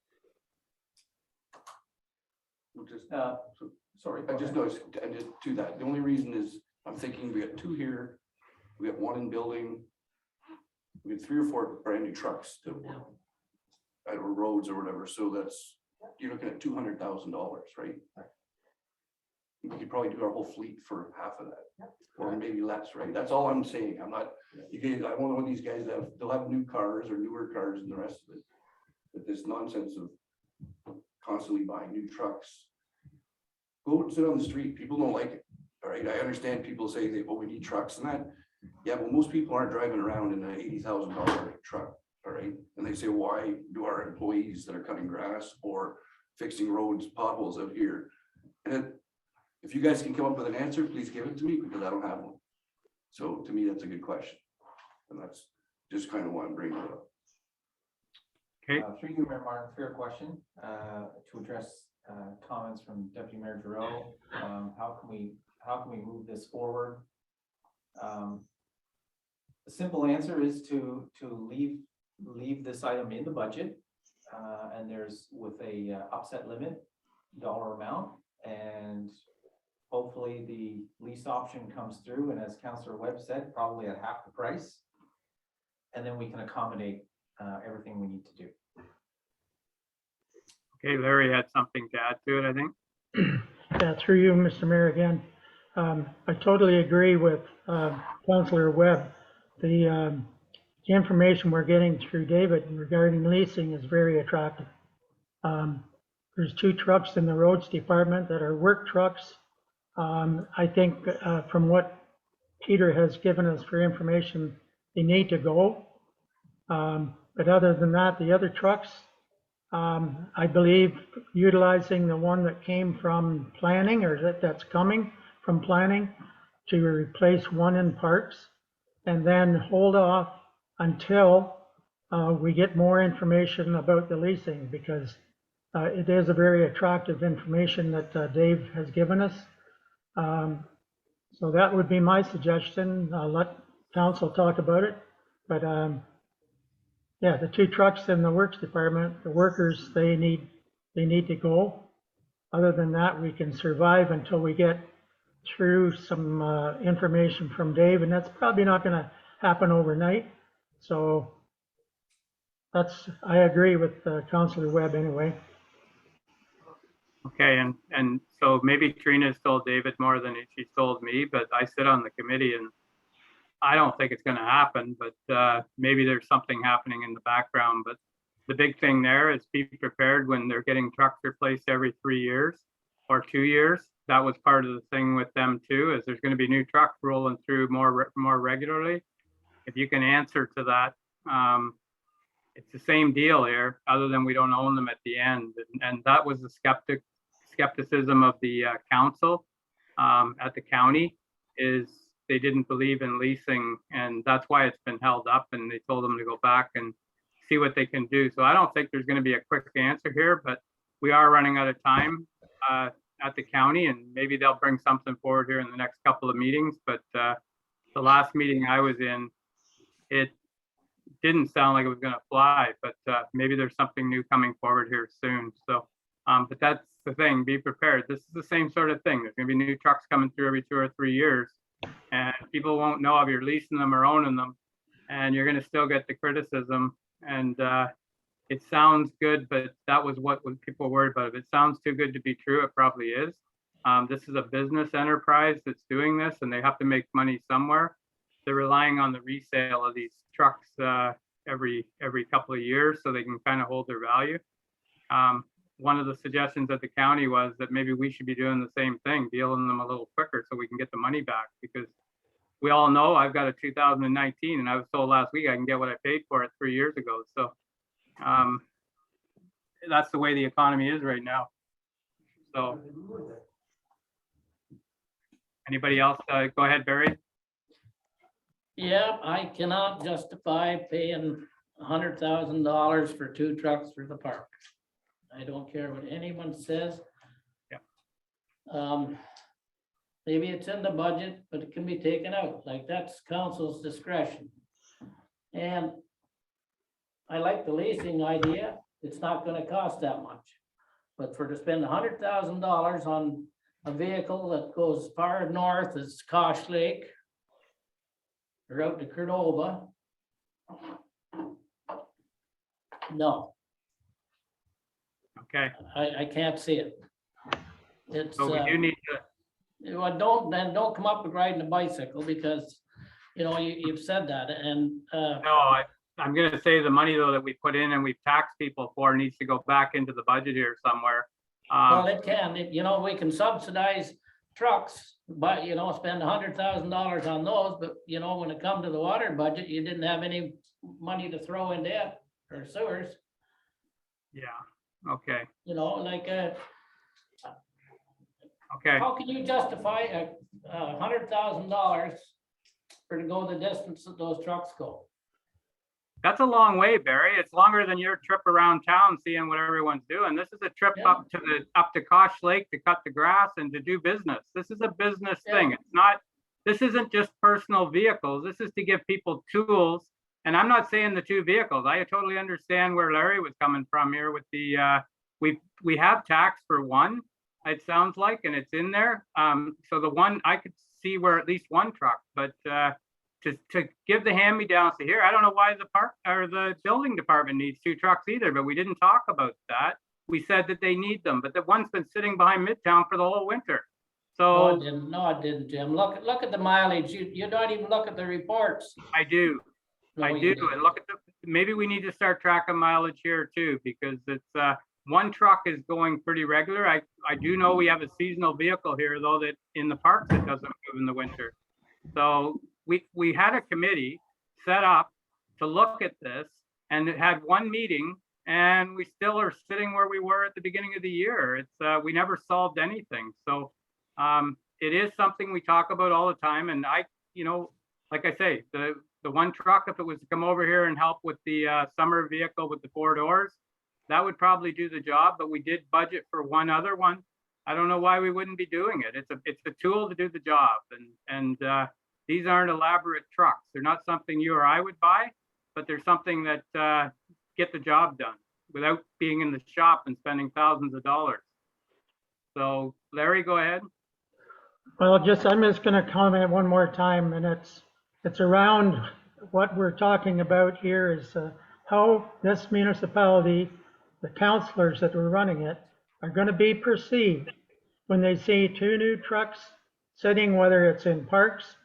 Sorry. I just noticed, and just to that, the only reason is I'm thinking we got 2 here, we got 1 in building, we got 3 or 4 brand new trucks to or roads or whatever. So that's, you're looking at $200,000, right? We could probably do our whole fleet for half of that, or maybe less, right? That's all I'm saying. I'm not, you guys, I want these guys that they'll have new cars or newer cars and the rest of it. But this nonsense of constantly buying new trucks, go sit on the street. People don't like it. All right. I understand people say we need trucks and that. Yeah, well, most people aren't driving around in an $80,000 truck. All right. And they say, why do our employees that are cutting grass or fixing roads, potholes out here? And if you guys can come up with an answer, please give it to me, because I don't have one. So to me, that's a good question. And that's just kind of why I'm bringing it up. Okay. Through you, Mayor Martin, fair question, to address, comments from Deputy Mayor Giroux. How can we move this forward? The simple answer is to leave this item in the budget. And there's with a upset limit, dollar amount, and hopefully the lease option comes through, and as Councillor Webb said, probably at half the price. And then we can accommodate everything we need to do. Okay, Larry had something to add to it, I think. Yeah, through you, Mr. Mayor, again. I totally agree with Councillor Webb. The information we're getting through David regarding leasing is very attractive. There's 2 trucks in the roads department that are work trucks. I think from what Peter has given us for information, they need to go. But other than that, the other trucks, I believe utilizing the one that came from planning, or that's coming from planning, to replace one in parks, and then hold off until we get more information about the leasing, because it is a very attractive information that Dave has given us. So that would be my suggestion. I'll let council talk about it, but yeah, the 2 trucks in the works department, the workers, they need to go. Other than that, we can survive until we get through some information from Dave, and that's probably not going to happen overnight. So I agree with Councillor Webb anyway. Okay, and so maybe Trina's told David more than she's told me, but I sit on the committee and I don't think it's going to happen, but maybe there's something happening in the background. But the big thing there is be prepared when they're getting trucks replaced every 3 years or 2 years. That was part of the thing with them too, is there's going to be new trucks rolling through more regularly. If you can answer to that, it's the same deal here, other than we don't own them at the end. And that was the skepticism of the council at the county, is they didn't believe in leasing, and that's why it's been held up, and they told them to go back and see what they can do. So I don't think there's going to be a quick answer here, but we are running out of time at the county, and maybe they'll bring something forward here in the next couple of meetings. But the last meeting I was in, it didn't sound like it was going to fly, but maybe there's something new coming forward here soon. So, but that's the thing, be prepared. This is the same sort of thing. There's going to be new trucks coming through every 2 or 3 years, and people won't know if you're leasing them or owning them, and you're going to still get the criticism. And it sounds good, but that was what people were worried about. If it sounds too good to be true, it probably is. This is a business enterprise that's doing this, and they have to make money somewhere. They're relying on the resale of these trucks every couple of years, so they can kind of hold their value. One of the suggestions at the county was that maybe we should be doing the same thing, dealing them a little quicker so we can get the money back, because we all know I've got a 2019 and I was told last week I can get what I paid for it 3 years ago. So that's the way the economy is right now. So anybody else? Go ahead, Barry. Yeah, I cannot justify paying $100,000 for 2 trucks for the park. I don't care what anyone says. Yeah. Maybe it's in the budget, but it can be taken out. Like, that's council's discretion. And I like the leasing idea. It's not going to cost that much. But to spend $100,000 on a vehicle that goes as far north as Kosh Lake or out to Cordova, no. Okay. I can't see it. It's So we do need to. well, don't come up with riding a bicycle, because you've said that, and No, I'm going to say the money though that we put in and we've taxed people for needs to go back into the budget here somewhere. well, it can, we can subsidize trucks, but spend $100,000 on those, but when it comes to the water budget, you didn't have any money to throw into it, or sewers. Yeah. Okay. Okay. How can you justify $100,000 for to go the distance that those trucks go? That's a long way, Barry. It's longer than your trip around town seeing what everyone's doing. This is a trip Yeah. up to Kosh Lake to cut the grass and to do business. This is a business Yeah. thing. It's not, this isn't just personal vehicles. This is to give people tools. And I'm not saying the two vehicles. I totally understand where Larry was coming from here with the, we have tax for one, it sounds like, and it's in there. So the one, I could see where at least one truck, but to give the hand-me-downs to here, I don't know why the park or the building department needs two trucks either, but we didn't talk about that. We said that they need them, but the one's been sitting behind Midtown for the whole winter. No, So I didn't, Jim. Look at the mileage. You don't even look at the reports. I do. No, I you do, don't. and look at the, maybe we need to start tracking mileage here too, because it's, one truck is going pretty regular. I do know we have a seasonal vehicle here though, that in the parks that doesn't move in the winter. So we had a committee set up to look at this, and it had one meeting, and we still are sitting where we were at the beginning of the year. It's, we never solved anything. So, it is something we talk about all the time, and you know, like I say, the one truck, if it was to come over here and help with the summer vehicle with the 4 doors, that would probably do the job, but we did budget for one other one. I don't know why we wouldn't be doing it. It's a tool to do the job, and these aren't elaborate trucks. They're not something you or I would buy, but they're something that get the job done without being in the shop and spending thousands of dollars. So Larry, go ahead. Well, I'm just going to comment one more time, and it's around what we're talking about here is how this municipality, the councillors that are running it, are going to be perceived when they see 2 new trucks sitting, whether it's in parks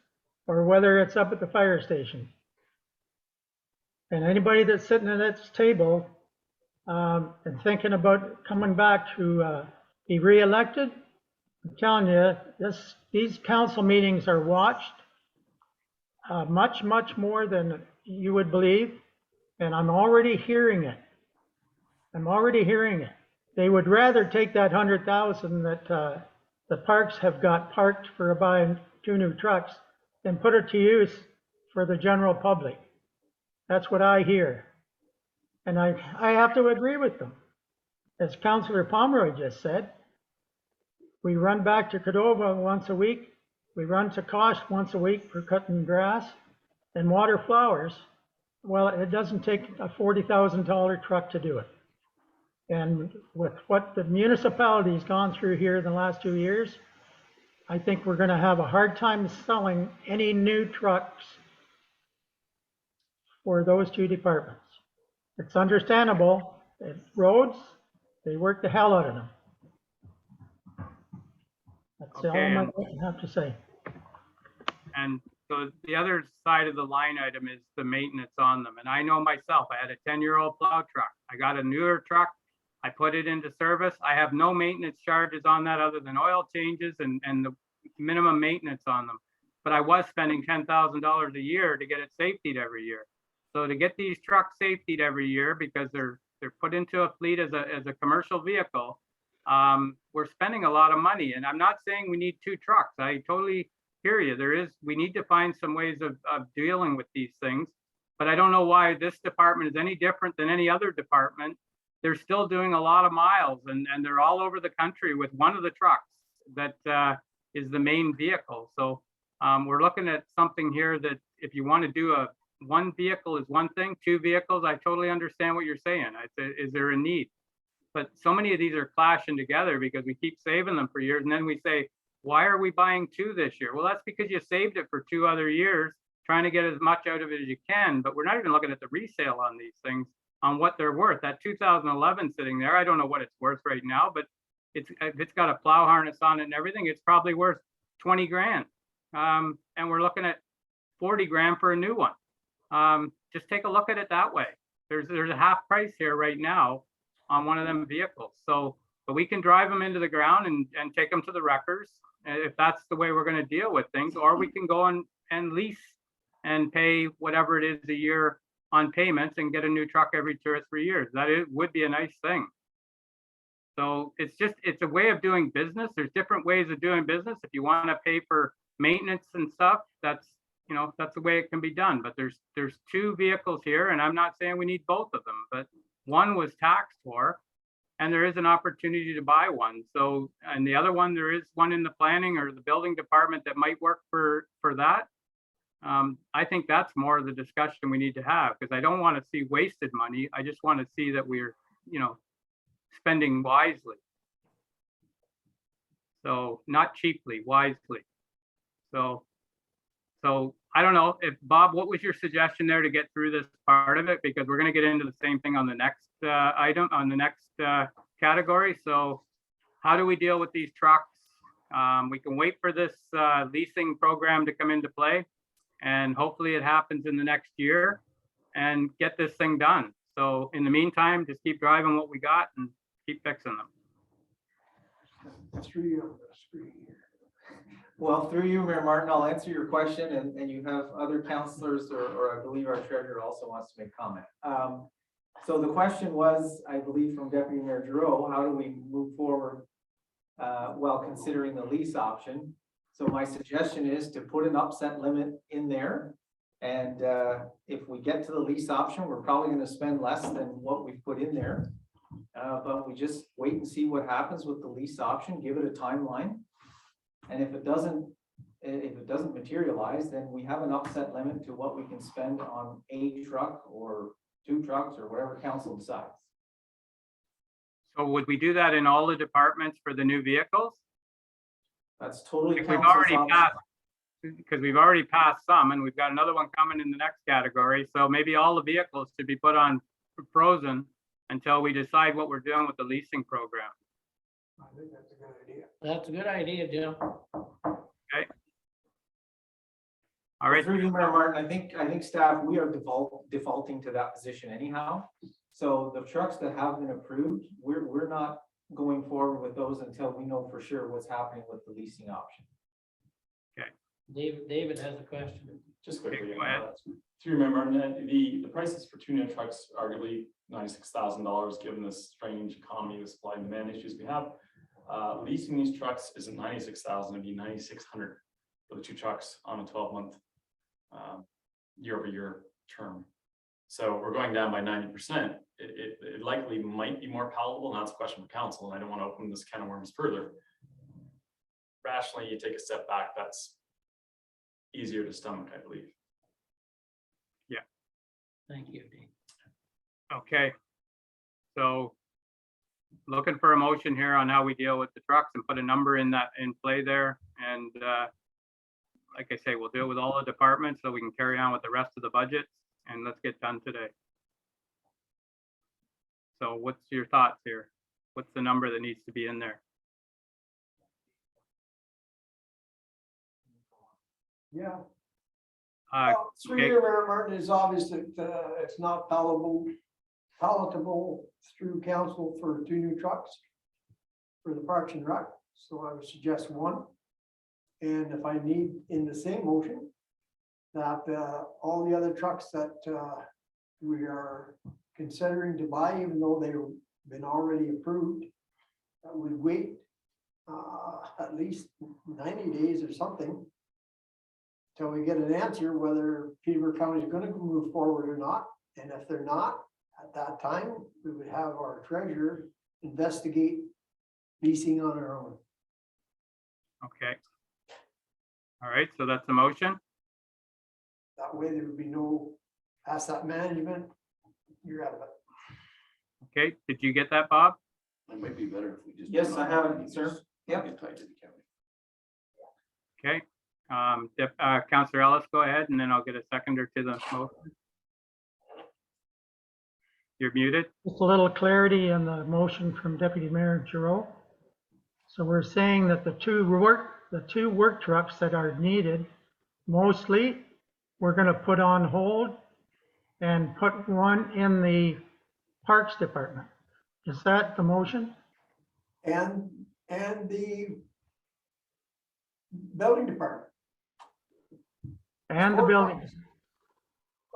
or whether it's up at the fire station. And anybody that's sitting at this table and thinking about coming back to be re-elected, I'm telling you, these council meetings are watched much, much more than you would believe. And I'm already hearing it. They would rather take that 100,000 that the parks have got parked for buying 2 new trucks than put it to use for the general public. That's what I hear. And I have to agree with them. As Councillor Pomeroy just said, we run back to Cordova once a week. We run to Kosh once a week for cutting grass and water flowers. Well, it doesn't take a $40,000 truck to do it. And with what the municipality's gone through here in the last 2 years, I think we're going to have a hard time selling any new trucks for those 2 departments. It's understandable. Roads, they work the hell out of them. That's all Okay, I have to say. And so the other side of the line item is the maintenance on them. And I know myself, I had a 10-year-old plow truck. I got a newer truck. I put it into service. I have no maintenance charges on that other than oil changes and the minimum maintenance on them. But I was spending $10,000 a year to get it safetied every year. So to get these trucks safetied every year, because they're put into a fleet as a commercial vehicle, we're spending a lot of money. And I'm not saying we need 2 trucks. I totally hear you. We need to find some ways of dealing with these things. But I don't know why this department is any different than any other department. They're still doing a lot of miles, and they're all over the country with one of the trucks that is the main vehicle. So we're looking at something here that if you want to do one vehicle is one thing, 2 vehicles, I totally understand what you're saying. Is there a need? But so many of these are clashing together because we keep saving them for years, and then we say, why are we buying 2 this year? Well, that's because you saved it for 2 other years, trying to get as much out of it as you can. But we're not even looking at the resale on these things, on what they're worth. That 2011 sitting there, I don't know what it's worth right now, but if it's got a plow harness on it and everything, it's probably worth 20 grand. And we're looking at 40 grand for a new one. Just take a look at it that way. There's a half price here right now on one of them vehicles. So, but we can drive them into the ground and take them to the wreckers if that's the way we're going to deal with things, or we can go and lease and pay whatever it is a year on payments and get a new truck every 2 or 3 years. Would be a nice thing. So it's a way of doing business. There's different ways of doing business. If you want to pay for maintenance and stuff, that's that's the way it can be done, but there's two vehicles here, and I'm not saying we need both of them, but one was taxed for, and there is an opportunity to buy one. So, and the other one, there is one in the planning or the building department that might work for that. I think that's more of the discussion we need to have, because I don't want to see wasted money. I just want to see that we're, spending wisely. So not cheaply, wisely. So I don't know if Bob, what was your suggestion there to get through this part of it? Because we're going to get into the same thing on the next item, on the next category. So how do we deal with these trucks? We can wait for this leasing program to come into play, and hopefully it happens in the next year and get this thing done. So in the meantime, just keep driving what we got and keep fixing them. Through you on the screen here. Well, through you, Mayor Martin, I'll answer your question, and you have other councillors, or I believe our treasurer also wants to make comment. So the question was, I believe, from Deputy Mayor Giroux, how do we move forward while considering the lease option? So my suggestion is to put an upset limit in there. And if we get to the lease option, we're probably going to spend less than what we've put in there. But we just wait and see what happens with the lease option, give it a timeline. And if it doesn't materialize, then we have an upset limit to what we can spend on a truck or two trucks or whatever council decides. So would we do that in all the departments for the new vehicles? That's totally We've council's already option. passed, because we've already passed some, and we've got another one coming in the next category. So maybe all the vehicles should be put on frozen until we decide what we're doing with the leasing program. I think that's a good idea. That's a good idea, Jim. All right. Through you, Mayor Martin, I think staff, we are defaulting to that position anyhow. So the trucks that have been approved, we're not going forward with those until we know for sure what's happening with the leasing option. David has a question. Just quickly, go ahead. to remember, the prices for two new trucks, arguably $96,000, given this strange economy, the supply and demand issues we have. Leasing these trucks isn't $96,000, it'd be $9,600 for the two trucks on a 12-month year-over-year term. So we're going down by 90%. It likely might be more palatable, and that's a question for council, and I don't want to open this can of worms further. Rationally, you take a step back, that's easier to stomach, I believe. Thank you, Dave. Okay. So looking for a motion here on how we deal with the trucks and put a number in play there. And like I say, we'll do it with all the departments so we can carry on with the rest of the budgets, and let's get done today. So what's your thoughts here? What's the number that needs to be in there? Yeah. Oh, Through you, Mayor Martin, it's obvious that it's not palatable through council for two new trucks for the Parks and Rec. So I would suggest one. And if I need in the same motion, that all the other trucks that we are considering to buy, even though they've been already approved, that we wait at least 90 days or something till we get an answer whether Peterborough County is going to move forward or not. And if they're not, at that time, we would have our treasurer investigate leasing on our own. Okay. All right, so that's the motion. That way there would be no asset management. You're out of it. Okay, did you get that, Bob? It might be better if we just. Yes, I have it, sir. Yep. Get tied to the county. Okay. Councillor Ellis, go ahead, and then I'll get a seconder to the motion. You're muted. Just a little clarity in the motion from Deputy Mayor Giroux. So we're saying that the two work trucks that are needed, mostly, we're going to put on hold and put one in the Parks Department. Is that the motion? And the building department, And the building.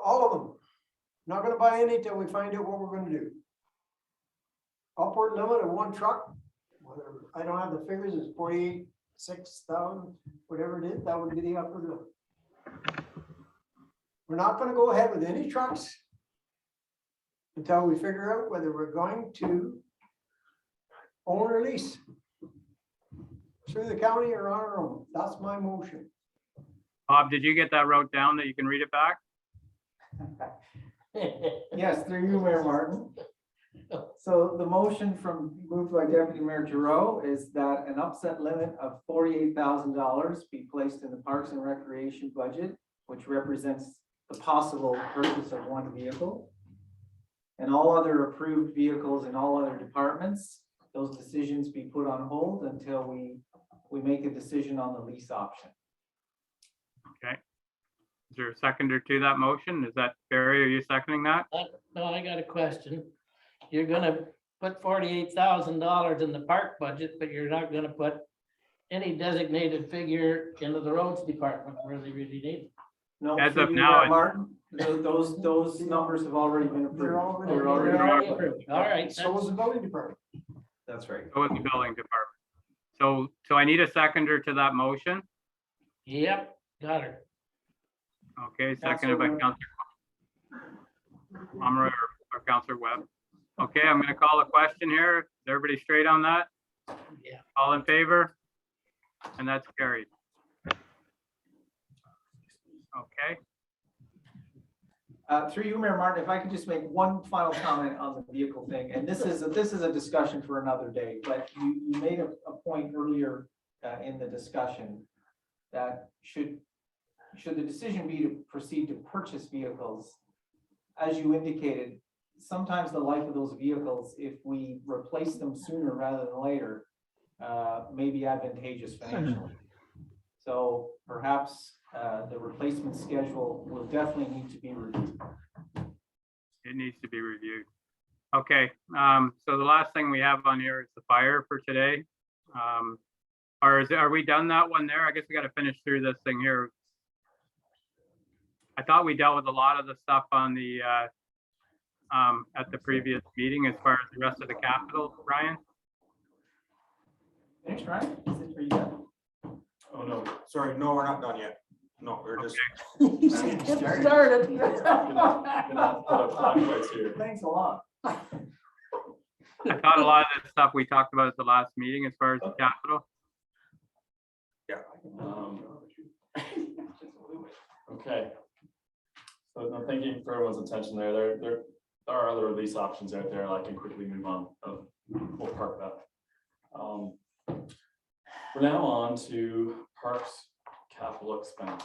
all of them. Not gonna buy any till we find out what we're gonna do. Upward limit of one truck, whatever, I don't have the figures, it's 46,000, whatever it is, that would be the upper limit. we're not gonna go ahead with any trucks until we figure out whether we're going to own or lease through the county or on our own. That's my motion. Bob, did you get that wrote down that you can read it back? Yes, through you, Mayor Martin. So the motion moved by Deputy Mayor Giroux is that an upset limit of $48,000 be placed in the Parks and Recreation budget, which represents the possible purchase of one vehicle. And all other approved vehicles in all other departments, those decisions be put on hold until we make a decision on the lease option. Okay. Is there a seconder to that motion? Is that Barry? Are you seconding that? No, I got a question. You're gonna put $48,000 in the park budget, but you're not gonna put any designated figure into the roads department where they really need it. No, As through of you, now, Mayor Martin, those numbers have already been approved. They're already- They're They're already approved. approved. All right. So is the building department. That's right. So is the building department. So I need a seconder to that motion. Yep, got her. Okay, seconded by Councilor Councilor Pomeroy or Councilor Webb. Okay, I'm gonna call a question here. Is everybody straight on that? Yeah. All in favor? And that's carried. Okay, Through you, Mayor Martin, if I could just make one final comment on the vehicle thing, and this is a discussion for another day, but you made a point earlier in the discussion that should the decision be to proceed to purchase vehicles, as you indicated, sometimes the life of those vehicles, if we replace them sooner rather than later, may be advantageous financially. So perhaps the replacement schedule will definitely need to be reviewed. it needs to be reviewed. Okay, so the last thing we have on here is the fire for today. Are we done that one there? I guess we got to finish through this thing here. I thought we dealt with a lot of the stuff on the at the previous meeting as far as the rest of the capital, Brian. Finished, right? Are you done? Oh, no, sorry, no, we're not done yet. No, we're just. Started. Here. Thanks a lot. I thought a lot of the stuff we talked about at the last meeting as far as the capital. Okay. So no, thank you for everyone's attention there. There are other release options out there. I can quickly move on. We'll park that. We're now on to parks capital expense.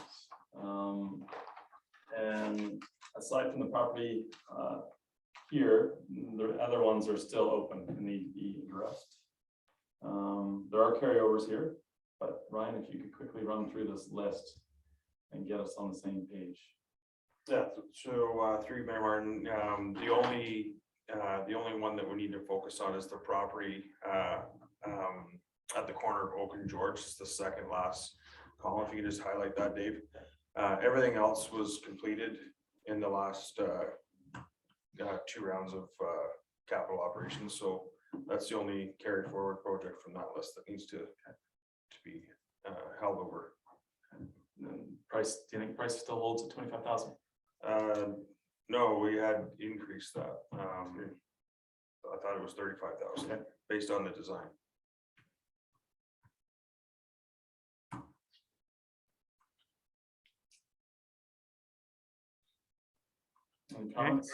And aside from the property here, the other ones are still open and need to be addressed. There are carryovers here, but Ryan, if you could quickly run through this list and get us on the same page. Yeah, so through Mayor Martin, the only one that we need to focus on is the property at the corner of Oak and George. It's the second last column. If you could just highlight that, Dave. Everything else was completed in the last 2 rounds of capital operations. So that's the only carried forward project from that list that needs to be held over. And price, do you think price still holds at 25,000? No, we had increased that. I thought it was 35,000 based on the design. Any comments?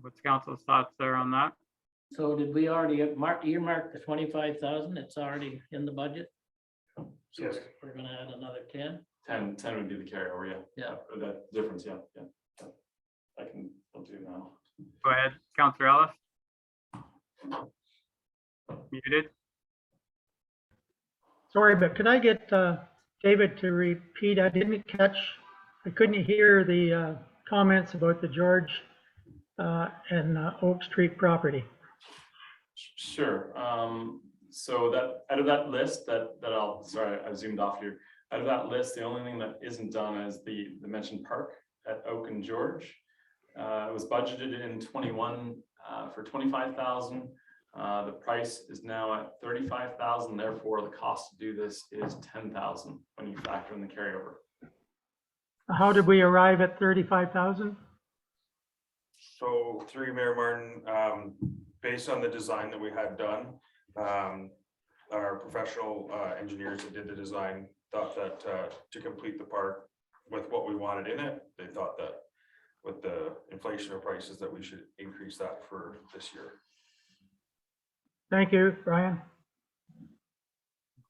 What's council's thoughts there on that? So did we already earmark the 25,000? It's already in the budget? So Yes. we're gonna add another 10? 10 would be the carryover, yeah. Yeah. That difference, yeah. I'll do now. Go ahead, Councilor Ellis. Muted. Sorry, but could I get David to repeat? I couldn't hear the comments about the George and Oak Street property. Sure. So that out of that list sorry, I zoomed off here. Out of that list, the only thing that isn't done is the mentioned park at Oak and George. It was budgeted in 21 for 25,000. The price is now at 35,000. Therefore, the cost to do this is 10,000 when you factor in the carryover. How did we arrive at 35,000? So through Mayor Martin, based on the design that we had done, our professional engineers that did the design thought that to complete the park with what we wanted in it, they thought that with the inflation of prices that we should increase that for this year. Thank you, Brian.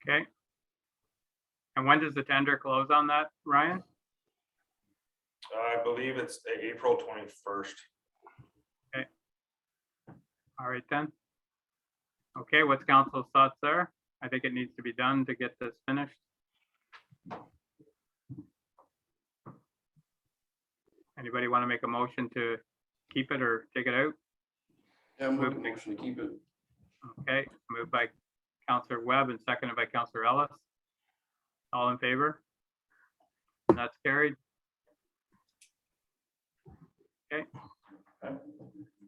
Okay. And when does the tender close on that, Ryan? I believe it's April 21st. All right then. Okay, what's council's thoughts there? I think it needs to be done to get this finished. Anybody want to make a motion to keep it or take it out? Yeah, I'm making a motion to keep it. Okay, moved by Councillor Webb and seconded by Councillor Ellis. All in favor? And that's carried.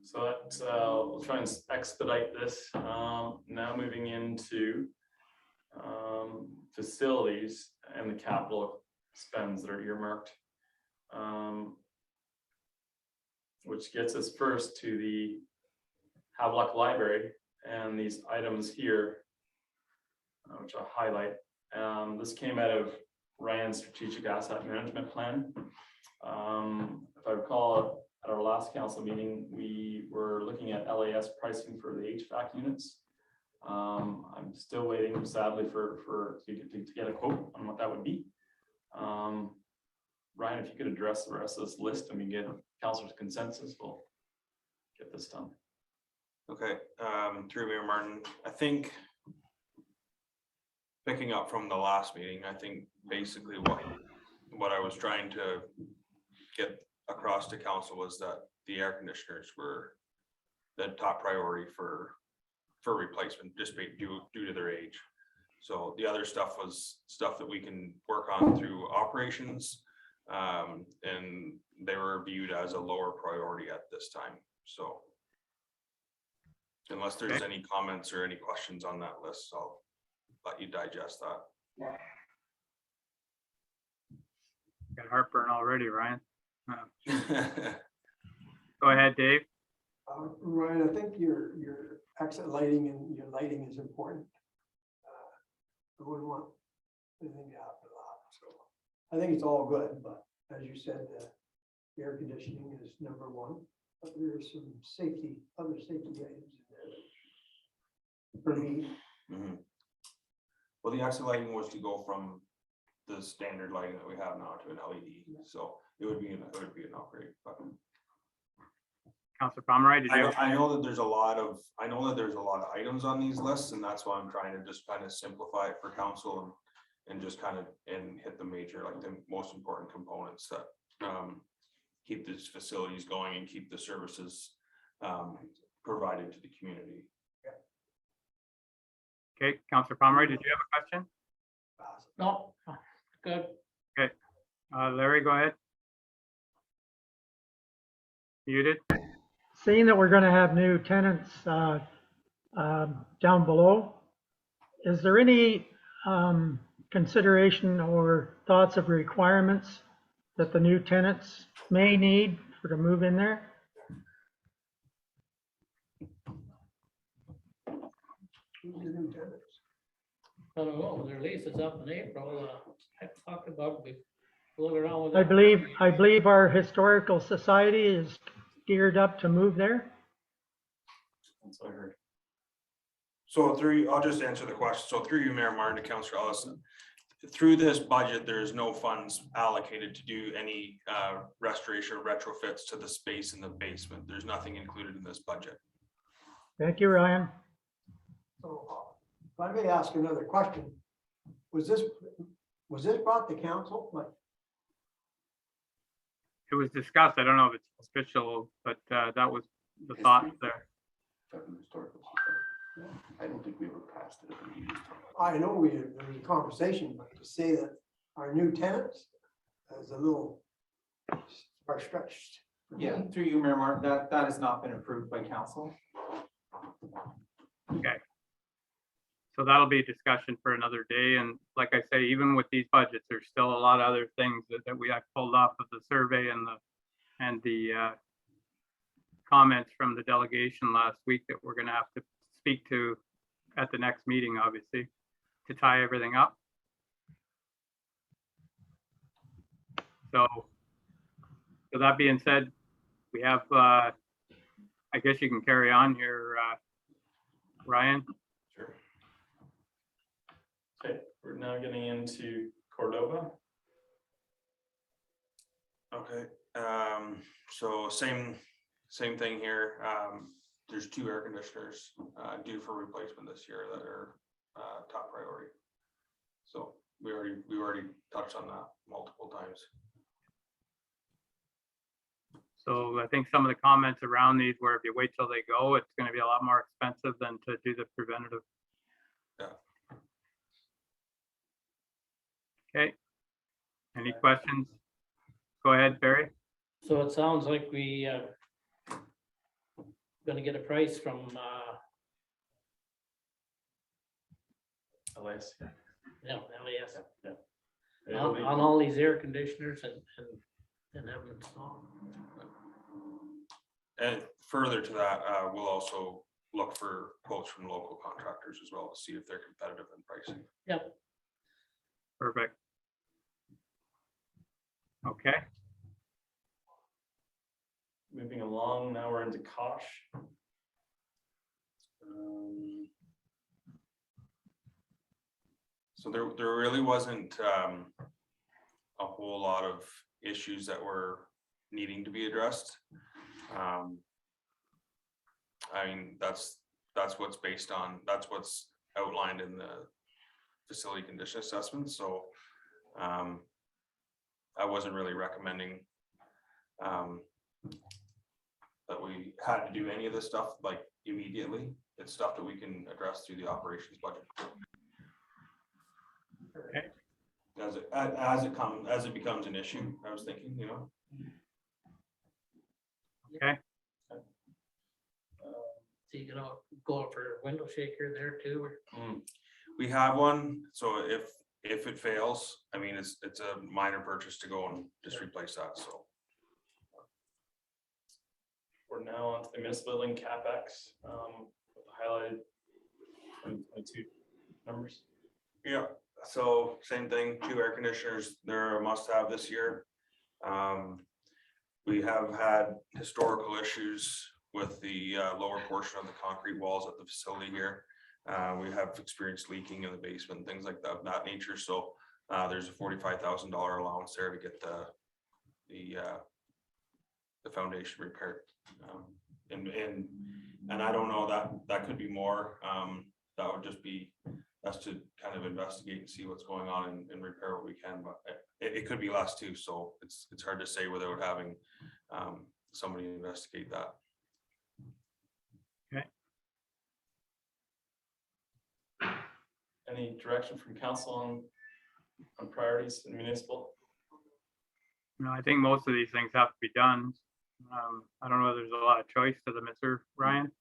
So that, we'll try and expedite this. Now moving into facilities and the capital spends that are earmarked. Which gets us first to the Havelock Library and these items here, which I'll highlight. This came out of Ryan's strategic asset management plan. If I recall, at our last council meeting, we were looking at LAS pricing for the HVAC units. I'm still waiting, sadly, to get a quote on what that would be. Ryan, if you could address the rest of this list and we get councilor's consensus, we'll get this done. Okay, through Mayor Martin, I think picking up from the last meeting, I think basically what I was trying to get across to council was that the air conditioners were the top priority for replacement, just due to their age. So the other stuff was stuff that we can work on through operations, and they were viewed as a lower priority at this time. So unless there's any comments or any questions on that list, I'll let you digest that. Got heartburn already, Ryan. Go ahead, Dave. Ryan, I think your exit lighting and your lighting is important. I wouldn't want anything to happen to that. So I think it's all good, but as you said, the air conditioning is number one. But there are some other safety items in there for me. Mm-hmm. Well, the exit lighting was to go from the standard lighting that we have now to an LED, so it would be an upgrade. But Councillor Pomeroy, did you have? I know that there's a lot of items on these lists, and that's why I'm trying to just kind of simplify it for council and just kind of hit the major, like the most important components that keep these facilities going and keep the services provided to the community. Okay, Councillor Pomeroy, did you have a question? No, good. Okay, Larry, go ahead. Muted. Seeing that we're going to have new tenants down below, is there any consideration or thoughts of requirements that the new tenants may need to move in there? Who's the new tenants? I don't know, their lease is up in April. I talked about, we look around with. I believe our historical society is geared up to move there. That's what I heard. So I'll just answer the question. So through you, Mayor Martin, to Councillor Ellison, through this budget, there is no funds allocated to do any restoration or retrofits to the space in the basement. There's nothing included in this budget. Thank you, Ryan. So if I may ask another question, was this brought to council? Like, It was discussed. I don't know if it's official, but that was the thought there. I don't think we ever passed it. I know there was a conversation, but to say that our new tenants is a little far-stretched. Yeah, through you, Mayor Martin, that has not been approved by council. Okay. So that'll be a discussion for another day. And like I say, even with these budgets, there's still a lot of other things that we have pulled off of the survey and the comments from the delegation last week that we're gonna have to speak to at the next meeting, obviously, to tie everything up. So that being said, we have, I guess you can carry on here, Ryan. Sure. Okay, we're now getting into Cordova. Okay, so same thing here. There's 2 air conditioners due for replacement this year that are top priority. So we already touched on that multiple times. So I think some of the comments around these where if you wait till they go, it's gonna be a lot more expensive than to do the preventative. Yeah. Okay. Any questions? Go ahead, Barry. So it sounds like we gonna get a price from LAS. yeah, LAS Yeah. on all these air conditioners and have them installed. And further to that, we'll also look for quotes from local contractors as well to see if they're competitive in pricing. Yep. Perfect. Okay, Moving along, now we're into Kosh. So there really wasn't a whole lot of issues that were needing to be addressed. I mean, that's what's based on, that's what's outlined in the facility condition assessment. So I wasn't really recommending that we had to do any of this stuff like immediately. It's stuff that we can address through the operations budget. Okay. As it becomes an issue, I was thinking, you know. okay. So you gonna go for a window shaker there too, or? We have one, so if it fails, I mean, it's a minor purchase to go and just replace that, so. We're now on to the municipal building CapEx, with the highlighted 2022 numbers. Yeah, so same thing, 2 air conditioners, they're a must-have this year. We have had historical issues with the lower portion of the concrete walls at the facility here. We have experienced leaking in the basement, things like that nature. So there's a $45,000 allowance there to get the foundation repaired. And I don't know, that could be more. That would just be us to kind of investigate and see what's going on and repair what we can, but it could be less too. So it's hard to say without having somebody investigate that. Any direction from council on priorities in municipal? No, I think most of these things have to be done. I don't know if there's a lot of choice to the Mr. Ryan.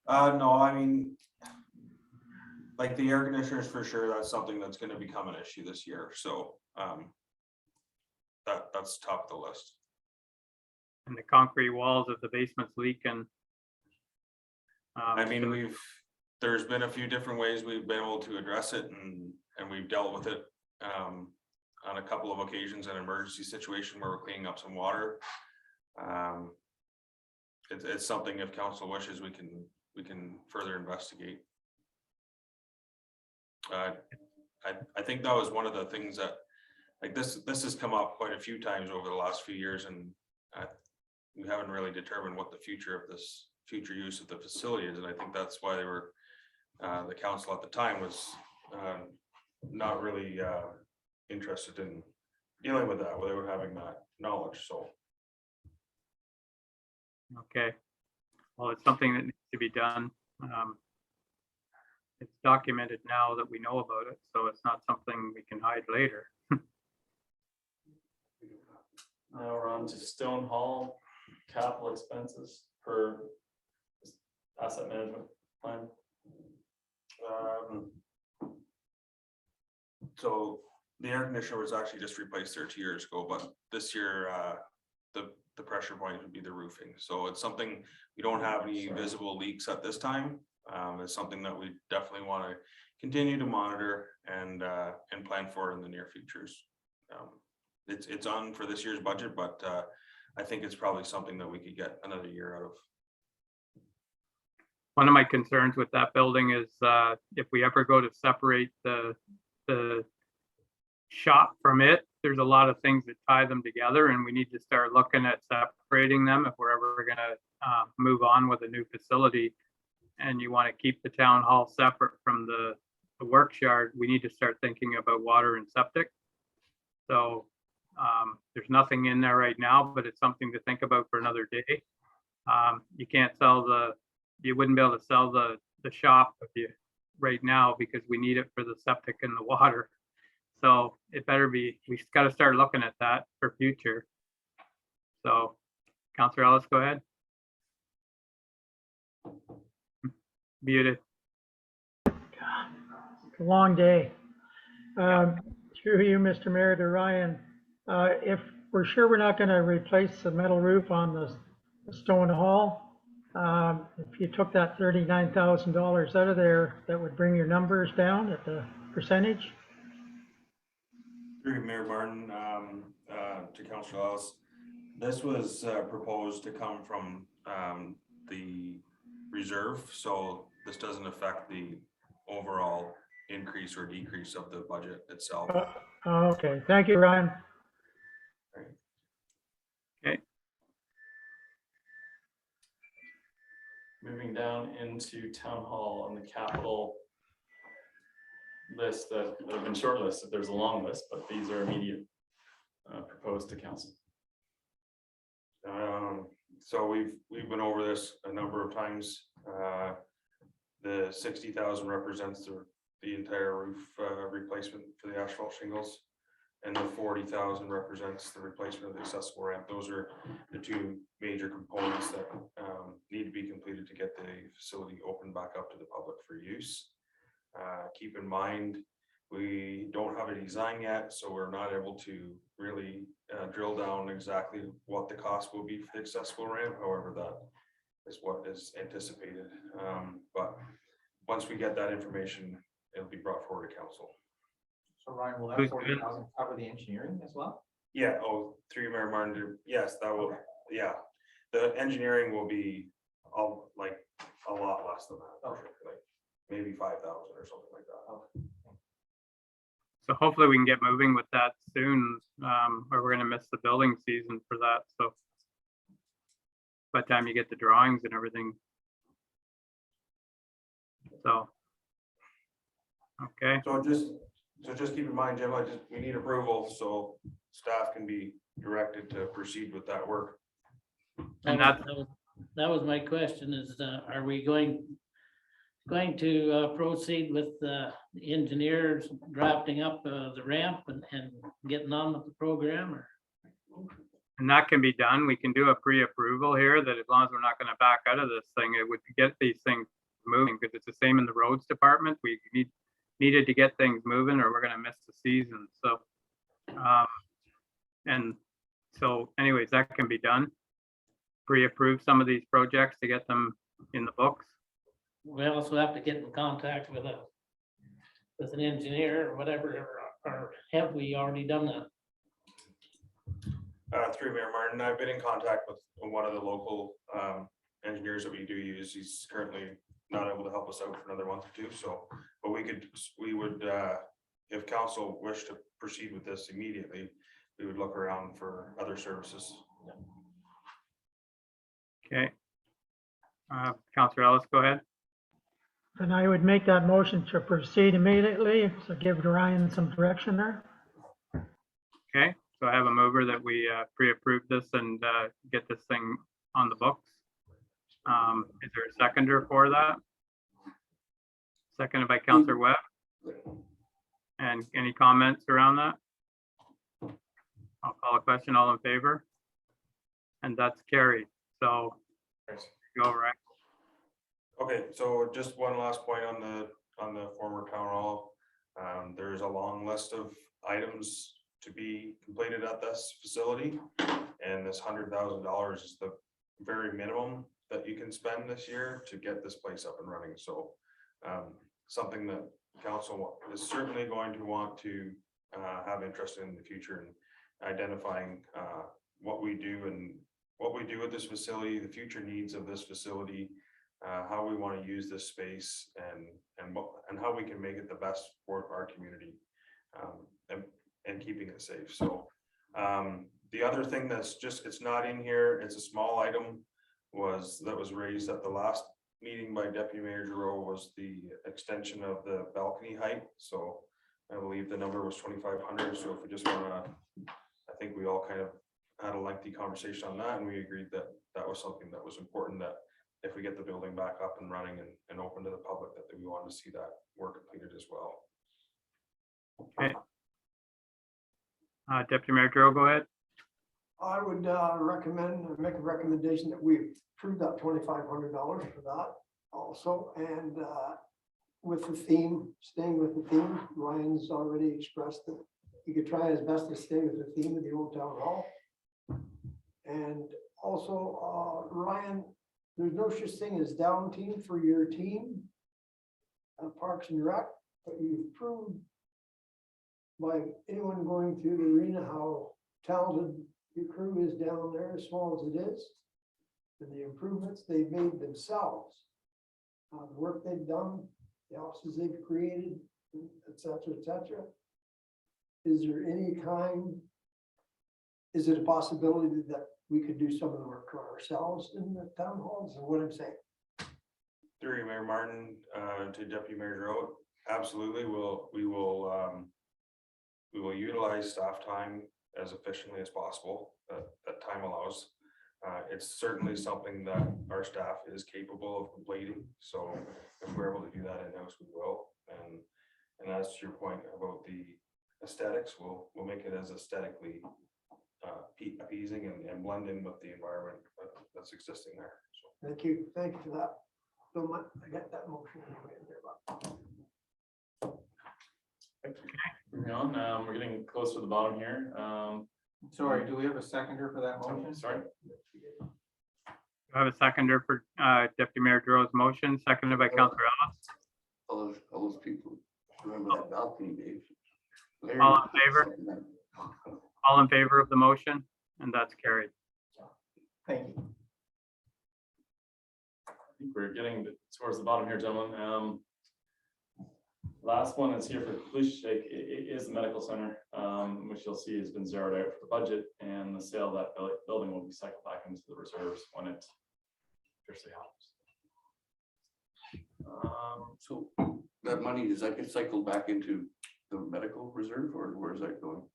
No, I mean, like the air conditioners for sure, that's something that's going to become an issue this year. So that's top of the list. And the concrete walls of the basement's leaking. I mean, there's been a few different ways we've been able to address it, and we've dealt with it on a couple of occasions, an emergency situation where we're cleaning up some water. It's something, if council wishes, we can further investigate. I think that was one of the things that, like, this has come up quite a few times over the last few years, and we haven't really determined what the future of this future use of the facility is. And I think that's why they were, the council at the time was not really interested in dealing with that, without having that knowledge. So. Okay, well, it's something that needs to be done. It's documented now that we know about it, so it's not something we can hide later. Now we're on to Stone Hall capital expenses per asset management plan. So the air conditioner was actually just replaced there 2 years ago, but this year, the pressure point would be the roofing. So it's something, we don't have any visible leaks at this time. It's something that we definitely want to continue to monitor and plan for in the near futures. It's on for this year's budget, but I think it's probably something that we could get another year out of. One of my concerns with that building is if we ever go to separate the shop from it, there's a lot of things that tie them together, and we need to start looking at separating them if we're ever gonna move on with a new facility. And you want to keep the town hall separate from the works yard, we need to start thinking about water and septic. So there's nothing in there right now, but it's something to think about for another day. You can't sell you wouldn't be able to sell the shop if you right now because we need it for the septic and the water. So it better be, we just got to start looking at that for future. So Councillor Ellis, go ahead. Muted. It's a long day. Through you, Mr. Mayor, to Ryan, if we're sure we're not going to replace the metal roof on the stone hall, if you took that $39,000 out of there, that would bring your numbers down at the percentage. Through Mayor Martin, to Councillor Ellis, this was proposed to come from the reserve, so this doesn't affect the overall increase or decrease of the budget itself. Okay, thank you, Ryan. Okay. Moving down into town hall on the capital list that have been shortlisted. There's a long list, but these are immediate proposed to council. So we've been over this a number of times. The 60,000 represents the entire roof replacement for the asphalt shingles, and the 40,000 represents the replacement of the accessible ramp. Those are the two major components that need to be completed to get the facility opened back up to the public for use. Keep in mind, we don't have a design yet, so we're not able to really drill down exactly what the cost will be for the accessible ramp. However, that is what is anticipated. But once we get that information, it'll be brought forward to council. So Ryan, will that 40,000 cover the engineering as well? Yeah, through Mayor Martin, yes, that will, yeah. The engineering will be like a lot less than that, Okay. like maybe 5,000 or something like that. Okay. So hopefully we can get moving with that soon, or we're gonna miss the building season for that. So by the time you get the drawings and everything. So. Okay. So just keep in mind, Jim, we need approval so staff can be directed to proceed with that work. And That was my question is, are we going to proceed with the engineers drafting up the ramp and getting on with the program, or? And that can be done. We can do a pre-approval here that as long as we're not gonna back out of this thing, it would get these things moving, because it's the same in the roads department. We needed to get things moving or we're gonna miss the season. So, and so anyways, that can be done. Pre-approve some of these projects to get them in the books. We also have to get in contact with an engineer or whatever, or have we already done that? Through Mayor Martin, I've been in contact with one of the local engineers that we do use. He's currently not able to help us out for another month or two. So, but we would, if council wished to proceed with this immediately, we would look around for other services. Okay. Councillor Ellis, go ahead. And I would make that motion to proceed immediately, so give Ryan some direction there. Okay, so I have a mover that we pre-approve this and get this thing on the books. Is there a seconder for that? Seconded by Councillor Webb. And any comments around that? I'll call a question, all in favor? And that's carried, so go right. Okay, so just one last point on on the former town hall. There's a long list of items to be completed at this facility. And this $100,000 is the very minimum that you can spend this year to get this place up and running. So something that council is certainly going to want to have interest in the future, and identifying what we do and what we do with this facility, the future needs of this facility, how we want to use this space, and how we can make it the best for our community, and keeping it safe. So the other thing that's just, it's not in here, it's a small item, that was raised at the last meeting by Deputy Mayor Giroux, was the extension of the balcony height. So I believe the number was 2,500. So if we just want to, I think we all kind of had a lengthy conversation on that, and we agreed that that was something that was important, that if we get the building back up and running and open to the public, that we want to see that work completed as well. Okay. Deputy Mayor Giroux, go ahead. I would make a recommendation that we approve that $2,500 for that also. And with the theme, staying with the theme, Ryan's already expressed that he could try his best to stay with the theme of the old town hall. And also, Ryan, there's no such thing as down team for your team, Parks and Rec, but you've proved by anyone going through the arena how talented your crew is down there, as small as it is, and the improvements they've made themselves, the work they've done, the offices they've created, et cetera, et cetera. Is there any is it a possibility that we could do some of the work ourselves in the town halls, is what I'm saying? Through Mayor Martin, to Deputy Mayor Giroux, absolutely, we will utilize staff time as efficiently as possible, that time allows. It's certainly something that our staff is capable of completing. So if we're able to do that in-house, we will. And as to your point about the aesthetics, we'll make it as aesthetically appeasing and blend in with the environment that's existing there. So. Thank you for that. So I got that motion anyway in there, but. Moving on, we're getting close to the bottom here. Sorry, do we have a seconder for that motion? Sorry. I have a seconder for Deputy Mayor Giroux's motion, seconded by Councillor Ellis. All those people remember that balcony, Dave. Larry, All in favor? All in favor of the motion? And that's carried. Thank you. I think we're getting towards the bottom here, gentlemen. Last one is here for completion. It is the medical center, which you'll see has been zeroed out for the budget, and the sale of that building will be cycled back into the reserves when it officially happens. So that money, does that get cycled back into the medical reserve, or where is that going?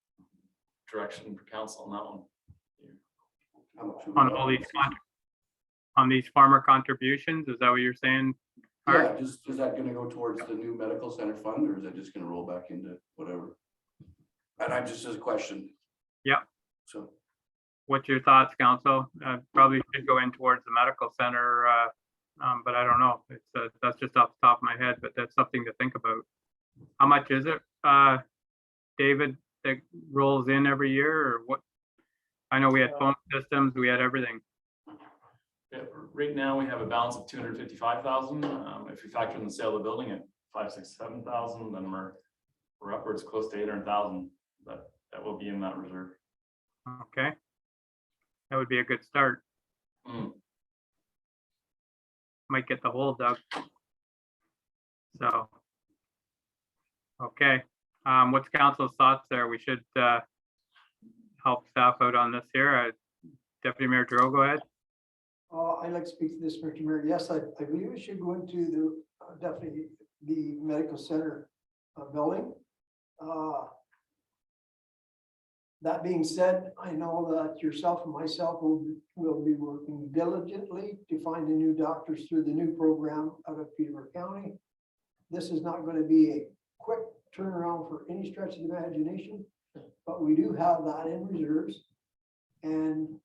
Direction for council on that one. How much? On all these on these farmer contributions, is that what you're saying? Yeah, is that gonna go towards the new medical center fund, or is that just gonna roll back into whatever? And I'm just as a question. Yeah. So. What's your thoughts, council? Probably should go in towards the medical center, but I don't know. It's that's just off the top of my head, but that's something to think about. How much is it, David, that rolls in every year, or what? I know we had phone systems, we had everything. Yeah, right now we have a balance of 255,000. If we factor in the sale of the building at 567,000, then we're upwards close to 800,000. That will be in that reserve. Okay, that would be a good start. Might get the whole dug. So, okay, what's council's thoughts there? We should help staff out on this here. Deputy Mayor Giroux, go ahead. I'd like to speak to this, Mr. Mayor. Yes, I believe we should go into the definitely the medical center building. That being said, I know that yourself and myself will be working diligently to find the new doctors through the new program out of Peterborough County. This is not going to be a quick turnaround for any stretch of the imagination, but we do have that in reserves, and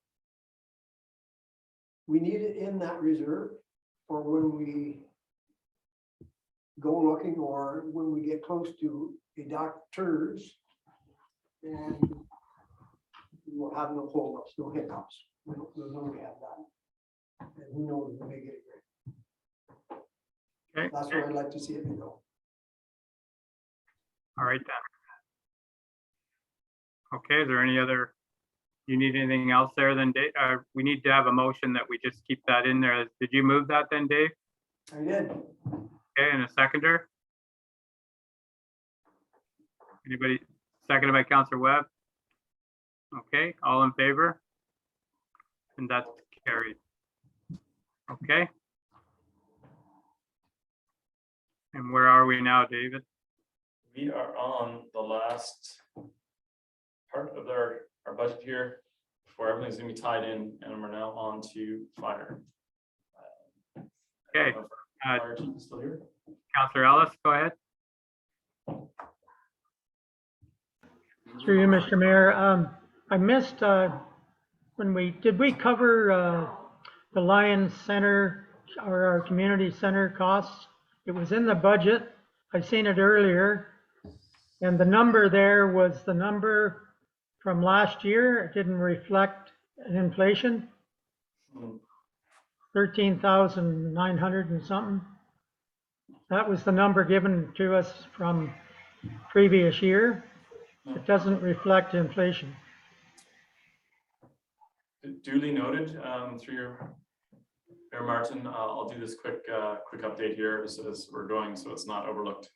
we need it in that reserve for when we go looking, or when we get close to the doctors, and we'll have no holdups, no hiccups. We'll know we have that. And who knows, we may get it great. Okay, That's where I'd like to see it go. all right then. Okay, is there any other, you need anything else there then, Dave? We need to have a motion that we just keep that in there. Did you move that then, Dave? I did. Okay, and a seconder? Anybody, seconded by Counselor Webb? Okay, all in favor? And that's carried. Okay. And where are we now, David? We are on the last part of our budget here, before everything's gonna be tied in, and we're now on to fire. Okay, Fire chief is still here? Counselor Ellis, go ahead. Through you, Mr. Mayor, I missed, did we cover the Lions Center or our community center costs? It was in the budget. I seen it earlier. And the number there was the number from last year. It didn't reflect an inflation. 13,900 and something. That was the number given to us from previous year. It doesn't reflect inflation. Duly noted, through your Mayor Martin. I'll do this quick update here as we're going, so it's not overlooked.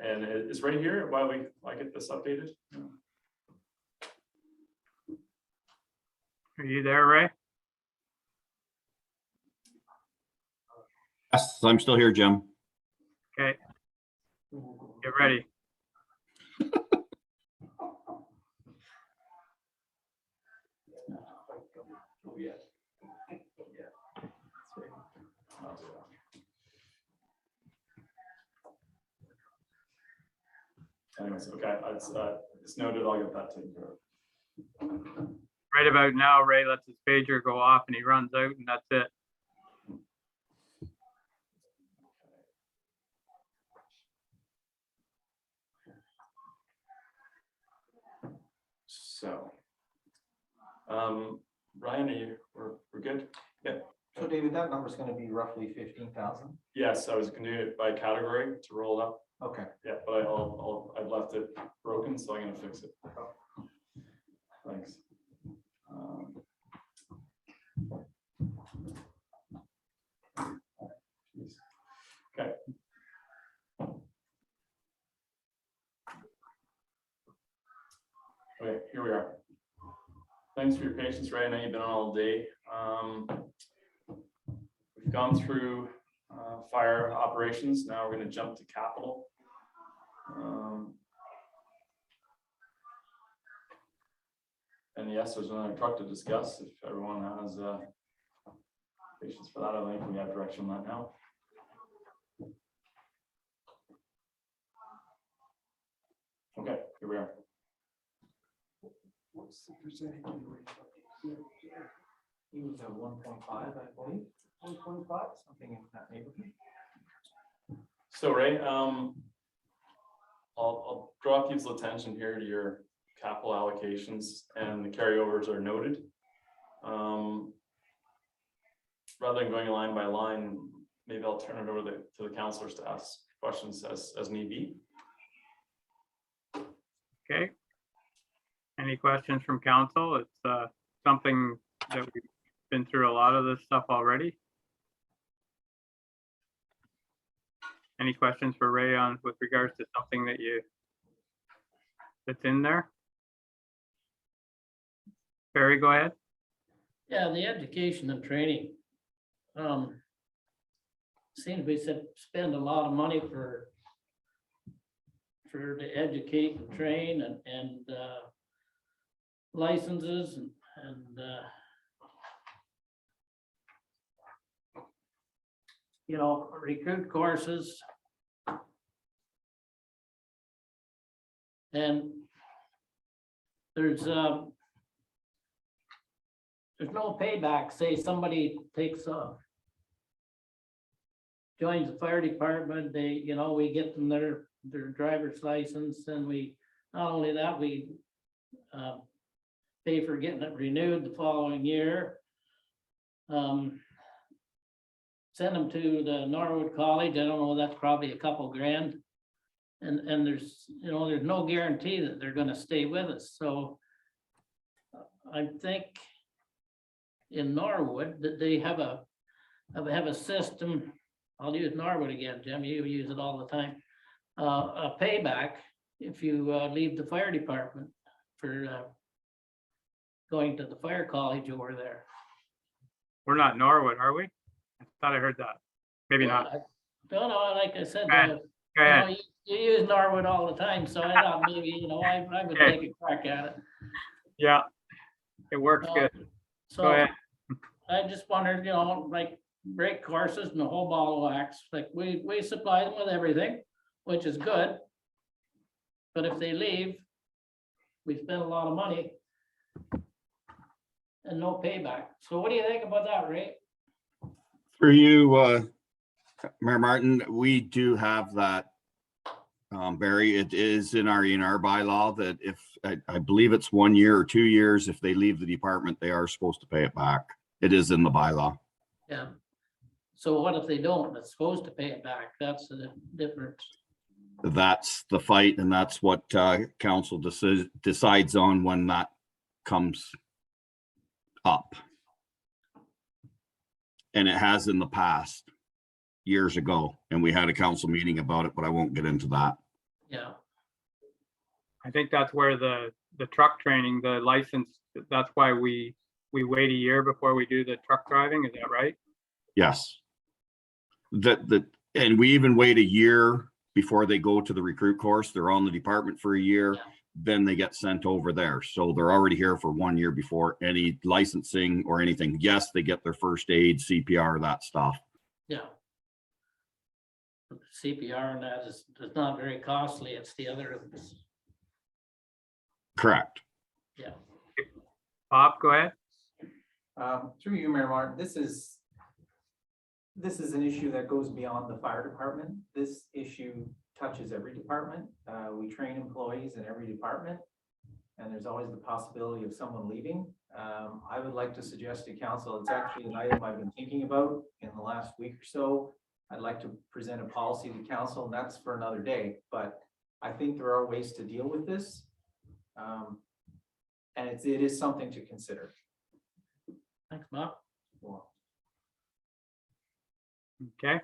And it's right here while I get this updated. Are you there, Ray? Yes, I'm still here, Jim. Okay. Get ready. Anyways, okay, it's noted. I'll get that taken care of. Right about now, Ray lets his pager go off and he runs out and that's it. So, Ryan, we're good? Yeah. So David, that number's gonna be roughly 15,000? Yes, I was gonna do it by category to roll up. Okay. Yeah, but I've left it broken, so I'm gonna fix it. Thanks. Okay. Okay, here we are. Thanks for your patience, Ray. I know you've been on all day. We've gone through fire operations. Now we're going to jump to capital. And yes, there's another truck to discuss. If everyone has patience for that, I think we have direction on that now. Okay, here we are. What's the percentage? He was at 1.5, I believe. 1.5? Something in that neighborhood. So Ray, I'll draw people's attention here to your capital allocations, and the carryovers are noted. Rather than going line by line, maybe I'll turn it over to the councilors to ask questions as need be. Okay. Any questions from council? It's something that we've been through a lot of this stuff already. Any questions for Ray on with regards to something that's in there? Barry, go ahead. Yeah, the education and training. Seems we spend a lot of money for to educate and train and licenses and you know, recruit courses. And there's no payback, say somebody takes joins the fire department, they, you know, we get them their driver's license, and we, not only that, we pay for getting it renewed the following year. Send them to the Norwood College, I don't know, that's probably a couple grand. And there's, you know, there's no guarantee that they're gonna stay with us, so I think in Norwood that they have a system. I'll use Norwood again, Jim, you use it all the time. A payback if you leave the fire department for going to the fire college over there. We're not Norwood, are we? I thought I heard that. Maybe not. No, like I said, Go ahead. Go you know, ahead. you use Norwood all the time, so I thought maybe, you know, I would Okay. take a crack at it. Yeah, it works good. So Go ahead. I just wondered, you know, like brake courses and the whole ball of wax, like we supply them with everything, which is good. But if they leave, we spend a lot of money and no payback. So what do you think about that, Ray? For you, Mayor Martin, we do have that. Barry, it is in our bylaw that if, I believe it's 1 year or 2 years, if they leave the department, they are supposed to pay it back. It is in the bylaw. Yeah. So what if they don't? It's supposed to pay it back. That's the difference. That's the fight, and that's what council decides on when that comes up. And it has in the past, years ago, and we had a council meeting about it, but I won't get into that. Yeah. I think that's where the truck training, the license, that's why we wait a year before we do the truck driving. Is that right? Yes. And we even wait a year before they go to the recruit course. They're on the department for a year, Yeah. then they get sent over there. So they're already here for 1 year before any licensing or anything. Yes, they get their first aid, CPR, that stuff. Yeah. CPR and that is not very costly. It's the other. Correct. Yeah. Bob, go ahead. Through you, Mayor Martin, this is an issue that goes beyond the fire department. This issue touches every department. We train employees in every department, and there's always the possibility of someone leaving. I would like to suggest to council, it's actually an item I've been thinking about in the last week or so. I'd like to present a policy to council, and that's for another day, but I think there are ways to deal with this. And it is something to consider. Thanks, Bob. Okay.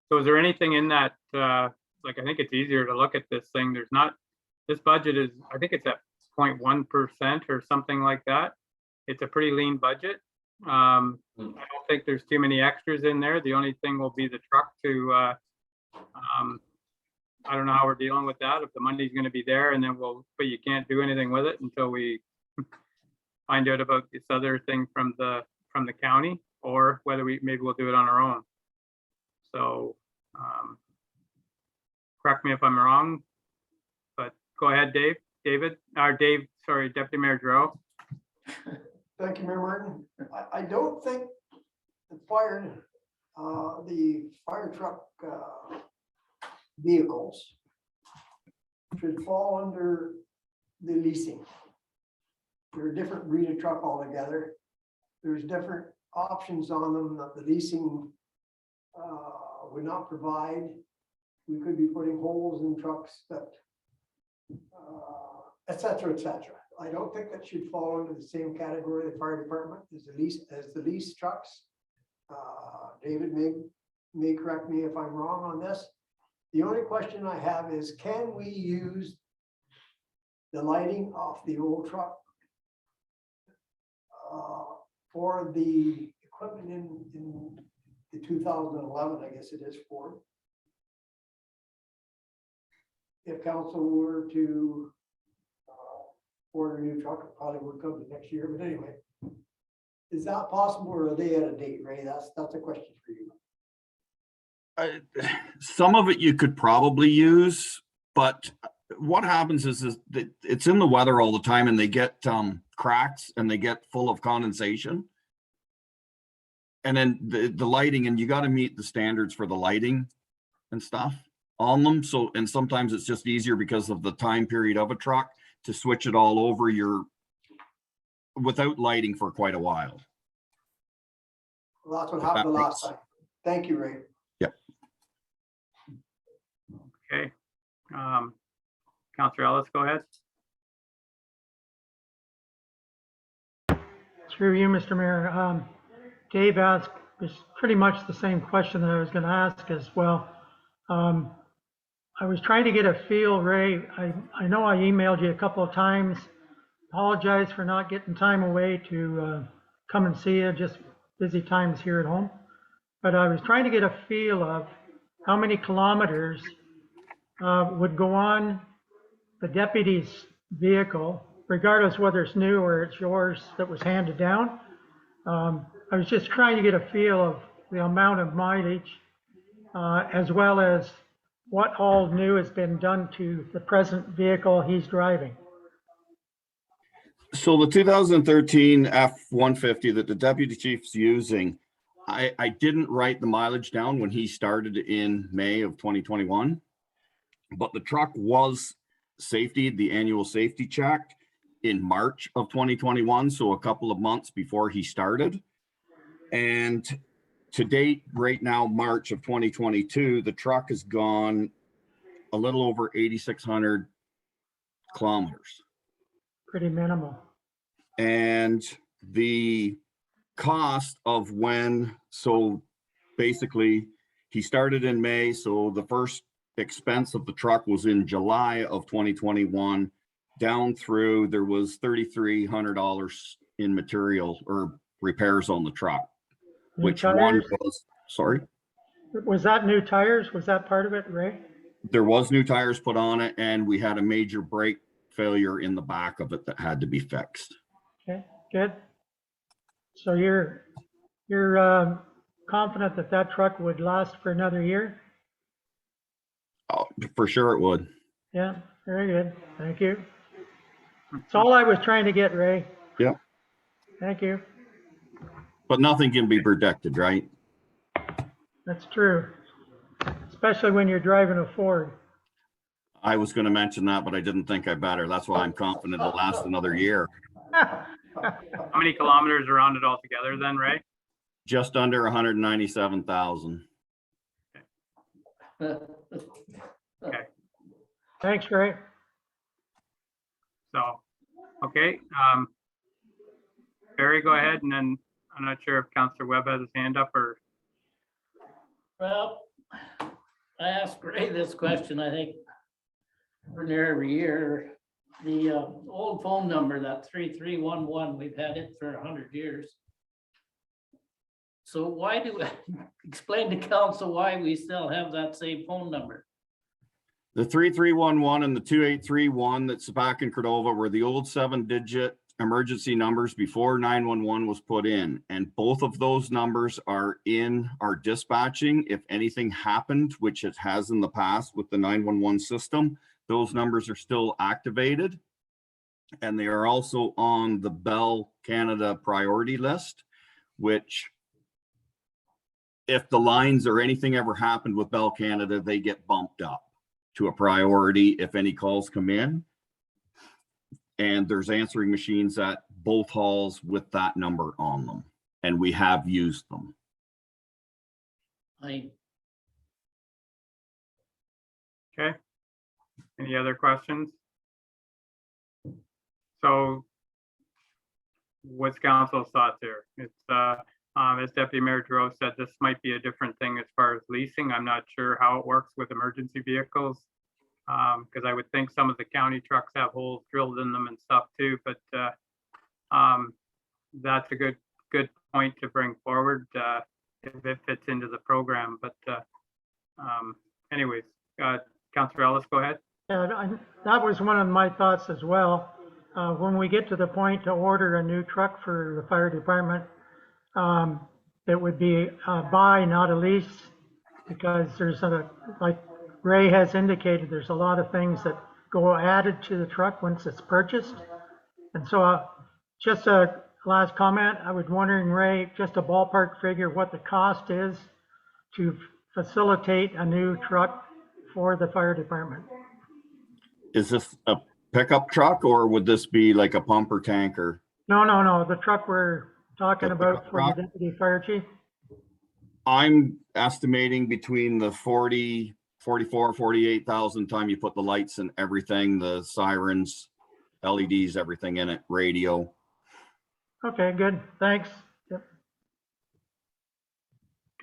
So is there anything in that, like, I think it's easier to look at this thing. There's not, this budget is, I think it's at 0.1% or something like that. It's a pretty lean budget. I don't think there's too many extras in there. The only thing will be the truck to, I don't know how we're dealing with that, if the money's gonna be there, and then but you can't do anything with it until we find out about this other thing from the county, or whether maybe we'll do it on our own. So, correct me if I'm wrong, but go ahead, David, sorry, Deputy Mayor Drow. Thank you, Mayor Martin. I don't think the fire truck vehicles should fall under the leasing. They're a different breed of truck altogether. There's different options on them that the leasing would not provide. We could be putting holes in trucks that, et cetera, et cetera. I don't think that should fall into the same category of the fire department as the lease trucks. David may correct me if I'm wrong on this. The only question I have is, can we use the lighting off the old truck for the equipment in the 2011, I guess it is, Ford? If council were to order a new truck, it probably would come to next year, but anyway. Is that possible, or are they at a date, Ray? That's a question for you. Some of it you could probably use, but what happens is that it's in the weather all the time and they get cracks and they get full of condensation. And then the lighting, and you got to meet the standards for the lighting and stuff on them. So, and sometimes it's just easier because of the time period of a truck to switch it all over without lighting for quite a while. Well, that's what If that happened the last makes- time. Thank you, Ray. Yep. Okay. Counselor Ellis, go ahead. Through you, Mr. Mayor. Dave asked is pretty much the same question that I was going to ask as well. I was trying to get a feel, Ray. I know I emailed you a couple of times. Apologize for not getting time away to come and see you, just busy times here at home. But I was trying to get a feel of how many kilometers would go on the deputy's vehicle, regardless whether it's new or it's yours that was handed down. I was just trying to get a feel of the amount of mileage, as well as what all new has been done to the present vehicle he's driving. So the 2013 F-150 that the deputy chief's using, I didn't write the mileage down when he started in May of 2021, but the truck was the annual safety check in March of 2021, so a couple of months before he started. And to date, right now, March of 2022, the truck has gone a little over 8,600 kilometers. Pretty minimal. And the cost of so basically he started in May, so the first expense of the truck was in July of 2021 down through, there was $3,300 in material or repairs on the truck. New Which tires? one was, sorry? Was that new tires? Was that part of it, Ray? There was new tires put on it and we had a major brake failure in the back of it that had to be fixed. Okay, good. So you're confident that that truck would last for another year? Oh, for sure it would. Yeah, very good. Thank you. That's all I was trying to get, Ray. Yeah. Thank you. But nothing can be predicted, right? That's true. Especially when you're driving a Ford. I was going to mention that, but I didn't think I better. That's why I'm confident it'll last another year. How many kilometers around it altogether then, Ray? Just under 197,000. Okay. Thanks, Ray. So, okay. Barry, go ahead, and then I'm not sure if Councillor Webb has his hand up or. Well, I ask Ray this question, I think, for near every year. The old phone number, that 3311, we've had it for 100 years. So why explain to council why we still have that same phone number? The 3311 and the 2831 that's back in Cordova were the old 7-digit emergency numbers before 911 was put in. And both of those numbers are in our dispatching. If anything happened, which it has in the past with the 911 system, those numbers are still activated. And they are also on the Bell Canada priority list, which if the lines or anything ever happened with Bell Canada, they get bumped up to a priority if any calls come in. And there's answering machines at both halls with that number on them, and we have used them. Okay. Any other questions? So what's council's thoughts here? It's as Deputy Mayor Giroux said, this might be a different thing as far as leasing. I'm not sure how it works with emergency vehicles. Because I would think some of the county trucks have holes drilled in them and stuff too, but that's a good point to bring forward if it fits into the program. But anyways, Councillor Ellis, go ahead. Yeah, that was one of my thoughts as well. When we get to the point to order a new truck for the fire department, it would be a buy, not a lease because there's like Ray has indicated, there's a lot of things that go added to the truck once it's purchased. And so just a last comment, I was wondering, Ray, just a ballpark figure, what the cost is to facilitate a new truck for the fire department. Is this a pickup truck or would this be like a pumper tanker? No, the truck we're talking The about pickup for the truck? deputy fire chief. I'm estimating between the 40, 44, 48,000 time you put the lights and everything, the sirens, LEDs, everything in it, radio. Okay, good, thanks. Yep.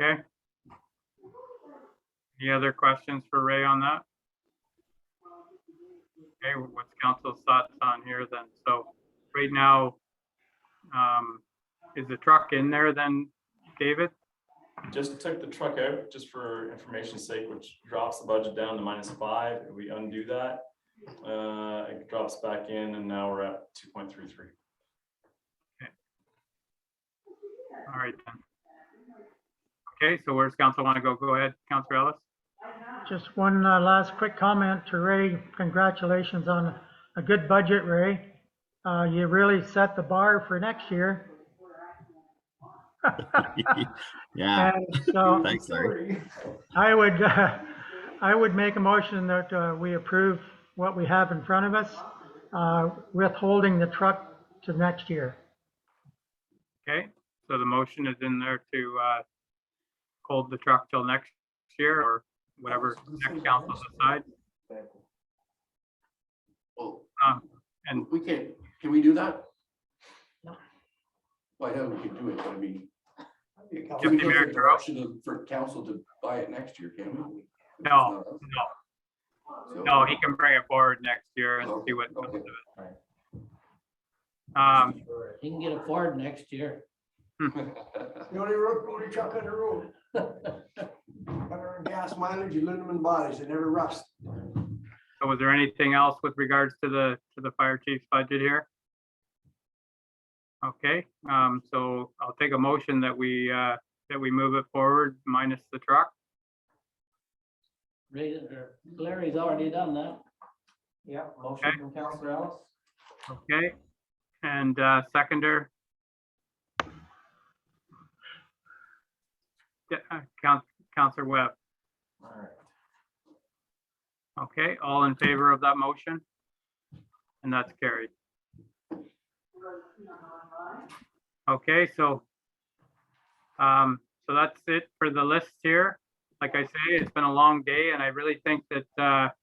Okay. Any other questions for Ray on that? Okay, what's council's thoughts on here then? So right now, is the truck in there then, David? Just took the truck out just for information's sake, which drops the budget down to -5. If we undo that, it drops back in and now we're at 2.33. All right then. Okay, so where's council want to go? Go ahead, Councillor Ellis. Just one last quick comment to Ray. Congratulations on a good budget, Ray. You really set the bar for next year. Yeah, And so thanks, Larry. I would make a motion that we approve what we have in front of us, withholding the truck to next year. Okay, so the motion is in there to hold the truck till next year or whatever next council decides. Well, And we can't, can we do that? Well, I know we can do it, but I mean, can we Deputy give Mayor the Carroll? direction for council to buy it next year, can we? No, So- no, he can bring it forward next year and see what comes of Okay. it. He can get a Ford next year. The only truck on the road. Better on gas mileage, aluminum bodies, they never rust. So was there anything else with regards to the fire chief's budget here? Okay, so I'll take a motion that we move it forward minus the truck. Larry's already done that. Yeah, motion from Councillor Ellis. Okay, and seconder. Yeah, Councillor Webb. All right. Okay, all in favor of that motion? And that's carried. Okay, so that's it for the list here. Like I say, it's been a long day and I really think that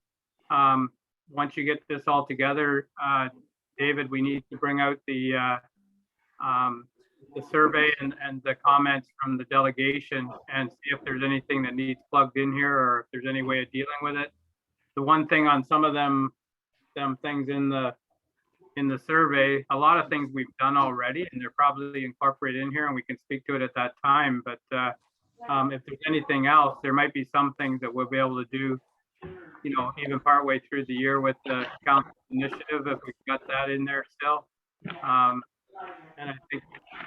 once you get this all together, David, we need to bring out the survey and the comments from the delegation and see if there's anything that needs plugged in here or if there's any way of dealing with it. The one thing on some of them things in the survey, a lot of things we've done already and they're probably incorporated in here and we can speak to it at that time. But if there's anything else, there might be some things that we'll be able to do, you know, even partway through the year with the council initiative, if we've got that in there still. And I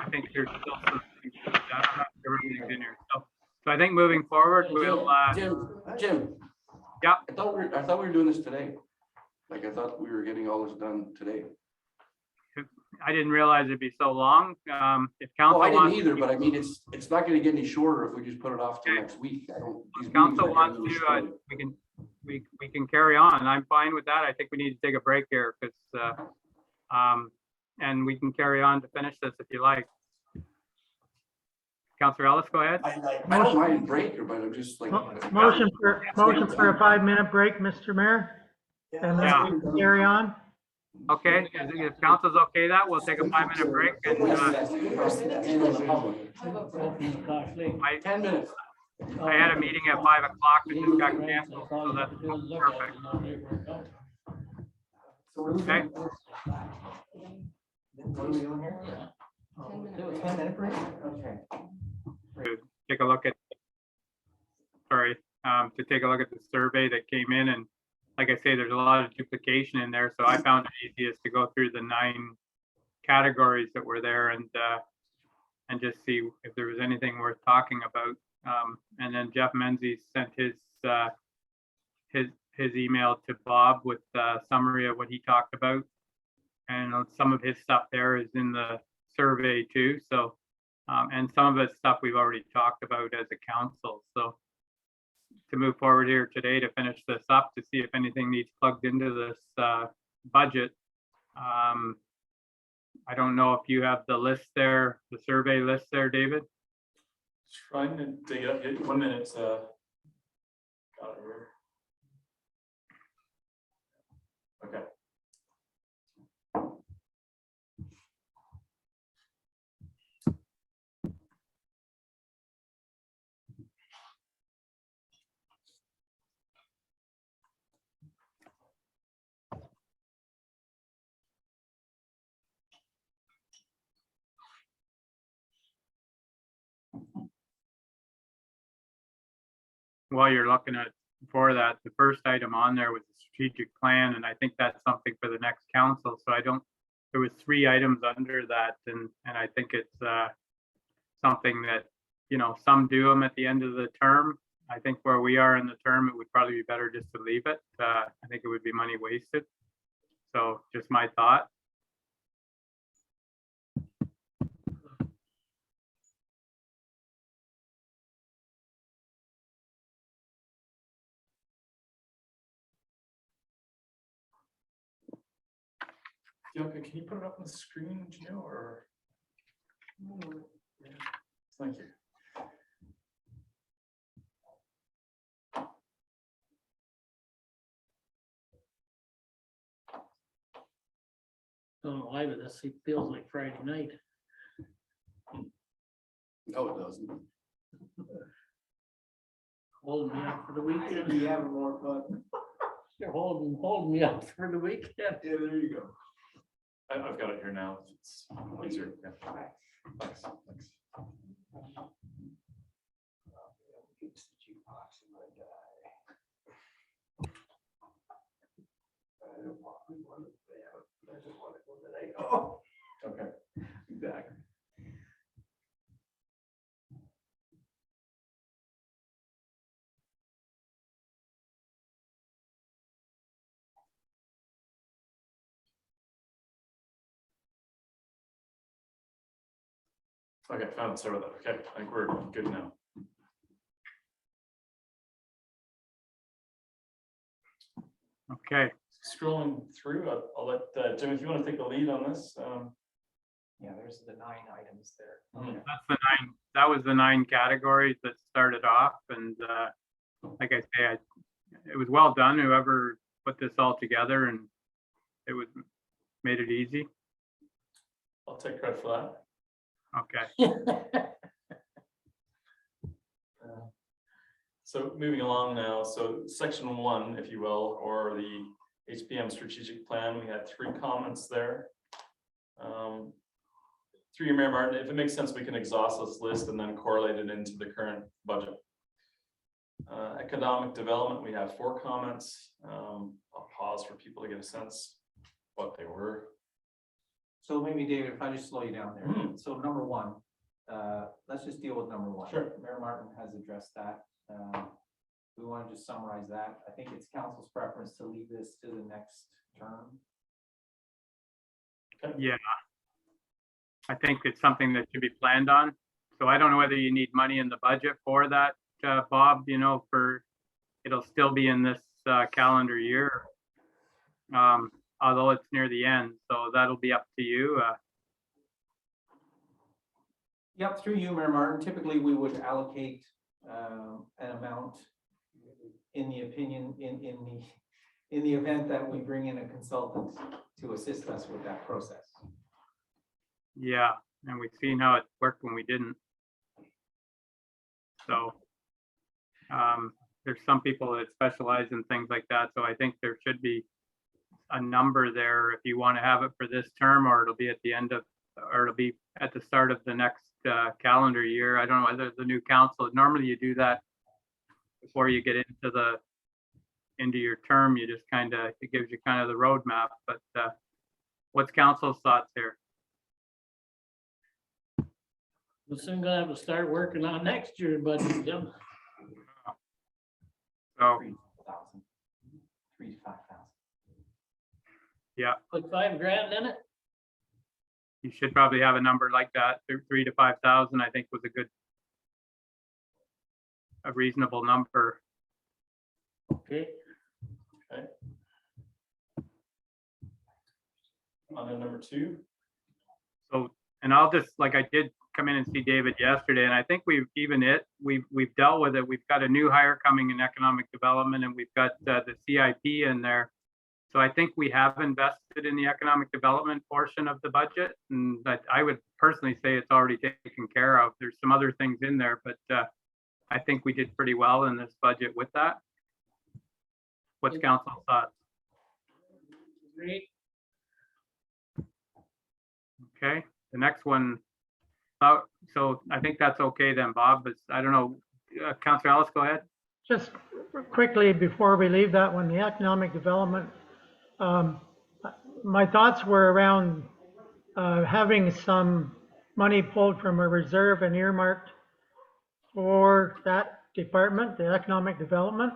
think there's still some things that I'm not sure everything's in here. So I think moving forward, we'll Jim. Yeah. I thought we were doing this today. Like, I thought we were getting all this done today. I didn't realize it'd be so long. If council Well, I didn't wants, either, but I mean, it's not gonna get any shorter if we just put it off till next week. I don't. these if council meetings are wants getting to, started. we can carry on. I'm fine with that. I think we need to take a break here because and we can carry on to finish this if you like. Councillor Ellis, go ahead. I don't mind break, but I'm just like. Motion for a 5-minute break, Mr. Mayor. And then we can carry on. Okay, if council's okay that, we'll take a 5-minute break and 10 minutes. I had a meeting at 5 o'clock that just got canceled, so that's perfect. Okay, What are we doing here? 10-minute break? Okay. to take a look at, to take a look at the survey that came in, and like I say, there's a lot of duplication in there, so I found it easiest to go through the 9 categories that were there and just see if there was anything worth talking about. And then Jeff Menzies sent his email to Bob with a summary of what he talked about. And some of his stuff there is in the survey too. So, and some of it's stuff we've already talked about as a council. So to move forward here today to finish this up, to see if anything needs plugged into this budget. I don't know if you have the list there, the survey list there, David. Trying to dig it up. Give it 1 minute. Got it here. Okay. While you're looking at for that, the first item on there was the strategic plan, and I think that's something for the next council. So I don't, there was 3 items under that, and I think it's something that, you know, some do them at the end of the term. I think where we are in the term, it would probably be better just to leave it. I think it would be money wasted. So just my thought. Yeah, okay, can you put it up on the screen, do you know, or? Yeah, thank you. Don't know why, but this feels like Friday night. No, it doesn't. Holding me up for the weekend. Be having more fun. You're holding me up for the weekend. Yeah, there you go. I've got it here now. It's easier. Yeah. Thanks. Thanks. Okay. Exactly. Okay, found it. Sorry about that. Okay, I think we're good now. Okay. Scrolling through, I'll let Jim, if you want to take the lead on this. Yeah, there's the 9 items there. Mhm. That's the 9. That was the 9 categories that started off, and like I say, it was well done. Whoever put this all together, and it was made it easy. I'll take credit for that. Okay. So moving along now, so section 1, if you will, or the HPM strategic plan, we had 3 comments there. Through your Mayor Martin, if it makes sense, we can exhaust this list and then correlate it into the current budget. Economic development, we have 4 comments. I'll pause for people to get a sense what they were. So maybe David, if I just slow you down there. So number 1, let's just deal with number 1. Sure. Mayor Martin has addressed that. We want to just summarize that. I think it's council's preference to leave this to the next term. Yeah. I think it's something that should be planned on. So I don't know whether you need money in the budget for that, Bob, you know, it'll still be in this calendar year. Although it's near the end, so that'll be up to you. Yep, through you, Mayor Martin. Typically, we would allocate an amount in the opinion, in the event that we bring in a consultant to assist us with that process. Yeah, and we've seen how it worked when we didn't. So there's some people that specialize in things like that. So I think there should be a number there if you want to have it for this term, or it'll be at the end of, or it'll be at the start of the next calendar year. I don't know whether the new council, normally you do that before you get into your term. You just kind of, it gives you kind of the roadmap, but what's council's thoughts here? We're soon gonna have to start working on next year's budget, Jim. So, 3,000. 3 to 5,000. yeah, Put $5,000 in it. you should probably have a number like that, 3 to 5,000, I think was a reasonable number. Okay. On to number 2. So, and I'll just, like, I did come in and see David yesterday, and I think we've dealt with it. We've got a new hire coming in economic development, and we've got the CIP in there. So I think we have invested in the economic development portion of the budget, and that I would personally say it's already taken care of. There's some other things in there, but I think we did pretty well in this budget with that. What's council's thoughts? Great. Okay, the next one. So I think that's okay then, Bob, but I don't know, Councillor Ellis, go ahead. Just quickly before we leave that one, the economic development, my thoughts were around having some money pulled from a reserve and earmarked for that department, the economic development.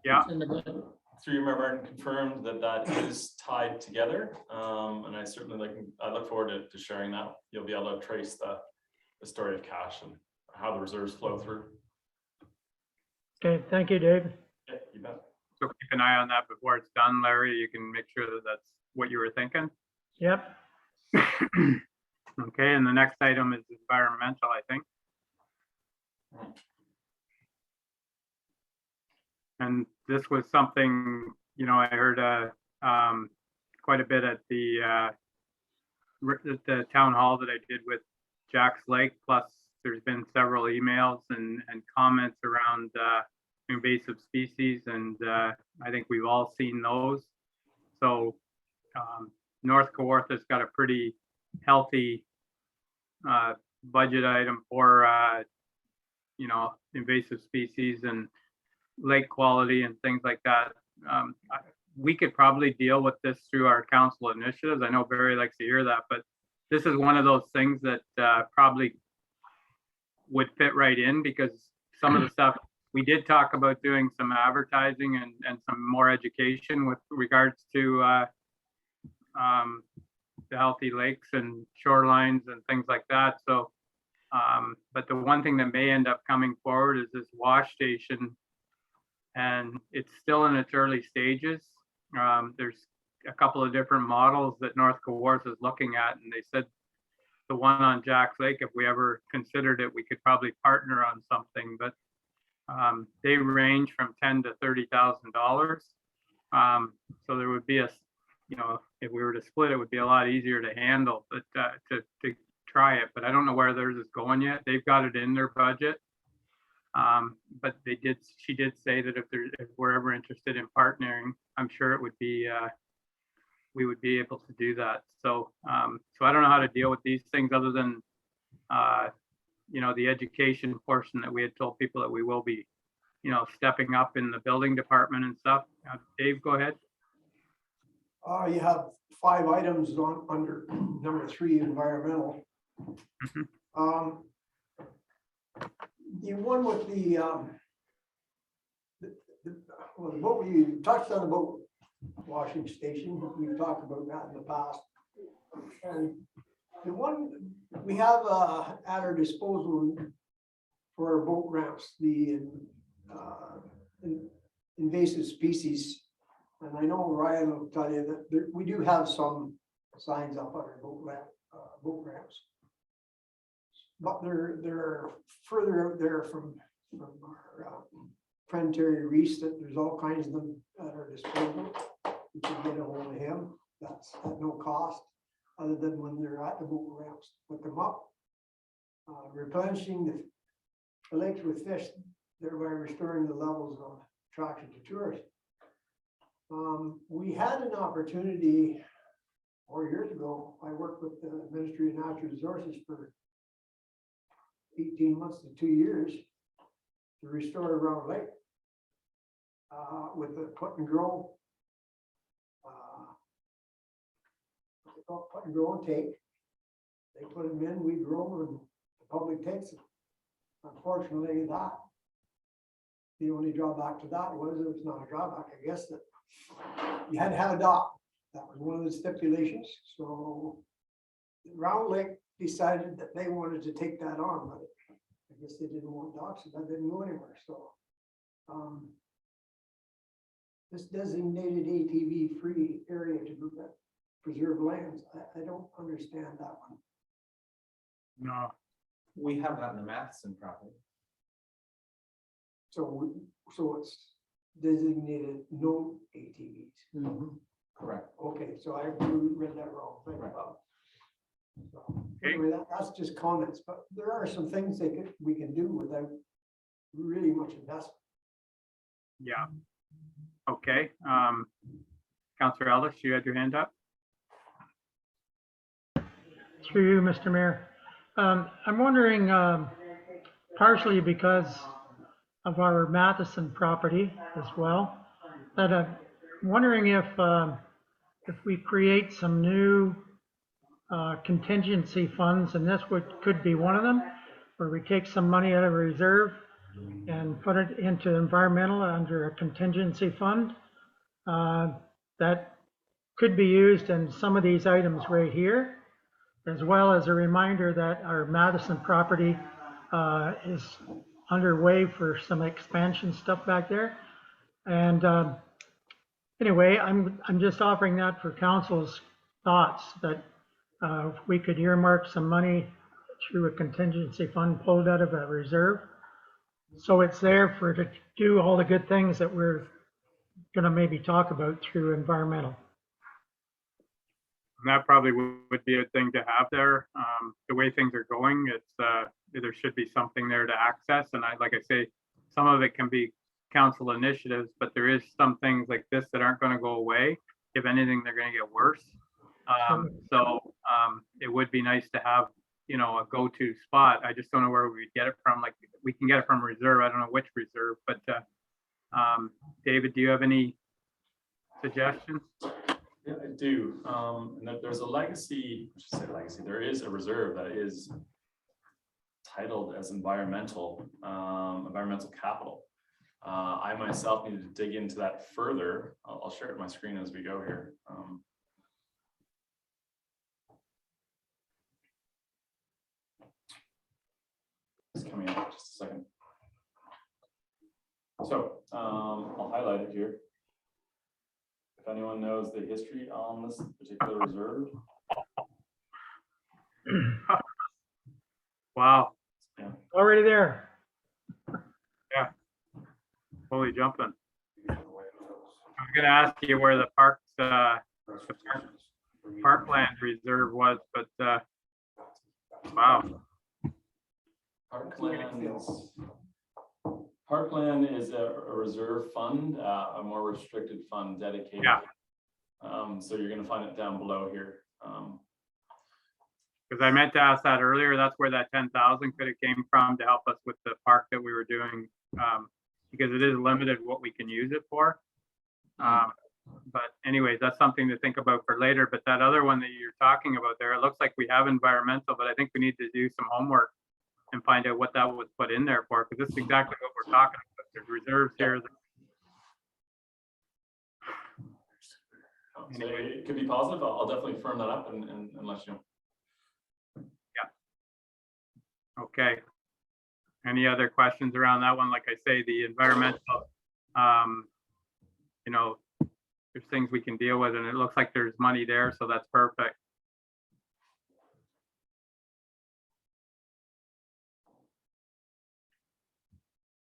Yeah, It's in the budget. Through you, Mayor Martin, confirmed that is tied together. And I certainly I look forward to sharing that. You'll be able to trace the story of cash and how the reserves flow through. Okay, thank you, Dave. Yeah, you bet. so keep an eye on that before it's done, Larry. You can make sure that that's what you were thinking. Yep. Okay, and the next item is environmental, I think. And this was something, you know, I heard quite a bit at the town hall that I did with Jack's Lake. Plus, there's been several emails and comments around invasive species, and I think we've all seen those. So North Kawartha's got a pretty healthy budget item for you know, invasive species and lake quality and things like that. We could probably deal with this through our council initiatives. I know Barry likes to hear that, but this is one of those things that probably would fit right in, because some of the stuff we did talk about doing some advertising and some more education with regards to the healthy lakes and shorelines and things like that. So, but the one thing that may end up coming forward is this wash station, and it's still in its early stages. There's a couple of different models that North Kawartha is looking at, and they said the one on Jack's Lake, if we ever considered it, we could probably partner on something, but they range from $10,000 to $30,000. So there would be you know, if we were to split, it would be a lot easier to handle, but to try it. But I don't know where theirs is going yet. They've got it in their budget. But she did say that if we're ever interested in partnering, I'm sure it would be, we would be able to do that. So, so I don't know how to deal with these things other than, you know, the education portion that we had told people that we will be, you know, stepping up in the building department and stuff. Dave, go ahead. You have 5 items under number 3, environmental. The one with what we touched on about washing station, we've talked about that in the past. And the one we have at our disposal for our boat ramps, the invasive species. And I know Ryan will tell you that we do have some signs up on our boat ramps. But they're further out there from our friend Terry Reese, that there's all kinds of them at our disposal. You can get a hold of him. That's at no cost, other than when they're at the boat ramps, put them up. Replenishing the lakes with fish, thereby restoring the levels of attraction to tourists. We had an opportunity 4 years ago. I worked with the Ministry of Natural Resources for 18 months to 2 years to restore Round Lake with the put and grow about putting grow and take. They put them in, we grow, and the public takes them. Unfortunately, the only drawback to that was, it was not a drawback, I guess, that you had to have a dock. That was one of the stipulations, so Round Lake decided that they wanted to take that on, but I guess they didn't want docks, and that didn't go anywhere, so. This designated ATV-free area to preserve lands, I don't understand that one. No, We have that in the Matheson property. So it's designated no ATVs. Correct. Okay, so I read that wrong. Thank you, Bob. So, anyway, that's just comments, but there are some things we can do without really much investment. yeah. Okay, Councillor Ellis, you had your hand up? Through you, Mr. Mayor. I'm wondering, partially because of our Matheson property as well, that I'm wondering if we create some new contingency funds, and this could be one of them, where we take some money out of reserve and put it into environmental under a contingency fund that could be used in some of these items right here, as well as a reminder that our Madison property is underway for some expansion stuff back there. And anyway, I'm just offering that for council's thoughts, that if we could earmark some money through a contingency fund pulled out of a reserve, so it's there to do all the good things that we're going to maybe talk about through environmental. That probably would be a thing to have there. The way things are going, there should be something there to access. And like I say, some of it can be council initiatives, but there is some things like this that aren't going to go away. If anything, they're going to get worse. It would be nice to have, a go-to spot. I just don't know where we'd get it from. Like, we can get it from reserve. I don't know which reserve, but David, do you have any suggestions? Yeah, I do. And there's a legacy, I should say legacy, there is a reserve that is titled as environmental capital. I myself needed to dig into that further. I'll share it my screen as we go here. It's coming up just a second. So I'll highlight it here. If anyone knows the history on this particular reserve. Wow. Yeah. Already there. Yeah. Holy jumping. I was going to ask you where the parkland reserve was, but wow. Parkland is a reserve fund, a more restricted fund dedicated. Yeah. So you're going to find it down below here. Because I meant to ask that earlier. That's where that 10,000 could have came from to help us with the park that we were doing, because it is limited what we can use it for. But anyways, that's something to think about for later. But that other one that you're talking about there, it looks like we have environmental, but I think we need to do some homework and find out what that was put in there for, because this is exactly what we're talking about. There's reserves here. So it could be positive. I'll definitely firm that up and let you know. Yeah. Okay. Any other questions around that one? Like I say, the environmental, there's things we can deal with, and it looks like there's money there, so that's perfect.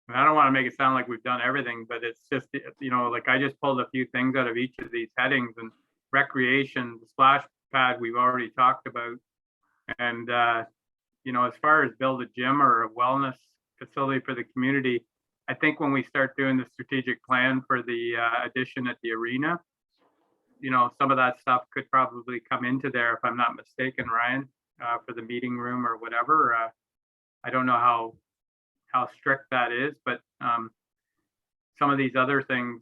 I don't want to make it sound like we've done everything, but it's just, like I just pulled a few things out of each of these headings, and recreation, the splash pad, we've already talked about. And, as far as build a gym or a wellness facility for the community, I think when we start doing the strategic plan for the addition at the arena, some of that stuff could probably come into there, if I'm not mistaken, Ryan, for the meeting room or whatever. I don't know how strict that is, but some of these other things,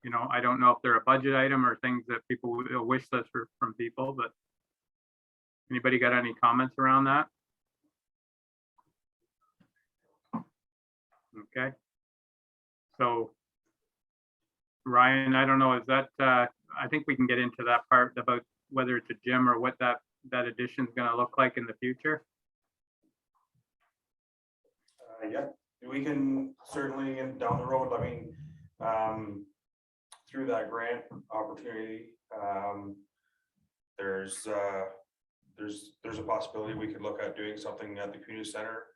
you know, I don't know if they're a budget item or things that people will wish list from people, but anybody got any comments around that? Okay. So Ryan, I don't know, is that, I think we can get into that part about whether it's a gym or what that addition is going to look like in the future. Yeah, we can certainly get down the road, I mean, through that grant opportunity, there's a possibility we could look at doing something at the community center.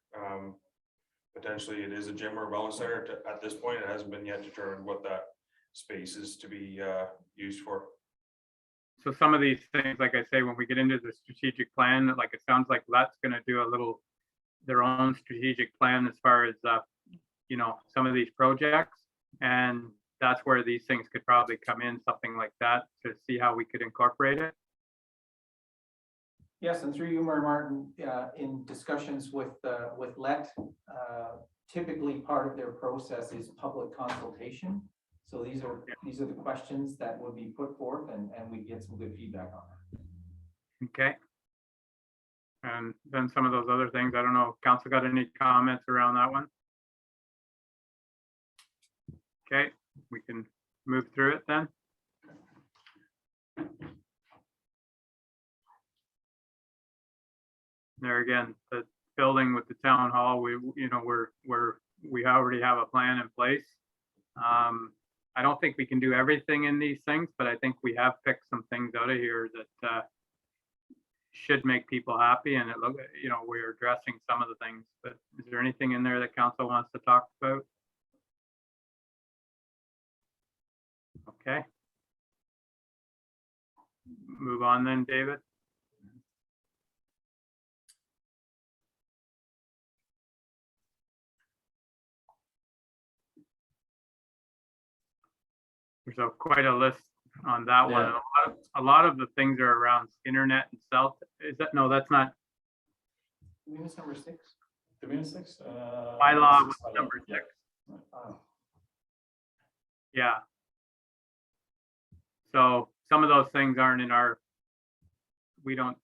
Potentially it is a gym or wellness center. At this point, it hasn't been yet determined what that space is to be used for. So some of these things, like I say, when we get into the strategic plan, like it sounds like that's going to do a little their own strategic plan as far as you know, some of these projects, and that's where these things could probably come in, something like that, to see how we could incorporate it. Yes, and through you, Mayor Martin, in discussions with LET, typically part of their process is public consultation. So these are the questions that would be put forth, and we get some good feedback on that. Okay. And then some of those other things, I don't know, if council got any comments around that one? Okay, we can move through it then. There again, the building with the town hall, we already have a plan in place. I don't think we can do everything in these things, but I think we have picked some things out of here that should make people happy, and it look, you know, we're addressing some of the things. But is there anything in there that council wants to talk about? Okay. Move on then, David. There's quite a list on that one. A lot of the things are around internet and cell. Is that, no, that's not. Did we miss number 6? Did we miss 6? Bylaw was number 6. Oh. Yeah. So some of those things aren't in our, we don't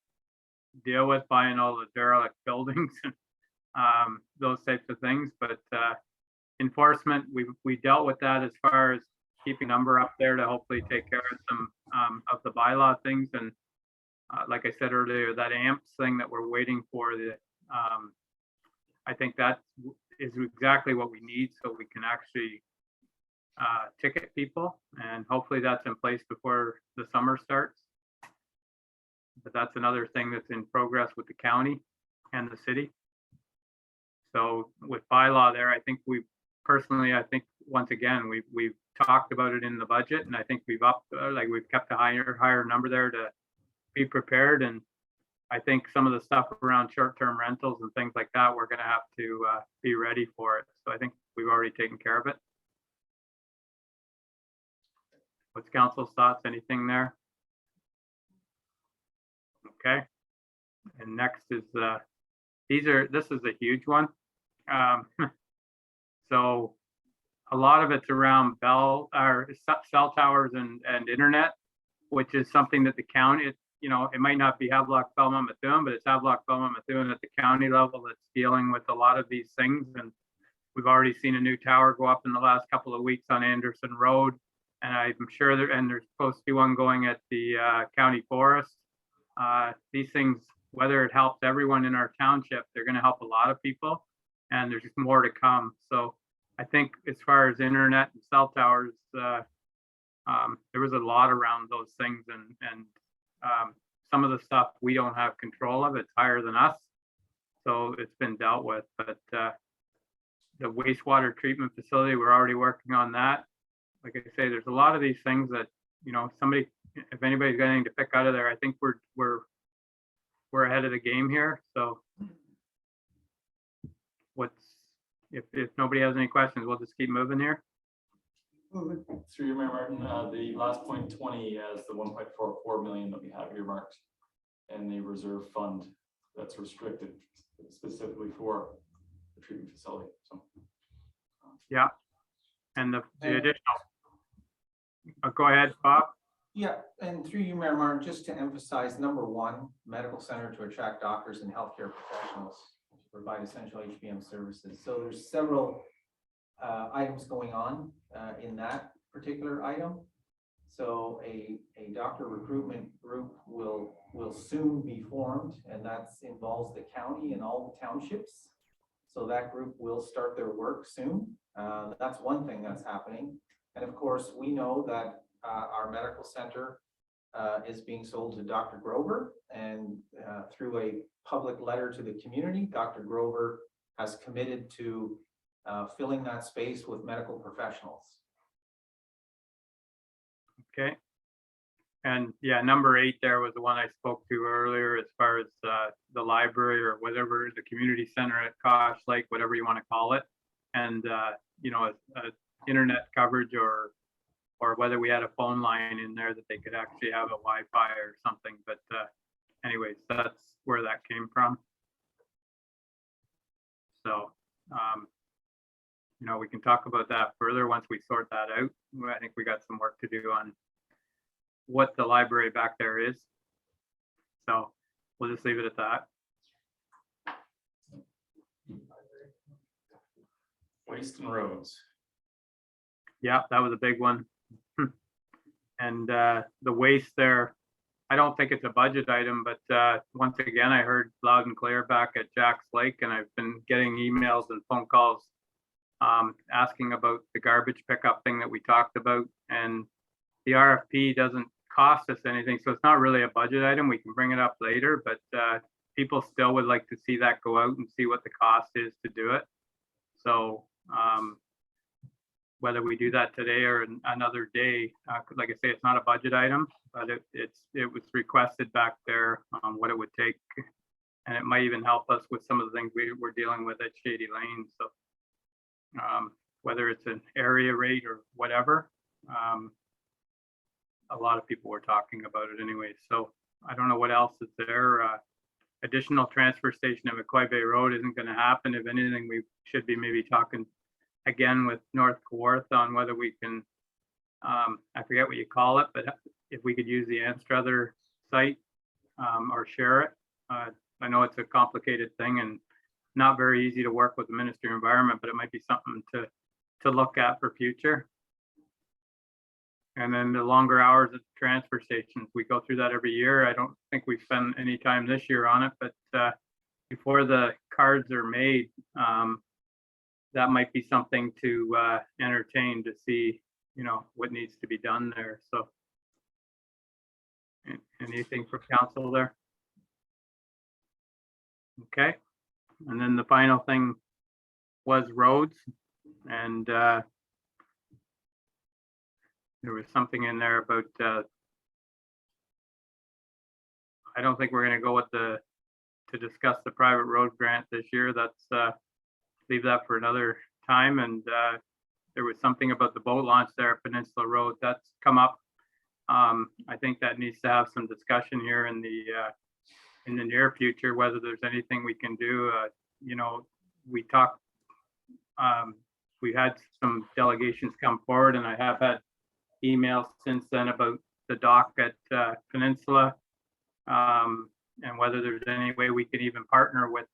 deal with buying all the derelict buildings and those types of things, but enforcement, we dealt with that as far as keeping number up there to hopefully take care of some of the bylaw things. And like I said earlier, that AMPS thing that we're waiting for, I think that is exactly what we need, so we can actually ticket people, and hopefully that's in place before the summer starts. But that's another thing that's in progress with the county and the city. So with bylaw there, I think I think once again, we've talked about it in the budget, and I think we've kept a higher number there to be prepared. And I think some of the stuff around short-term rentals and things like that, we're going to have to be ready for it. So I think we've already taken care of it. What's council's thoughts? Anything there? Okay. And next is this is a huge one. So a lot of it's around cell towers and internet, which is something that the county, you know, it might not be Havelock-Belmont-Methuen, but it's Havelock-Belmont-Methuen at the county level that's dealing with a lot of these things. And we've already seen a new tower go up in the last couple of weeks on Anderson Road. And I'm sure there's supposed to be one going at the county forest. These things, whether it helps everyone in our township, they're going to help a lot of people, and there's more to come. So I think as far as internet and cell towers, there was a lot around those things, and some of the stuff we don't have control of. It's higher than us, so it's been dealt with. But the wastewater treatment facility, we're already working on that. Like I say, there's a lot of these things that, you know, if anybody's got anything to pick out of there, I think we're ahead of the game here. So if nobody has any questions, we'll just keep moving here. Through your Mayor Martin, the last point 20 as the 1.44 million that we have earmarked and the reserve fund that's restricted specifically for the treatment facility. So yeah, and the additional Go ahead, Bob. Yeah, and through you, Mayor Martin, just to emphasize, number one, medical center to attract doctors and healthcare professionals to provide essential HPM services. So there's several items going on in that particular item. So a doctor recruitment group will soon be formed, and that involves the county and all the townships. So that group will start their work soon. That's one thing that's happening. And of course, we know that our medical center is being sold to Dr. Grover, and through a public letter to the community, Dr. Grover has committed to filling that space with medical professionals. Okay. And yeah, number 8 there was the one I spoke to earlier as far as the library or whatever, the community center at Kosh Lake, whatever you want to call it. And, you know, internet coverage or whether we had a phone line in there that they could actually have a Wi-Fi or something. But anyways, that's where that came from. So, you know, we can talk about that further once we sort that out. I think we got some work to do on what the library back there is. So we'll just leave it at that. Waste and roads. Yeah, that was a big one. And the waste there, I don't think it's a budget item, but once again, I heard loud and clear back at Jack's Lake, and I've been getting emails and phone calls asking about the garbage pickup thing that we talked about. And the RFP doesn't cost us anything, so it's not really a budget item. We can bring it up later, but people still would like to see that go out and see what the cost is to do it. So whether we do that today or another day, like I say, it's not a budget item, but it was requested back there what it would take, and it might even help us with some of the things we're dealing with at Shady Lane. So whether it's an area rate or whatever, a lot of people were talking about it anyway. So I don't know what else is there. Additional transfer station at McCoy Bay Road isn't going to happen. If anything, we should be maybe talking again with North Kawarth on whether we can, I forget what you call it, but if we could use the Anstruther site or share it. I know it's a complicated thing and not very easy to work with the Ministry of Environment, but it might be something to look at for future. And then the longer hours at the transfer stations, we go through that every year. I don't think we've spent any time this year on it, but before the cards are made, that might be something to entertain to see, you know, what needs to be done there. So anything for council there? Okay. And then the final thing was roads, and there was something in there about I don't think we're going to go with to discuss the private road grant this year. That's leave that for another time. And there was something about the boat launch there at Peninsula Road that's come up. I think that needs to have some discussion here in the near future, whether there's anything we can do. You know, we talked, we had some delegations come forward, and I have had emails since then about the dock at Peninsula, and whether there's any way we can even partner with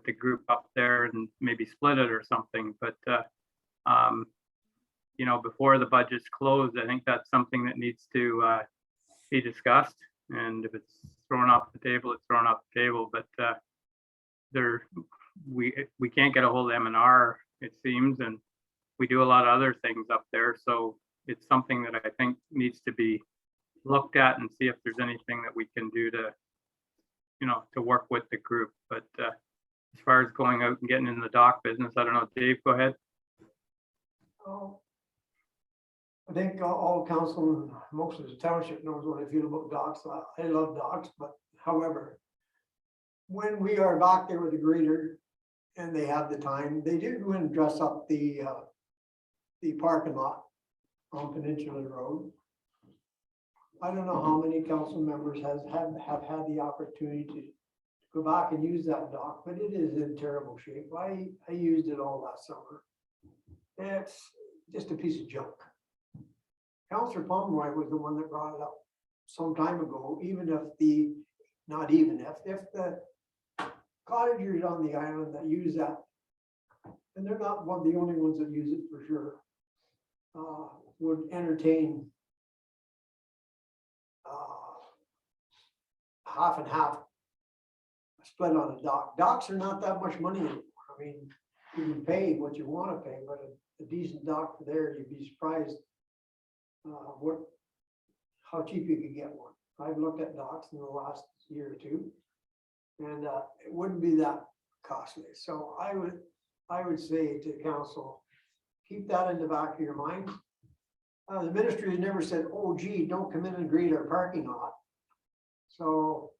the group up there and maybe split it or something. But you know, before the budget's closed, I think that's something that needs to be discussed. And if it's thrown off the table, it's thrown off the table. But we can't get a hold of M&R, it seems, and we do a lot of other things up there. So it's something that I think needs to be looked at and see if there's anything that we can do to, you know, to work with the group. But as far as going out and getting in the dock business, I don't know. Dave, go ahead. I think all council and most of the township knows what I feel about docks. I love docks, but however, when we are back there with the grader and they have the time, they do go and dress up the parking lot on Peninsula Road. I don't know how many council members have had the opportunity to go back and use that dock, but it is in terrible shape. I used it all last summer. It's just a piece of junk. Counselor Pomeroy was the one that brought it up some time ago, even if the, not even if the cottagers on the island that use that, and they're not one of the only ones that use it for sure, would entertain half and half split on a dock. Docks are not that much money anymore. I mean, you can pay what you want to pay, but a decent dock there, you'd be surprised how cheap you could get one. I've looked at docks in the last year or two, and it wouldn't be that costly. So I would say to council, keep that in the back of your mind. The ministry has never said, oh gee, don't come in and grade our parking lot. So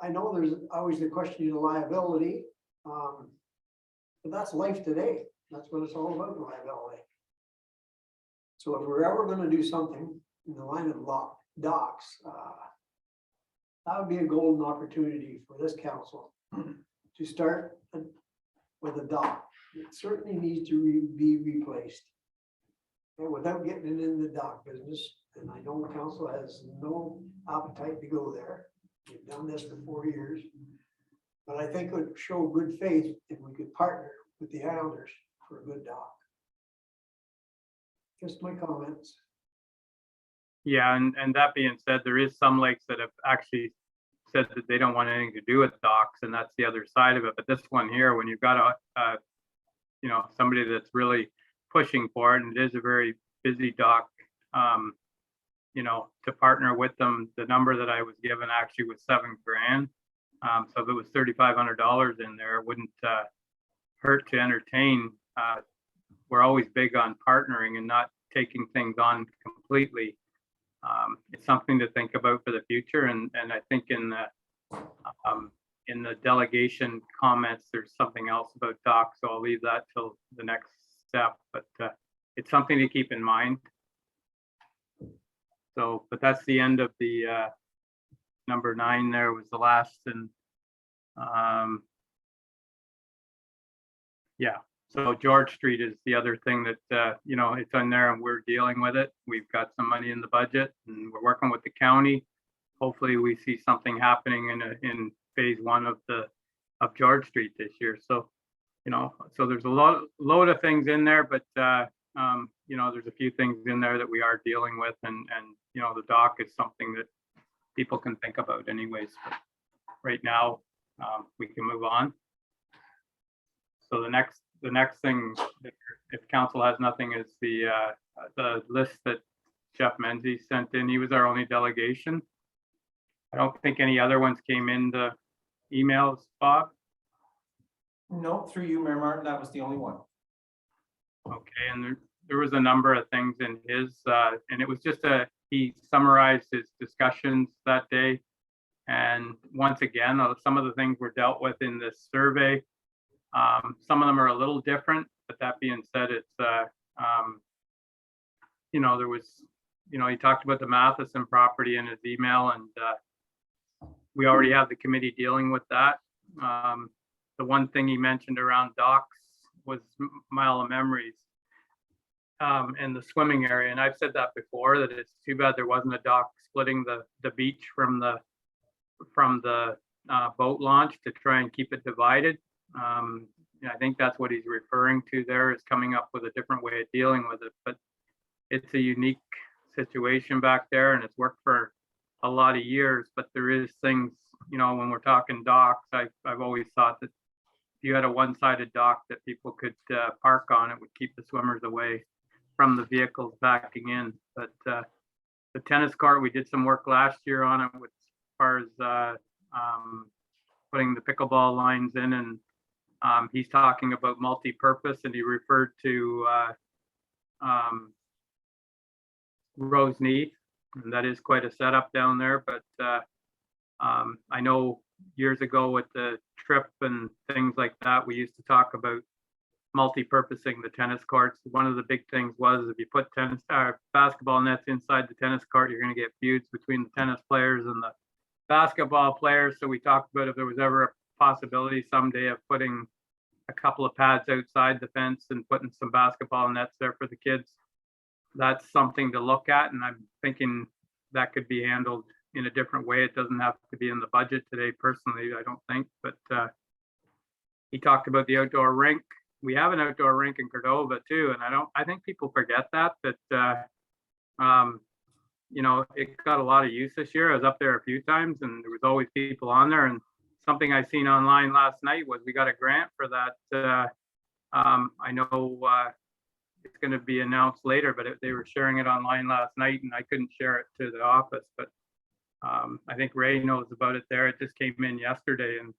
I know there's always the question of liability, but that's life today. That's what it's all about, liability. So if we're ever going to do something in the line of docks, that would be a golden opportunity for this council to start with a dock. It certainly needs to be replaced. And without getting in the dock business, and I know the council has no appetite to go there. We've done this for 4 years. But I think it would show good faith if we could partner with the Islanders for a good dock. Just my comments. Yeah, and that being said, there is some lakes that have actually said that they don't want anything to do with docks, and that's the other side of it. But this one here, when you've got somebody that's really pushing for it, and it is a very busy dock, to partner with them, the number that I was given actually was $7,000. So if it was $3,500 in there, it wouldn't hurt to entertain. We're always big on partnering and not taking things on completely. It's something to think about for the future, and I think in the delegation comments, there's something else about docks, so I'll leave that till the next step, but it's something to keep in mind. So, but that's the end of the number 9 there was the last, and yeah. So George Street is the other thing that, it's on there and we're dealing with it. We've got some money in the budget and we're working with the county. Hopefully we see something happening in phase 1 of George Street this year. So, so there's a load of things in there, but, there's a few things in there that we are dealing with, and the dock is something that people can think about anyways. But right now, we can move on. So the next thing, if council has nothing, is the list that Jeff Menzies sent in. He was our only delegation. I don't think any other ones came in the emails, Bob. No, through you, Mayor Martin, that was the only one. Okay, and there was a number of things in his, and it was just he summarized his discussions that day. And once again, some of the things were dealt with in this survey. Some of them are a little different, but that being said, it's, there was, he talked about the Matheson property in his email, and we already have the committee dealing with that. The one thing he mentioned around docks was Mile of Memories and the swimming area. And I've said that before, that it's too bad there wasn't a dock splitting the beach from the boat launch to try and keep it divided. I think that's what he's referring to there, is coming up with a different way of dealing with it. But it's a unique situation back there, and it's worked for a lot of years. But there is things, when we're talking docks, I've always thought that if you had a one-sided dock that people could park on, it would keep the swimmers away from the vehicles backing in. But the tennis court, we did some work last year on it with, as far as putting the pickleball lines in, and he's talking about multi-purpose, and he referred to Roseneath, and that is quite a setup down there. But I know years ago with the trip and things like that, we used to talk about multi-purposing the tennis courts. One of the big things was, if you put basketball nets inside the tennis court, you're going to get feuds between the tennis players and the basketball players. So we talked about if there was ever a possibility someday of putting a couple of pads outside the fence and putting some basketball nets there for the kids. that's something to look at, and I'm thinking that could be handled in a different way. It doesn't have to be in the budget today personally, I don't think, but he talked about the outdoor rink. We have an outdoor rink in Cordova too, and I think people forget that you know, it got a lot of use this year. I was up there a few times and there was always people on there, and something I seen online last night was we got a grant for that. I know it's going to be announced later, but they were sharing it online last night and I couldn't share it to the office, but I think Ray knows about it there. It just came in yesterday, and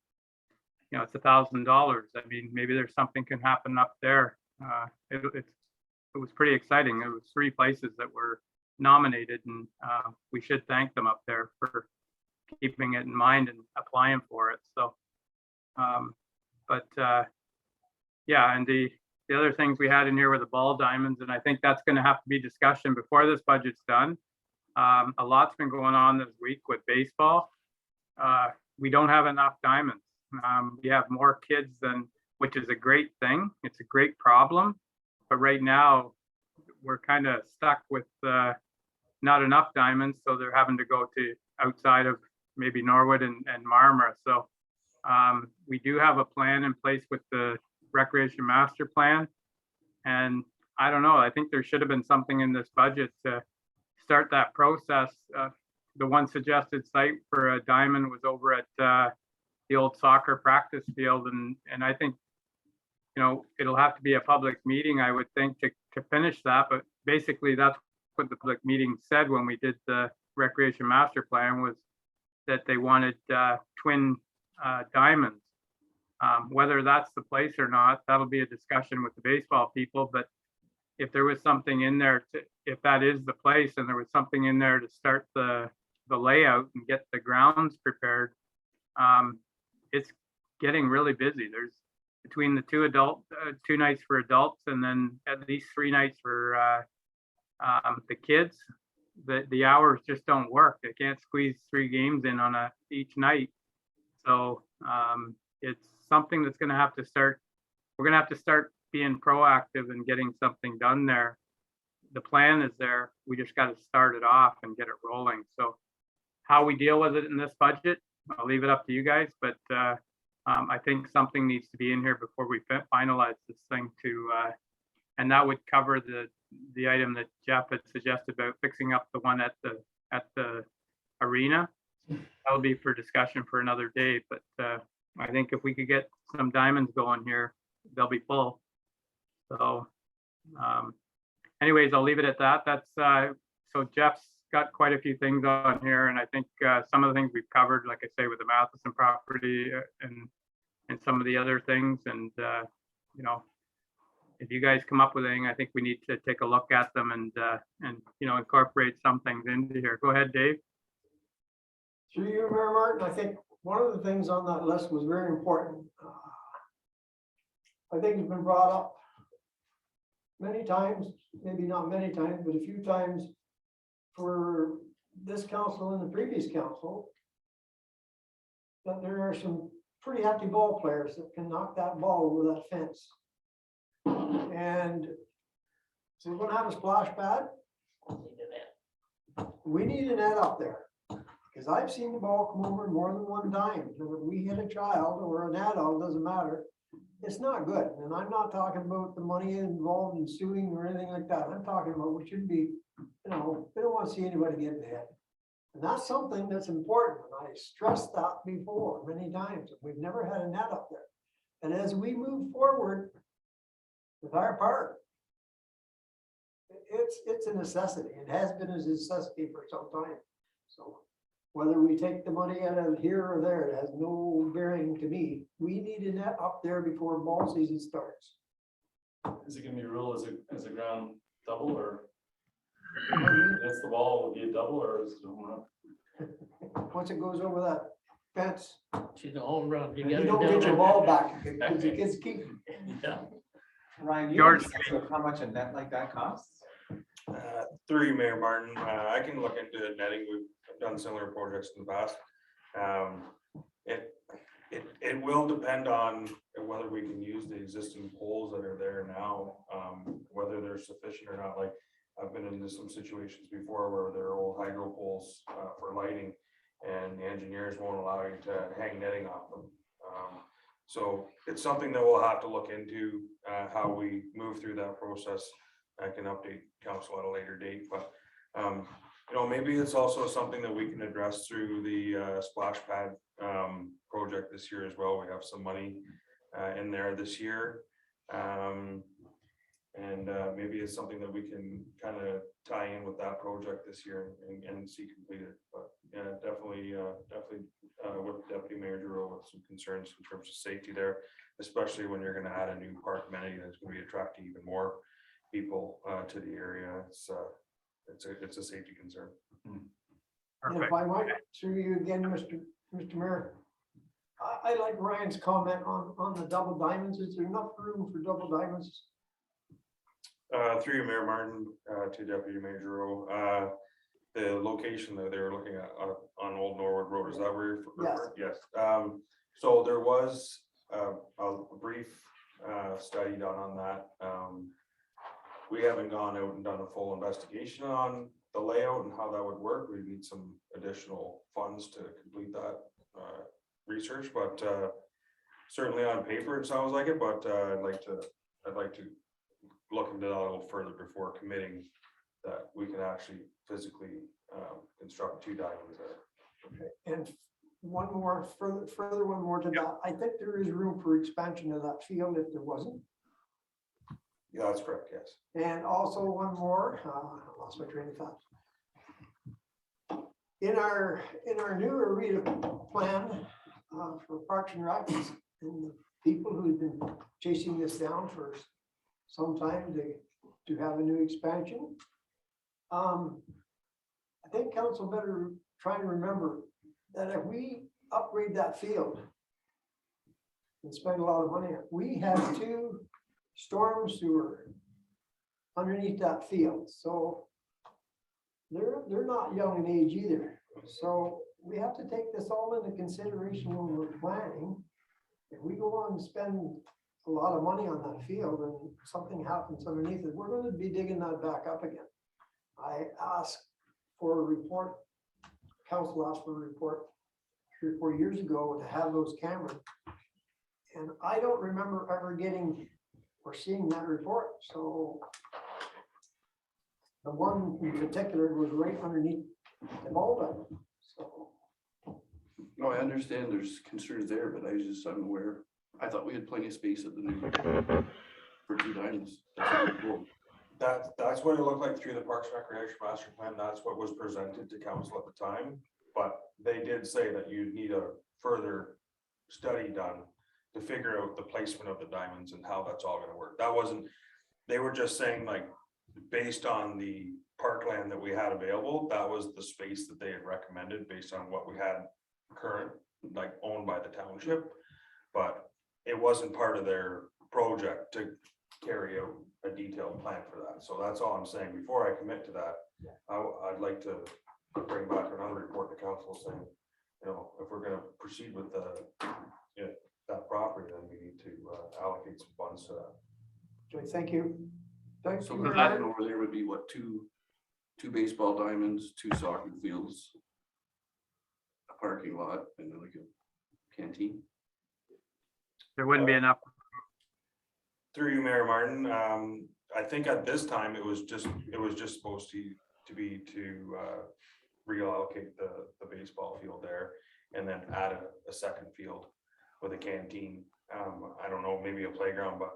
you know, it's $1,000. I mean, maybe there's something can happen up there. It was pretty exciting. There was 3 places that were nominated, and we should thank them up there for keeping it in mind and applying for it. So, yeah, and the other things we had in here were the ball diamonds, and I think that's going to have to be discussion before this budget's done. A lot's been going on this week with baseball. We don't have enough diamonds. We have more kids than, which is a great thing. It's a great problem, but right now we're kind of stuck with not enough diamonds, so they're having to go to outside of maybe Norwood and Marmora. So we do have a plan in place with the recreation master plan, and I don't know, I think there should have been something in this budget to start that process. The one suggested site for a diamond was over at the old soccer practice field, and I think, you know, it'll have to be a public meeting, I would think, to finish that. But basically that's what the public meeting said when we did the recreation master plan, was that they wanted twin diamonds. Whether that's the place or not, that'll be a discussion with the baseball people. But if there was something in there, if that is the place, and there was something in there to start the layout and get the grounds prepared, it's getting really busy. There's between the 2 nights for adults and then at least 3 nights for the kids. The hours just don't work. They can't squeeze 3 games in on each night. So it's something that's going to have to start. We're going to have to start being proactive and getting something done there. The plan is there. We just got to start it off and get it rolling. So how we deal with it in this budget, I'll leave it up to you guys, but I think something needs to be in here before we finalize this thing and that would cover the item that Jeff had suggested about fixing up the one at the arena. That will be for discussion for another day, but I think if we could get some diamonds going here, they'll be full. So anyways, I'll leave it at that. That's so Jeff's got quite a few things on here, and I think some of the things we've covered, like I say, with the Matheson property and some of the other things. And you know, if you guys come up with anything, I think we need to take a look at them and you know, incorporate some things into here. Go ahead, Dave. Through you, Mayor Martin, I think one of the things on that list was very important. I think it's been brought up many times, maybe not many times, but a few times for this council and the previous council, that there are some pretty hefty ball players that can knock that ball over that fence. And so we're gonna have a splash pad. We need a net up there, because I've seen the ball come over more than one time. And when we hit a child or an adult, doesn't matter, it's not good. And I'm not talking about the money involved in suing or anything like that. I'm talking about we should be, you know, we don't want to see anybody get hit. And that's something that's important. And I stressed that before many times. We've never had a net up there. And as we move forward with our park, it's a necessity. It has been a necessity for some time. So whether we take the money out of here or there, it has no bearing to me. We need a net up there before ball season starts. Is it gonna be ruled as a ground double, or that's the ball will be a double, or is it a home run? Once it goes over that fence, She's a home run. you don't get your ball back because the kids keep. Yeah. Ryan, you George. have a sense of how much a net like that costs? Through you, Mayor Martin, I can look into netting. We've done similar projects in the past. It will depend on whether we can use the existing poles that are there now, whether they're sufficient or not. Like I've been into some situations before where there are old hydro poles for lighting, and the engineers won't allow you to hang netting off them. So it's something that we'll have to look into, how we move through that process. I can update council at a later date, but you know, maybe it's also something that we can address through the splash pad project this year as well. We have some money in there this year. And maybe it's something that we can kind of tie in with that project this year and see completed. But yeah, definitely with Deputy Mayor Giroux with some concerns in terms of safety there, especially when you're going to add a new park amenity that's going to be attracting even more people to the area. It's a safety concern. And Perfect. if I might, through you again, Mr. Mayor, I like Ryan's comment on the double diamonds. Is there enough room for double diamonds? Through you, Mayor Martin, to Deputy Mayor Giroux, the location that they were looking at on Old Norwood Road, is that where you're referring? Yes. So there was a brief study done on that. We haven't gone out and done a full investigation on the layout and how that would work. We need some additional funds to complete that research, but certainly on paper it sounds like it. But I'd like to look into that a little further before committing that we can actually physically construct 2 diamonds there. And one more, further one more to that. I think there is room for expansion of that field if there wasn't. Yeah, that's correct, yes. And also one more, I lost my train of thought. In our new arena plan for Parks and Rec, and the people who've been chasing this down for some time to have a new expansion. I think council better try to remember that if we upgrade that field and spend a lot of money, we have 2 storm sewer underneath that field. So they're not young in age either. So we have to take this all into consideration when we're planning. If we go on and spend a lot of money on that field and something happens underneath it, we're going to be digging that back up again. I asked for a report, council asked for a report 3 or 4 years ago to have those cameras. And I don't remember ever getting or seeing that report. So the one in particular was right underneath the boulder. So No, I understand there's concerns there, but I was just unaware. I thought we had plenty of space at the new for 2 diamonds. That's what it looked like through the Parks and Recreation Master Plan. That's what was presented to council at the time. But they did say that you need a further study done to figure out the placement of the diamonds and how that's all going to work. That wasn't, they were just saying like, based on the parkland that we had available, that was the space that they had recommended based on what we had current, like owned by the township. But it wasn't part of their project to carry out a detailed plan for that. So that's all I'm saying. Before I commit to that, I'd like to bring back another report to council saying, you know, if we're going to proceed with that property, then we need to allocate some funds to that. okay, thank you. Thanks. So the diamond over there would be what, 2 baseball diamonds, 2 soccer fields, a parking lot, and then like a canteen. There wouldn't be enough. Through you, Mayor Martin, I think at this time it was just supposed to be to reallocate the baseball field there and then add a second field with a canteen. I don't know, maybe a playground, but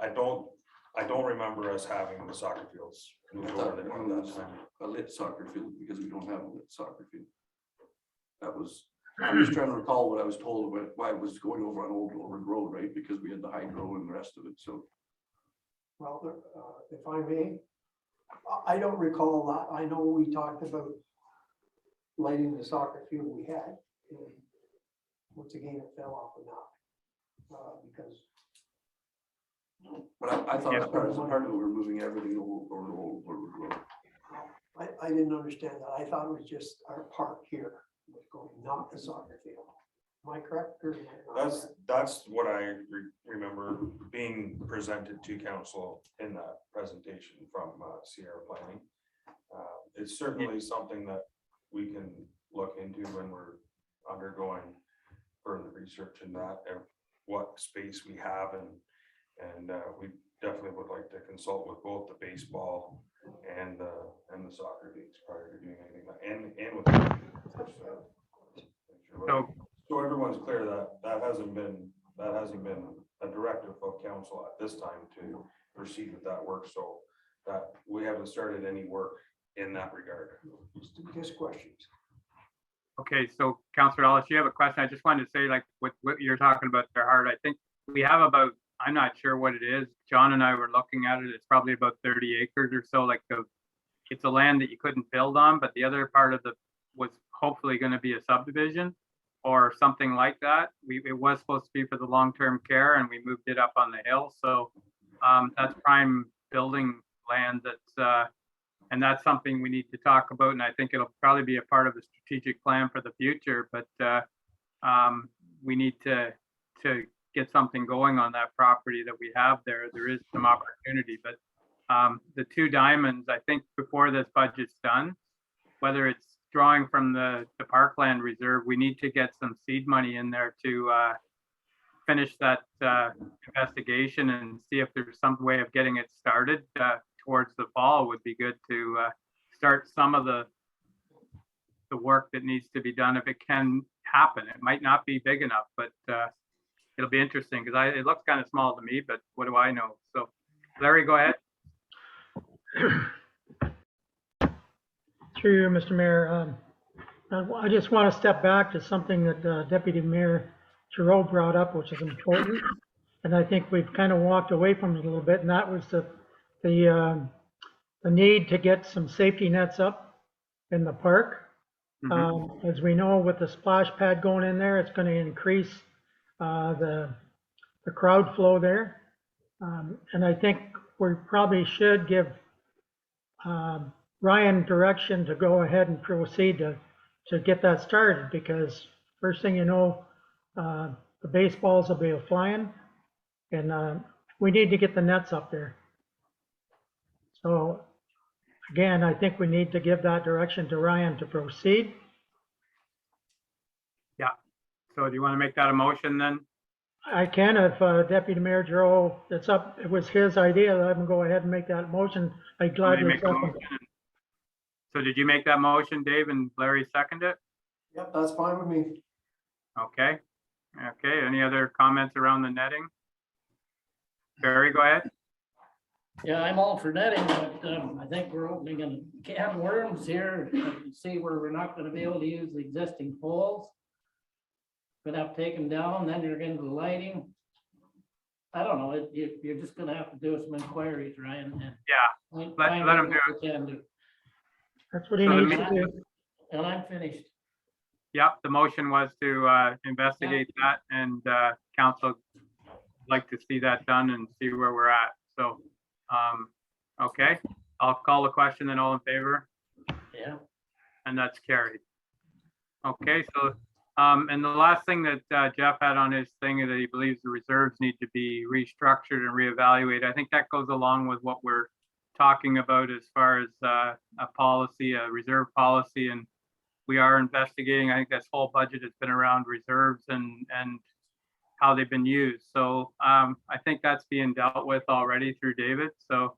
I don't remember us having the soccer fields moved over there at that time. A lit soccer field, because we don't have a lit soccer field. I'm just trying to recall what I was told about why it was going over on Old Norwood Road, right? Because we had the hydro and the rest of it, so. Well, if I may, I don't recall that. I know we talked about lighting the soccer field we had. And once again, it fell off of that because. But I thought as part of it, we were moving everything over to Old Norwood Road. I didn't understand that. I thought it was just our park here was going, not the soccer field. Am I correct? Or- That's what I remember being presented to council in that presentation from Sierra Planning. It's certainly something that we can look into when we're undergoing further research in that, and what space we have, and we definitely would like to consult with both the baseball and the soccer leagues prior to doing anything, and with. So everyone's clear that that hasn't been a directive of council at this time to proceed with that work, so that we haven't started any work in that regard. Just questions. Okay, so Councillor Ellis, you have a question. I just wanted to say, like, what you're talking about there, Hart, I think we have about, I'm not sure what it is. John and I were looking at it. It's probably about 30 acres or so, like it's a land that you couldn't build on, but the other part of was hopefully going to be a subdivision or something like that. It was supposed to be for the long-term care, and we moved it up on the hill. So that's prime building land and that's something we need to talk about. And I think it'll probably be a part of the strategic plan for the future, but we need to get something going on that property that we have there. There is some opportunity, but the two diamonds, I think before this budget's done, whether it's drawing from the Parkland Reserve, we need to get some seed money in there to finish that investigation and see if there's some way of getting it started towards the fall. Would be good to start some of the work that needs to be done if it can happen. It might not be big enough, but it'll be interesting because it looks kind of small to me, but what do I know? So Larry, go ahead. Through you, Mr. Mayor, I just want to step back to something that Deputy Mayor Giroux brought up, which is important. And I think we've kind of walked away from it a little bit, and that was the need to get some safety nets up in the park. As we know, with the splash pad going in there, it's going to increase the crowd flow there. And I think we probably should give Ryan direction to go ahead and proceed to get that started, because first thing you know, the baseballs will be flying, and we need to get the nets up there. So again, I think we need to give that direction to Ryan to proceed. Yeah. So do you want to make that a motion then? I can, if Deputy Mayor Giroux, it was his idea, let him go ahead and make that motion. I'd gladly Make the second. motion. So did you make that motion, Dave, and Larry second it? Yep, that's fine with me. Okay. Okay. Any other comments around the netting? Barry, go ahead. Yeah, I'm all for netting, but I think we're opening a can of worms here. See where we're not gonna be able to use the existing poles. Gonna have to take them down, then you're getting the lighting. I don't know, you're just gonna have to do some inquiries, Ryan. And Yeah, let him do it. That's what he So the needs to do. And I'm finished. Yep, the motion was to investigate that, and council would like to see that done and see where we're at. So, okay, I'll call the question and all in favor, Yeah. and that's carried. Okay, so, and the last thing that Jeff had on his thing is that he believes the reserves need to be restructured and reevaluated. I think that goes along with what we're talking about as far as a policy, a reserve policy, and we are investigating. I think this whole budget has been around reserves and how they've been used. So I think that's being dealt with already through David. So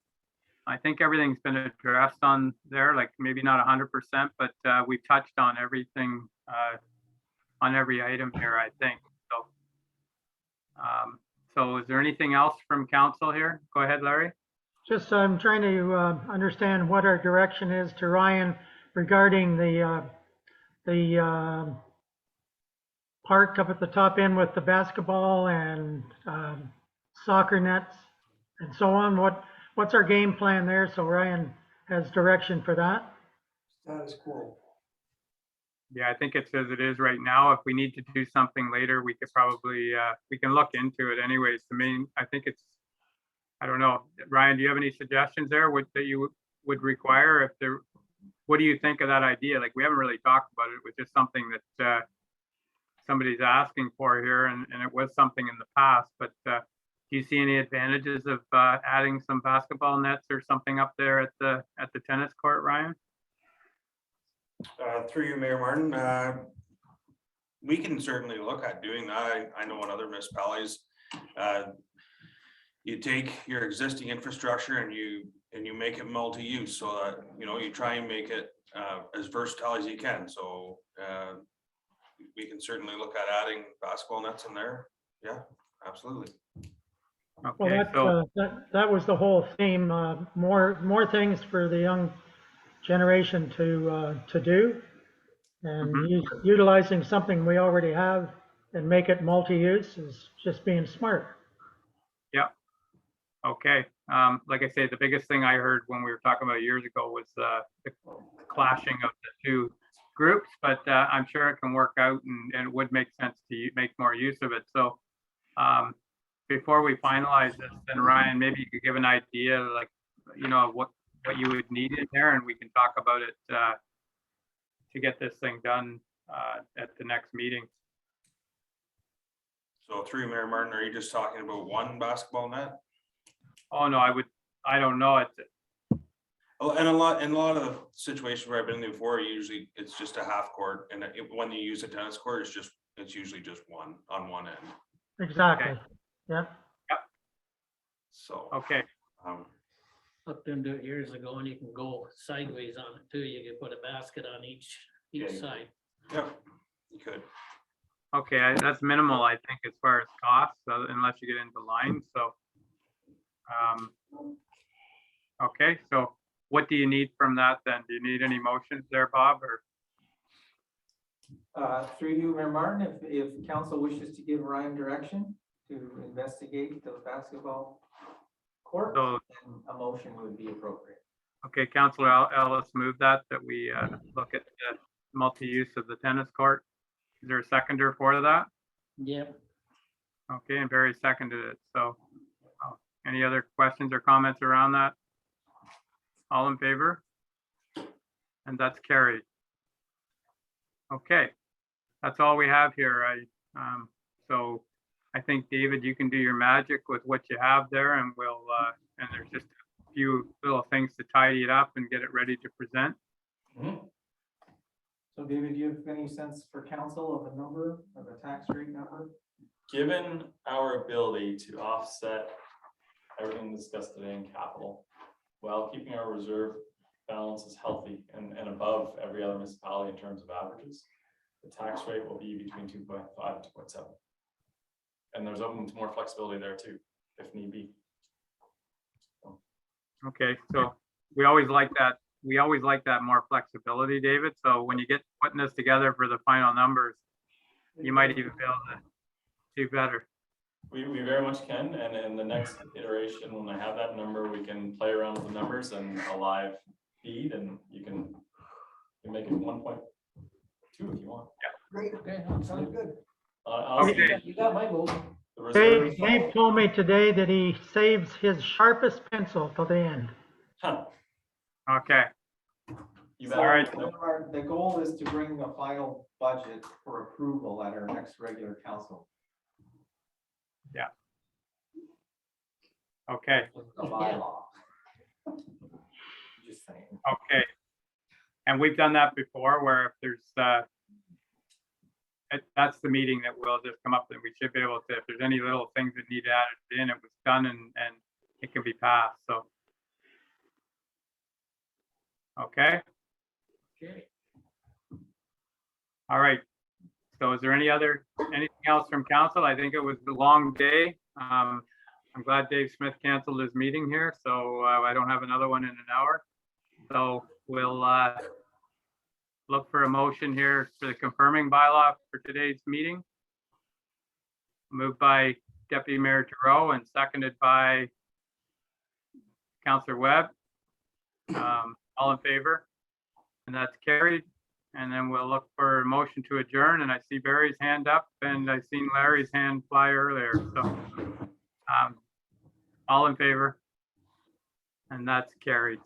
I think everything's been addressed on there, like maybe not 100%, but we've touched on everything on every item here, I think. So, so is there anything else from council here? Go ahead, Larry. Just, I'm trying to understand what our direction is to Ryan regarding the park up at the top end with the basketball and soccer nets and so on. What's our game plan there? So Ryan has direction for that. Status quo. Yeah, I think it's as it is right now. If we need to do something later, we could probably, we can look into it anyways. I mean, I think it's, I don't know. Ryan, do you have any suggestions there that you would require if there, what do you think of that idea? Like, we haven't really talked about it. It was just something that somebody's asking for here, and it was something in the past, but do you see any advantages of adding some basketball nets or something up there at the tennis court, Ryan? Through you, Mayor Martin, we can certainly look at doing that. I know in other municipalities, you take your existing infrastructure and you make it multi-use, so that, you know, you try and make it as versatile as you can. So we can certainly look at adding basketball nets in there. Yeah, absolutely. Well, Okay, so that was the whole theme, more things for the young generation to do. And utilizing something we already have and make it multi-use is just being smart. yeah, okay. Like I say, the biggest thing I heard when we were talking about years ago was the clashing of the two groups, but I'm sure it can work out, and it would make sense to make more use of it. So before we finalize this, then Ryan, maybe you could give an idea, like, you know, what you would need in there, and we can talk about it to get this thing done at the next meeting. So through Mayor Martin, are you just talking about one basketball net? Oh, no, I don't know. Oh, and a lot of the situations where I've been in before, usually it's just a half court, and when you use a tennis court, it's usually just one on one end. Exactly. Okay. Yeah. So. Okay. Looked into it years ago, and you can go sideways on it too. You can put a basket on each Yeah. side. Yeah, you could. Okay, that's minimal, I think, as far as costs, unless you get into lines. So, okay, so what do you need from that then? Do you need any motions there, Bob, or? Through you, Mayor Martin, if council wishes to give Ryan direction to investigate the basketball court, So, then a motion would be appropriate. okay, Councillor Ellis moved that we look at the multi-use of the tennis court. Is there a seconder for that? Yep. Okay, and Barry seconded it. So any other questions or comments around that? All in favor? And that's carried. Okay, that's all we have here. So I think, David, you can do your magic with what you have there, and we'll and there's just a few little things to tidy it up and get it ready to present. So David, do you have any sense for council of a number, of a tax rate number? Given our ability to offset everything discussed today in capital, while keeping our reserve balances healthy and above every other municipality in terms of averages, the tax rate will be between 2.5 and 2.7. And there's open to more flexibility there too, if need be. Okay, so we always like that. We always like that more flexibility, David. So when you get putting this together for the final numbers, you might even be able to do better. We very much can, and in the next iteration, when I have that number, we can play around with the numbers and a live feed, and you can make it 1.2 if you want. Great, okay, sounds good. Okay. You got my vote. The reserve. Dave told me today that he saves his sharpest pencil till the end. Huh. Okay, You So, bet. All right. The goal is to bring a final budget for approval at our next regular council. okay, The bylaw. Just saying. okay. And we've done that before where if there's, that's the meeting that will just come up and we should be able to, if there's any little things that need added in, it was done and it can be passed, so. Okay, Okay. all right. So is there anything else from council? I think it was a long day. I'm glad Dave Smith canceled his meeting here, so I don't have another one in an hour. So we'll look for a motion here for the confirming bylaw for today's meeting. Moved by Deputy Mayor Giroux and seconded by Councillor Webb. All in favor? And that's carried. And then we'll look for a motion to adjourn. And I see Barry's hand up and I seen Larry's hand fly earlier. So all in favor? And that's carried.